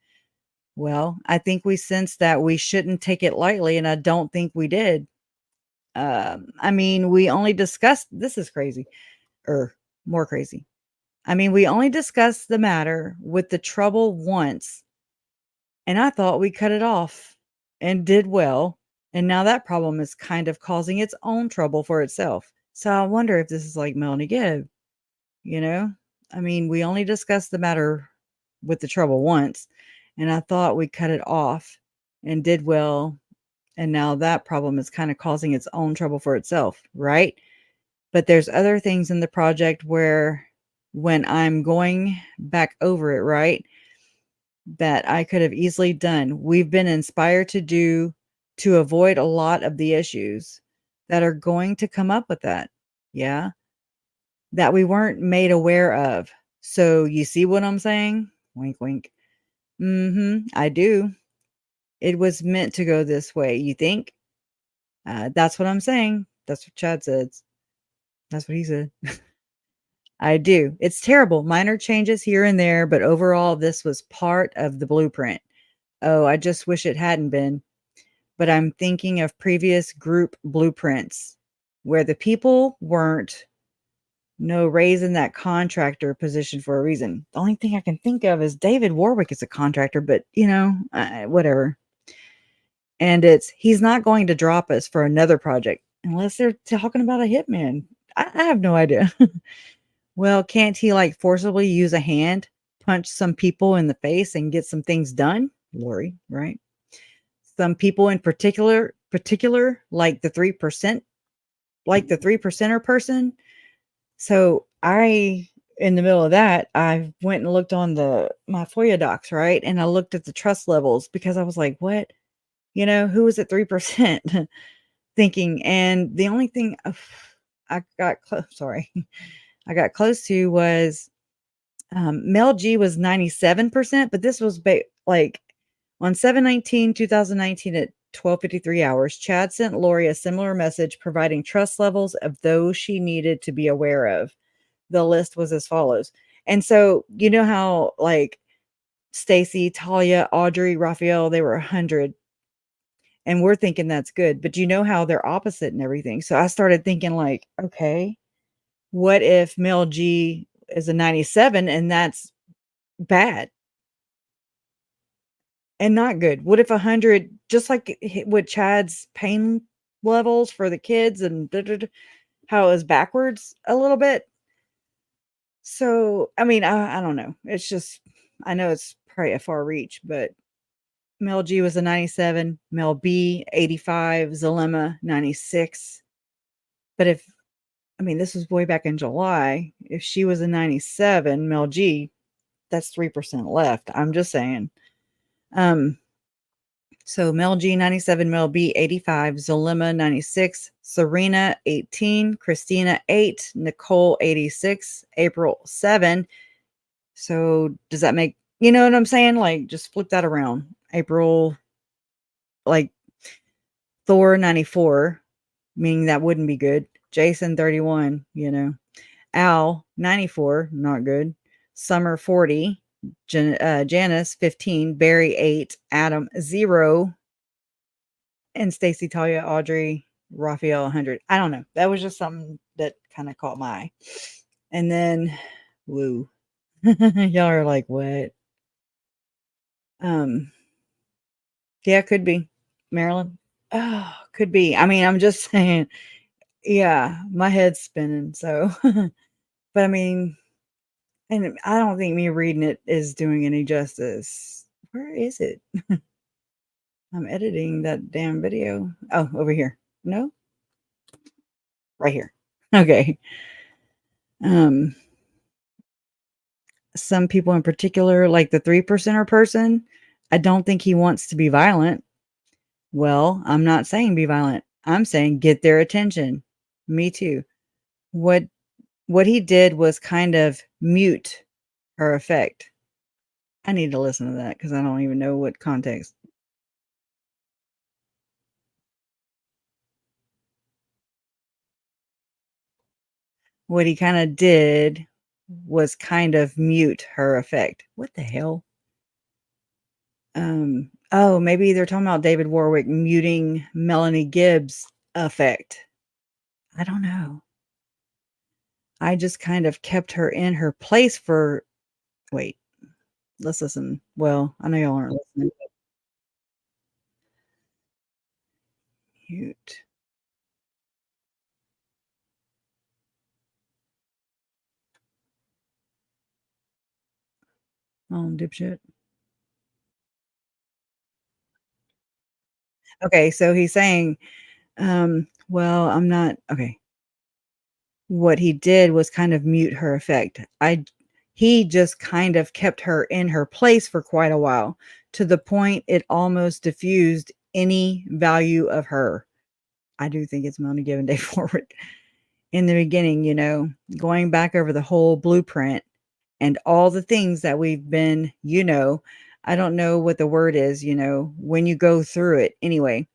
Well, I think we sensed that we shouldn't take it lightly, and I don't think we did. I mean, we only discussed, this is crazy. more crazy. I mean, we only discussed the matter with the trouble once, and I thought we cut it off and did well. And now that problem is kind of causing its own trouble for itself. So I wonder if this is like Melanie Gibb, you know? I mean, we only discussed the matter with the trouble once, and I thought we cut it off and did well. And now that problem is kind of causing its own trouble for itself, right? But there's other things in the project where when I'm going back over it, right, that I could have easily done. We've been inspired to do to avoid a lot of the issues that are going to come up with that. Yeah. That we weren't made aware of. So you see what I'm saying? Wink, wink. I do. It was meant to go this way. You think? That's what I'm saying. That's what Chad said. That's what he said. I do. It's terrible. Minor changes here and there, but overall, this was part of the blueprint. Oh, I just wish it hadn't been. But I'm thinking of previous group blueprints where the people weren't raising that contractor position for a reason. The only thing I can think of is David Warwick is a contractor, but whatever. And he's not going to drop us for another project unless they're talking about a hitman. I have no idea. Well, can't he like forcibly use a hand, punch some people in the face and get some things done? Lori, right? Some people in particular, like the 3%, like the 3%er person. So in the middle of that, I went and looked on my FOIA docs, right? And I looked at the trust levels because I was like, what? Who is at 3%? Thinking. And the only thing I got close to was Mel G was 97%, but this was like on 7/19/2019 at 12:53 hours. Chad sent Lori a similar message providing trust levels of those she needed to be aware of. The list was as follows. And so, you know how like Stacy, Talia, Audrey, Raphael, they were 100. And we're thinking that's good, but you know how they're opposite and everything. So I started thinking like, okay, what if Mel G is a 97 and that's bad and not good? What if 100, just like with Chad's pain levels for the kids and how it was backwards a little bit? So, I mean, I don't know. It's just, I know it's probably a far reach, but Mel G was a 97, Mel B 85, Zalema 96. But this was way back in July. If she was a 97, Mel G, that's 3% left. I'm just saying. So Mel G 97, Mel B 85, Zalema 96, Serena 18, Christina 8, Nicole 86, April 7. So does that make, you know what I'm saying? Like just flip that around. April, like Thor 94, meaning that wouldn't be good. Jason 31, Al 94, not good. Summer 40, Janice 15, Barry 8, Adam 0, and Stacy, Talia, Audrey, Raphael 100. I don't know. That was just something that kind of caught my eye. And then, woo, y'all are like, what? Yeah, could be Maryland. Oh, could be. I mean, I'm just saying. Yeah, my head's spinning. So, but I mean, and I don't think me reading it is doing any justice. Where is it? I'm editing that damn video. Oh, over here. No? Right here. Okay. Some people in particular, like the 3%er person, I don't think he wants to be violent. Well, I'm not saying be violent. I'm saying get their attention. Me too. What he did was kind of mute her effect. I need to listen to that because I don't even know what context. What he kind of did was kind of mute her effect. What the hell? Oh, maybe they're talking about David Warwick muting Melanie Gibbs' effect. I don't know. I just kind of kept her in her place for, wait, let's listen. Well, I know y'all aren't listening. Mute. Oh, dipshit. Okay, so he's saying, well, I'm not okay. What he did was kind of mute her effect. He just kind of kept her in her place for quite a while, to the point it almost diffused any value of her. I do think it's Mona given day forward. In the beginning, going back over the whole blueprint and all the things that we've been, I don't know what the word is, when you go through it. Anyway,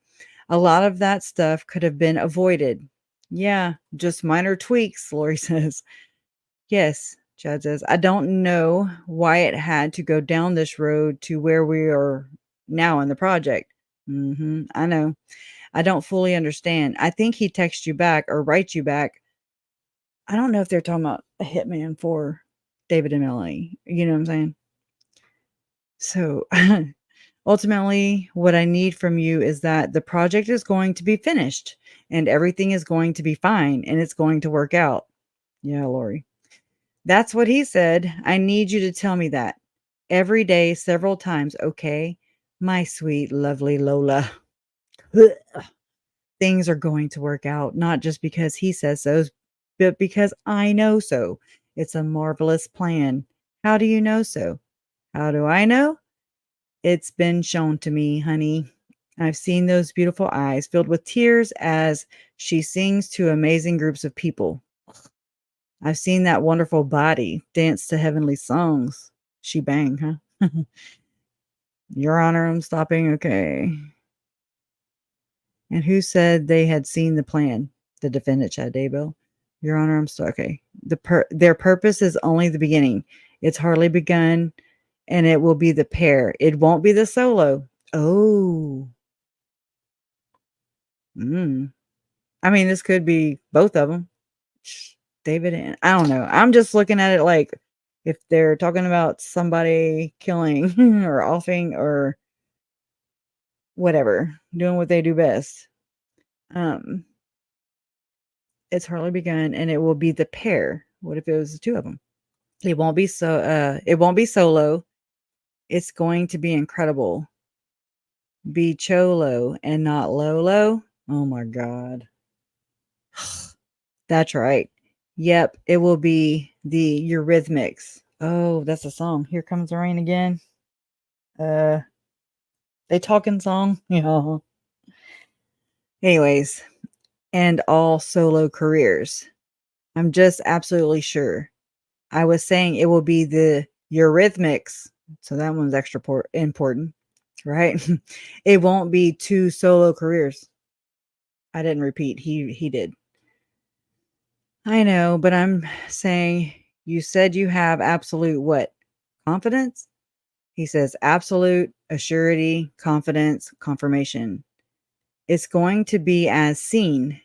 a lot of that stuff could have been avoided. Yeah, just minor tweaks, Lori says. Yes, Chad says, I don't know why it had to go down this road to where we are now in the project. I know. I don't fully understand. I think he texts you back or writes you back. I don't know if they're talking about a hitman for David and Melanie. You know what I'm saying? So ultimately, what I need from you is that the project is going to be finished and everything is going to be fine and it's going to work out. Yeah, Lori. That's what he said. I need you to tell me that every day, several times. Okay, my sweet, lovely Lola. Things are going to work out, not just because he says so, but because I know so. It's a marvelous plan. How do you know so? How do I know? It's been shown to me, honey. I've seen those beautiful eyes filled with tears as she sings to amazing groups of people. I've seen that wonderful body dance to heavenly songs. She bang, huh? Your Honor, I'm stopping. Okay. And who said they had seen the plan? The defendant, Chad Daybell. Your Honor, I'm still okay. Their purpose is only the beginning. It's hardly begun, and it will be the pair. It won't be the solo. Oh. I mean, this could be both of them. David and I don't know. I'm just looking at it like if they're talking about somebody killing or offing or whatever, doing what they do best. It's hardly begun and it will be the pair. What if it was the two of them? It won't be solo. It's going to be incredible. Be Cholo and not Lolo. Oh my God. That's right. Yep, it will be the Eurythmics. Oh, that's a song. Here Comes the Rain again. They talking song. Yeah. Anyways, and all solo careers. I'm just absolutely sure. I was saying it will be the Eurythmics. So that one's extra important, right? It won't be two solo careers. I didn't repeat. He did. I know, but I'm saying you said you have absolute what? Confidence? He says absolute, assurity, confidence, confirmation. It's going to be as seen.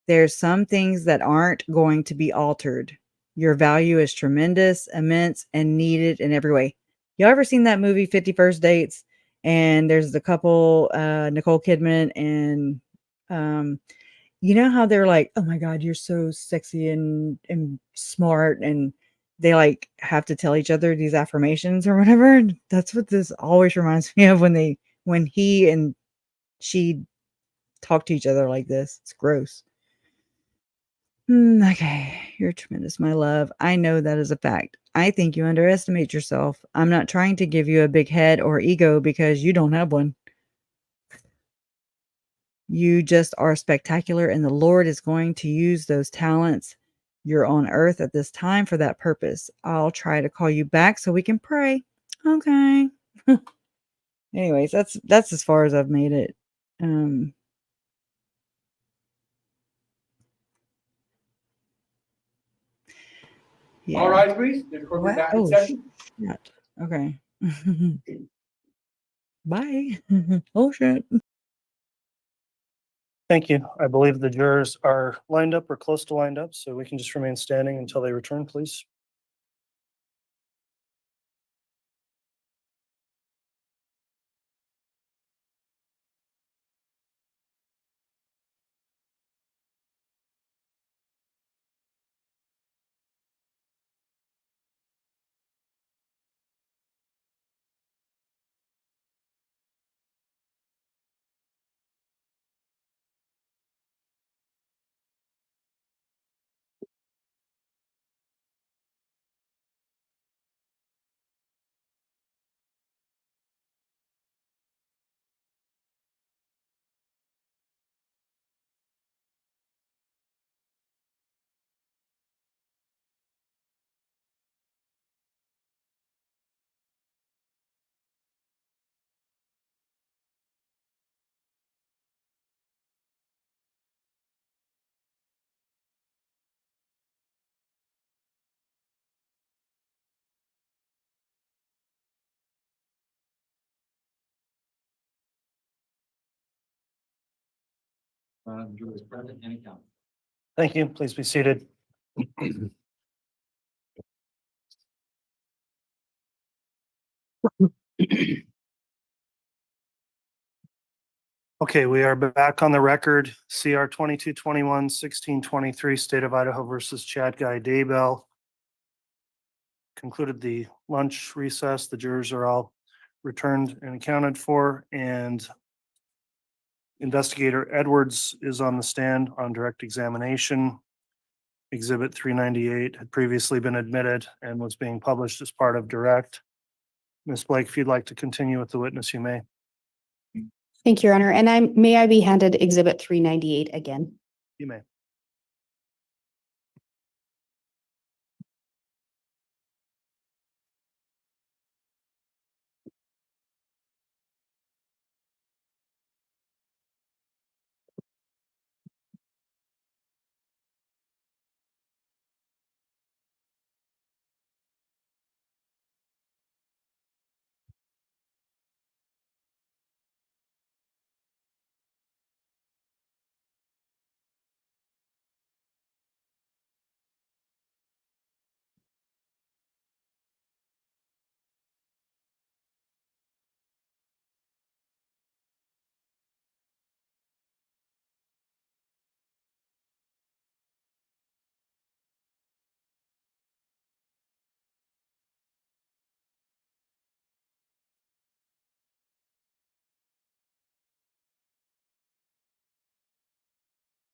There's some things that aren't going to be altered. Your value is tremendous, immense, and needed in every way. Y'all ever seen that movie 50 First Dates? And there's the couple, Nicole Kidman and you know how they're like, oh my God, you're so sexy and smart. And they like have to tell each other these affirmations or whatever. And that's what this always reminds me of when he and she talk to each other like this. It's gross. Okay. You're tremendous, my love. I know that is a fact. I think you underestimate yourself. I'm not trying to give you a big head or ego because you don't have one. You just are spectacular, and the Lord is going to use those talents. You're on earth at this time for that purpose. I'll try to call you back so we can pray. Okay. Anyways, that's as far as I've made it. Yeah. All right, please. The court will be back in session. Shit. Okay. Bye. Oh shit. Thank you. I believe the jurors are lined up or close to lined up, so we can just remain standing until they return, please. Jurors present and accounted. Thank you. Please be seated. Okay, we are back on the record. CR 2221-1623, State of Idaho versus Chad Guy Daybell. Concluded the lunch recess. The jurors are all returned and accounted for, and Investigator Edwards is on the stand on direct examination. Exhibit 398 had previously been admitted and was being published as part of direct. Ms. Blake, if you'd like to continue with the witness, you may. Thank you, Your Honor. And may I be handed Exhibit 398 again? You may.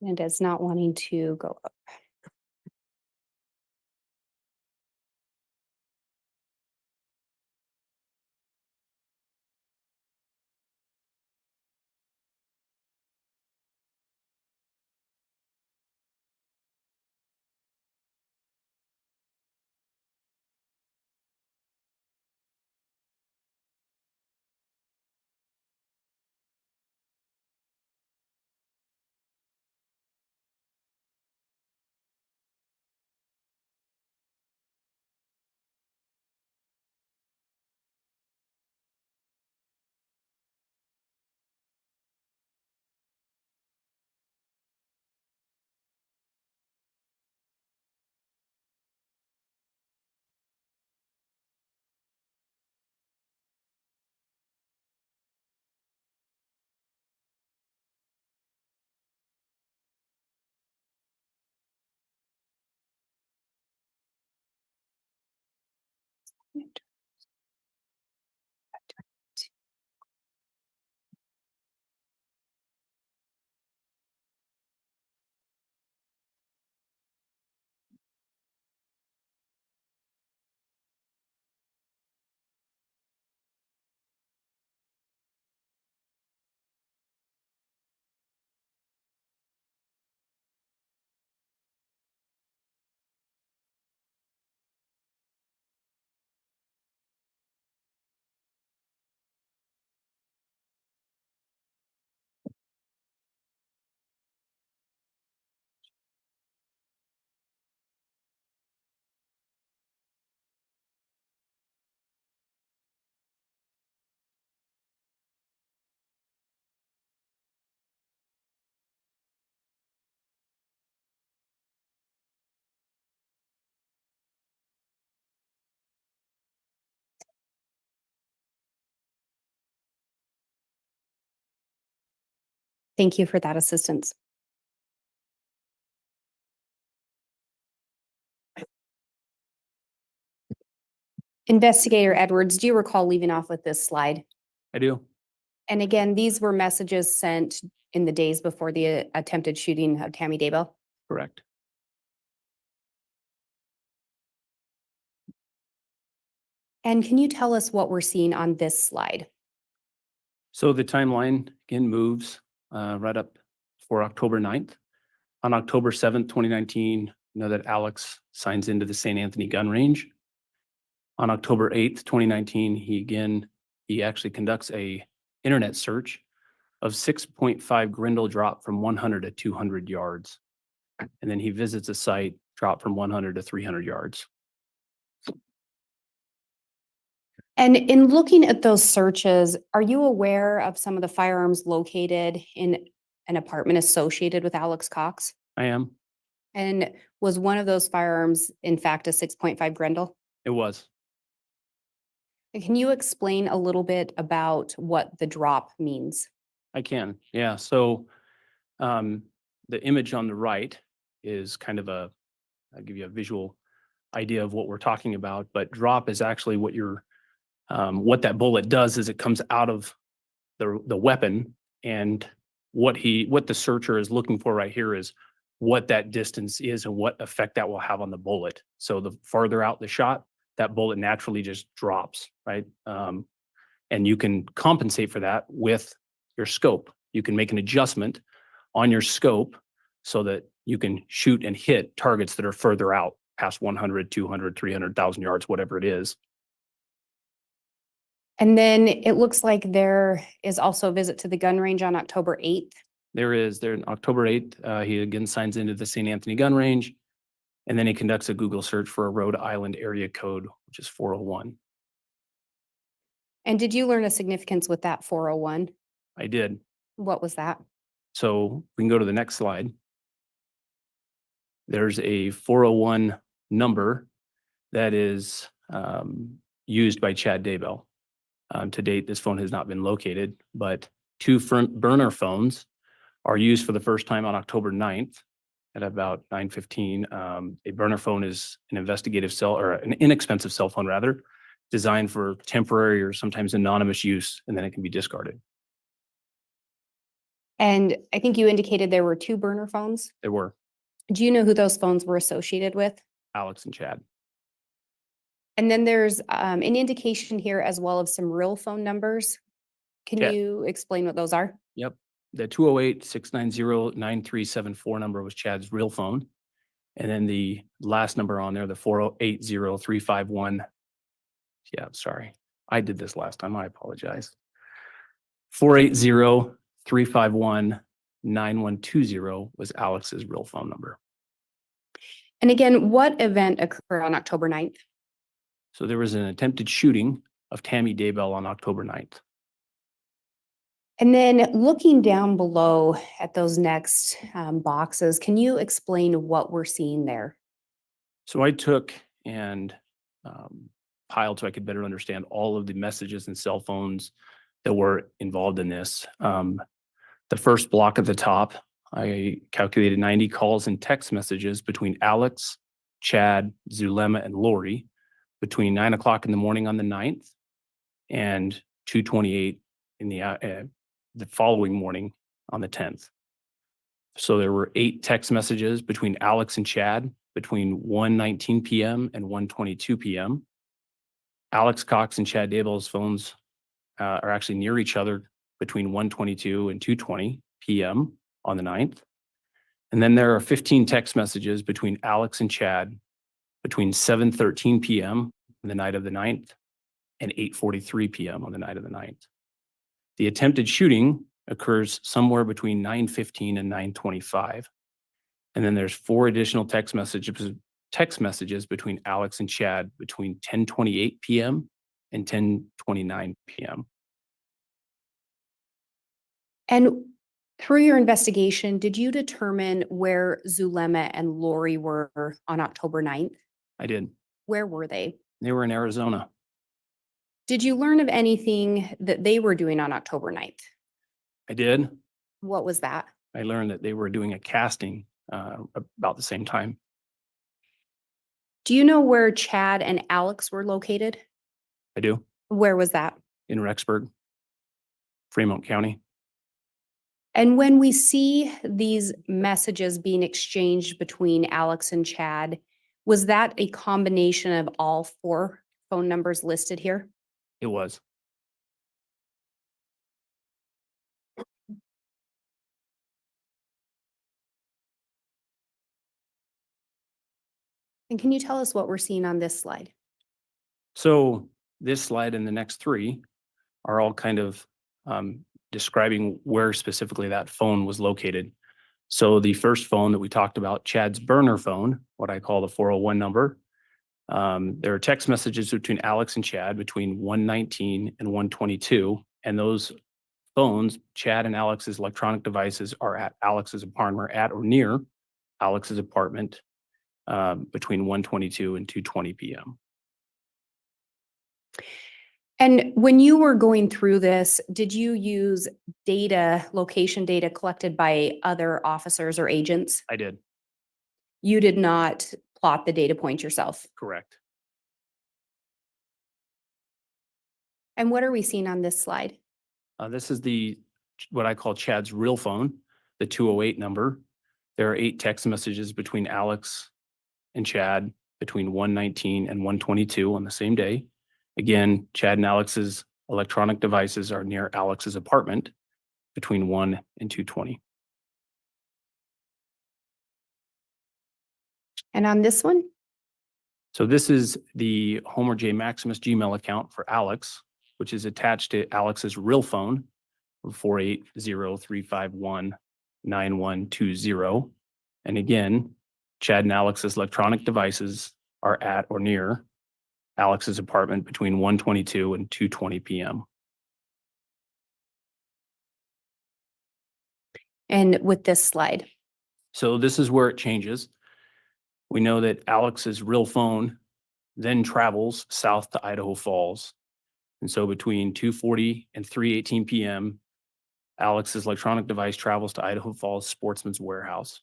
And is not wanting to go up. Thank you for that assistance. Investigator Edwards, do you recall leaving off with this slide? I do. And again, these were messages sent in the days before the attempted shooting of Tammy Daybell. Correct. And can you tell us what we're seeing on this slide? So the timeline again moves right up for October 9th. On October 7th, 2019, you know that Alex signs into the St. Anthony gun range. On October 8th, 2019, he actually conducts a internet search of 6.5 Grindle drop from 100 to 200 yards. And then he visits a site drop from 100 to 300 yards. And in looking at those searches, are you aware of some of the firearms located in an apartment associated with Alex Cox? I am. And was one of those firearms, in fact, a 6.5 Grendel? It was. And can you explain a little bit about what the drop means? I can. Yeah. So the image on the right is kind of I'll give you a visual idea of what we're talking about, but drop is actually what that bullet does is it comes out of the weapon, and what the searcher is looking for right here is what that distance is and what effect that will have on the bullet. So the farther out the shot, that bullet naturally just drops, right? And you can compensate for that with your scope. You can make an adjustment on your scope so that you can shoot and hit targets that are further out past 100, 200, 300,000 yards, whatever it is. And then it looks like there is also a visit to the gun range on October 8th. There on October 8th, he again signs into the St. Anthony gun range, and then he conducts a Google search for a Rhode Island area code, which is 401. And did you learn a significance with that 401? I did. What was that? So we can go to the next slide. There's a 401 number that is used by Chad Daybell. To date, this phone has not been located, but two burner phones are used for the first time on October 9th at about 9:15. A burner phone is an an inexpensive cell phone rather, designed for temporary or sometimes anonymous use, and then it can be discarded. And I think you indicated there were two burner phones. There were Do you know who those phones were associated with? Alex and Chad. And then there's an indication here as well of some real phone numbers. Can Yeah. you explain what those are? Yep. The 208-690-9374 number was Chad's real phone. And then the last number on there, the 480-351. Yeah, sorry. I did this last time. I apologize. 480-351-9120 was Alex's real phone number. And again, what event occurred on October 9th? So there was an attempted shooting of Tammy Daybell on October 9th. And then looking down below at those next boxes, can you explain what we're seeing there? So I took and piled so I could better understand all of the messages and cell phones that were involved in this. The first block at the top, I calculated 90 calls and text messages between Alex, Chad, Zulema, and Lori between 9 o'clock in the morning on the 9th and 2:28 in the following morning on the 10th. So there were 8 text messages between Alex and Chad between 1:19 p.m. and 1:22 p.m. Alex Cox and Chad Daybell's phones are actually near each other between 1:22 and 2:20 p.m. on the 9th. And then there are 15 text messages between Alex and Chad between 7:13 p.m. on the night of the 9th and 8:43 p.m. on the night of the 9th. The attempted shooting occurs somewhere between 9:15 and 9:25. And then there's 4 additional text messages between Alex and Chad between 10:28 p.m. and 10:29 p.m. And through your investigation, did you determine where Zulema and Lori were on October 9th? I did. Where were they? They were in Arizona. Did you learn of anything that they were doing on October 9th? I did. What was that? I learned that they were doing a casting about the same time. Do you know where Chad and Alex were located? I do, Where was that? in Rexburg, Fremont County. And when we see these messages being exchanged between Alex and Chad, was that a combination of all 4 phone numbers listed here? It was. And can you tell us what we're seeing on this slide? So this slide and the next 3 are all kind of describing where specifically that phone was located. So the first phone that we talked about, Chad's burner phone, what I call the 401 number, there are text messages between Alex and Chad between 1:19 and 1:22. And those phones, Chad and Alex's electronic devices, are at Alex's apartment, at or near Alex's apartment between 1:22 and 2:20 p.m. And when you were going through this, did you use data, location data collected by other officers or agents? I did. You did not plot the data points yourself. Correct. And what are we seeing on this slide? This is what I call Chad's real phone, the 208 number. There are 8 text messages between Alex and Chad between 1:19 and 1:22 on the same day. Again, Chad and Alex's electronic devices are near Alex's apartment between 1 and 2:20. And on this one? So this is the Homer J. Maximus Gmail account for Alex, which is attached to Alex's real phone of 480-351-9120. And again, Chad and Alex's electronic devices are at or near Alex's apartment between 1:22 and 2:20 p.m. And with this slide? So this is where it changes. We know that Alex's real phone then travels south to Idaho Falls. And so between 2:40 and 3:18 p.m., Alex's electronic device travels to Idaho Falls Sportsman's Warehouse.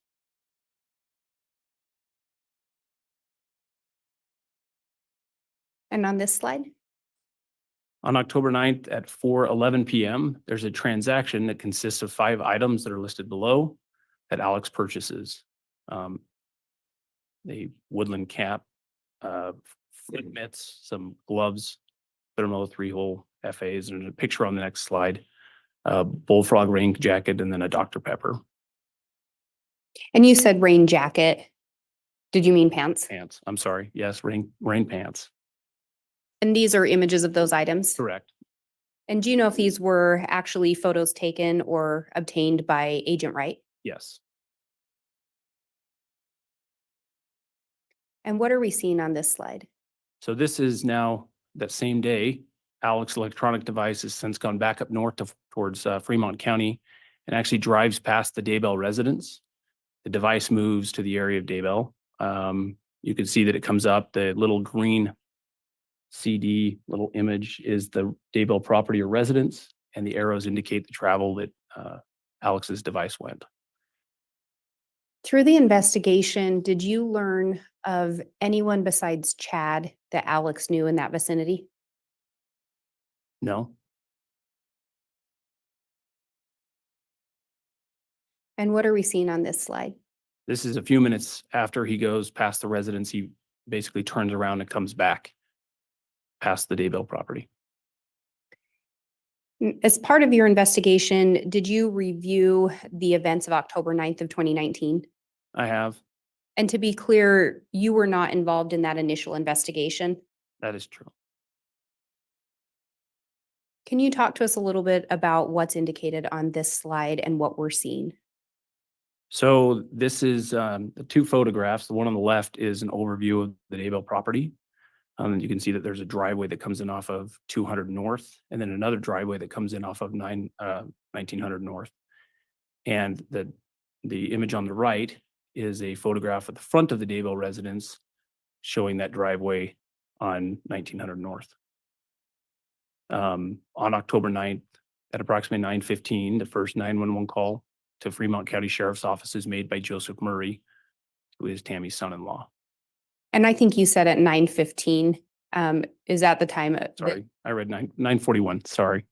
And on this slide? On October 9th at 4:11 p.m., there's a transaction that consists of 5 items that are listed below that Alex purchases. The woodland cap, foot mitts, some gloves, thermal 3-hole FAs, and a picture on the next slide, bullfrog rain jacket, and then a Dr. Pepper. And you said rain jacket. Did you mean pants? Pants, I'm sorry. Yes, rain pants. And these are images of those items? Correct. And do you know if these were actually photos taken or obtained by Agent Wright? Yes. And what are we seeing on this slide? So this is now that same day, Alex's electronic device has since gone back up north towards Fremont County and actually drives past the Daybell residence. The device moves to the area of Daybell. You can see that it comes up, the little green CD little image is the Daybell property or residence, and the arrows indicate the travel that Alex's device went. Through the investigation, did you learn of anyone besides Chad that Alex knew in that vicinity? No. And what are we seeing on this slide? This is a few minutes after he goes past the residence. He basically turns around and comes back past the Daybell property. As part of your investigation, did you review the events of October 9th of 2019? I have. And to be clear, you were not involved in that initial investigation? That is true. Can you talk to us a little bit about what's indicated on this slide and what we're seeing? So this is the 2 photographs. The one on the left is an overview of the Daybell property. You can see that there's a driveway that comes in off of 200 North, and then another driveway that comes in off of 1900 North. And the image on the right is a photograph at the front of the Daybell residence showing that driveway on 1900 North. On October 9th at approximately 9:15, the first 911 call to Fremont County Sheriff's Office is made by Joseph Murray, who is Tammy's son-in-law. And I think you said at 9:15, is that the time? Sorry, I read 9:41, sorry.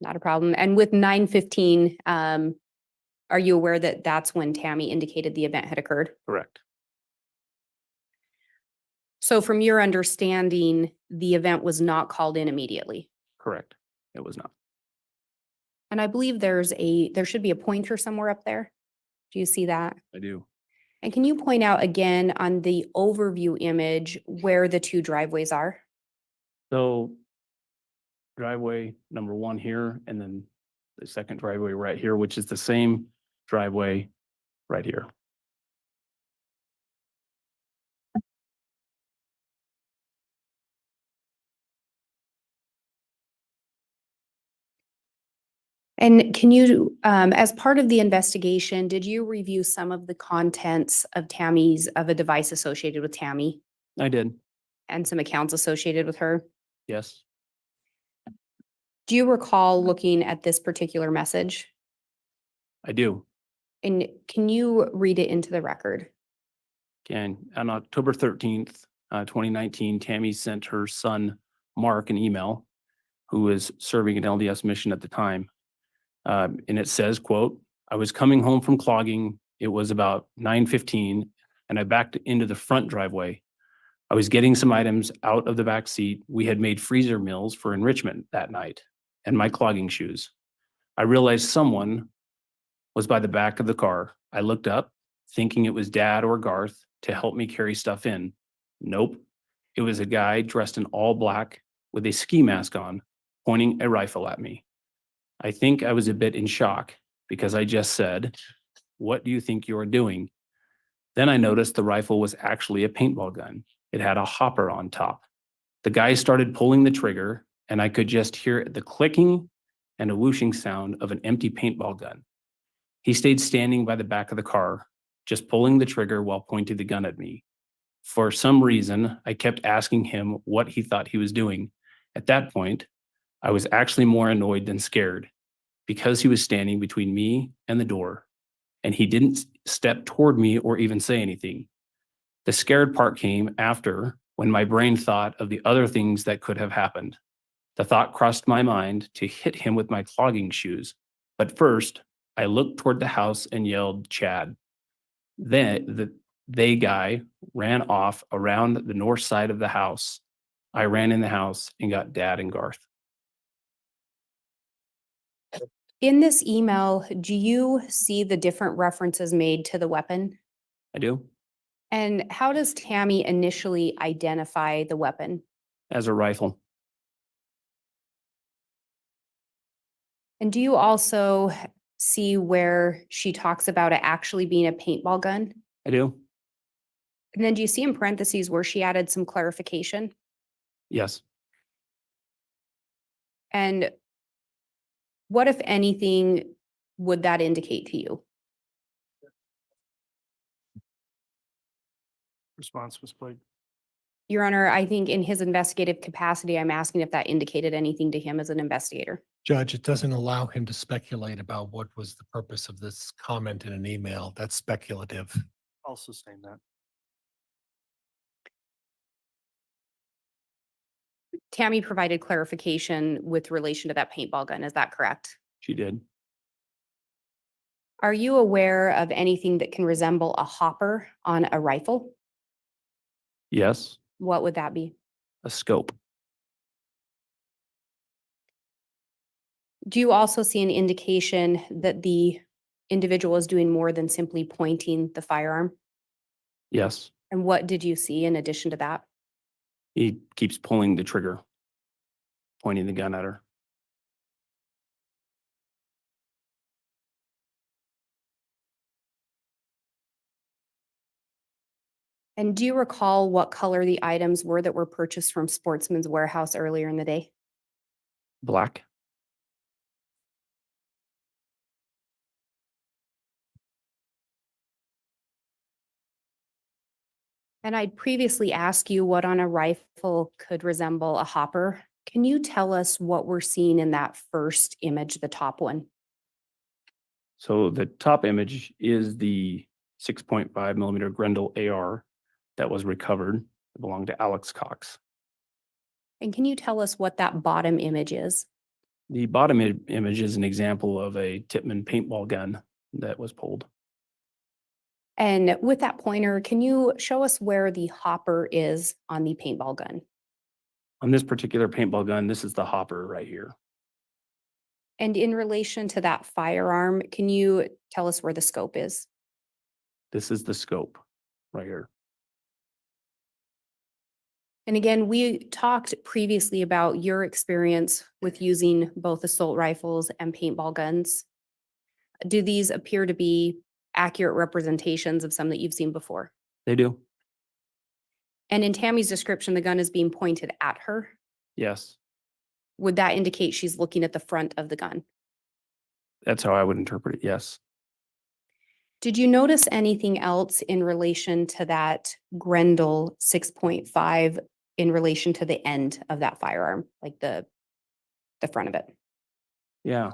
Not a problem. And with 9:15, are you aware that that's when Tammy indicated the event had occurred? Correct. So from your understanding, the event was not called in immediately. Correct. It was not. And I believe there should be a pointer somewhere up there. Do you see that? I do. And can you point out again on the overview image where the two driveways are? So driveway number 1 here, and then the second driveway right here, which is the same driveway right here. And can you, as part of the investigation, did you review some of the contents of a device associated with Tammy I did. and some accounts associated with her? Yes. Do you recall looking at this particular message? I do. And can you read it into the record? Again, on October 13th, 2019, Tammy sent her son, Mark, an email, who was serving an LDS mission at the time. And it says, quote, "I was coming home from clogging. It was about 9:15 and I backed into the front driveway. I was getting some items out of the back seat. We had made freezer meals for enrichment that night and my clogging shoes. I realized someone was by the back of the car. I looked up thinking it was Dad or Garth to help me carry stuff in. Nope. It was a guy dressed in all black with a ski mask on, pointing a rifle at me. I think I was a bit in shock because I just said, 'What do you think you're doing?' Then I noticed the rifle was actually a paintball gun. It had a hopper on top. The guy started pulling the trigger and I could just hear the clicking and a whooshing sound of an empty paintball gun. He stayed standing by the back of the car, just pulling the trigger while pointing the gun at me. For some reason, I kept asking him what he thought he was doing. At that point, I was actually more annoyed than scared because he was standing between me and the door, and he didn't step toward me or even say anything. The scared part came after, when my brain thought of the other things that could have happened. The thought crossed my mind to hit him with my clogging shoes. But first, I looked toward the house and yelled, 'Chad.' Then the guy ran off around the north side of the house. I ran in the house and got Dad and Garth." In this email, do you see the different references made to the weapon? I do. And how does Tammy initially identify the weapon? As a rifle. And do you also see where she talks about it actually being a paintball gun? I do. And then do you see in parentheses where she added some clarification? Yes. And what, if anything, would that indicate to you? Response was played. Your Honor, I think in his investigative capacity, I'm asking if that indicated anything to him as an investigator. Judge, it doesn't allow him to speculate about what was the purpose of this comment in an email. That's speculative. I'll sustain that. Tammy provided clarification with relation to that paintball gun. Is that correct? She did. Are you aware of anything that can resemble a hopper on a rifle? Yes. What would that be? A scope. Do you also see an indication that the individual is doing more than simply pointing the firearm? Yes. And what did you see in addition to that? He keeps pulling the trigger, pointing the gun at her. And do you recall what color the items were that were purchased from Sportsman's Warehouse earlier in the day? Black. And I'd previously asked you what on a rifle could resemble a hopper. Can you tell us what we're seeing in that first image, the top one? So the top image is the 6.5 millimeter Grendel AR that was recovered. It belonged to Alex Cox. And can you tell us what that bottom image is? The bottom image is an example of a Tippmann paintball gun that was pulled. And with that pointer, can you show us where the hopper is on the paintball gun? On this particular paintball gun, this is the hopper right here. And in relation to that firearm, can you tell us where the scope is? This is the scope right here. And again, we talked previously about your experience with using both assault rifles and paintball guns. Do these appear to be accurate representations of some that you've seen before? They do. And in Tammy's description, the gun is being pointed at her. Yes, Would that indicate she's looking at the front of the gun? that's how I would interpret it. Yes. Did you notice anything else in relation to that Grendel 6.5 in relation to the end of that firearm, like the front of it? Yeah.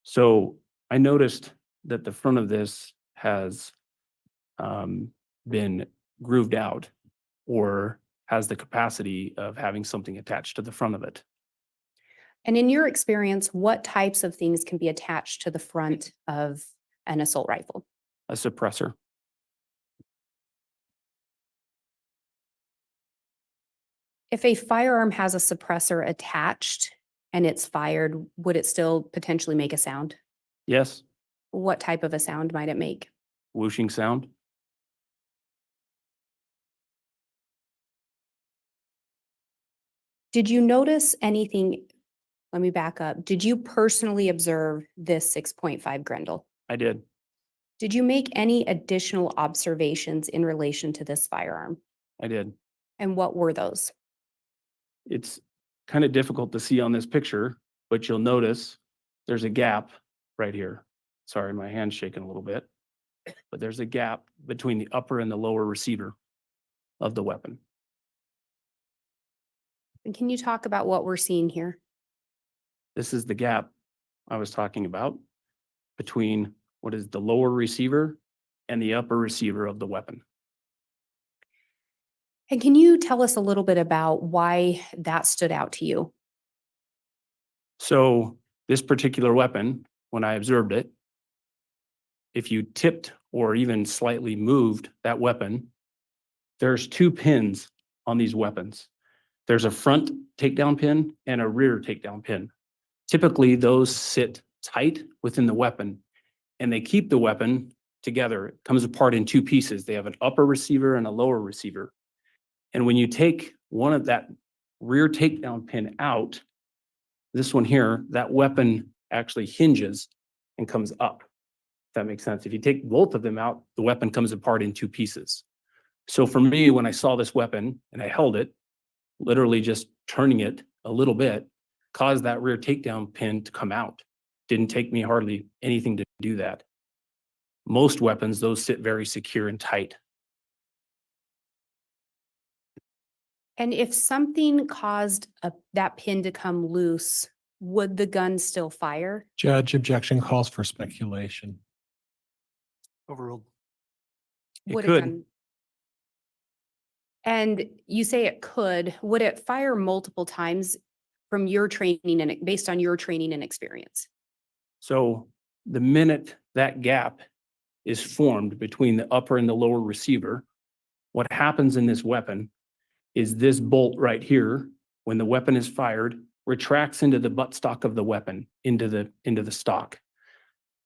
So I noticed that the front of this has been grooved out or has the capacity of having something attached to the front of it. And in your experience, what types of things can be attached to the front of an assault rifle? A suppressor. If a firearm has a suppressor attached and it's fired, would it still potentially make a sound? Yes. What type of a sound might it make? Whooshing sound. Did you notice anything? Let me back up. Did you personally observe this 6.5 Grendel? I did. Did you make any additional observations in relation to this firearm? I did. And what were those? It's kind of difficult to see on this picture, but you'll notice there's a gap right here. Sorry, my hand's shaking a little bit, but there's a gap between the upper and the lower receiver of the weapon. And can you talk about what we're seeing here? This is the gap I was talking about between what is the lower receiver and the upper receiver of the weapon. And can you tell us a little bit about why that stood out to you? So this particular weapon, when I observed it, if you tipped or even slightly moved that weapon, there's two pins on these weapons. There's a front takedown pin and a rear takedown pin. Typically, those sit tight within the weapon and they keep the weapon together. It comes apart in two pieces. They have an upper receiver and a lower receiver. And when you take one of that rear takedown pin out, this one here, that weapon actually hinges and comes up. If that makes sense. If you take both of them out, the weapon comes apart in two pieces. So for me, when I saw this weapon and I held it, literally just turning it a little bit caused that rear takedown pin to come out. Didn't take me hardly anything to do that. Most weapons, those sit very secure and tight. And if something caused that pin to come loose, would the gun still fire? Judge, objection calls for speculation. Overruled. It Would could. gun- And you say it could. Would it fire multiple times from your training and based on your training and experience? So the minute that gap is formed between the upper and the lower receiver, what happens in this weapon is this bolt right here, when the weapon is fired, retracts into the buttstock of the weapon, into the stock.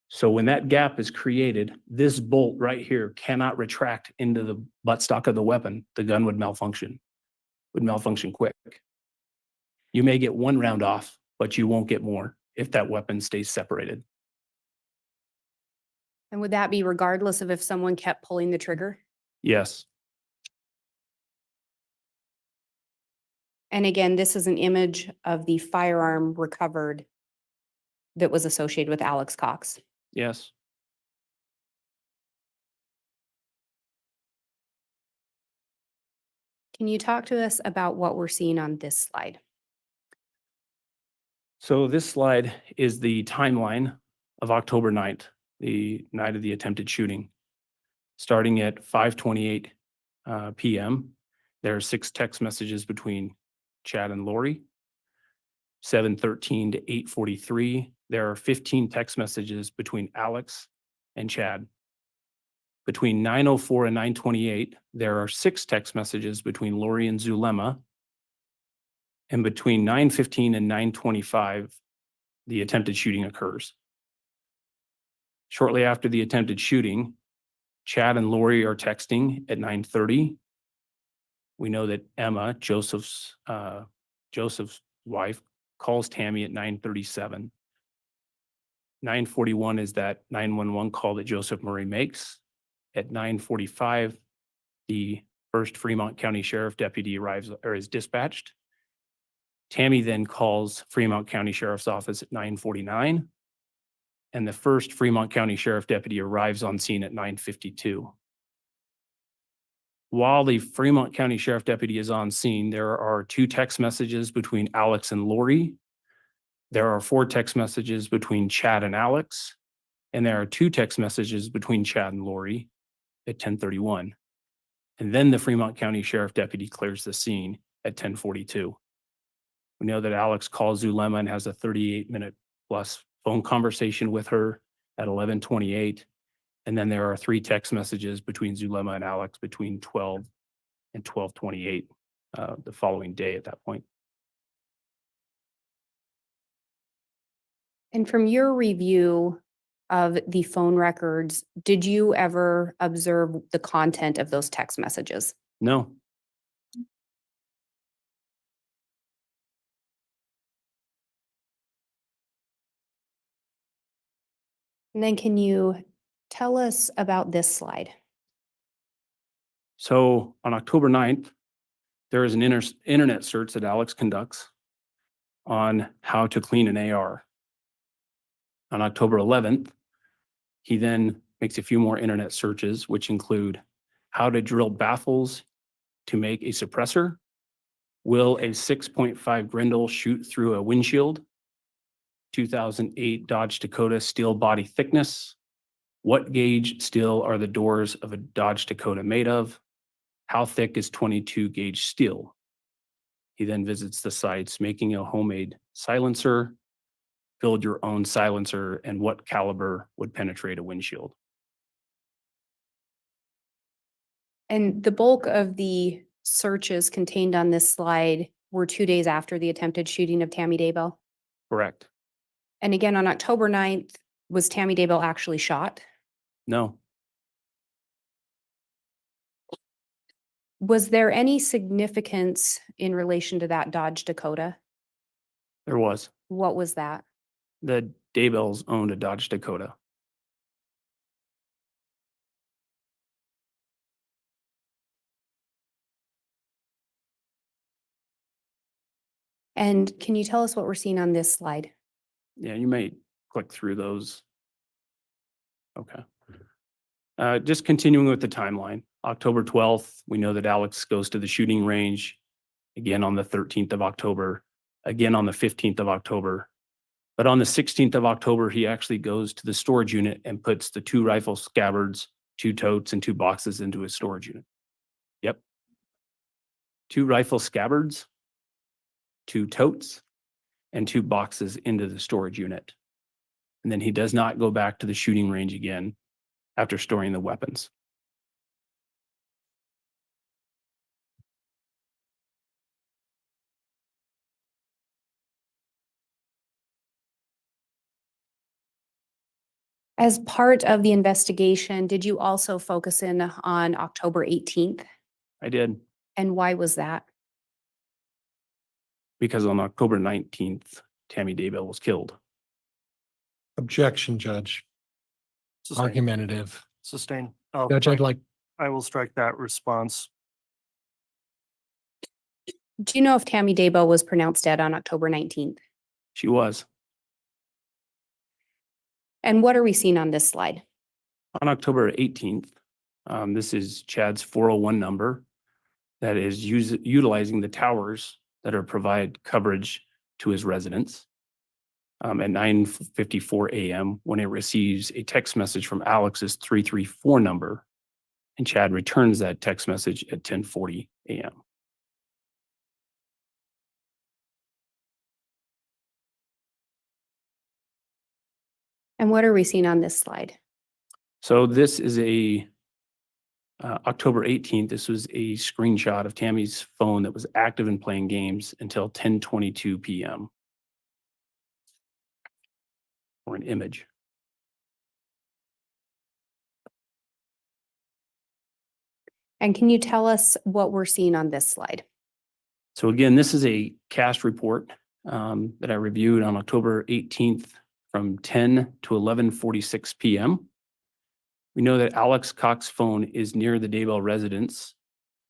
So when that gap is created, this bolt right here cannot retract into the buttstock of the weapon. The gun would malfunction quick. You may get one round off, but you won't get more if that weapon stays separated. And would that be regardless of if someone kept pulling the trigger? Yes. And again, this is an image of the firearm recovered that was associated with Alex Cox. Yes. Can you talk to us about what we're seeing on this slide? So this slide is the timeline of October 9th, the night of the attempted shooting. Starting at 5:28 PM, there are 6 text messages between Chad and Lori. 7:13 to 8:43, there are 15 text messages between Alex and Chad. Between 9:04 and 9:28, there are 6 text messages between Lori and Zulema. And between 9:15 and 9:25, the attempted shooting occurs. Shortly after the attempted shooting, Chad and Lori are texting at 9:30. We know that Emma, Joseph's wife, calls Tammy at 9:37. 9:41 is that 911 call that Joseph Murray makes. At 9:45, the first Fremont County Sheriff deputy arrives or is dispatched. Tammy then calls Fremont County Sheriff's Office at 9:49. And the first Fremont County Sheriff deputy arrives on scene at 9:52. While the Fremont County Sheriff deputy is on scene, there are 2 text messages between Alex and Lori. There are 4 text messages between Chad and Alex. And there are 2 text messages between Chad and Lori at 10:31. And then the Fremont County Sheriff deputy clears the scene at 10:42. We know that Alex calls Zulema and has a 38-minute plus phone conversation with her at 11:28. And then there are 3 text messages between Zulema and Alex between 12 and 12:28 the following day at that point. And from your review of the phone records, did you ever observe the content of those text messages? No. And then can you tell us about this slide? So on October 9th, there is an internet search that Alex conducts on how to clean an AR. On October 11th, he then makes a few more internet searches, which include how to drill baffles to make a suppressor. Will a 6.5 Grendel shoot through a windshield? 2008 Dodge Dakota steel body thickness. What gauge steel are the doors of a Dodge Dakota made of? How thick is 22 gauge steel? He then visits the sites, making a homemade silencer, build your own silencer, and what caliber would penetrate a windshield. And the bulk of the searches contained on this slide were 2 days after the attempted shooting of Tammy Daybell. Correct. And again, on October 9th, was Tammy Daybell actually shot? No. Was there any significance in relation to that Dodge Dakota? There was. What was that? The Daybells owned a Dodge Dakota. And can you tell us what we're seeing on this slide? Yeah, you may click through those. Okay. Just continuing with the timeline. October 12th, we know that Alex goes to the shooting range again on the 13th of October, again on the 15th of October. But on the 16th of October, he actually goes to the storage unit and puts the 2 rifle scabbards, 2 totes, and 2 boxes into his storage unit. Yep. 2 rifle scabbards, 2 totes, and 2 boxes into the storage unit. And then he does not go back to the shooting range again after storing the weapons. As part of the investigation, did you also focus in on October 18th? I did, And why was that? because on October 19th, Tammy Daybell was killed. Objection, Judge. Sustain. Argumentative. Sustain. Judge, I'd like, I will strike that response. Do you know if Tammy Daybell was pronounced dead on October 19th? She was. And what are we seeing on this slide? On October 18th, this is Chad's 401 number that is utilizing the towers that are provide coverage to his residents. at 9:54 a.m. when it receives a text message from Alex's 334 number, and Chad returns that text message at 10:40 a.m. And what are we seeing on this slide? So this is a October 18th. This was a screenshot of Tammy's phone that was active and playing games until 10:22 p.m. or an image. And can you tell us what we're seeing on this slide? So again, this is a cast report that I reviewed on October 18th from 10 to 11:46 p.m. We know that Alex Cox's phone is near the Daybell residence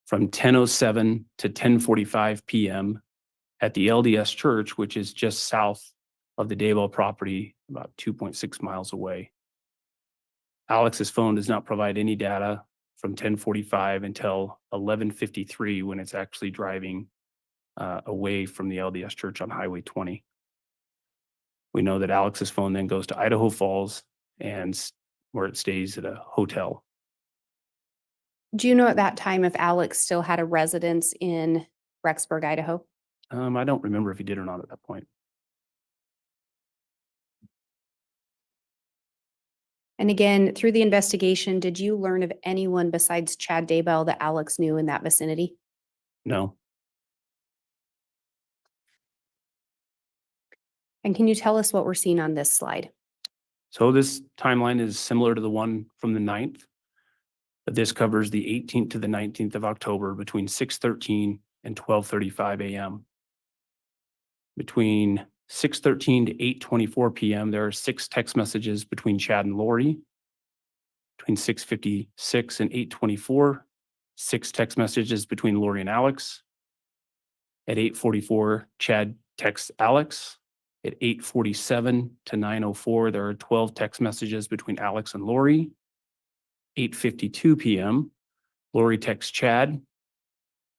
from 10:07 to 10:45 p.m. at the LDS church, which is just south of the Daybell property, about 2.6 miles away. Alex's phone does not provide any data from 10:45 until 11:53 when it's actually driving away from the LDS church on Highway 20. We know that Alex's phone then goes to Idaho Falls and where it stays at a hotel. Do you know at that time if Alex still had a residence in Rexburg, Idaho? I don't remember if he did or not at that point. And again, through the investigation, did you learn of anyone besides Chad Daybell that Alex knew in that vicinity? No. And can you tell us what we're seeing on this slide? So this timeline is similar to the one from the 9th, but this covers the 18th to the 19th of October between 6:13 and 12:35 a.m. Between 6:13 to 8:24 p.m., there are 6 text messages between Chad and Lori. Between 6:56 and 8:24, 6 text messages between Lori and Alex. At 8:44, Chad texts Alex. At 8:47 to 9:04, there are 12 text messages between Alex and Lori. 8:52 p.m., Lori texts Chad.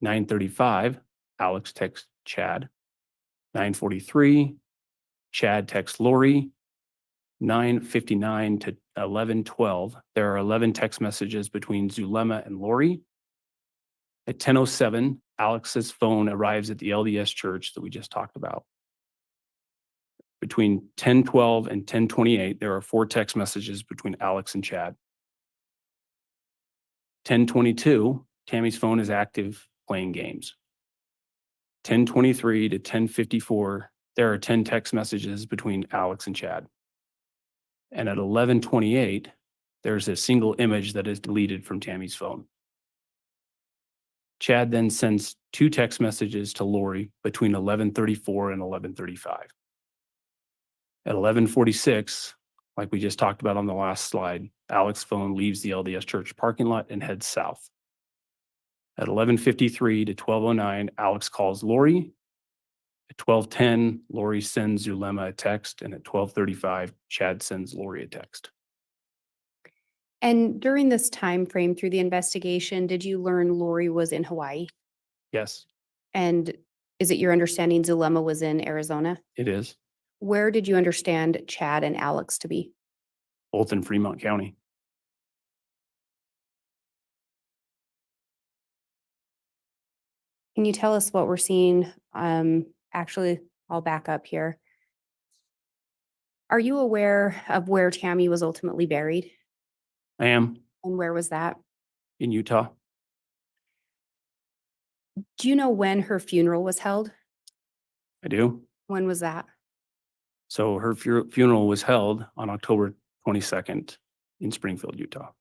9:35, Alex texts Chad. 9:43, Chad texts Lori. 9:59 to 11:12, there are 11 text messages between Zulema and Lori. At 10:07, Alex's phone arrives at the LDS church that we just talked about. Between 10:12 and 10:28, there are 4 text messages between Alex and Chad. 10:22, Tammy's phone is active playing games. 10:23 to 10:54, there are 10 text messages between Alex and Chad. And at 11:28, there's a single image that is deleted from Tammy's phone. Chad then sends 2 text messages to Lori between 11:34 and 11:35. At 11:46, like we just talked about on the last slide, Alex's phone leaves the LDS church parking lot and heads south. At 11:53 to 12:09, Alex calls Lori. At 12:10, Lori sends Zulema a text, and at 12:35, Chad sends Lori a text. And during this time frame through the investigation, did you learn Lori was in Hawaii? Yes, And is it your understanding Zulema was in Arizona? it is, Where did you understand Chad and Alex to be? both in Fremont County. Can you tell us what we're seeing? Actually, I'll back up here. Are you aware of where Tammy was ultimately buried? I am And where was that? in Utah. Do you know when her funeral was held? I do. When was that? So her funeral was held on October 22nd in Springville, Utah.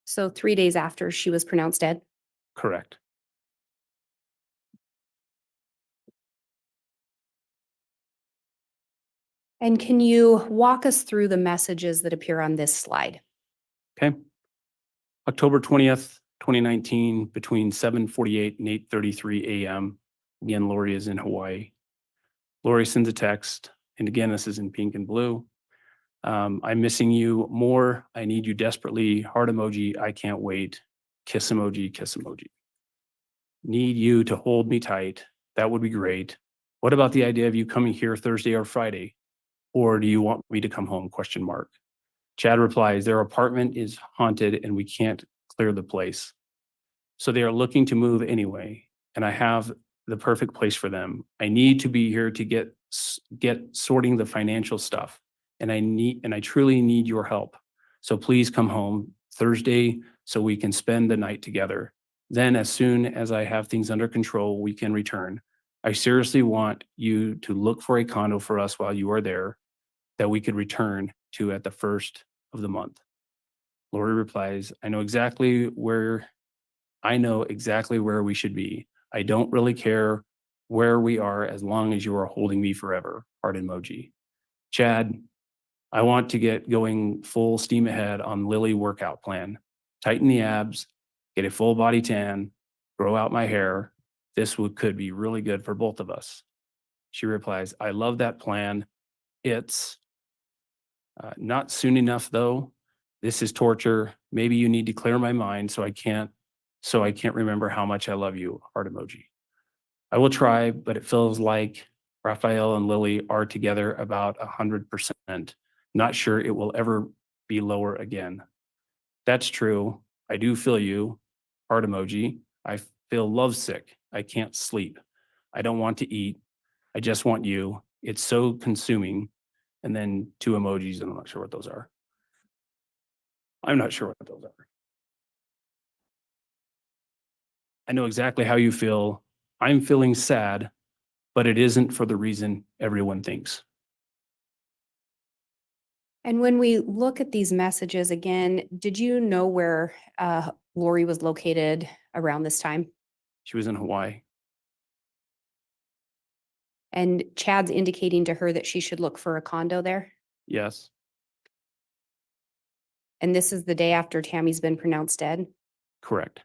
So 3 days after she was pronounced dead? Correct. And can you walk us through the messages that appear on this slide? Okay. October 20th, 2019, between 7:48 and 8:33 a.m. Again, Lori is in Hawaii. Lori sends a text, and again, this is in pink and blue. I'm missing you more. I need you desperately. Heart emoji. I can't wait. Kiss emoji, kiss emoji. Need you to hold me tight. That would be great. What about the idea of you coming here Thursday or Friday? Or do you want me to come home? ? Chad replies, their apartment is haunted and we can't clear the place. So they are looking to move anyway, and I have the perfect place for them. I need to be here to get sorting the financial stuff, and I truly need your help. So please come home Thursday so we can spend the night together. Then as soon as I have things under control, we can return. I seriously want you to look for a condo for us while you are there that we could return to at the first of the month. Lori replies, I know exactly where we should be. I don't really care where we are as long as you are holding me forever. Heart emoji. Chad, I want to get going full steam ahead on Lily workout plan. Tighten the abs, get a full body tan, grow out my hair. This could be really good for both of us. She replies, I love that plan. It's not soon enough though. This is torture. Maybe you need to clear my mind so I can't remember how much I love you. Heart emoji. I will try, but it feels like Raphael and Lily are together about 100%. Not sure it will ever be lower again. That's true. I do feel you. Heart emoji. I feel lovesick. I can't sleep. I don't want to eat. I just want you. It's so consuming. And then 2 emojis, and I'm not sure what those are. I'm not sure what those are. I know exactly how you feel. I'm feeling sad, but it isn't for the reason everyone thinks. And when we look at these messages again, did you know where Lori was located around this time? She was in Hawaii. And Chad's indicating to her that she should look for a condo there? Yes, And this is the day after Tammy's been pronounced dead? correct.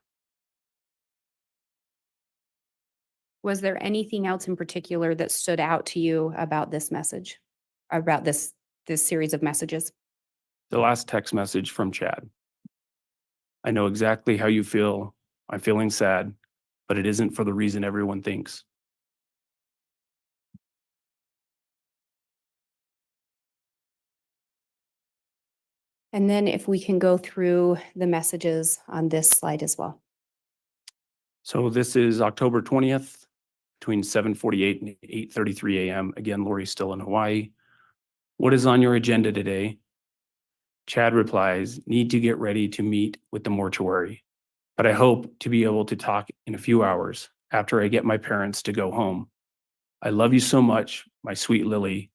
Was there anything else in particular that stood out to you about this message, about this series of messages? The last text message from Chad. I know exactly how you feel. I'm feeling sad, but it isn't for the reason everyone thinks. And then if we can go through the messages on this slide as well. So this is October 20th between 7:48 and 8:33 a.m. Again, Lori's still in Hawaii. What is on your agenda today? Chad replies, need to get ready to meet with the mortuary, but I hope to be able to talk in a few hours after I get my parents to go home. I love you so much, my sweet Lily.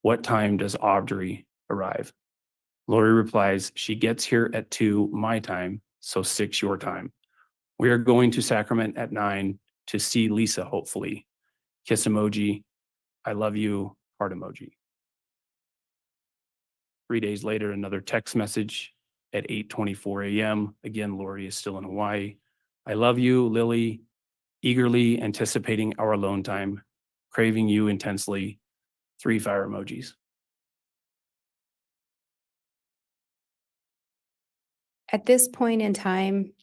What time does Audrey arrive? Lori replies, she gets here at 2 my time, so 6 your time. We are going to Sacrament at 9 to see Lisa, hopefully. Kiss emoji. I love you. Heart emoji. 3 days later, another text message at 8:24 a.m. Again, Lori is still in Hawaii. I love you, Lily. Eagerly anticipating our alone time. Craving you intensely. 3 fire emojis. At this point in time,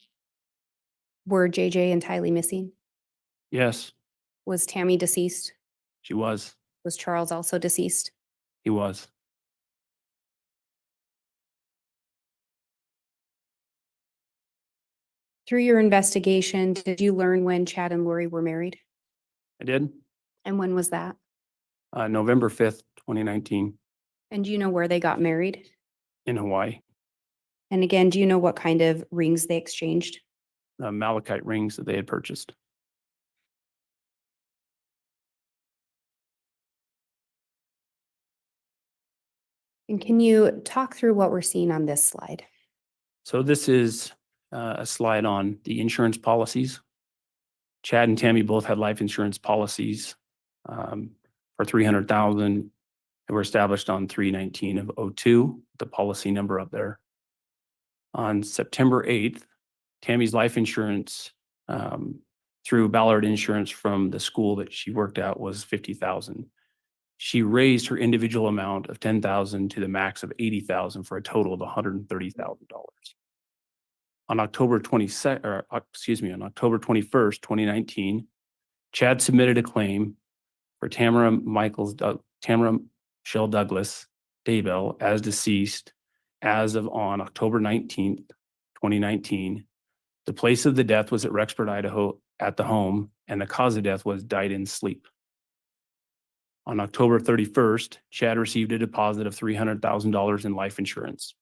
were JJ and Tylee missing? Yes, Was Tammy deceased? she was. Was Charles also deceased? He was. Through your investigation, did you learn when Chad and Lori were married? I did. And when was that? November 5th, 2019 And do you know where they got married? in Hawaii. And again, do you know what kind of rings they exchanged? Malachite rings that they had purchased. And can you talk through what we're seeing on this slide? So this is a slide on the insurance policies. Chad and Tammy both had life insurance policies for $300,000. They were established on 3/19 of 02, the policy number up there. On September 8th, Tammy's life insurance through Ballard Insurance from the school that she worked at was $50,000. She raised her individual amount of $10,000 to the max of $80,000 for a total of $130,000. On October 21st, 2019, Chad submitted a claim for Tamara Michelle Douglas Daybell as deceased as of on October 19th, 2019. The place of the death was at Rexford, Idaho at the home, and the cause of death was died in sleep. On October 31st, Chad received a deposit of $300,000 in life insurance.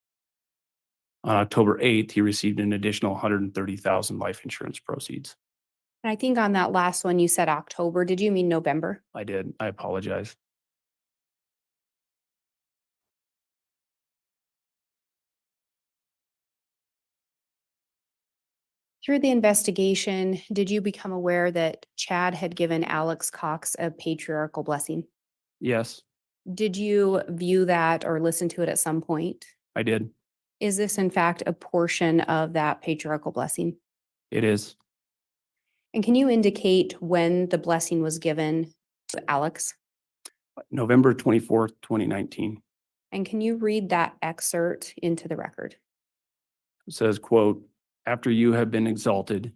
On October 8th, he received an additional $130,000 life insurance proceeds. And I think on that last one, you said October. Did you mean November? I did. I apologize. Through the investigation, did you become aware that Chad had given Alex Cox a patriarchal blessing? Yes, Did you view that or listen to it at some point? I did. Is this in fact a portion of that patriarchal blessing? It is. And can you indicate when the blessing was given to Alex? November 24th, 2019. And can you read that excerpt into the record? It says, quote, after you have been exalted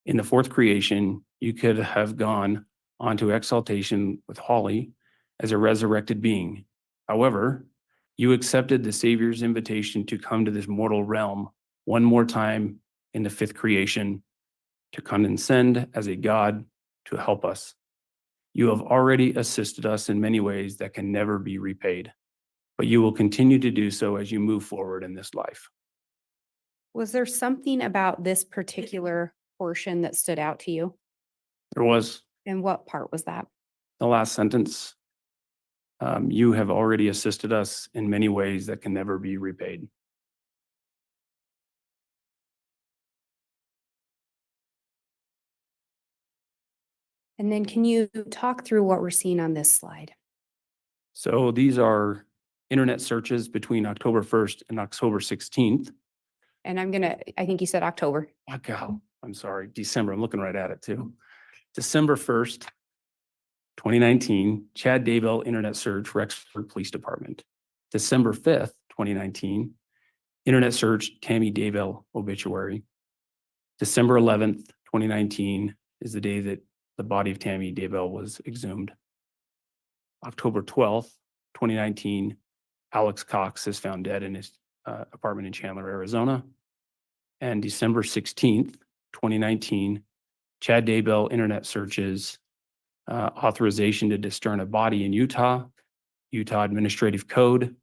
in the fourth creation, you could have gone on to exaltation with Holly as a resurrected being. However, you accepted the Savior's invitation to come to this mortal realm one more time in the fifth creation to condescend as a God to help us. You have already assisted us in many ways that can never be repaid, but you will continue to do so as you move forward in this life. Was there something about this particular portion that stood out to you? There was And what part was that? the last sentence. You have already assisted us in many ways that can never be repaid. And then can you talk through what we're seeing on this slide? So these are internet searches between October 1st and October 16th. And I think you said October. Oh, God, I'm sorry, December. I'm looking right at it too. December 1st, 2019, Chad Daybell internet search, Rexford Police Department. December 5th, 2019, internet search, Tammy Daybell obituary. December 11th, 2019 is the day that the body of Tammy Daybell was exhumed. October 12th, 2019, Alex Cox is found dead in his apartment in Chandler, Arizona. And December 16th, 2019, Chad Daybell internet searches, authorization to discern a body in Utah, Utah Administrative Code,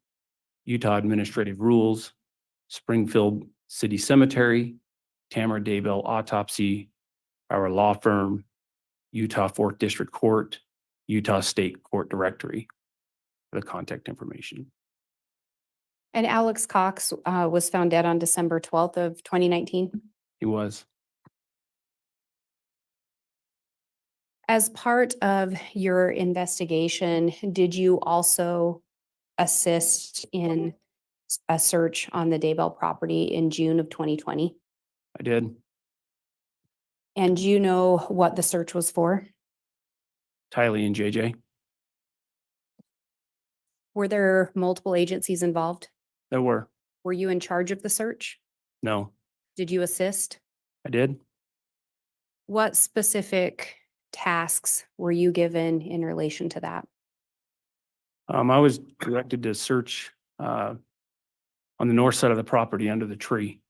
Utah Administrative Rules, Springfield City Cemetery, Tamara Daybell autopsy, our law firm, Utah 4th District Court, Utah State Court Directory for the contact information. And Alex Cox was found dead on December 12th of 2019. He was. As part of your investigation, did you also assist in a search on the Daybell property in June of 2020? I did. And do you know what the search was for? Tylee and JJ. Were there multiple agencies involved? There were. Were you in charge of the search? No, Did you assist? I did. What specific tasks were you given in relation to that? I was directed to search on the north side of the property under the tree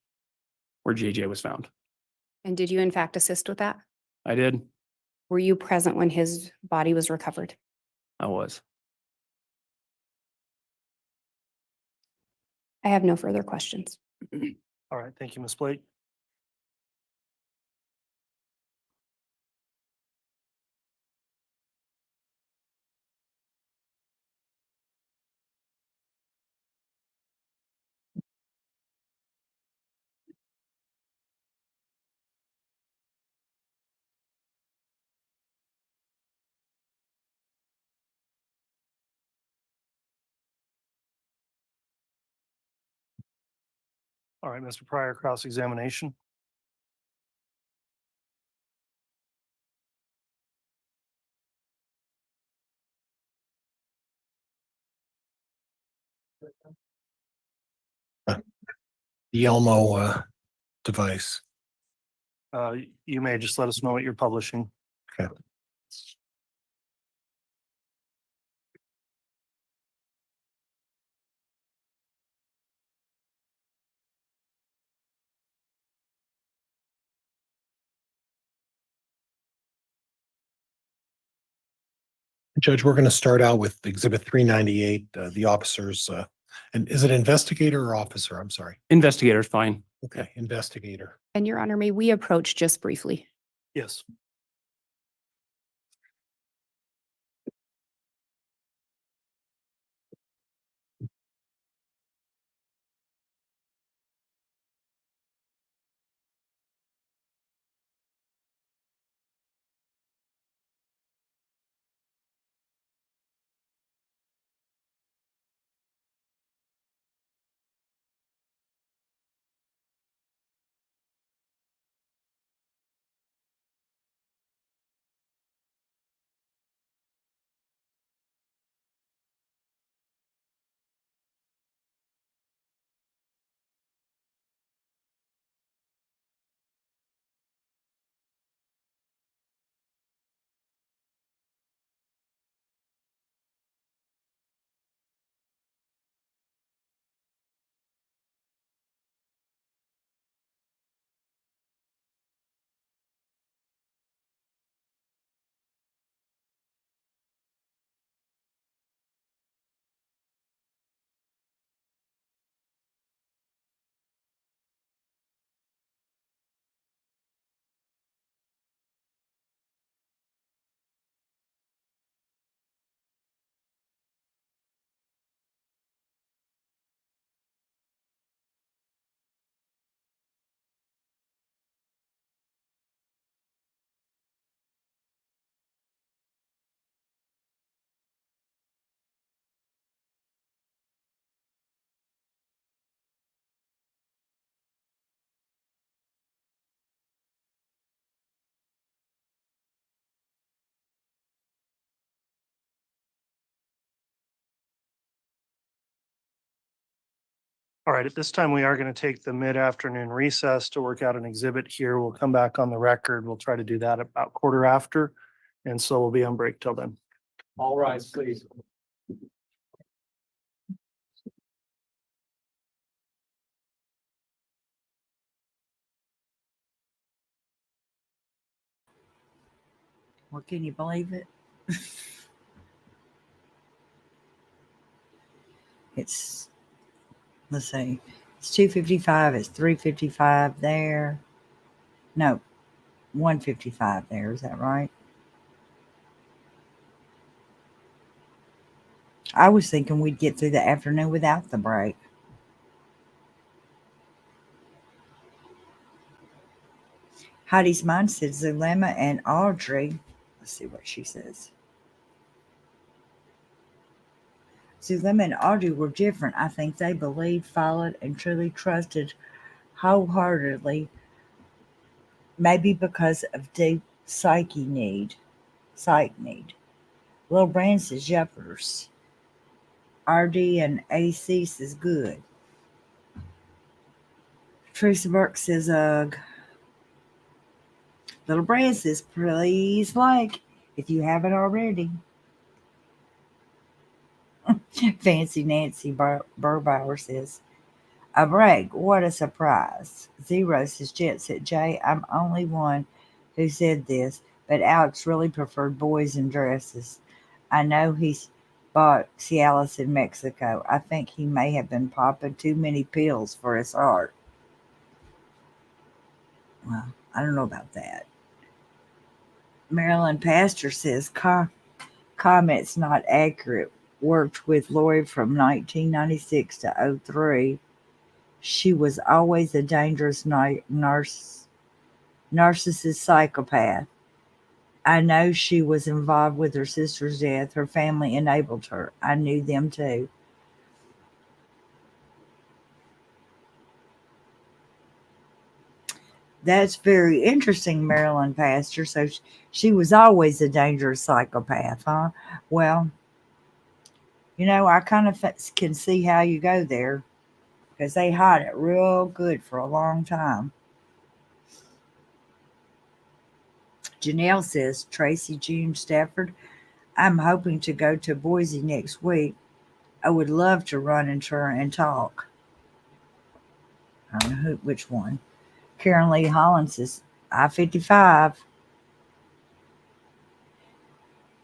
where JJ was found. And did you in fact assist with that? I did. Were you present when his body was recovered? I was. I have no further questions. All right, thank you, Ms. Blake. All right, Mr. Pryor, cross-examination. The Elmo device. You may just let us know what you're publishing. Okay. Judge, we're going to start out with Exhibit 398, the officers. And is it investigator or officer? I'm sorry. Investigator's fine. Okay, investigator. And Your Honor, may we approach just briefly? Yes. All right, at this time, we are going to take the mid-afternoon recess to work out an exhibit here. We'll come back on the record. We'll try to do that about quarter after. And so we'll be on break till then. All rise, please. Well, can you believe it? It's, let's see, it's 2:55, it's 3:55 there. No, 1:55 there, is that right? I was thinking we'd get through the afternoon without the break. Heidi's mind said Zulema and Audrey. Let's see what she says. Zulema and Audrey were different. I think they believed, followed, and truly trusted wholeheartedly. Maybe because of deep psych need. Little Brand says yuppers. RD and AC says good. Teresa Burke says ugh. Little Brand says please like if you haven't already. Fancy Nancy Burbauer says a break. What a surprise. Zero says Jet said Jay, I'm only one who said this, but Alex really preferred boys in dresses. I know he's bought Cialis in Mexico. I think he may have been popping too many pills for his heart. Well, I don't know about that. Marilyn Pastor says comments not accurate. Worked with Lori from 1996 to 03. She was always a dangerous narcissist psychopath. I know she was involved with her sister's death. Her family enabled her. I knew them too. That's very interesting, Marilyn Pastor. So she was always a dangerous psychopath, huh? Well, I kind of can see how you go there because they hide it real good for a long time. Janelle says, Tracy June Stafford, I'm hoping to go to Boise next week. I would love to run into her and talk. I don't know which one. Karen Lee Holland says, I-55.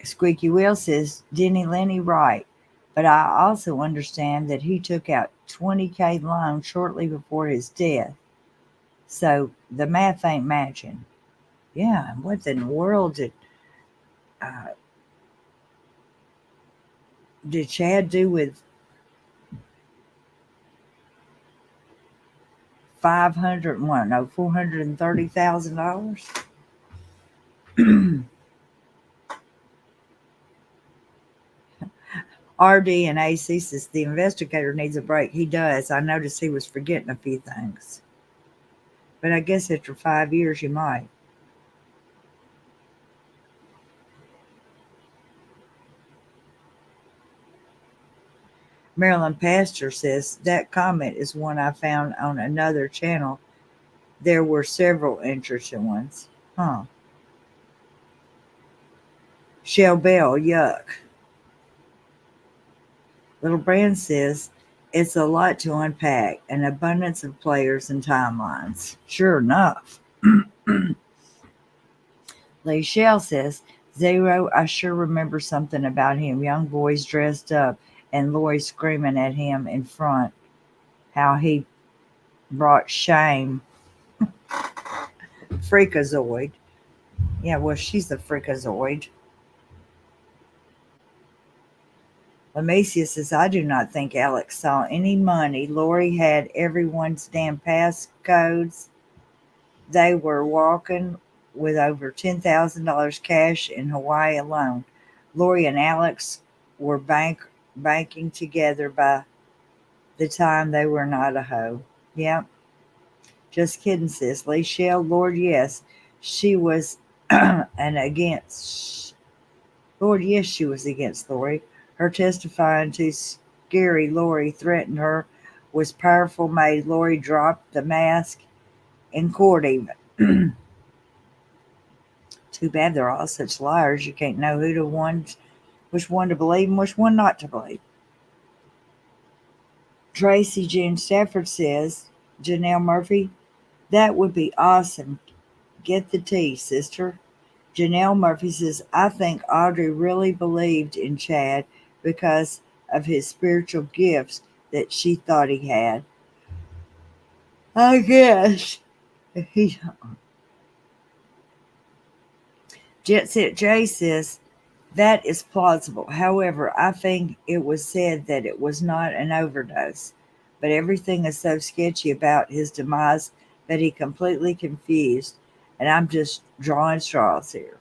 Squeaky Will says, Denny Lenny right. But I also understand that he took out $20K loan shortly before his death. So the math ain't matching. Yeah, what in the world did Chad do with $430,000? RD and AC says the investigator needs a break. He does. I noticed he was forgetting a few things. But I guess after 5 years, you might. Marilyn Pastor says that comment is one I found on another channel. There were several interesting ones. Huh. Shell Bell, yuck. Little Brand says it's a lot to unpack, an abundance of players and timelines. Sure enough. Lee Shell says, Zero, I sure remember something about him. Young boys dressed up and Lori screaming at him in front. How he brought shame. Freakazoid. Yeah, well, she's a freakazoid. Lamacia says, I do not think Alex saw any money. Lori had everyone's damn passcodes. They were walking with over $10,000 cash in Hawaii alone. Lori and Alex were banking together by the time they were in Idaho. Yep. Just kidding, sis. Lee Shell, Lord, yes. She was Lord, yes, she was against Lori. Her testifying to scary Lori threatened her was powerful, made Lori drop the mask in court even. Too bad they're all such liars. You can't know which one to believe and which one not to believe. Tracy June Stafford says, Janelle Murphy, that would be awesome. Get the tea, sister. Janelle Murphy says, I think Audrey really believed in Chad because of his spiritual gifts that she thought he had. I guess. Jet Set J says, that is plausible. However, I think it was said that it was not an overdose. But everything is so sketchy about his demise that he completely confused. And I'm just drawing straws here.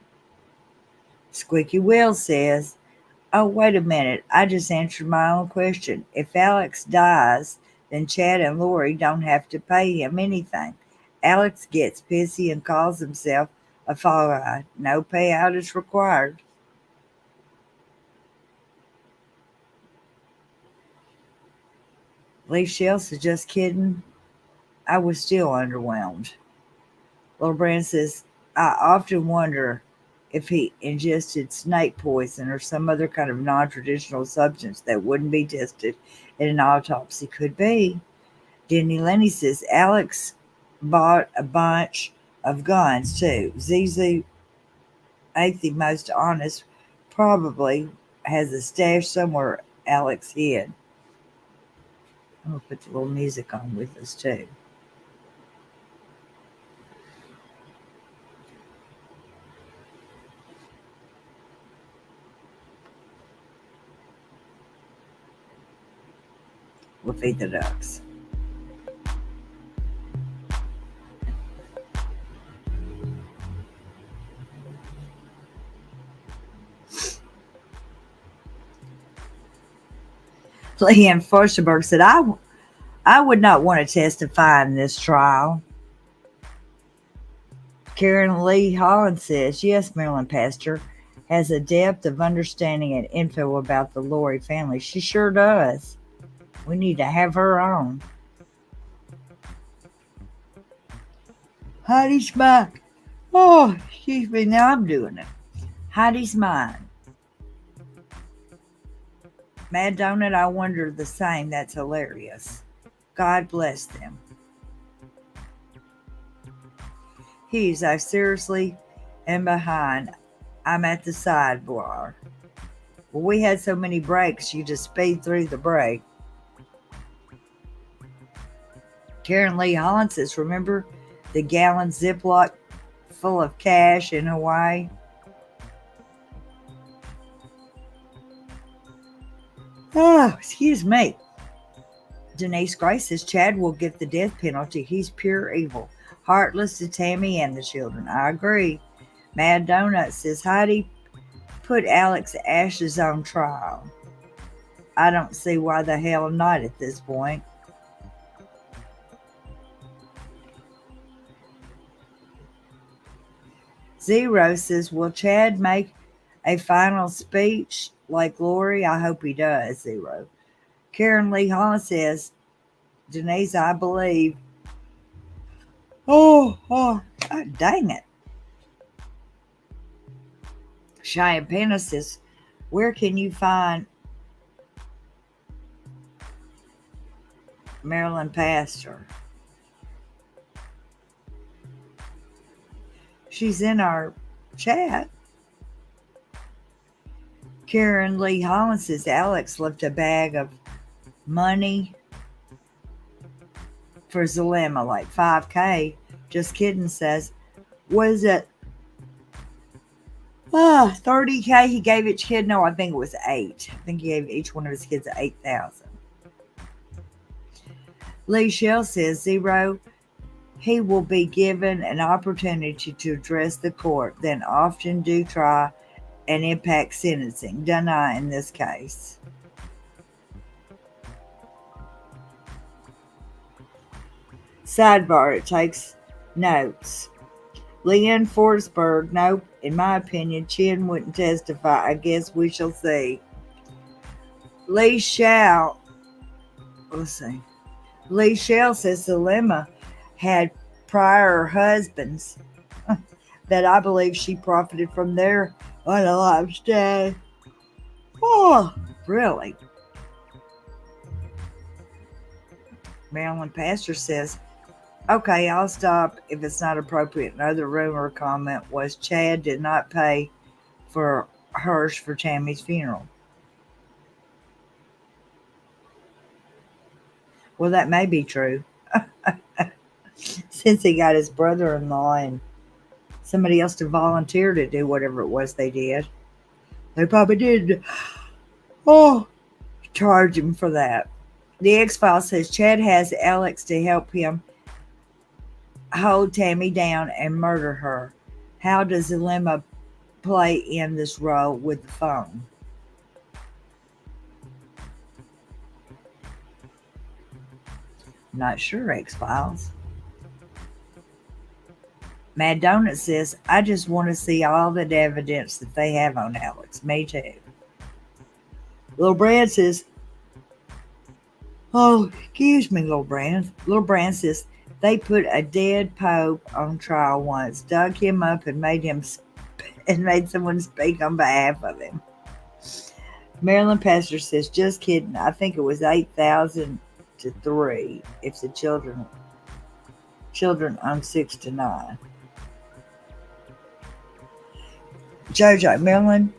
Squeaky Will says, oh, wait a minute. I just answered my own question. If Alex dies, then Chad and Lori don't have to pay him anything. Alex gets pissy and calls himself a fall guy. No payout is required. Lee Shell says, just kidding. I was still underwhelmed. Little Brand says, I often wonder if he ingested snake poison or some other kind of non-traditional substance that wouldn't be tested in an autopsy. Could be. Denny Lenny says, Alex bought a bunch of guns too. ZZ ain't the most honest. Probably has a stash somewhere Alex hid. I'm going to put the little music on with us too. We'll feed the ducks. Leanne Forsberg said, I would not want to testify in this trial. Karen Lee Holland says, yes, Marilyn Pastor has a depth of understanding and info about the Lori family. She sure does. We need to have her on. Heidi's mine. Oh, excuse me. Now I'm doing it. Heidi's mine. Mad Donut, I wonder the same. That's hilarious. God bless them. I seriously am behind. I'm at the sidebar. Well, we had so many breaks, you just speed through the break. Karen Lee Holland says, remember the gallon Ziploc full of cash in Hawaii? Oh, excuse me. Denise Grace says, Chad will get the death penalty. He's pure evil. Heartless to Tammy and the children. I agree. Mad Donut says, Heidi put Alex's ashes on trial. I don't see why the hell not at this point. Zero says, will Chad make a final speech like Lori? I hope he does, Zero. Karen Lee Holland says, Denise, I believe. Oh, God, dang it. Cheyenne Penna says, where can you find Marilyn Pastor? She's in our chat. Karen Lee Holland says, Alex left a bag of money for Zalema, like $5K. Just kidding, says, was it 30K he gave each kid? No, I think it was 8. I think he gave each one of his kids 8,000. Lee Shell says, Zero, he will be given an opportunity to address the court, then often do try and impact sentencing. Done I in this case. Sidebar, it takes notes. Leanne Forsberg, nope, in my opinion, Chin wouldn't testify. I guess we shall see. Lee Shell, let's see. Lee Shell says Zalema had prior husbands that I believe she profited from their lifestyle. Oh, really? Marilyn Pastor says, okay, I'll stop if it's not appropriate. Another rumor comment was Chad did not pay for Hirsch for Tammy's funeral. Well, that may be true. Since he got his brother-in-law and somebody else to volunteer to do whatever it was they did. They probably did charge him for that. The X-Files says Chad has Alex to help him hold Tammy down and murder her. How does Zalema play in this role with the phone? Not sure, X-Files. Mad Donut says, I just want to see all the evidence that they have on Alex. Me too. Little Brand says, oh, excuse me, Little Brand. Little Brand says, they put a dead Pope on trial once, dug him up and made someone speak on behalf of him. Marilyn Pastor says, just kidding. I think it was 8,000 to 3 if the children on 6 to 9. Jojo, Marilyn,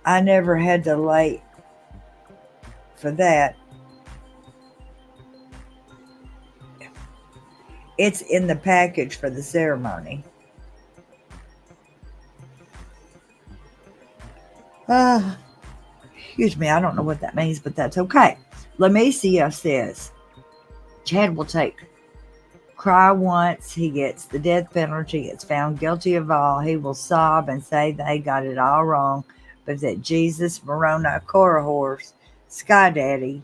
I never had to lay for that. It's in the package for the ceremony. Excuse me, I don't know what that means, but that's okay. Lamecia says, Chad will cry once he gets the death penalty, gets found guilty of all. He will sob and say they got it all wrong, but that Jesus, Morona, Cora Horse, Sky Daddy,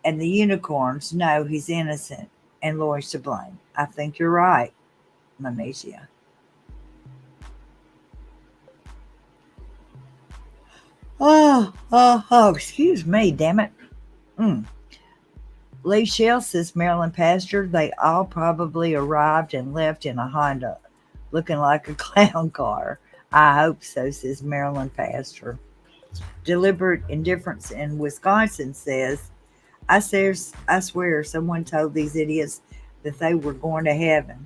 and the unicorns know he's innocent and Lori's to blame. I think you're right, Lamecia. Oh, excuse me, damn it. Lee Shell says Marilyn Pastor, they all probably arrived and left in a Honda looking like a clown car. I hope so, says Marilyn Pastor. Deliberate Indifference in Wisconsin says, I swear someone told these idiots that they were going to heaven.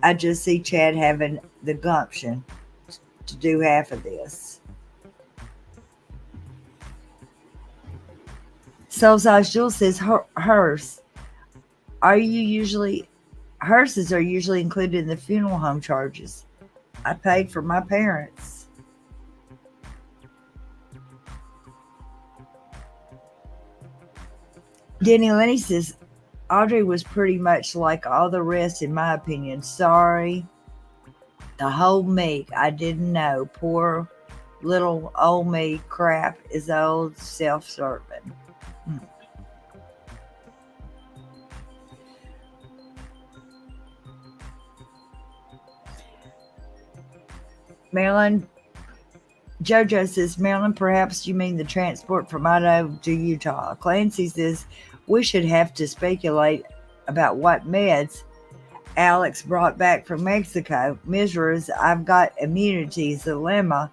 I just see Chad having the gumption to do half of this. Soul-Size Jewel says hearses are usually included in the funeral home charges. I paid for my parents. Denny Lenny says Audrey was pretty much like all the rest, in my opinion. Sorry. The whole meat. I didn't know. Poor little old me. Crap is old, self-serving. Maryland. JoJo says, Maryland, perhaps you mean the transport from Idaho to Utah. Clancy says, we should have to speculate about what meds Alex brought back from Mexico. Miseries, I've got immunity. Dilemma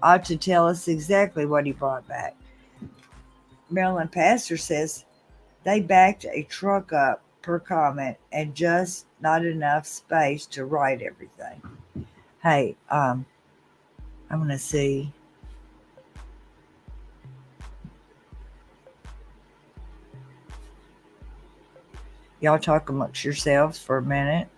ought to tell us exactly what he brought back. Maryland Pastor says, they backed a truck up per comment and just not enough space to write everything. Hey, I'm going to see. Y'all talk amongst yourselves for a minute.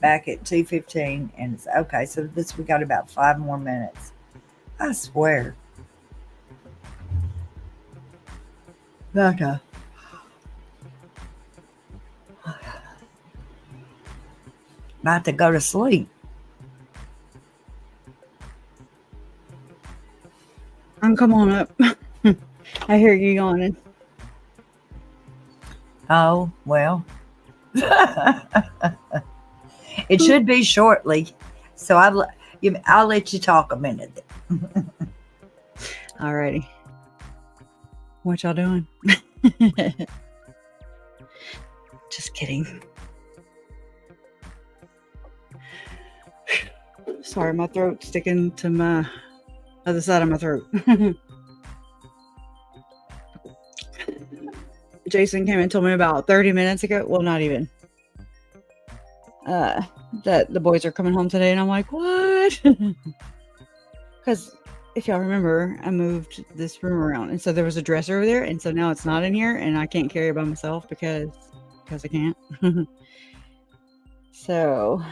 Back at 2:15, and it's okay. So we got about 5 more minutes. I swear. Okay. About to go to sleep. Come on up. I hear you yawning. Oh, well. It should be shortly. So I'll let you talk a minute. Alrighty. What y'all doing? Just kidding. Sorry, my throat's sticking to my other side of my throat. Jason came and told me about 30 minutes ago. Well, not even. That the boys are coming home today, and I'm like, what? Because if y'all remember, I moved this room around, and so there was a dresser over there, and so now it's not in here, and I can't carry it by myself because I can't. So,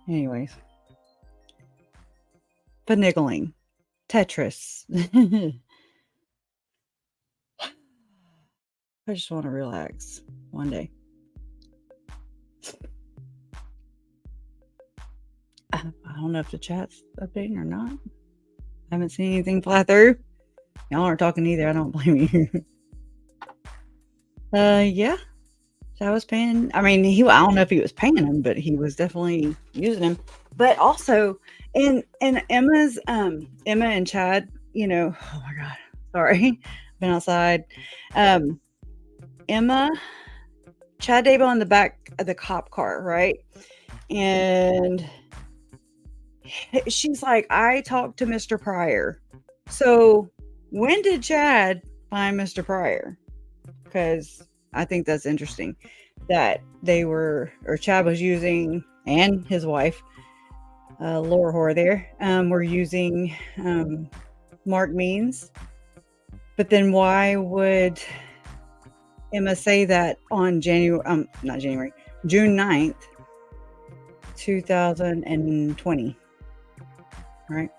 anyways, finagling, Tetris. I just want to relax one day. I don't know if the chat's updating or not. I haven't seen anything fly through. Y'all aren't talking either. I don't blame you. Yeah. So I was paying. I mean, I don't know if he was paying him, but he was definitely using him. But also, in Emma and Chad, oh my God, sorry, been outside. Emma, Chad Daybell in the back of the cop car, right? And she's like, I talked to Mr. Pryor. So when did Chad find Mr. Pryor? Because I think that's interesting that Chad was using, and his wife, Laura Hoare there, were using Mark Means. But then why would Emma say that on June 9th, 2020? Right?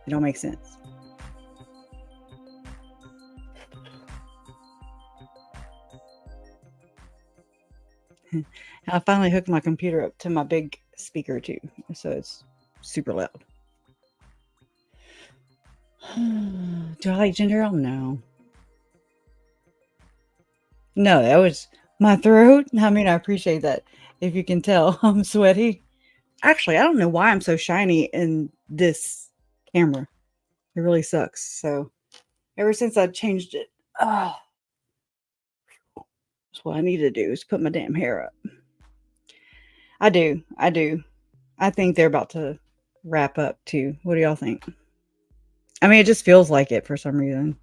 It don't make sense. I finally hooked my computer up to my big speaker too, so it's super loud. Do I like ginger ale? No. No, that was my throat. I mean, I appreciate that. If you can tell, I'm sweaty. Actually, I don't know why I'm so shiny in this camera. It really sucks. So ever since I changed it, that's what I need to do is put my damn hair up. I do. I think they're about to wrap up too. What do y'all think? I mean, it just feels like it for some reason.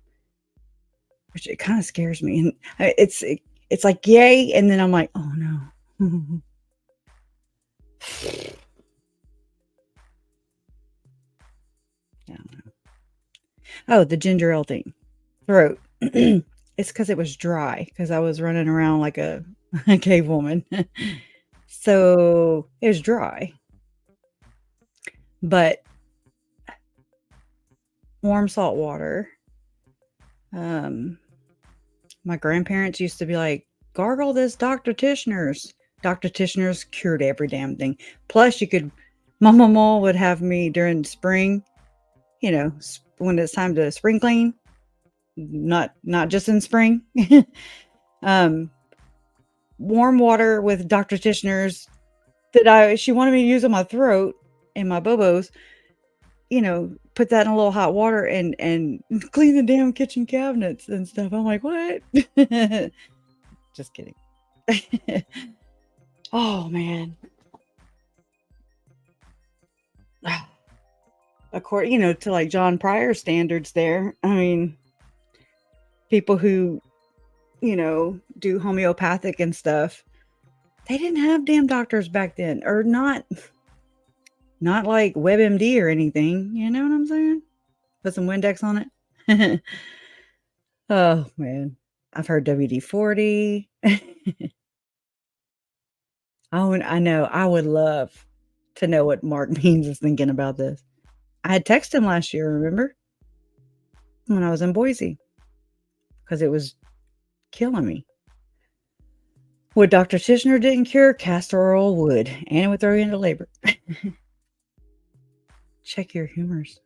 which it kind of scares me. And it's like yay, and then I'm like, oh no. Yeah. Oh, the ginger ale thing. Throat. It's because it was dry because I was running around like a cave woman. So it was dry. But warm salt water. My grandparents used to be like, gargle this Dr. Tishner's. Dr. Tishner's cured every damn thing. Plus, my mama would have me during spring, when it's time to spring clean, not just in spring. Warm water with Dr. Tishner's that she wanted me to use on my throat and my bobos. Put that in a little hot water and clean the damn kitchen cabinets and stuff. I'm like, what? Just kidding. Oh man. According, to like John Pryor standards there. I mean, people who, do homeopathic and stuff, they didn't have damn doctors back then, or not like WebMD or anything. You know what I'm saying? Put some Windex on it. Oh man. I've heard WD-40. Oh, and I know. I would love to know what Mark Means is thinking about this. I had texted him last year, remember? When I was in Boise. Because it was killing me. What Dr. Tishner didn't cure, castor oil would. And it would throw you into labor. Check your humors.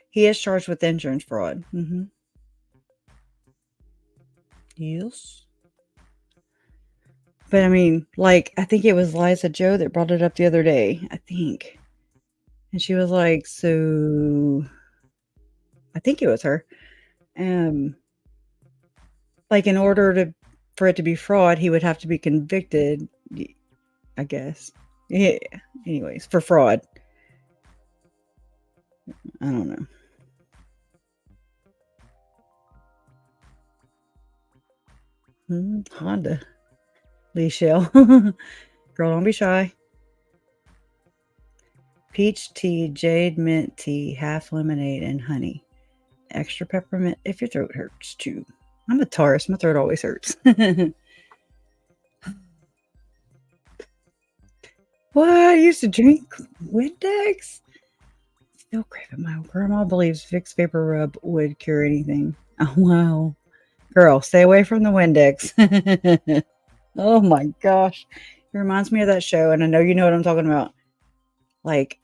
He is charged with insurance fraud. Yes. But I mean, like, I think it was Liza Joe that brought it up the other day. I think. And she was like, so I think it was her. Like in order for it to be fraud, he would have to be convicted, I guess. Yeah. Anyways, for fraud. I don't know. Honda. Lee Shell. Girl, don't be shy. Peach tea, jade mint tea, half lemonade, and honey. Extra peppermint if your throat hurts too. I'm a Taurus. My throat always hurts. What? I used to drink Windex? Still craving. My grandma believes Vicks Vapor Rub would cure anything. Oh, wow. Girl, stay away from the Windex. Oh my gosh. It reminds me of that show, and I know you know what I'm talking about. Like,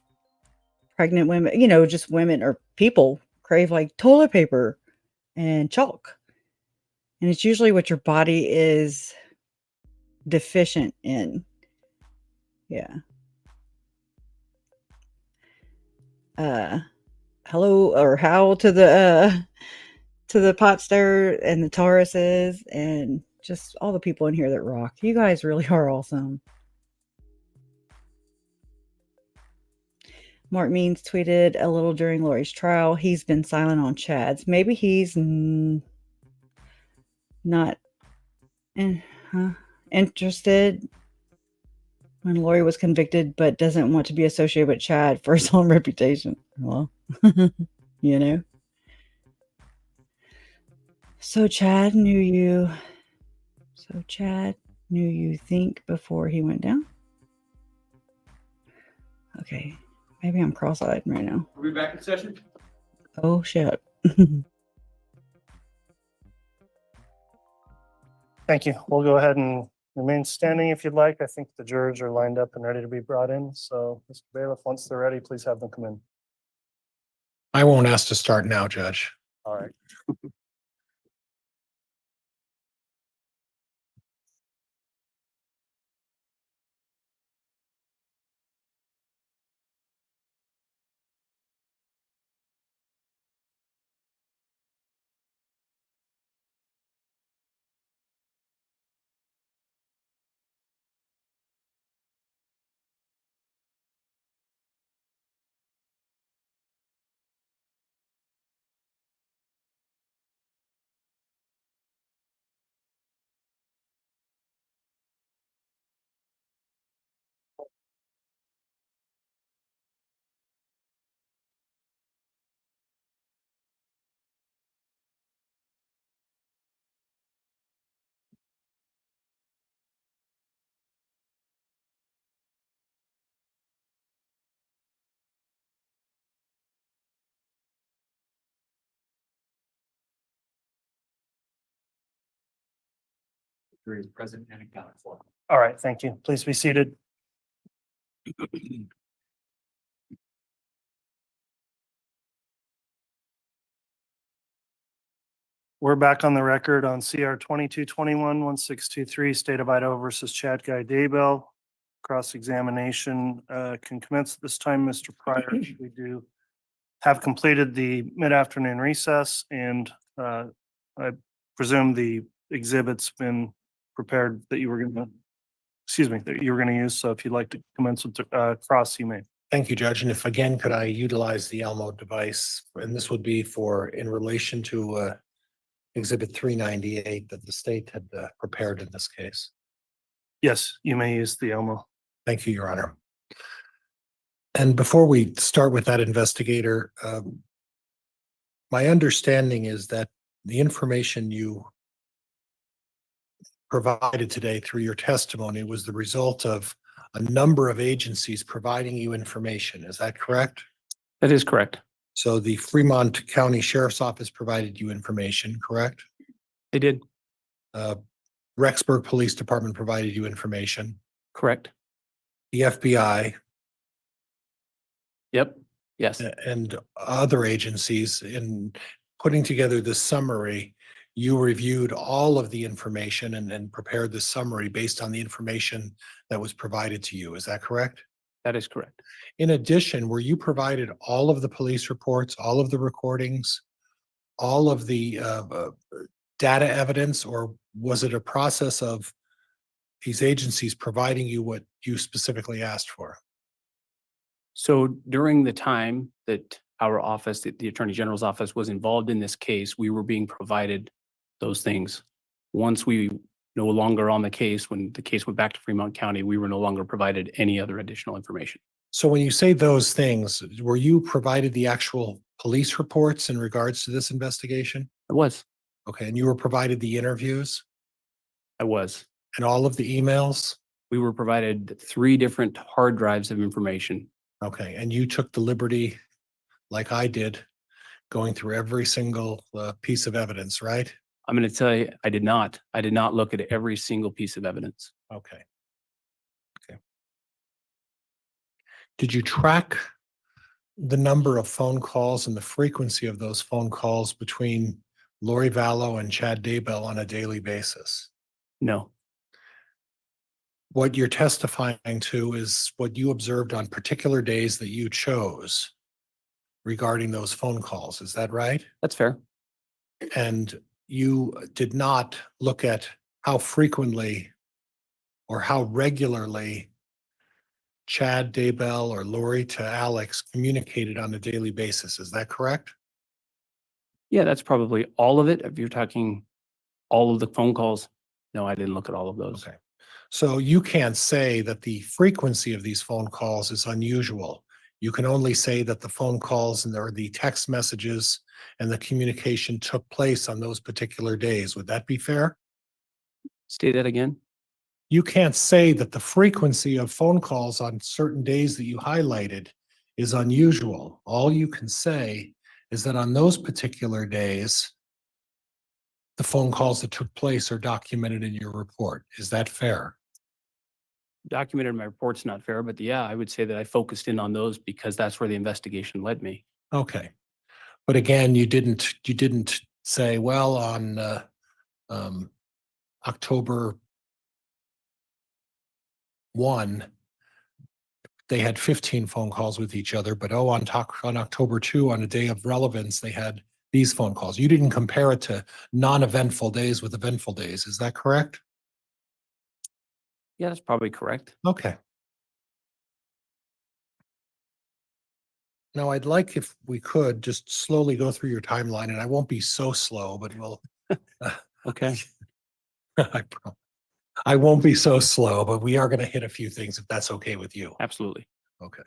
pregnant women, just women or people crave like toilet paper and chalk. And it's usually what your body is deficient in. Yeah. Hello or how to the pot stir and the Tauruses and just all the people in here that rock. You guys really are awesome. Mark Means tweeted a little during Lori's trial. He's been silent on Chad's. Maybe he's not interested when Lori was convicted, but doesn't want to be associated with Chad for his own reputation. Well, So Chad knew you think before he went down? Okay. Maybe I'm cross-eyed right now. Are we back in session? Oh, shit. Thank you. We'll go ahead and remain standing if you'd like. I think the jurors are lined up and ready to be brought in. So, Mr. Bailiff, once they're ready, please have them come in. I won't ask to start now, Judge. All right. jury is present and accounted for. All right, thank you. Please be seated. We're back on the record on CR 2221-1623, State of Idaho versus Chad Guy Daybell. Cross-examination can commence at this time, Mr. Pryor. We do have completed the mid-afternoon recess, and I presume the exhibit's been prepared that you were going to, that you were going to use. So if you'd like to commence with cross, you may. Thank you, Judge. And if again, could I utilize the Elmo device? And this would be for in relation to Exhibit 398 that the state had prepared in this case. Yes, you may use the Elmo. Thank you, Your Honor. And before we start with that, investigator, my understanding is that the information you provided today through your testimony was the result of a number of agencies providing you information. Is that correct? That is correct. So the Fremont County Sheriff's Office provided you information, correct? They did. Rexburg Police Department provided you information. Correct. The FBI. Yep. Yes. And other agencies. In putting together this summary, you reviewed all of the information and prepared the summary based on the information that was provided to you. Is that correct? That is correct. In addition, were you provided all of the police reports, all of the recordings, all of the data evidence, or was it a process of these agencies providing you what you specifically asked for? So during the time that our office, the Attorney General's office, was involved in this case, we were being provided those things. Once we no longer on the case, when the case went back to Fremont County, we were no longer provided any other additional information. So when you say those things, were you provided the actual police reports in regards to this investigation? I was. Okay, and you were provided the interviews? I was. And all of the emails? We were provided 3 different hard drives of information. Okay, and you took the liberty, like I did, going through every single piece of evidence, right? I'm going to tell you, I did not. I did not look at every single piece of evidence. Okay. Okay. Did you track the number of phone calls and the frequency of those phone calls between Lori Vallow and Chad Daybell on a daily basis? No. What you're testifying to is what you observed on particular days that you chose regarding those phone calls. Is that right? That's fair. And you did not look at how frequently or how regularly Chad Daybell or Lori to Alex communicated on a daily basis. Is that correct? Yeah, that's probably all of it. If you're talking all of the phone calls, no, I didn't look at all of those. Okay. So you can't say that the frequency of these phone calls is unusual. You can only say that the phone calls and or the text messages and the communication took place on those particular days. Would that be fair? State that again. You can't say that the frequency of phone calls on certain days that you highlighted is unusual. All you can say is that on those particular days, the phone calls that took place are documented in your report. Is that fair? Documented in my report's not fair, but yeah, I would say that I focused in on those because that's where the investigation led me. Okay. But again, you didn't say, well, on October 1, they had 15 phone calls with each other, but on October 2, on a day of relevance, they had these phone calls. You didn't compare it to non-eventful days with eventful days. Is that correct? Yeah, that's probably correct. Okay. Now, I'd like if we could just slowly go through your timeline, and I won't be so slow, but we'll. Okay. I won't be so slow, but we are going to hit a few things if that's okay with you. Absolutely. Okay.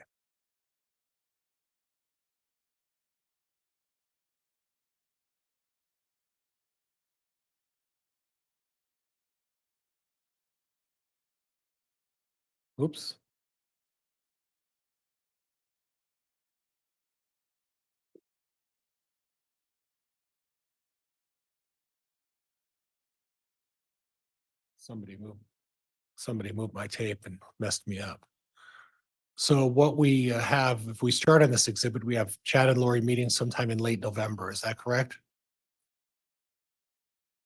Oops. Somebody moved my tape and messed me up. So what we have, if we start on this exhibit, we have Chad and Lori meeting sometime in late November. Is that correct?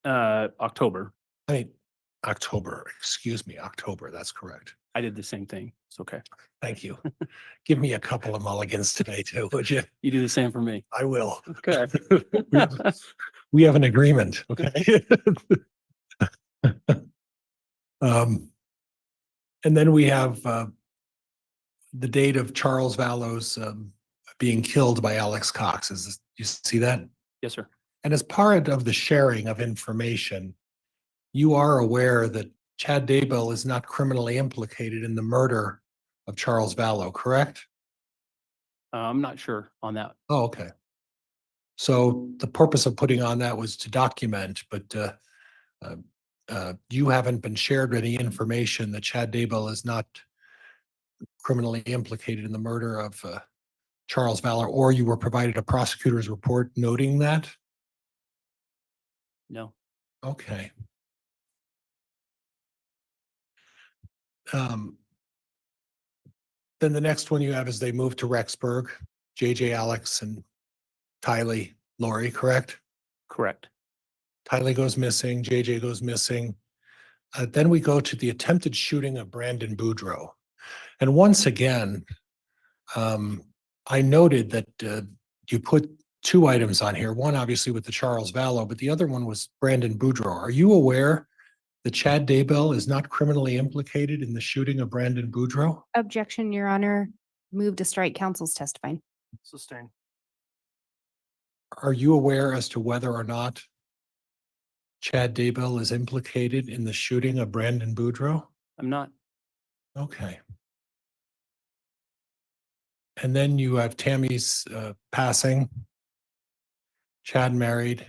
October. I mean, October, excuse me, October. That's correct. I did the same thing. It's okay. Thank you. Give me a couple of mulligans today too, would you? You do the same for me. I will. Okay. We have an agreement, okay? And then we have the date of Charles Vallow's being killed by Alex Cox. You see that? Yes, sir. And as part of the sharing of information, you are aware that Chad Daybell is not criminally implicated in the murder of Charles Vallow, correct? I'm not sure on that. Oh, okay. So the purpose of putting on that was to document, but you haven't been shared any information that Chad Daybell is not criminally implicated in the murder of Charles Vallow, or you were provided a prosecutor's report noting that? No. Okay. Then the next one you have is they moved to Rexburg, JJ, Alex, and Tylee, Lori, correct? Correct. Tylee goes missing, JJ goes missing. Then we go to the attempted shooting of Brandon Boudreaux. And once again, I noted that you put two items on here, one obviously with the Charles Vallow, but the other one was Brandon Boudreaux. Are you aware that Chad Daybell is not criminally implicated in the shooting of Brandon Boudreaux? Objection, Your Honor. Move to strike counsel's testifying. Sustain. Are you aware as to whether or not Chad Daybell is implicated in the shooting of Brandon Boudreaux? I'm not. Okay. And then you have Tammy's passing, Chad married.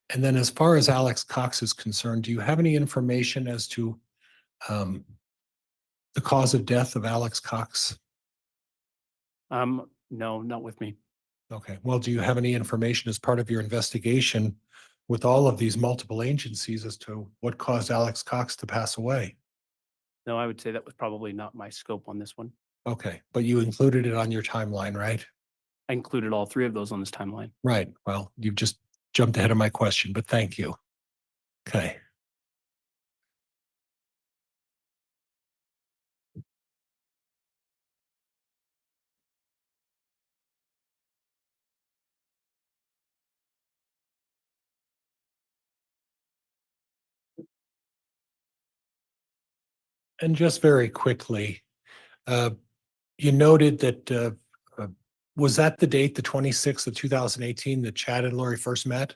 And then as far as Alex Cox is concerned, do you have any information as to the cause of death of Alex Cox? No, not with me. Okay. Well, do you have any information as part of your investigation with all of these multiple agencies as to what caused Alex Cox to pass away? No, I would say that was probably not my scope on this one. Okay. But you included it on your timeline, right? I included all three of those on this timeline. Right. Well, you've just jumped ahead of my question, but thank you. Okay. And just very quickly, you noted that, was that the date, the 26th of 2018, that Chad and Lori first met?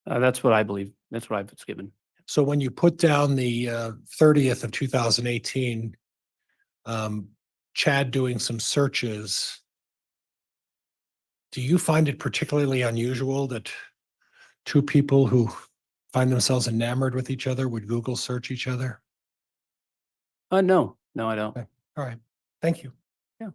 That's what I believe. That's what I was given. So when you put down the 30th of 2018, Chad doing some searches, do you find it particularly unusual that two people who find themselves enamored with each other would Google search each other? No, I don't. Okay. All right. Thank you. Yeah.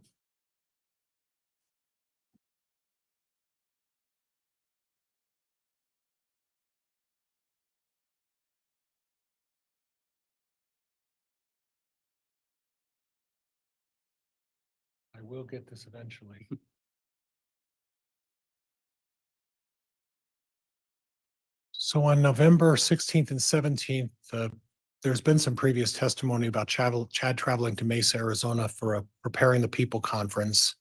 I will get this eventually. So on November 16th and 17th, there's been some previous testimony about Chad traveling to Mesa, Arizona for a Preparing the People conference.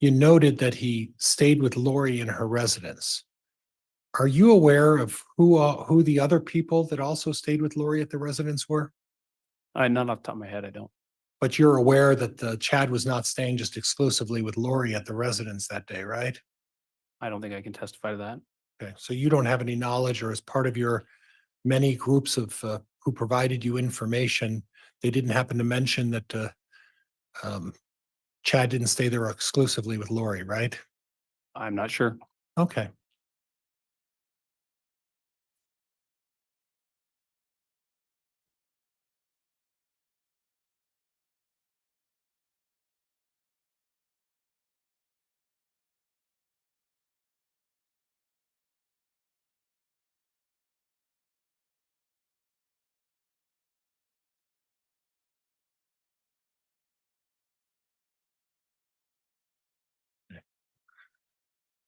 You noted that he stayed with Lori in her residence. Are you aware of who the other people that also stayed with Lori at the residence were? Not off the top of my head, I don't. But you're aware that Chad was not staying just exclusively with Lori at the residence that day, right? I don't think I can testify to that. Okay, so you don't have any knowledge, or as part of your many groups of who provided you information, they didn't happen to mention that Chad didn't stay there exclusively with Lori, right? I'm not sure. Okay.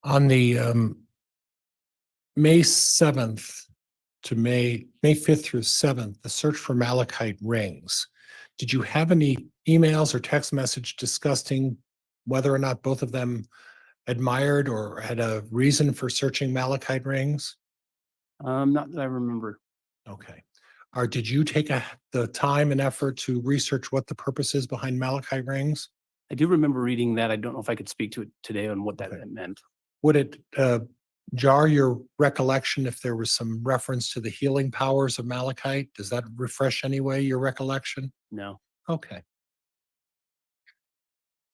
On the May 7th to May 5th through 7th, the search for malachite rings. Did you have any emails or text message discussing whether or not both of them admired or had a reason for searching malachite rings? Not that I remember. Okay. Or did you take the time and effort to research what the purpose is behind malachite rings? I do remember reading that. I don't know if I could speak to it today on what that Okay. meant. Would it jar your recollection if there was some reference to the healing powers of malachite? Does that refresh anyway your recollection? No. Okay.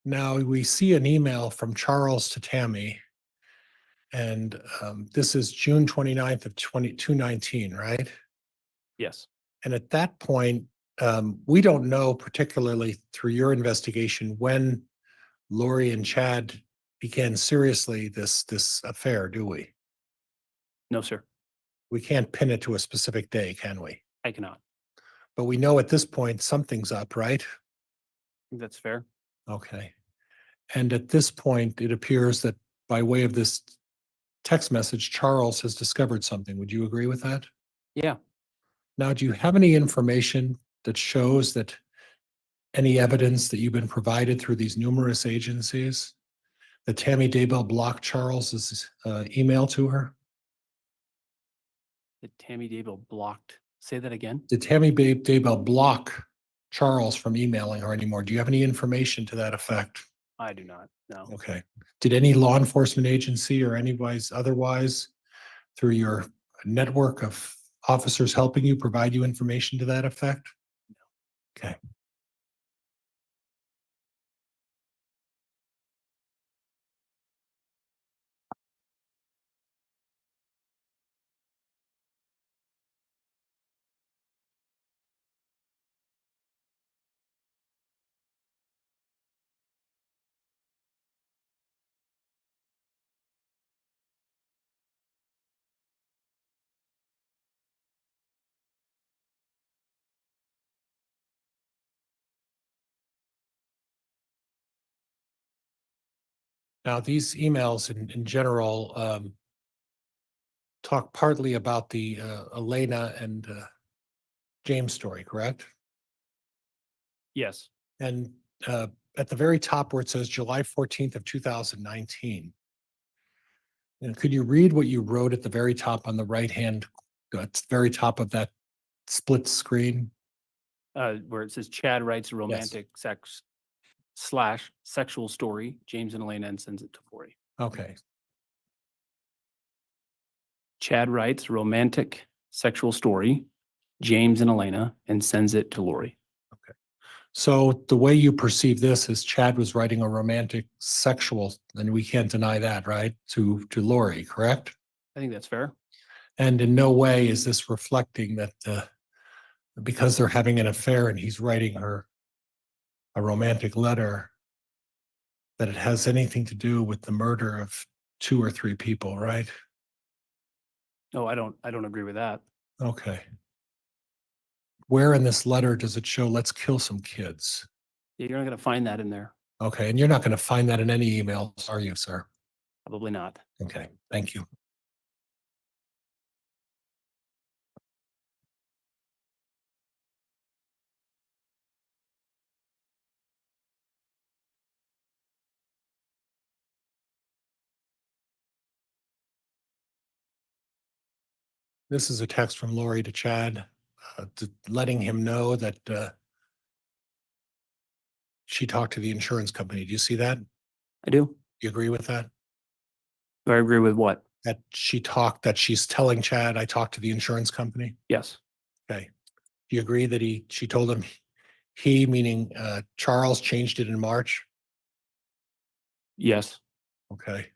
Now we see an email from Charles to Tammy. And this is June 29th of 2219, right? Yes. And at that point, we don't know particularly through your investigation when Lori and Chad began seriously this affair, do we? No, sir. We can't pin it to a specific day, can we? I cannot. But we know at this point something's up, right? I think that's fair. Okay. And at this point, it appears that by way of this text message, Charles has discovered something. Would you agree with that? Yeah. Now, do you have any information that shows that any evidence that you've been provided through these numerous agencies that Tammy Daybell blocked Charles's email to her? That Tammy Daybell blocked. Say that again. Did Tammy Daybell block Charles from emailing her anymore? Do you have any information to that effect? I do not. No. Okay. Did any law enforcement agency or otherwise through your network of officers helping you provide you information to that effect? No. Okay. Now, these emails in general talk partly about the Elena and James story, correct? Yes. And at the very top where it says July 14th of 2019, and could you read what you wrote at the very top on the right hand, at the very top of that split screen? Where it says Chad writes a romantic sex / sexual story, James and Elena, and sends it to Lori. Okay. Chad writes romantic sexual story, James and Elena, and sends it to Lori. So the way you perceive this is Chad was writing a romantic sexual, and we can't deny that, right? To Lori, correct? I think that's fair. And in no way is this reflecting that because they're having an affair and he's writing her a romantic letter, that it has anything to do with the murder of 2 or 3 people, right? No, I don't agree with that. Okay. Where in this letter does it show, let's kill some kids? Yeah, you're not going to find that in there. Okay, and you're not going to find that in any emails, are you, sir? Probably not. Okay, thank you. This is a text from Lori to Chad, letting him know that she talked to the insurance company. Do you see that? I do. You agree with that? Do I agree with what? That she's telling Chad, I talked to the insurance company? Yes. Okay. Do you agree that she told him, he meaning Charles, changed it in March? Yes. Okay.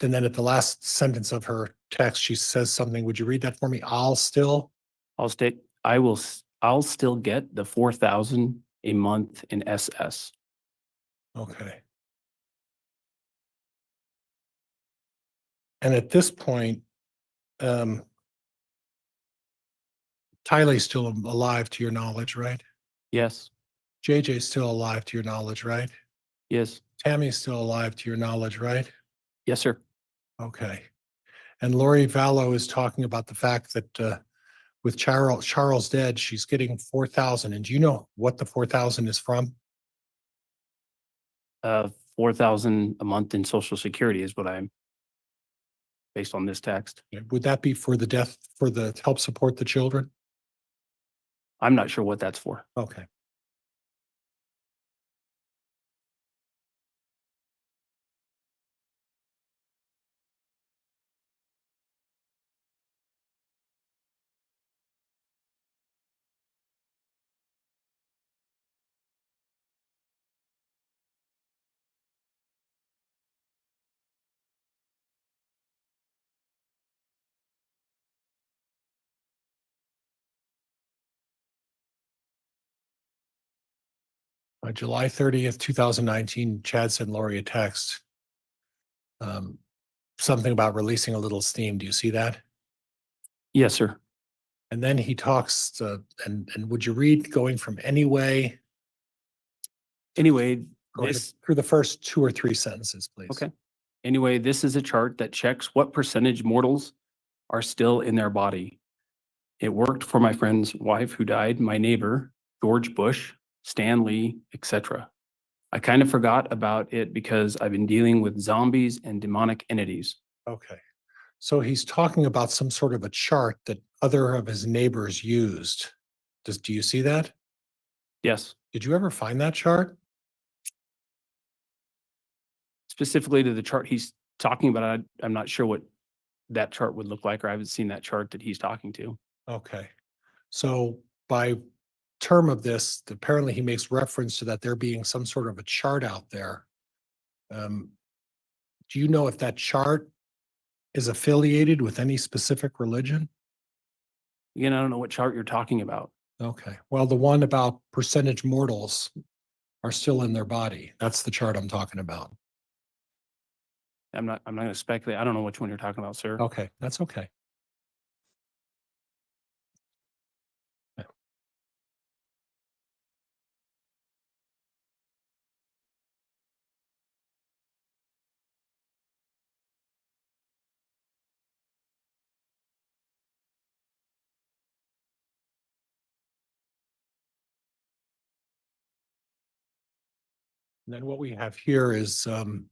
And then at the last sentence of her text, she says something. Would you read that for me? I'll still get the 4,000 a month in SS. Okay. And at this point, Tylee's still alive to your knowledge, right? Yes. JJ's still alive to your knowledge, right? Yes. Tammy's still alive to your knowledge, right? Yes, sir. Okay. And Lori Vallow is talking about the fact that with Charles dead, she's getting 4,000. And do you know what the 4,000 is from? 4,000 a month in Social Security is what I'm based on this text. Would that be for the death, for the help support the children? I'm not sure what that's for. Okay. July 30th, 2019, Chad sent Lori a text. Something about releasing a little steam. Do you see that? Yes, sir. And then he talks, and would you read going from anyway Anyway, going this, through the first 2 or 3 sentences, please? okay. Anyway, this is a chart that checks what percentage mortals are still in their body. It worked for my friend's wife who died, my neighbor, George Bush, Stan Lee, etc. I kind of forgot about it because I've been dealing with zombies and demonic entities. Okay. So he's talking about some sort of a chart that other of his neighbors used. Do you see that? Yes. Did you ever find that chart? Specifically to the chart he's talking about, I'm not sure what that chart would look like, or I haven't seen that chart that he's talking to. Okay. So by term of this, apparently he makes reference to that there being some sort of a chart out there. Do you know if that chart is affiliated with any specific religion? Again, I don't know what chart you're talking about. Okay. Well, the one about percentage mortals are still in their body. That's the chart I'm talking about. I'm not going to speculate. I don't know which one you're talking about, sir. Okay, that's okay. And then what we have here is from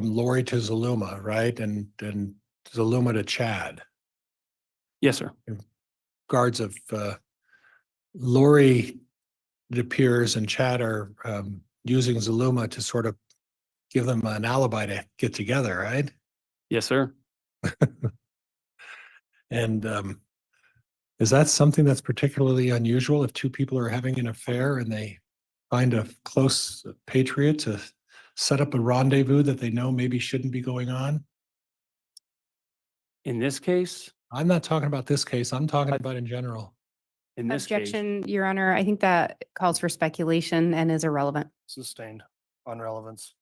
Lori to Zaluma, right? And Zaluma to Chad. Yes, sir. Guards of Lori, it appears, and Chad are using Zaluma to sort of give them an alibi to get together, right? Yes, sir. And is that something that's particularly unusual if 2 people are having an affair and they find a close patriot to set up a rendezvous that they know maybe shouldn't be going on? In this case, I'm not talking about this case. I'm talking about in general. in this case, Objection, Your Honor. I think that calls for speculation and is irrelevant. Sustained on relevance.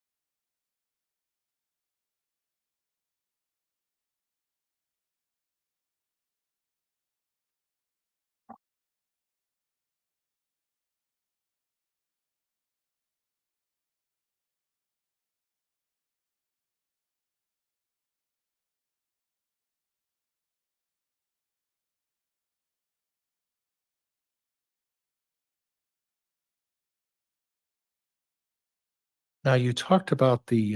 Now, you talked about the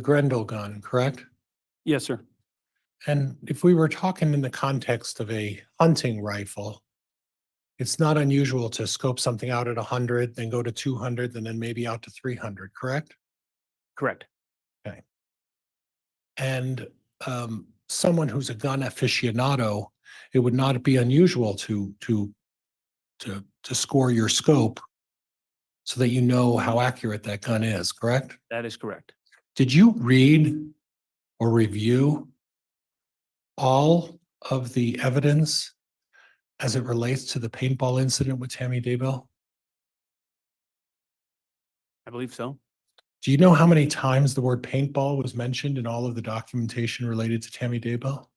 Grendel gun, correct? yes, sir. And if we were talking in the context of a hunting rifle, it's not unusual to scope something out at 100, then go to 200, and then maybe out to 300, correct? Correct. Okay. And someone who's a gun aficionado, it would not be unusual to score your scope so that you know how accurate that gun is, correct? That is correct. Did you read or review all of the evidence as it relates to the paintball incident with Tammy Daybell? I believe so. Do you know how many times the word paintball was mentioned in all of the documentation related to Tammy Daybell?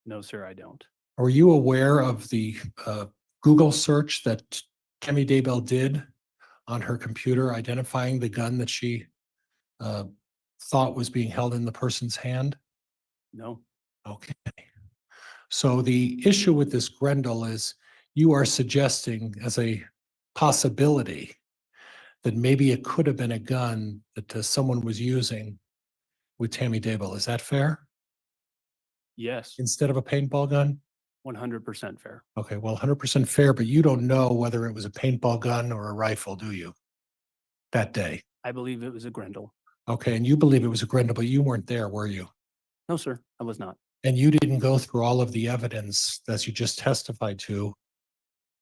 No, sir, I don't. Are you aware of the Google search that Tammy Daybell did on her computer identifying the gun that she thought was being held in the person's hand? No. Okay. So the issue with this Grendel is you are suggesting as a possibility that maybe it could have been a gun that someone was using with Tammy Daybell. Is that fair? Yes, Instead of a paintball gun? 100% fair. Okay, well, 100% fair, but you don't know whether it was a paintball gun or a rifle, do you? That day. I believe it was a Grendel. Okay, and you believe it was a Grendel, but you weren't there, were you? No, sir, I was not. And you didn't go through all of the evidence that you just testified to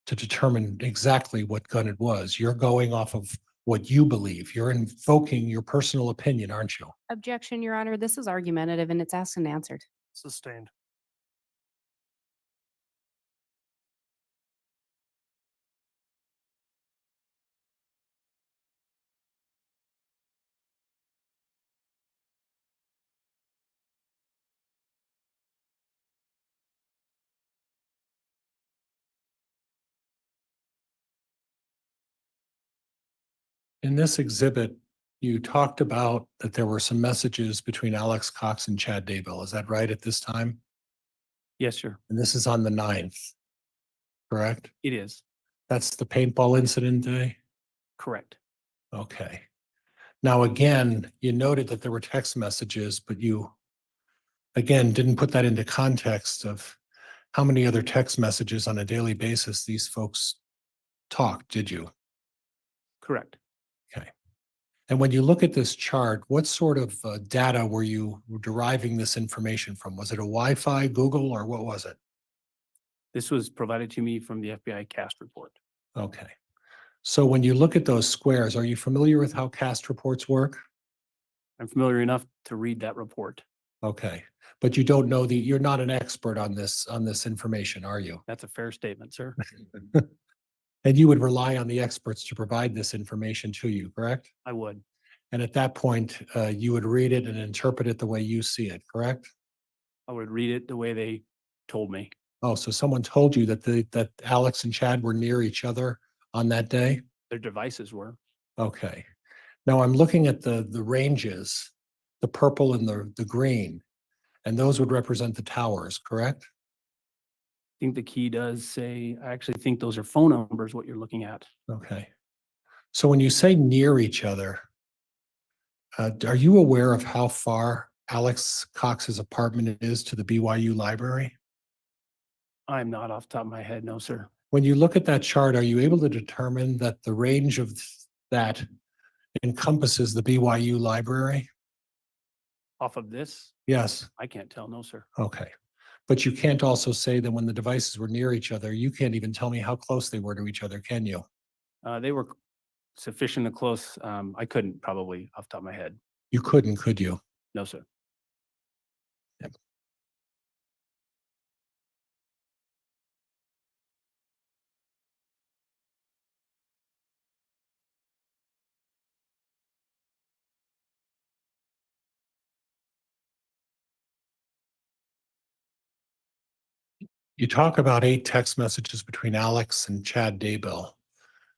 determine exactly what gun it was. You're going off of what you believe. You're invoking your personal opinion, aren't you? Objection, Your Honor. This is argumentative and it's asked and answered. Sustained. In this exhibit, you talked about that there were some messages between Alex Cox and Chad Daybell. Is that right at this time? Yes, sir, And this is on the 9th, correct? it is. That's the paintball incident day? Correct. Okay. Now, again, you noted that there were text messages, but you, again, didn't put that into context of how many other text messages on a daily basis these folks talk, did you? Correct. Okay. And when you look at this chart, what sort of data were you deriving this information from? Was it a Wi-Fi, Google, or what was it? This was provided to me from the FBI cast report. Okay. So when you look at those squares, are you familiar with how cast reports work? I'm familiar enough to read that report. Okay. But you don't know you're not an expert on this information, are you? That's a fair statement, sir. And you would rely on the experts to provide this information to you, correct? I would. And at that point, you would read it and interpret it the way you see it, correct? I would read it the way they told me. Oh, so someone told you that Alex and Chad were near each other on that day? Their devices were. Okay. Now I'm looking at the ranges, the purple and the green, and those would represent the towers, correct? I think the key does say, I actually think those are phone numbers, what you're looking at. Okay. So when you say near each other, are you aware of how far Alex Cox's apartment is to the BYU library? I'm not off the top of my head, no, sir. When you look at that chart, are you able to determine that the range of that encompasses the BYU library? Off of this, Yes. I can't tell, no, sir. Okay. But you can't also say that when the devices were near each other, you can't even tell me how close they were to each other, can you? They were sufficient and close. I couldn't probably off the top of my head. You couldn't, could you? No, sir. Yep. You talk about 8 text messages between Alex and Chad Daybell.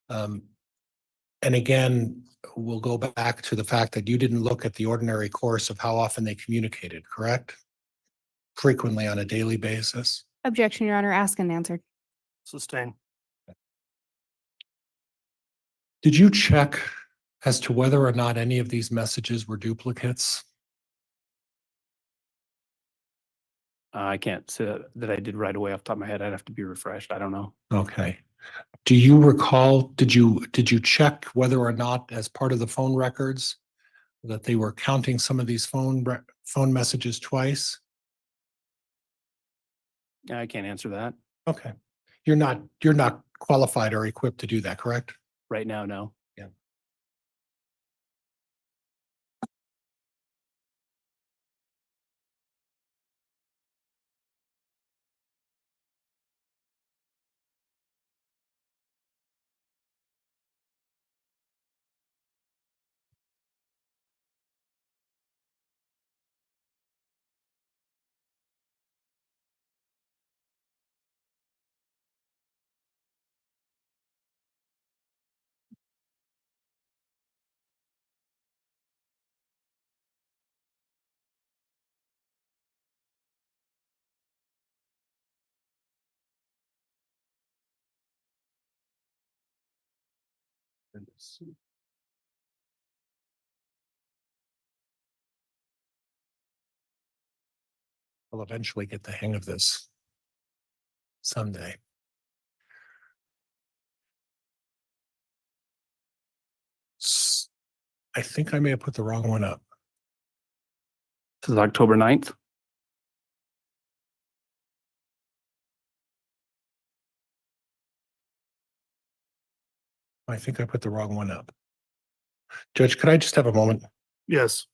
And again, we'll go back to the fact that you didn't look at the ordinary course of how often they communicated, correct? Frequently on a daily basis. Objection, Your Honor. Asked and answered. Sustain. Did you check as to whether or not any of these messages were duplicates? I can't say that I did right away off the top of my head. I'd have to be refreshed. I don't know. Okay. Do you recall, did you check whether or not as part of the phone records that they were counting some of these phone messages twice? I can't answer that. Okay. You're not qualified or equipped to do that, correct? Right now, no. I'll eventually get the hang of this someday. I think I may have put the wrong one up. This is October 9th. I think I put the wrong one up. Judge, could I just have a moment? Yes.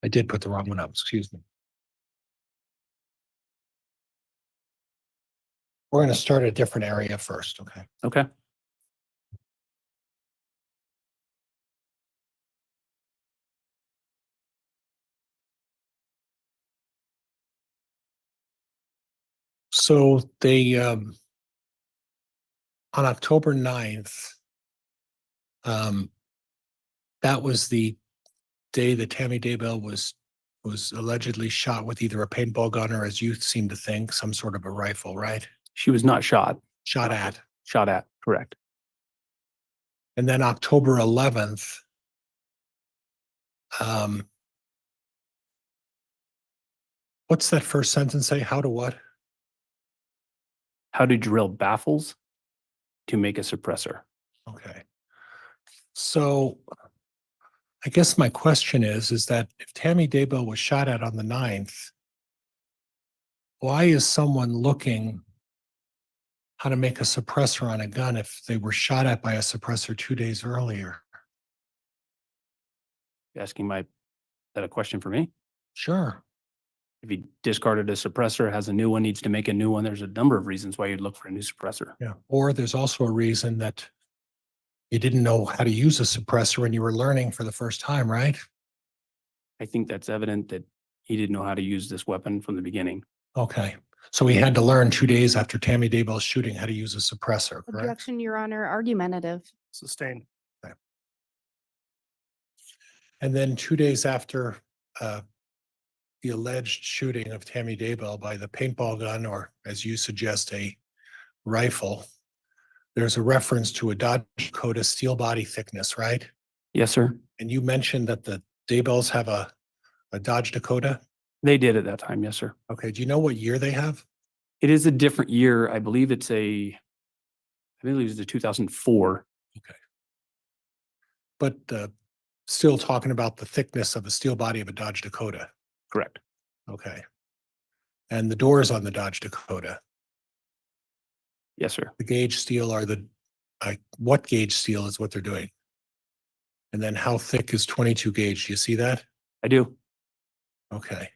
I did put the wrong one up, excuse me. We're going to start at a different area first, okay? Okay. So they, on October 9th, that was the day that Tammy Daybell was allegedly shot with either a paintball gun or, as you seem to think, some sort of a rifle, right? She was not shot. Shot at. Shot at, correct. And then October 11th, what's that first sentence say? How to what? How to drill baffles to make a suppressor. Okay. So I guess my question is that if Tammy Daybell was shot at on the 9th, why is someone looking how to make a suppressor on a gun if they were shot at by a suppressor 2 days earlier? You asking that a question for me? Sure. If he discarded a suppressor, has a new one, needs to make a new one, there's a number of reasons why you'd look for a new suppressor. Yeah. Or there's also a reason that you didn't know how to use a suppressor and you were learning for the first time, right? I think that's evident that he didn't know how to use this weapon from the beginning. Okay. So he had to learn 2 days after Tammy Daybell's shooting how to use a suppressor, correct? Objection, Your Honor, argumentative. Sustained. Okay. And then 2 days after the alleged shooting of Tammy Daybell by the paintball gun, or as you suggest, a rifle, there's a reference to a Dodge Dakota steel body thickness, right? Yes, sir. And you mentioned that the Daybells have a Dodge Dakota? They did at that time, yes, sir. Okay, do you know what year they have? It is a different year. I believe it's a 2004. Okay. But still talking about the thickness of the steel body of a Dodge Dakota. Correct. Okay. And the doors on the Dodge Dakota, Yes, sir. the gauge steel are what gauge steel is what they're doing? And then how thick is 22 gauge? Do you see that? I do. Okay.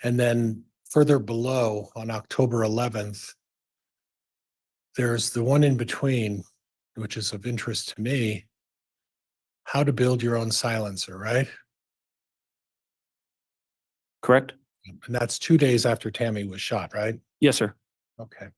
And then further below on October 11th, there's the one in between, which is of interest to me, how to build your own silencer, right? Correct? And that's 2 days after Tammy was shot, right? Yes, sir. Okay.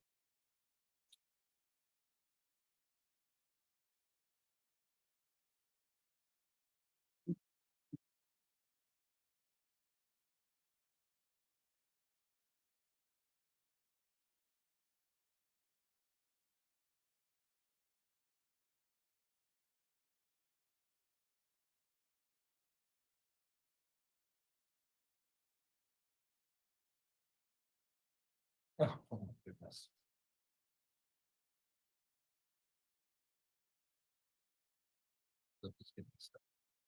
Oh, my goodness.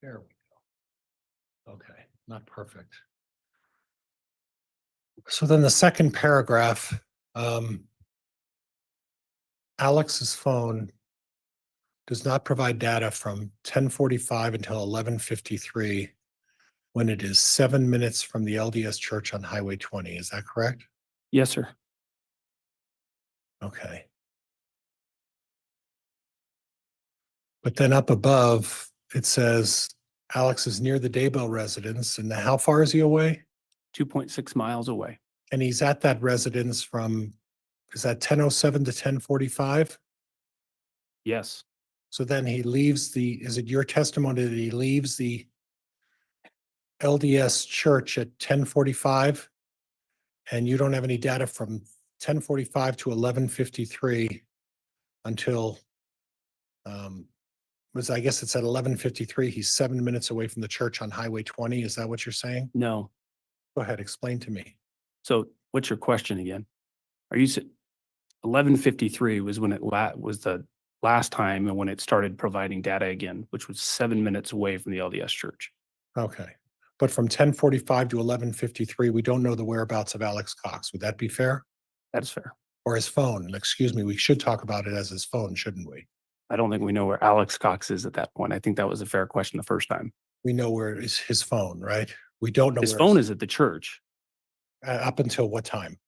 There we go. Okay, not perfect. So then the second paragraph, Alex's phone does not provide data from 10:45 until 11:53 when it is 7 minutes from the LDS church on Highway 20. Is that correct? Yes, sir. Okay. But then up above, it says Alex is near the Daybell residence. And how far is he away? 2.6 miles away. And he's at that residence from, is that 10:07 to 10:45? Yes. So then he leaves is it your testimony that he leaves the LDS church at 10:45? And you don't have any data from 10:45 to 11:53 until, I guess it's at 11:53. He's 7 minutes away from the church on Highway 20. Is that what you're saying? No. Go ahead, explain to me. So what's your question again? Are you 11:53 was when was the last time and when it started providing data again, which was 7 minutes away from the LDS church. Okay. But from 10:45 to 11:53, we don't know the whereabouts of Alex Cox. Would that be fair? That's fair. Or his phone? Excuse me, we should talk about it as his phone, shouldn't we? I don't think we know where Alex Cox is at that point. I think that was a fair question the first time. We know where is his phone, right? We don't know His where phone is at the church. up until what time?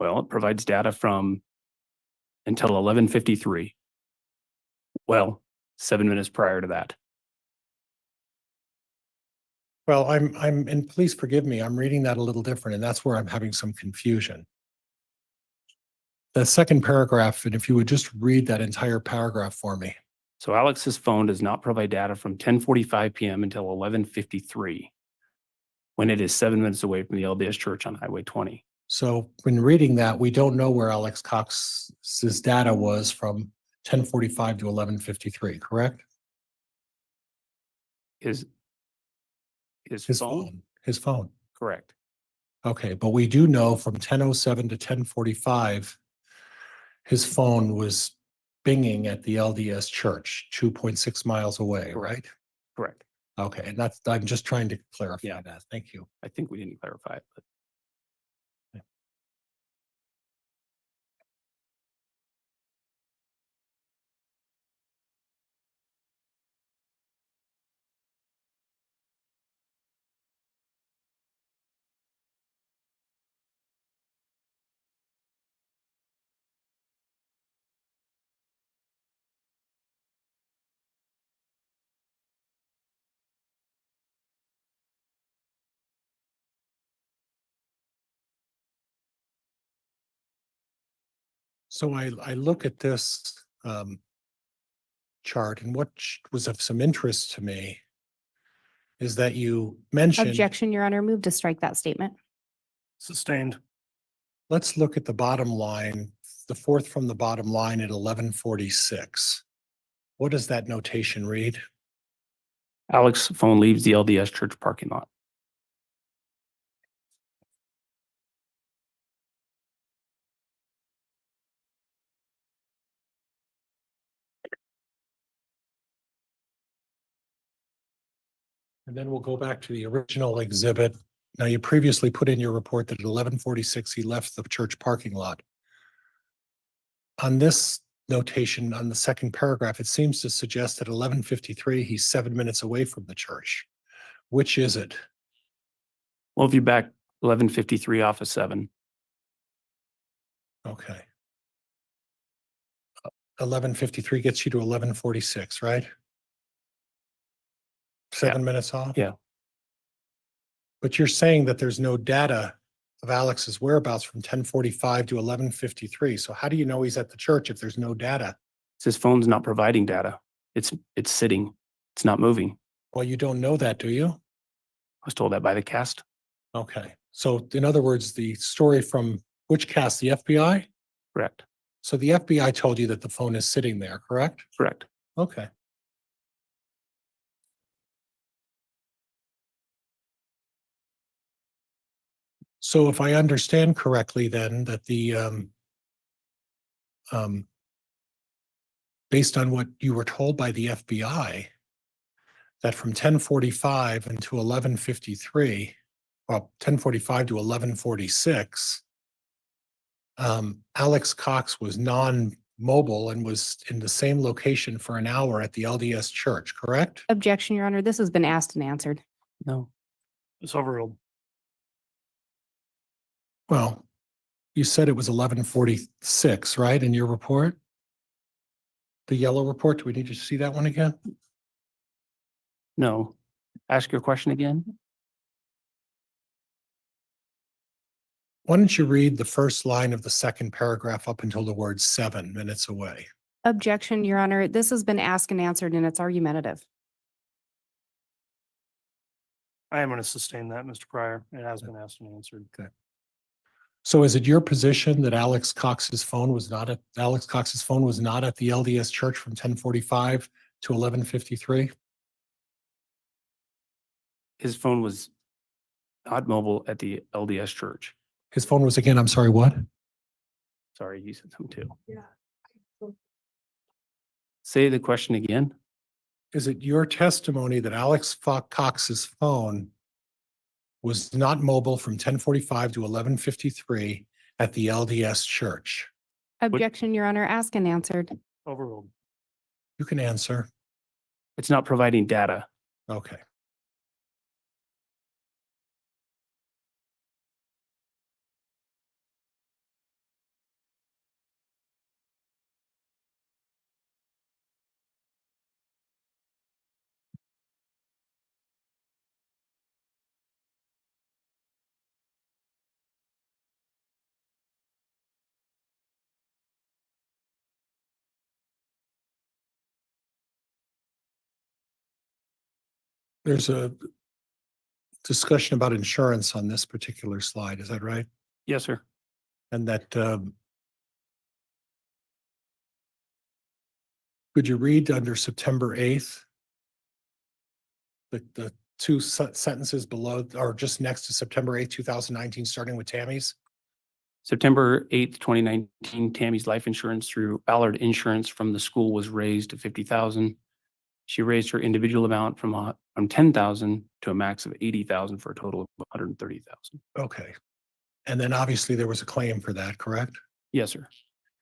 Well, it provides data from until 11:53. Well, 7 minutes prior to that. Well, and please forgive me, I'm reading that a little different, and that's where I'm having some confusion. The second paragraph, and if you would just read that entire paragraph for me. So Alex's phone does not provide data from 10:45 p.m. until 11:53, when it is 7 minutes away from the LDS church on Highway 20. So when reading that, we don't know where Alex Cox's data was from 10:45 to 11:53, correct? His phone? His phone. Correct. Okay, but we do know from 10:07 to 10:45, his phone was binging at the LDS church, 2.6 miles away, right? Correct. Okay, and I'm just trying to clarify that. Thank you. I think we didn't clarify it, but So I look at this chart, and what was of some interest to me is that you mentioned. Objection, Your Honor. Move to strike that statement. Sustained. Let's look at the bottom line, the fourth from the bottom line at 11:46. What does that notation read? Alex's phone leaves the LDS church parking lot. And then we'll go back to the original exhibit. Now, you previously put in your report that at 11:46, he left the church parking lot. On this notation, on the second paragraph, it seems to suggest that 11:53, he's 7 minutes away from the church. Which is it? Well, if you back 11:53 off of 7, Okay. 11:53 gets you to 11:46, right? 7 minutes off? yeah, But you're saying that there's no data of Alex's whereabouts from 10:45 to 11:53. So how do you know he's at the church if there's no data? his phone's not providing data. It's sitting. It's not moving. Well, you don't know that, do you? I was told that by the cast. Okay. So in other words, the story from which cast, the FBI? Correct. So the FBI told you that the phone is sitting there, correct? Correct. Okay. So if I understand correctly, then that based on what you were told by the FBI, that from 10:45 until 11:53, well, 10:45 to 11:46, Alex Cox was non-mobile and was in the same location for an hour at the LDS church, correct? Objection, Your Honor. This has been asked and answered. No. It's overruled. Well, you said it was 11:46, right, in your report? The yellow report, do we need to see that one again? No. Ask your question again. Why don't you read the first line of the second paragraph up until the word 7 minutes away? Objection, Your Honor. This has been asked and answered and it's argumentative. I am going to sustain that, Mr. Pryor. It has been asked and answered. Okay. So is it your position that Alex Cox's phone was not at the LDS church from 10:45 to 11:53? His phone was not mobile at the LDS church. His phone was again, I'm sorry, what? Sorry, you said something too. Yeah. Say the question again. Is it your testimony that Alex Cox's phone was not mobile from 10:45 to 11:53 at the LDS church? Objection, Your Honor. Asked and answered. Overruled. You can answer. It's not providing data. Okay. There's a discussion about insurance on this particular slide. Is that right? Yes, sir. And that, could you read under September 8th? The two sentences below or just next to September 8th, 2019, starting with Tammy's? September 8th, 2019, Tammy's life insurance through Ballard Insurance from the school was raised to 50,000. She raised her individual amount from 10,000 to a max of 80,000 for a total of 130,000. Okay. And then obviously there was a claim for that, correct? Yes, sir.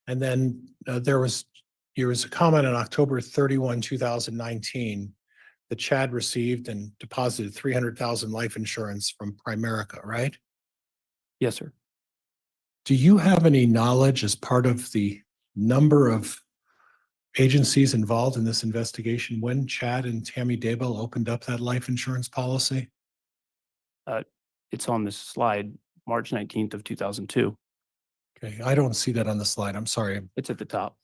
And then there was a comment on October 31, 2019 that Chad received and deposited 300,000 life insurance from Primerica, right? Yes, sir. Do you have any knowledge as part of the number of agencies involved in this investigation when Chad and Tammy Daybell opened up that life insurance policy? It's on this slide, March 19th of 2002. Okay, I don't see that on the slide. I'm sorry. It's at the top.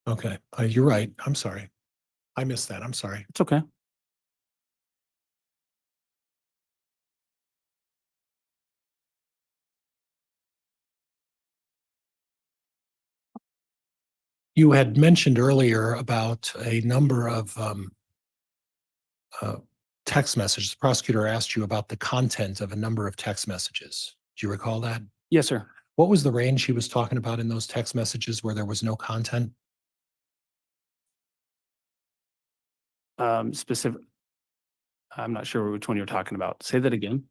Okay, you're right. I'm sorry. I missed that. I'm sorry. It's okay. You had mentioned earlier about a number of text messages. The prosecutor asked you about the content of a number of text messages. Do you recall that? Yes, sir. What was the range he was talking about in those text messages where there was no content? Specific. I'm not sure which one you're talking about. Say that again.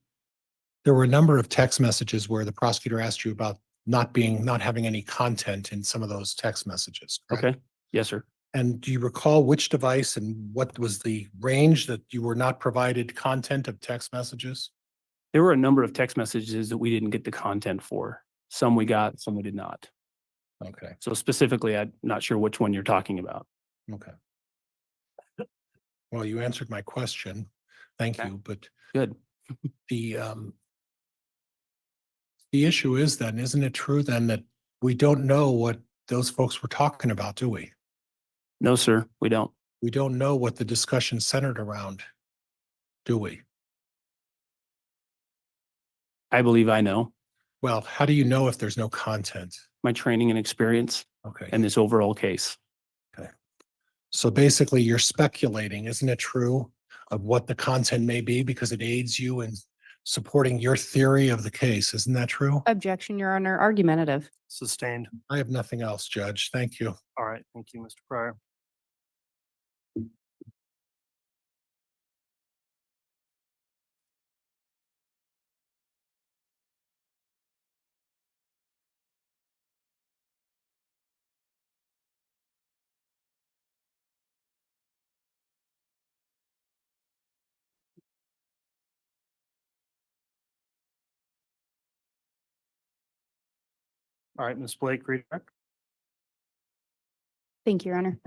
There were a number of text messages where the prosecutor asked you about not having any content in some of those text messages. Correct? Okay. Yes, sir. And do you recall which device and what was the range that you were not provided content of text messages? There were a number of text messages that we didn't get the content for. Some we got, some we did not. Okay. So specifically, I'm not sure which one you're talking about. Okay. Well, you answered my question. Thank Okay. you. But Good. the issue is then, isn't it true then that we don't know what those folks were talking about, do we? No, sir, we don't. We don't know what the discussion centered around, do we? I believe I know. Well, how do you know if there's no content? My training and experience Okay. in this overall case. Okay. So basically you're speculating, isn't it true, of what the content may be because it aids you in supporting your theory of the case. Isn't that true? Objection, Your Honor. Argumentative. Sustained. I have nothing else, Judge. Thank you. All right. Thank you, Mr. Pryor. All right, Ms. Blake, read back. Thank you, Your Honor.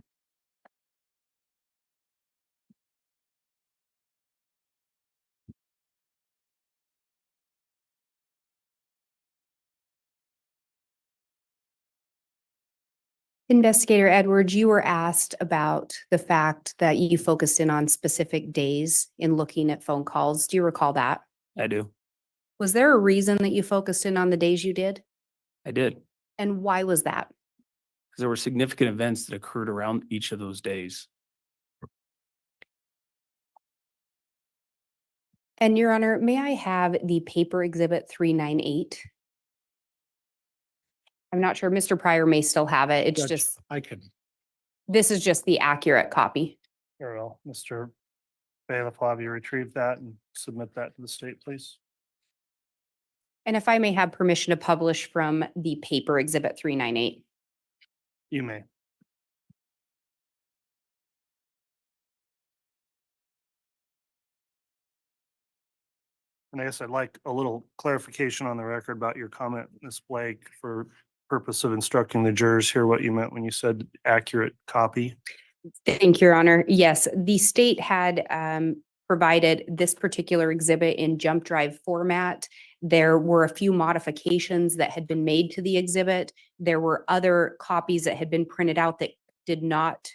Investigator Edwards, you were asked about the fact that you focused in on specific days in looking at phone calls. Do you recall that? I do. Was there a reason that you focused in on the days you did? I did. And why was that? Because there were significant events that occurred around each of those days. And Your Honor, may I have the paper exhibit 398? I'm not sure. Mr. Pryor may still have it. It's Judge, just, I can, this is just the accurate copy. Very well. Mr. Bailiff, will have you retrieve that and submit that to the state, please? And if I may have permission to publish from the paper exhibit 398. You may. And I guess I'd like a little clarification on the record about your comment, Ms. Blake, for purpose of instructing the jurors here what you meant when you said accurate copy. Thank you, Your Honor. Yes, the state had provided this particular exhibit in jump drive format. There were a few modifications that had been made to the exhibit. There were other copies that had been printed out that did not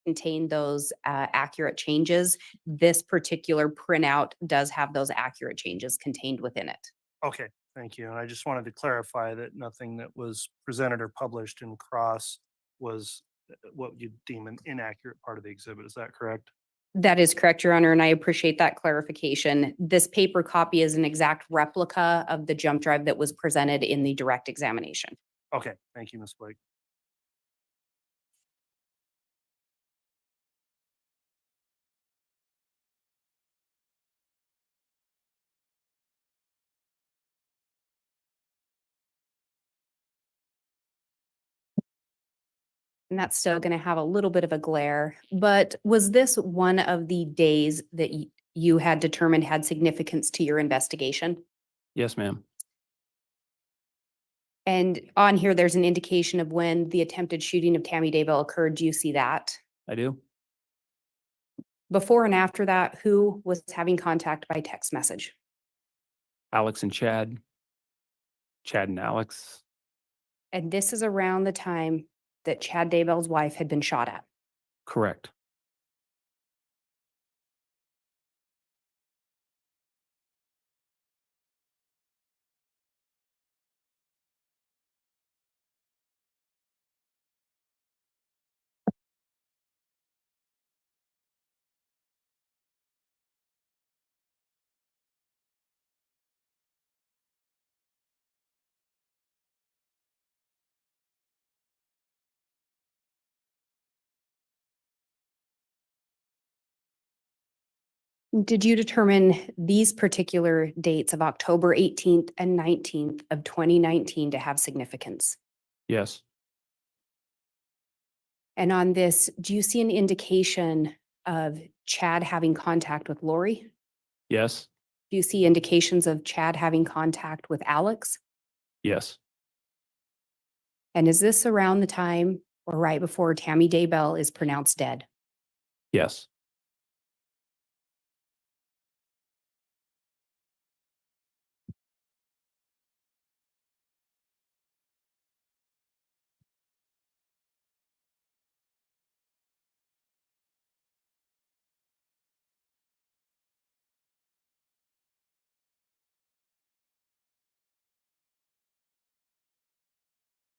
contain those accurate changes. This particular printout does have those accurate changes contained within it. Okay, thank you. And I just wanted to clarify that nothing that was presented or published in cross was what you deem an inaccurate part of the exhibit. Is that correct? That is correct, Your Honor, and I appreciate that clarification. This paper copy is an exact replica of the jump drive that was presented in the direct examination. Okay, thank you, Ms. Blake. And that's still going to have a little bit of a glare, but was this one of the days that you had determined had significance to your investigation? Yes, ma'am. And on here, there's an indication of when the attempted shooting of Tammy Daybell occurred. Do you see that? I do. Before and after that, who was having contact by text message? Alex and Chad. Chad and Alex. And this is around the time that Chad Daybell's wife had been shot at. Correct. Did you determine these particular dates of October 18th and 19th of 2019 to have significance? Yes. And on this, do you see an indication of Chad having contact with Lori? Yes. Do you see indications of Chad having contact with Alex? Yes. And is this around the time or right before Tammy Daybell is pronounced dead? Yes.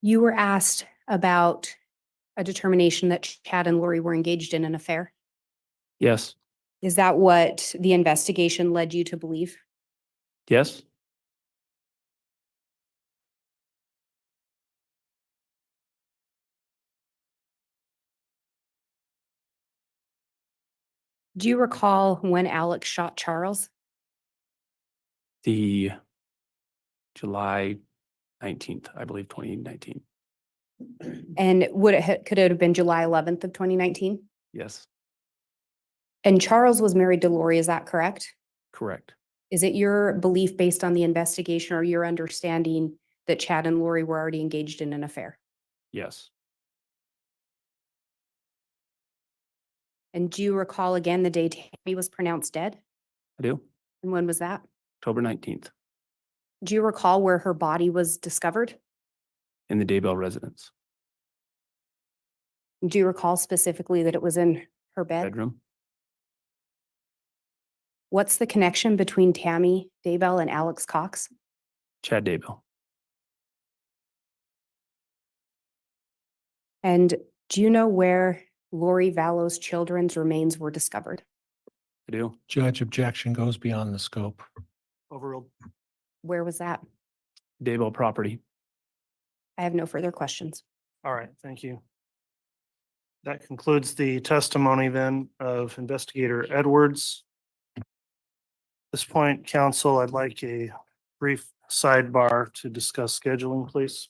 You were asked about a determination that Chad and Lori were engaged in an affair. Yes. Is that what the investigation led you to believe? Yes. Do you recall when Alex shot Charles? The July 19th, I believe, 2019. And could it have been July 11th of 2019? Yes. And Charles was married to Lori, is that correct? Correct. Is it your belief based on the investigation or your understanding that Chad and Lori were already engaged in an affair? Yes. And do you recall again the day Tammy was pronounced dead? I do. And when was that? October 19th Do you recall where her body was discovered? in the Daybell residence. Do you recall specifically that it was in her bed? bedroom. What's the connection between Tammy Daybell and Alex Cox? Chad Daybell. And do you know where Lori Vallow's children's remains were discovered? I do. Judge, objection goes beyond the scope. Overruled. Where was that? Daybell property. I have no further questions. All right, thank you. That concludes the testimony then of Investigator Edwards. At this point, counsel, I'd like a brief sidebar to discuss scheduling, please.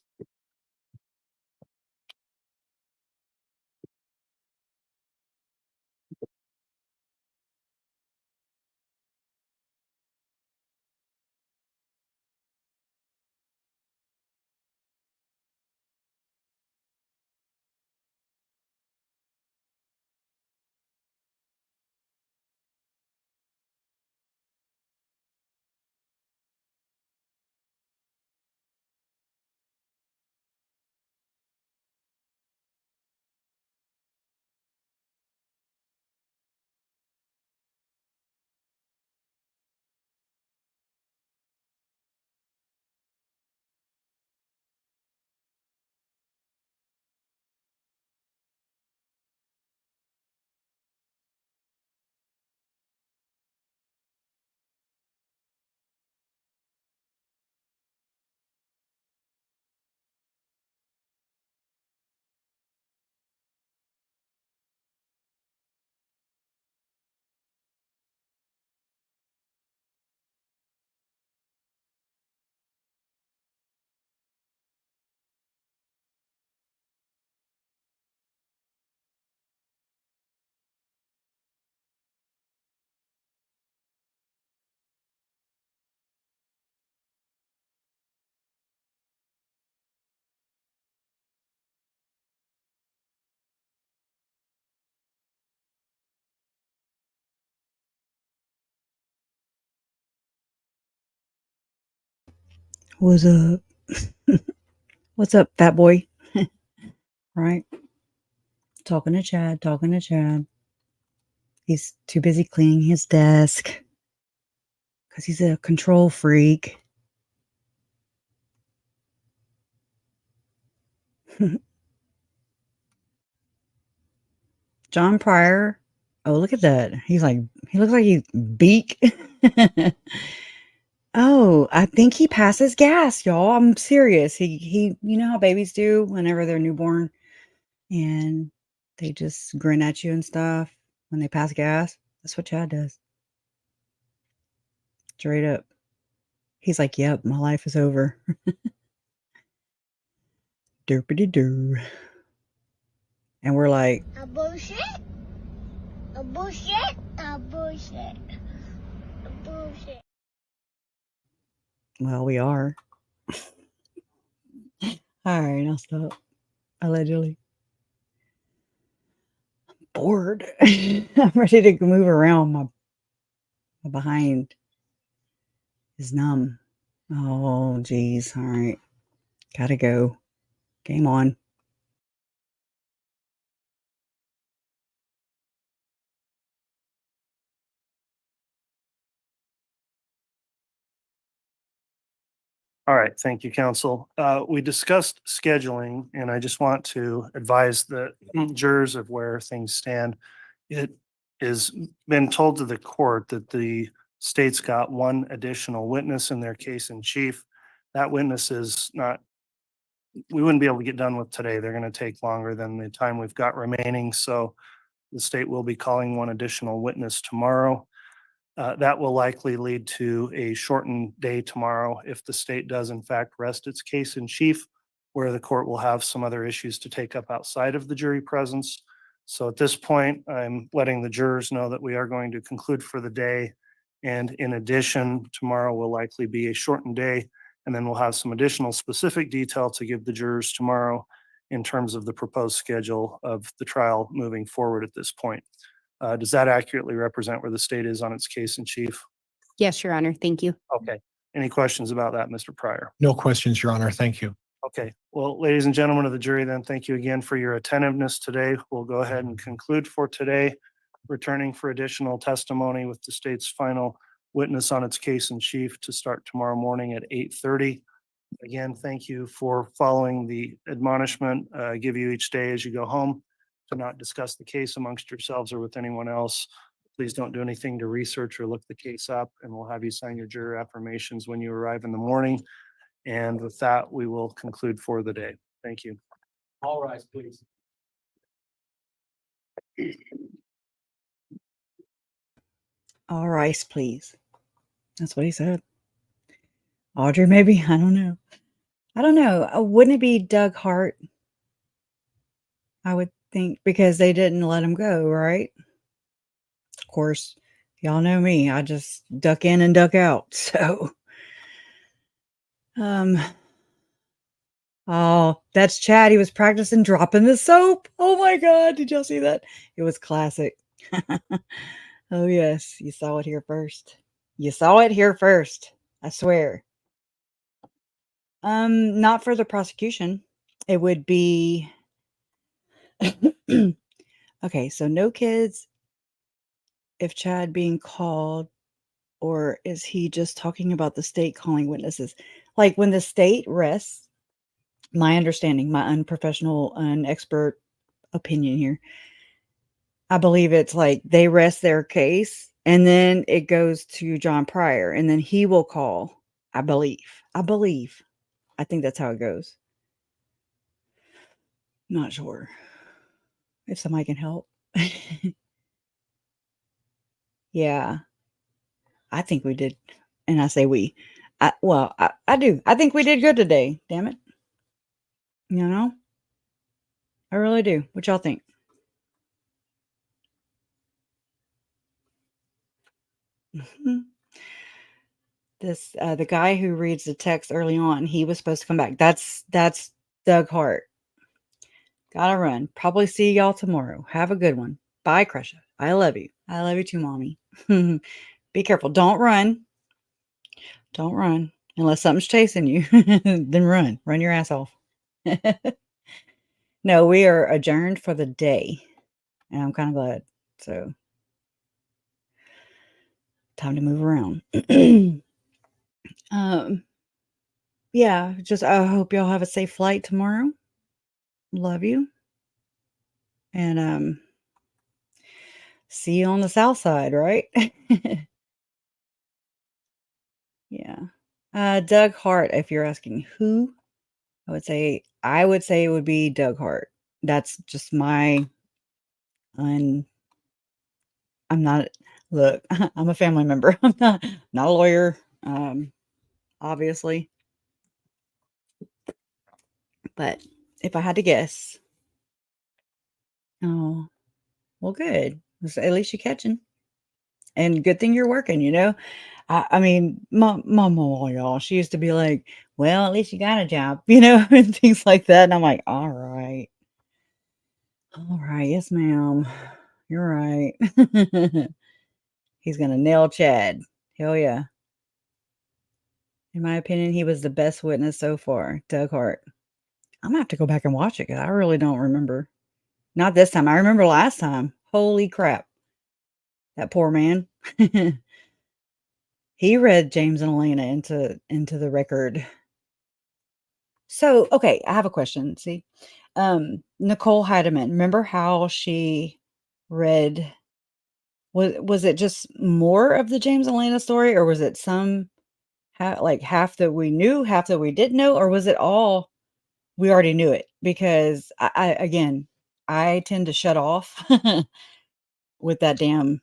What's up? What's up, fat boy? Right? Talking to Chad, talking to Chad. He's too busy cleaning his desk because he's a control freak. John Pryor. Oh, look at that. He looks like he's beak. Oh, I think he passes gas, y'all. I'm serious. He, you know how babies do whenever they're newborn and they just grin at you and stuff when they pass gas. That's what Chad does. Straight up. He's like, yep, my life is over. Derpity doo. And we're like, A bullshit? A bullshit? A bullshit? A bullshit? well, we are. All right, I'll stop. Allegedly. Bored. I'm ready to move around. My behind is numb. Oh, geez. All right. Gotta go. Game on. All right, thank you, counsel. We discussed scheduling, and I just want to advise the jurors of where things stand. It has been told to the court that the state's got one additional witness in their case in chief. That witness is not, we wouldn't be able to get done with today. They're going to take longer than the time we've got remaining. So the state will be calling one additional witness tomorrow. That will likely lead to a shortened day tomorrow if the state does in fact rest its case in chief, where the court will have some other issues to take up outside of the jury presence. So at this point, I'm letting the jurors know that we are going to conclude for the day. And in addition, tomorrow will likely be a shortened day, and then we'll have some additional specific detail to give the jurors tomorrow in terms of the proposed schedule of the trial moving forward at this point. Does that accurately represent where the state is on its case in chief? Yes, Your Honor. Thank you. Okay. Any questions about that, Mr. Pryor? No questions, Your Honor. Thank you. Okay, well, ladies and gentlemen of the jury, then thank you again for your attentiveness today. We'll go ahead and conclude for today, returning for additional testimony with the state's final witness on its case in chief to start tomorrow morning at 8:30. Again, thank you for following the admonishment I give you each day as you go home to not discuss the case amongst yourselves or with anyone else. Please don't do anything to research or look the case up, and we'll have you sign your juror affirmations when you arrive in the morning. And with that, we will conclude for the day. Thank you. All rise, please. All rice, please. That's what he said. Audrey, maybe? I don't know. I don't know. Wouldn't it be Doug Hart? I would think, because they didn't let him go, right? Of course, y'all know me. I just duck in and duck out. So, oh, that's Chad. He was practicing dropping the soap. Oh my God. Did y'all see that? It was classic. Oh, yes. You saw it here first. You saw it here first. I swear. Not for the prosecution. It would be okay, so no kids if Chad being called, or is he just talking about the state calling witnesses? Like when the state rests, my understanding, my unprofessional, unexpert opinion here, I believe it's like they rest their case and then it goes to John Pryor and then he will call. I believe. I think that's how it goes. Not sure if somebody can help. Yeah, I think we did. And I say we. I do. I think we did good today. Damn it. You know? I really do. What y'all think? This the guy who reads the text early on, he was supposed to come back. That's Doug Hart. Gotta run. Probably see y'all tomorrow. Have a good one. Bye, Crusha. I love you. I love you too, mommy. Be careful. Don't run. Don't run. Unless something's chasing you. Then run. Run your ass off. No, we are adjourned for the day. And I'm kind of glad. So time to move around. Yeah, just I hope y'all have a safe flight tomorrow. Love you. And see you on the south side, right? Yeah. Doug Hart, if you're asking who, I would say it would be Doug Hart. That's just my I'm not look, I'm a family member. I'm not a lawyer, obviously. But if I had to guess, oh, well, good. At least you're catching. And good thing you're working, you know? I mean, my mom, y'all, she used to be like, well, at least you got a job, you know, and things like that. And I'm like, all right. All right. Yes, ma'am. You're right. He's going to nail Chad. Hell yeah. In my opinion, he was the best witness so far, Doug Hart. I'm going to have to go back and watch it because I really don't remember. Not this time. I remember last time. Holy crap. That poor man. He read James and Elena into the record. So, okay, I have a question. See, Nicole Heidemann, remember how she read, was it just more of the James and Elena story, or was it like half that we knew, half that we didn't know, or was it all, we already knew it? Because again, I tend to shut off with that damn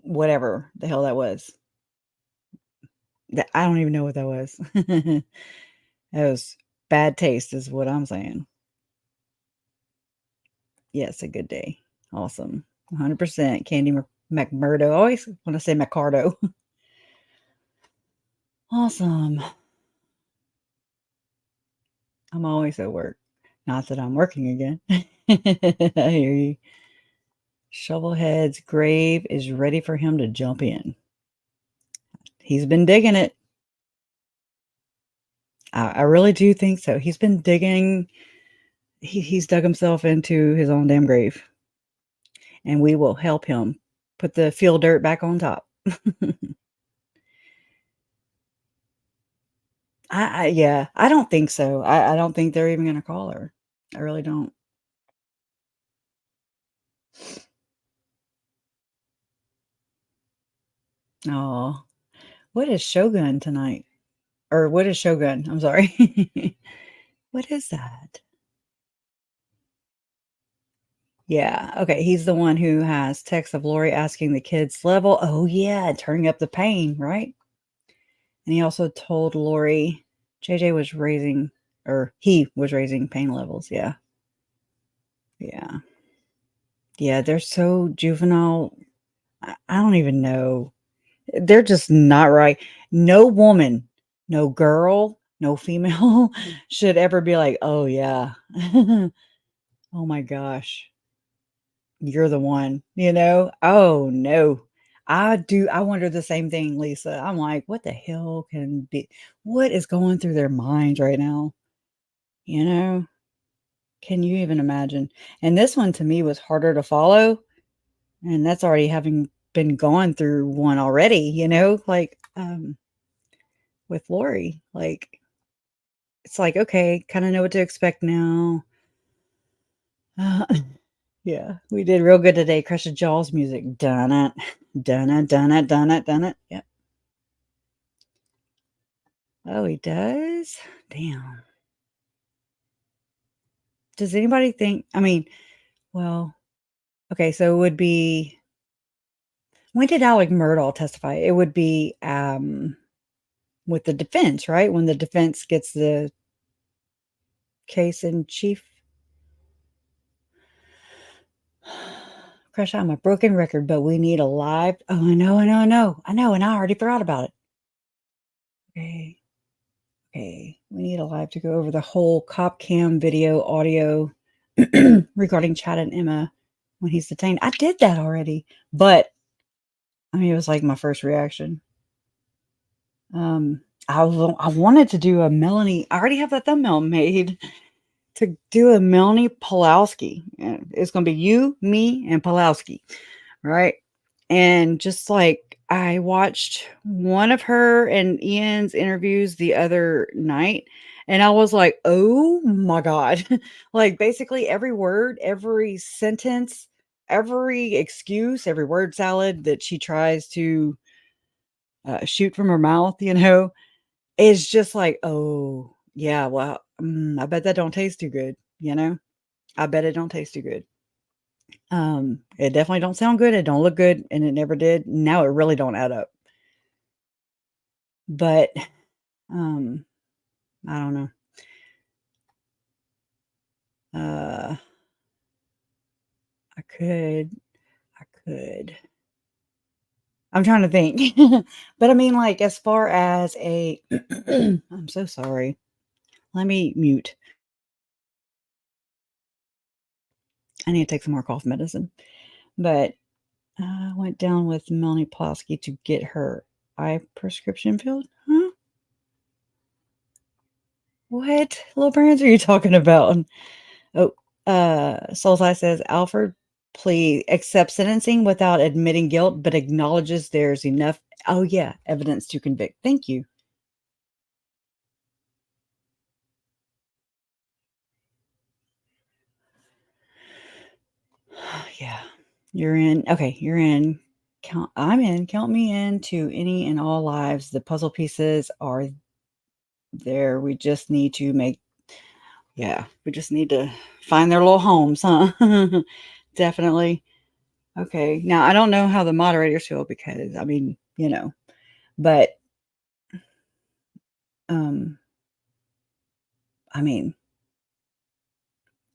whatever the hell that was. I don't even know what that was. That was bad taste is what I'm saying. Yes, a good day. Awesome. 100% Candy McMurdo. I always want to say McCardo. Awesome. I'm always at work. Not that I'm working again. I hear you. Shovelhead's grave is ready for him to jump in. He's been digging it. I really do think so. He's been digging. He's dug himself into his own damn grave, and we will help him put the field dirt back on top. Yeah, I don't think so. I don't think they're even gonna call her. I really don't. Oh, what is Shogun tonight? Or what is Shogun? I'm sorry. What is that? Yeah, okay, he's the one who has text of Lori asking the kids level. Oh yeah, turning up the pain, right? And he also told Lori JJ was raising, or he was raising pain levels. Yeah. Yeah. Yeah, they're so juvenile. I don't even know. They're just not right. No woman, no girl, no female should ever be like, "Oh, yeah. Oh my gosh. You're the one," you know? Oh, no. I wonder the same thing, Lisa. I'm like, "What the hell can be what is going through their minds right now?" You know? Can you even imagine? And this one to me was harder to follow, and that's already having been gone through one already, you know? Like, with Lori, like, it's like, okay, kinda know what to expect now. Uh, yeah, we did real good today. Crush of Jaws music. Done it. Done it, done it, done it, done it. Yep. Oh, he does? Damn. Does anybody think I mean, well, okay, so it would be when did Alec Murdaugh testify? It would be, with the defense, right? When the defense gets the case in chief? Crush, I'm a broken record, but we need a live oh, I know, I know, I know. I know, and I already forgot about it. Okay. Okay. We need a live to go over the whole cop cam video audio regarding Chad and Emma when he's detained. I did that already, but I mean, it was like my first reaction. I wanted to do a Melanie. I already have that thumbnail made to do a Melanie Pulowski. It's going to be you, me, and Pulowski, right? And just like I watched one of her and Ian's interviews the other night, and I was like, oh my God. Like basically every word, every sentence, every excuse, every word salad that she tries to shoot from her mouth, you know, is just like, oh, yeah, well, I bet that don't taste too good, you know? I bet it don't taste too good. It definitely don't sound good, it don't look good, and it never did. Now it really don't add up. But, I don't know. I could. I'm trying to think. But I mean, like, as far as a I'm so sorry. Let me mute. I need to take some more cough medicine. But I went down with Melanie Plosky to get her eye prescription filled. Huh? What little brands are you talking about? Oh, Soul's Eye says Alfred plea accepts sentencing without admitting guilt, but acknowledges there's enough. Oh yeah, evidence to convict. Thank you. Yeah, you're in. Okay, you're in. I'm in. Count me in to any and all lives. The puzzle pieces are there. We just need to make. Yeah, we just need to find their little homes, huh? Definitely. Okay. Now I don't know how the moderators feel because I mean, you know, but I mean,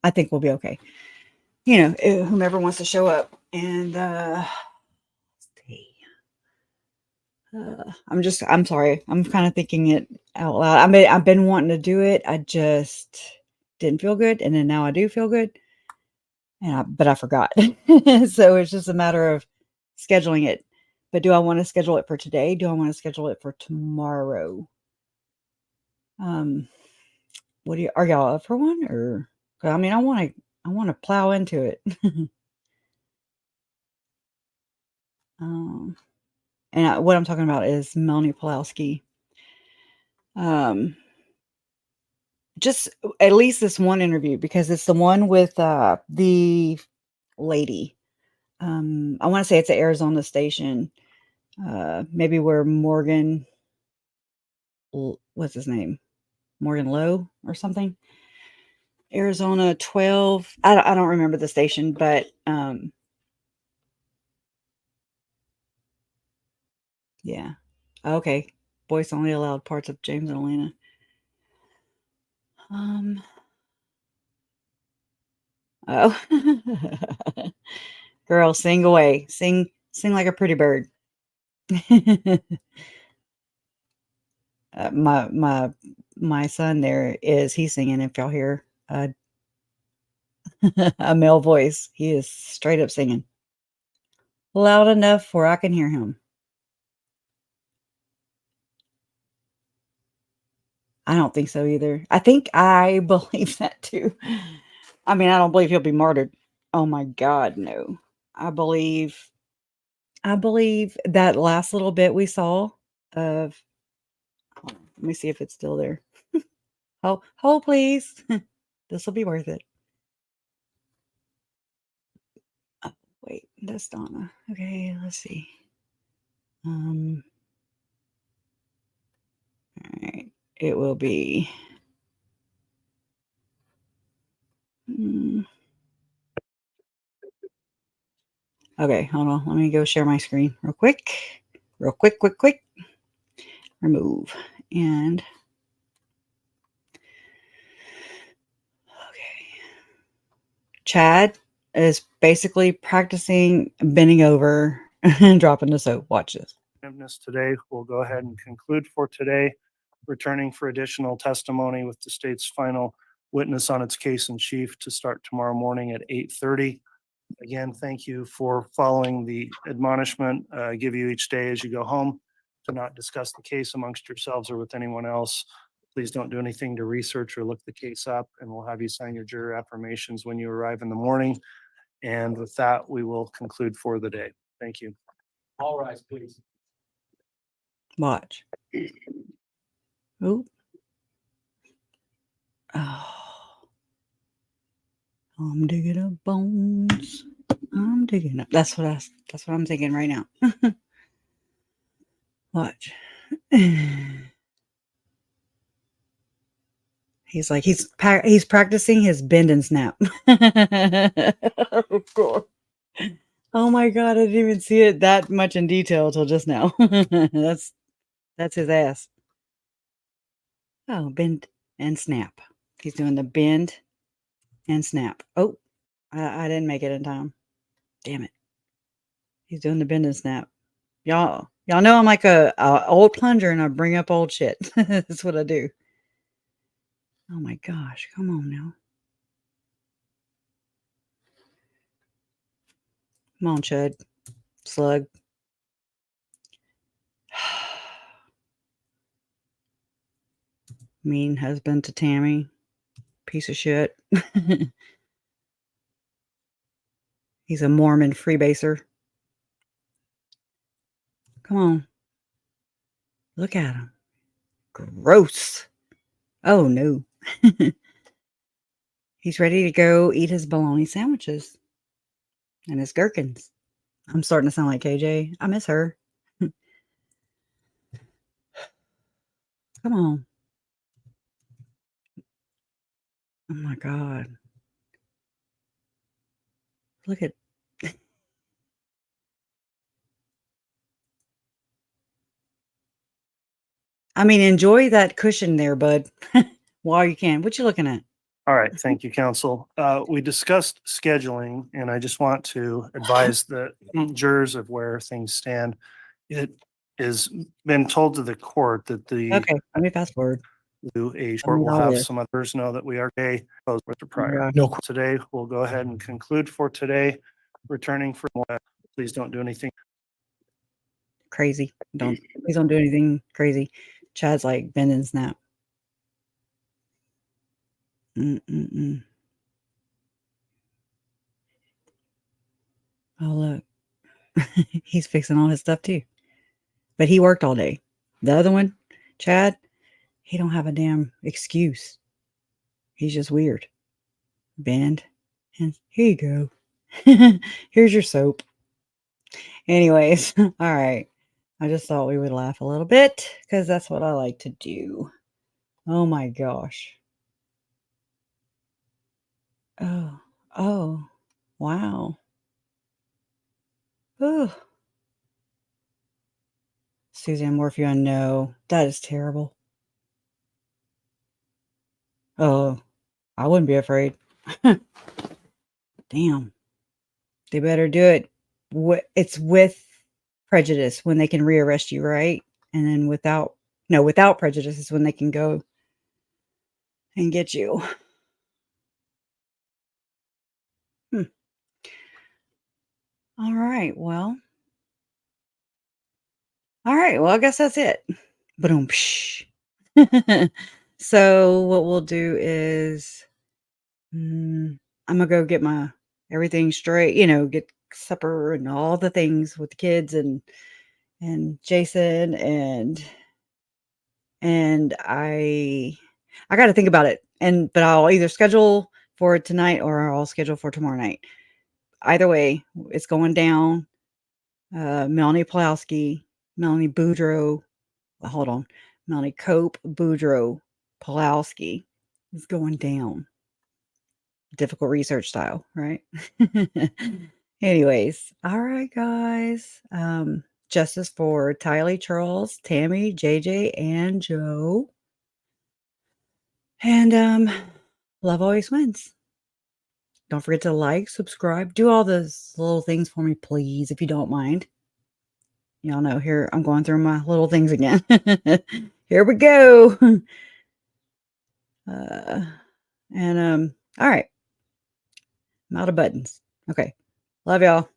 I think we'll be okay. You know, whomever wants to show up and I'm sorry. I'm kind of thinking it out loud. I mean, I've been wanting to do it. I just didn't feel good. And then now I do feel good. But I forgot. So it's just a matter of scheduling it. But do I want to schedule it for today? Do I want to schedule it for tomorrow? What do you, are y'all up for one? Or, 'cause I mean, I want to plow into it. And what I'm talking about is Melanie Pulowski. Just at least this one interview, because it's the one with the lady. I want to say it's an Arizona station. Maybe where Morgan, what's his name? Morgan Lowe or something. Arizona 12. I don't remember the station, but yeah. Okay. Voice only allowed parts of James and Elena. Oh. Girl, sing away. Sing like a pretty bird. My son there he's singing. If y'all hear a male voice, he is straight up singing loud enough where I can hear him. I don't think so either. I think I believe that too. I mean, I don't believe he'll be martyred. Oh my God, no. I believe that last little bit we saw of, hold on, let me see if it's still there. Hold please. This will be worth it. Oh, wait, that's Donna. Okay, let's see. All right, it will be. Okay, hold on. Let me go share my screen real quick. Quick. Remove. And okay. Chad is basically practicing bending over and dropping the soap. Watch this. Today, we'll go ahead and conclude for today, returning for additional testimony with the state's final witness on its case in chief to start tomorrow morning at 8:30. Again, thank you for following the admonishment I give you each day as you go home to not discuss the case amongst yourselves or with anyone else. Please don't do anything to research or look the case up, and we'll have you sign your juror affirmations when you arrive in the morning. And with that, we will conclude for the day. Thank you. All rise, please. Watch. Oop. Oh. I'm digging up bones. I'm digging up. That's what I'm thinking right now. Watch. He's like he's practicing his bend and snap. Oh God. Oh my God, I didn't even see it that much in detail till just now. That's his ass. Oh, bend and snap. He's doing the bend and snap. Oh, I didn't make it in time. Damn it. He's doing the bend and snap. Y'all know I'm like a old plunger and I bring up old shit. That's what I do. Oh my gosh, come on now. Come on, Chud. Slug. Mean husband to Tammy. Piece of shit. He's a Mormon freebaser. Come on. Look at him. Gross. Oh no. He's ready to go eat his bologna sandwiches and his gherkins. I'm starting to sound like KJ. I miss her. Come on. Oh my God. Look at. I mean, enjoy that cushion there, bud, while you can. What you looking at? All right, thank you, counsel. We discussed scheduling, and I just want to advise the jurors of where things stand. It has been told to the court that the Okay, let me fast forward. a court will have some others know that we are today closed with the prior. No. Today, we'll go ahead and conclude for today. Returning for more, please don't do anything Crazy. Please don't do anything crazy. Chad's like bend and snap. Mm-mm-mm. Oh, look. He's fixing all his stuff too. But he worked all day. The other one, Chad, he don't have a damn excuse. He's just weird. Bend. And here you go. Here's your soap. Anyways, all right. I just thought we would laugh a little bit because that's what I like to do. Oh my gosh. Oh, wow. Oh, Suzanne Morphew, no, that is terrible. Oh, I wouldn't be afraid. Damn. They better do it. It's with prejudice when they can rearrest you, right? And then without prejudice is when they can go and get you. All right. Well, I guess that's it. Boom. So what we'll do is I'm gonna go get my everything straight, get supper and all the things with the kids and Jason and I got to think about it. But I'll either schedule for tonight or I'll schedule for tomorrow night. Either way, it's going down. Melanie Pulowski, Melanie Boudreau. Hold on. Melanie Cope, Boudreau, Pulowski is going down. Difficult research style, right? Anyways, all right, guys. Justice for Tylee, Charles, Tammy, JJ, and Joe. And love always wins. Don't forget to like, subscribe, do all those little things for me, please, if you don't mind. Y'all know here I'm going through my little things again. Here we go. All right. I'm out of buttons. Okay. Love y'all.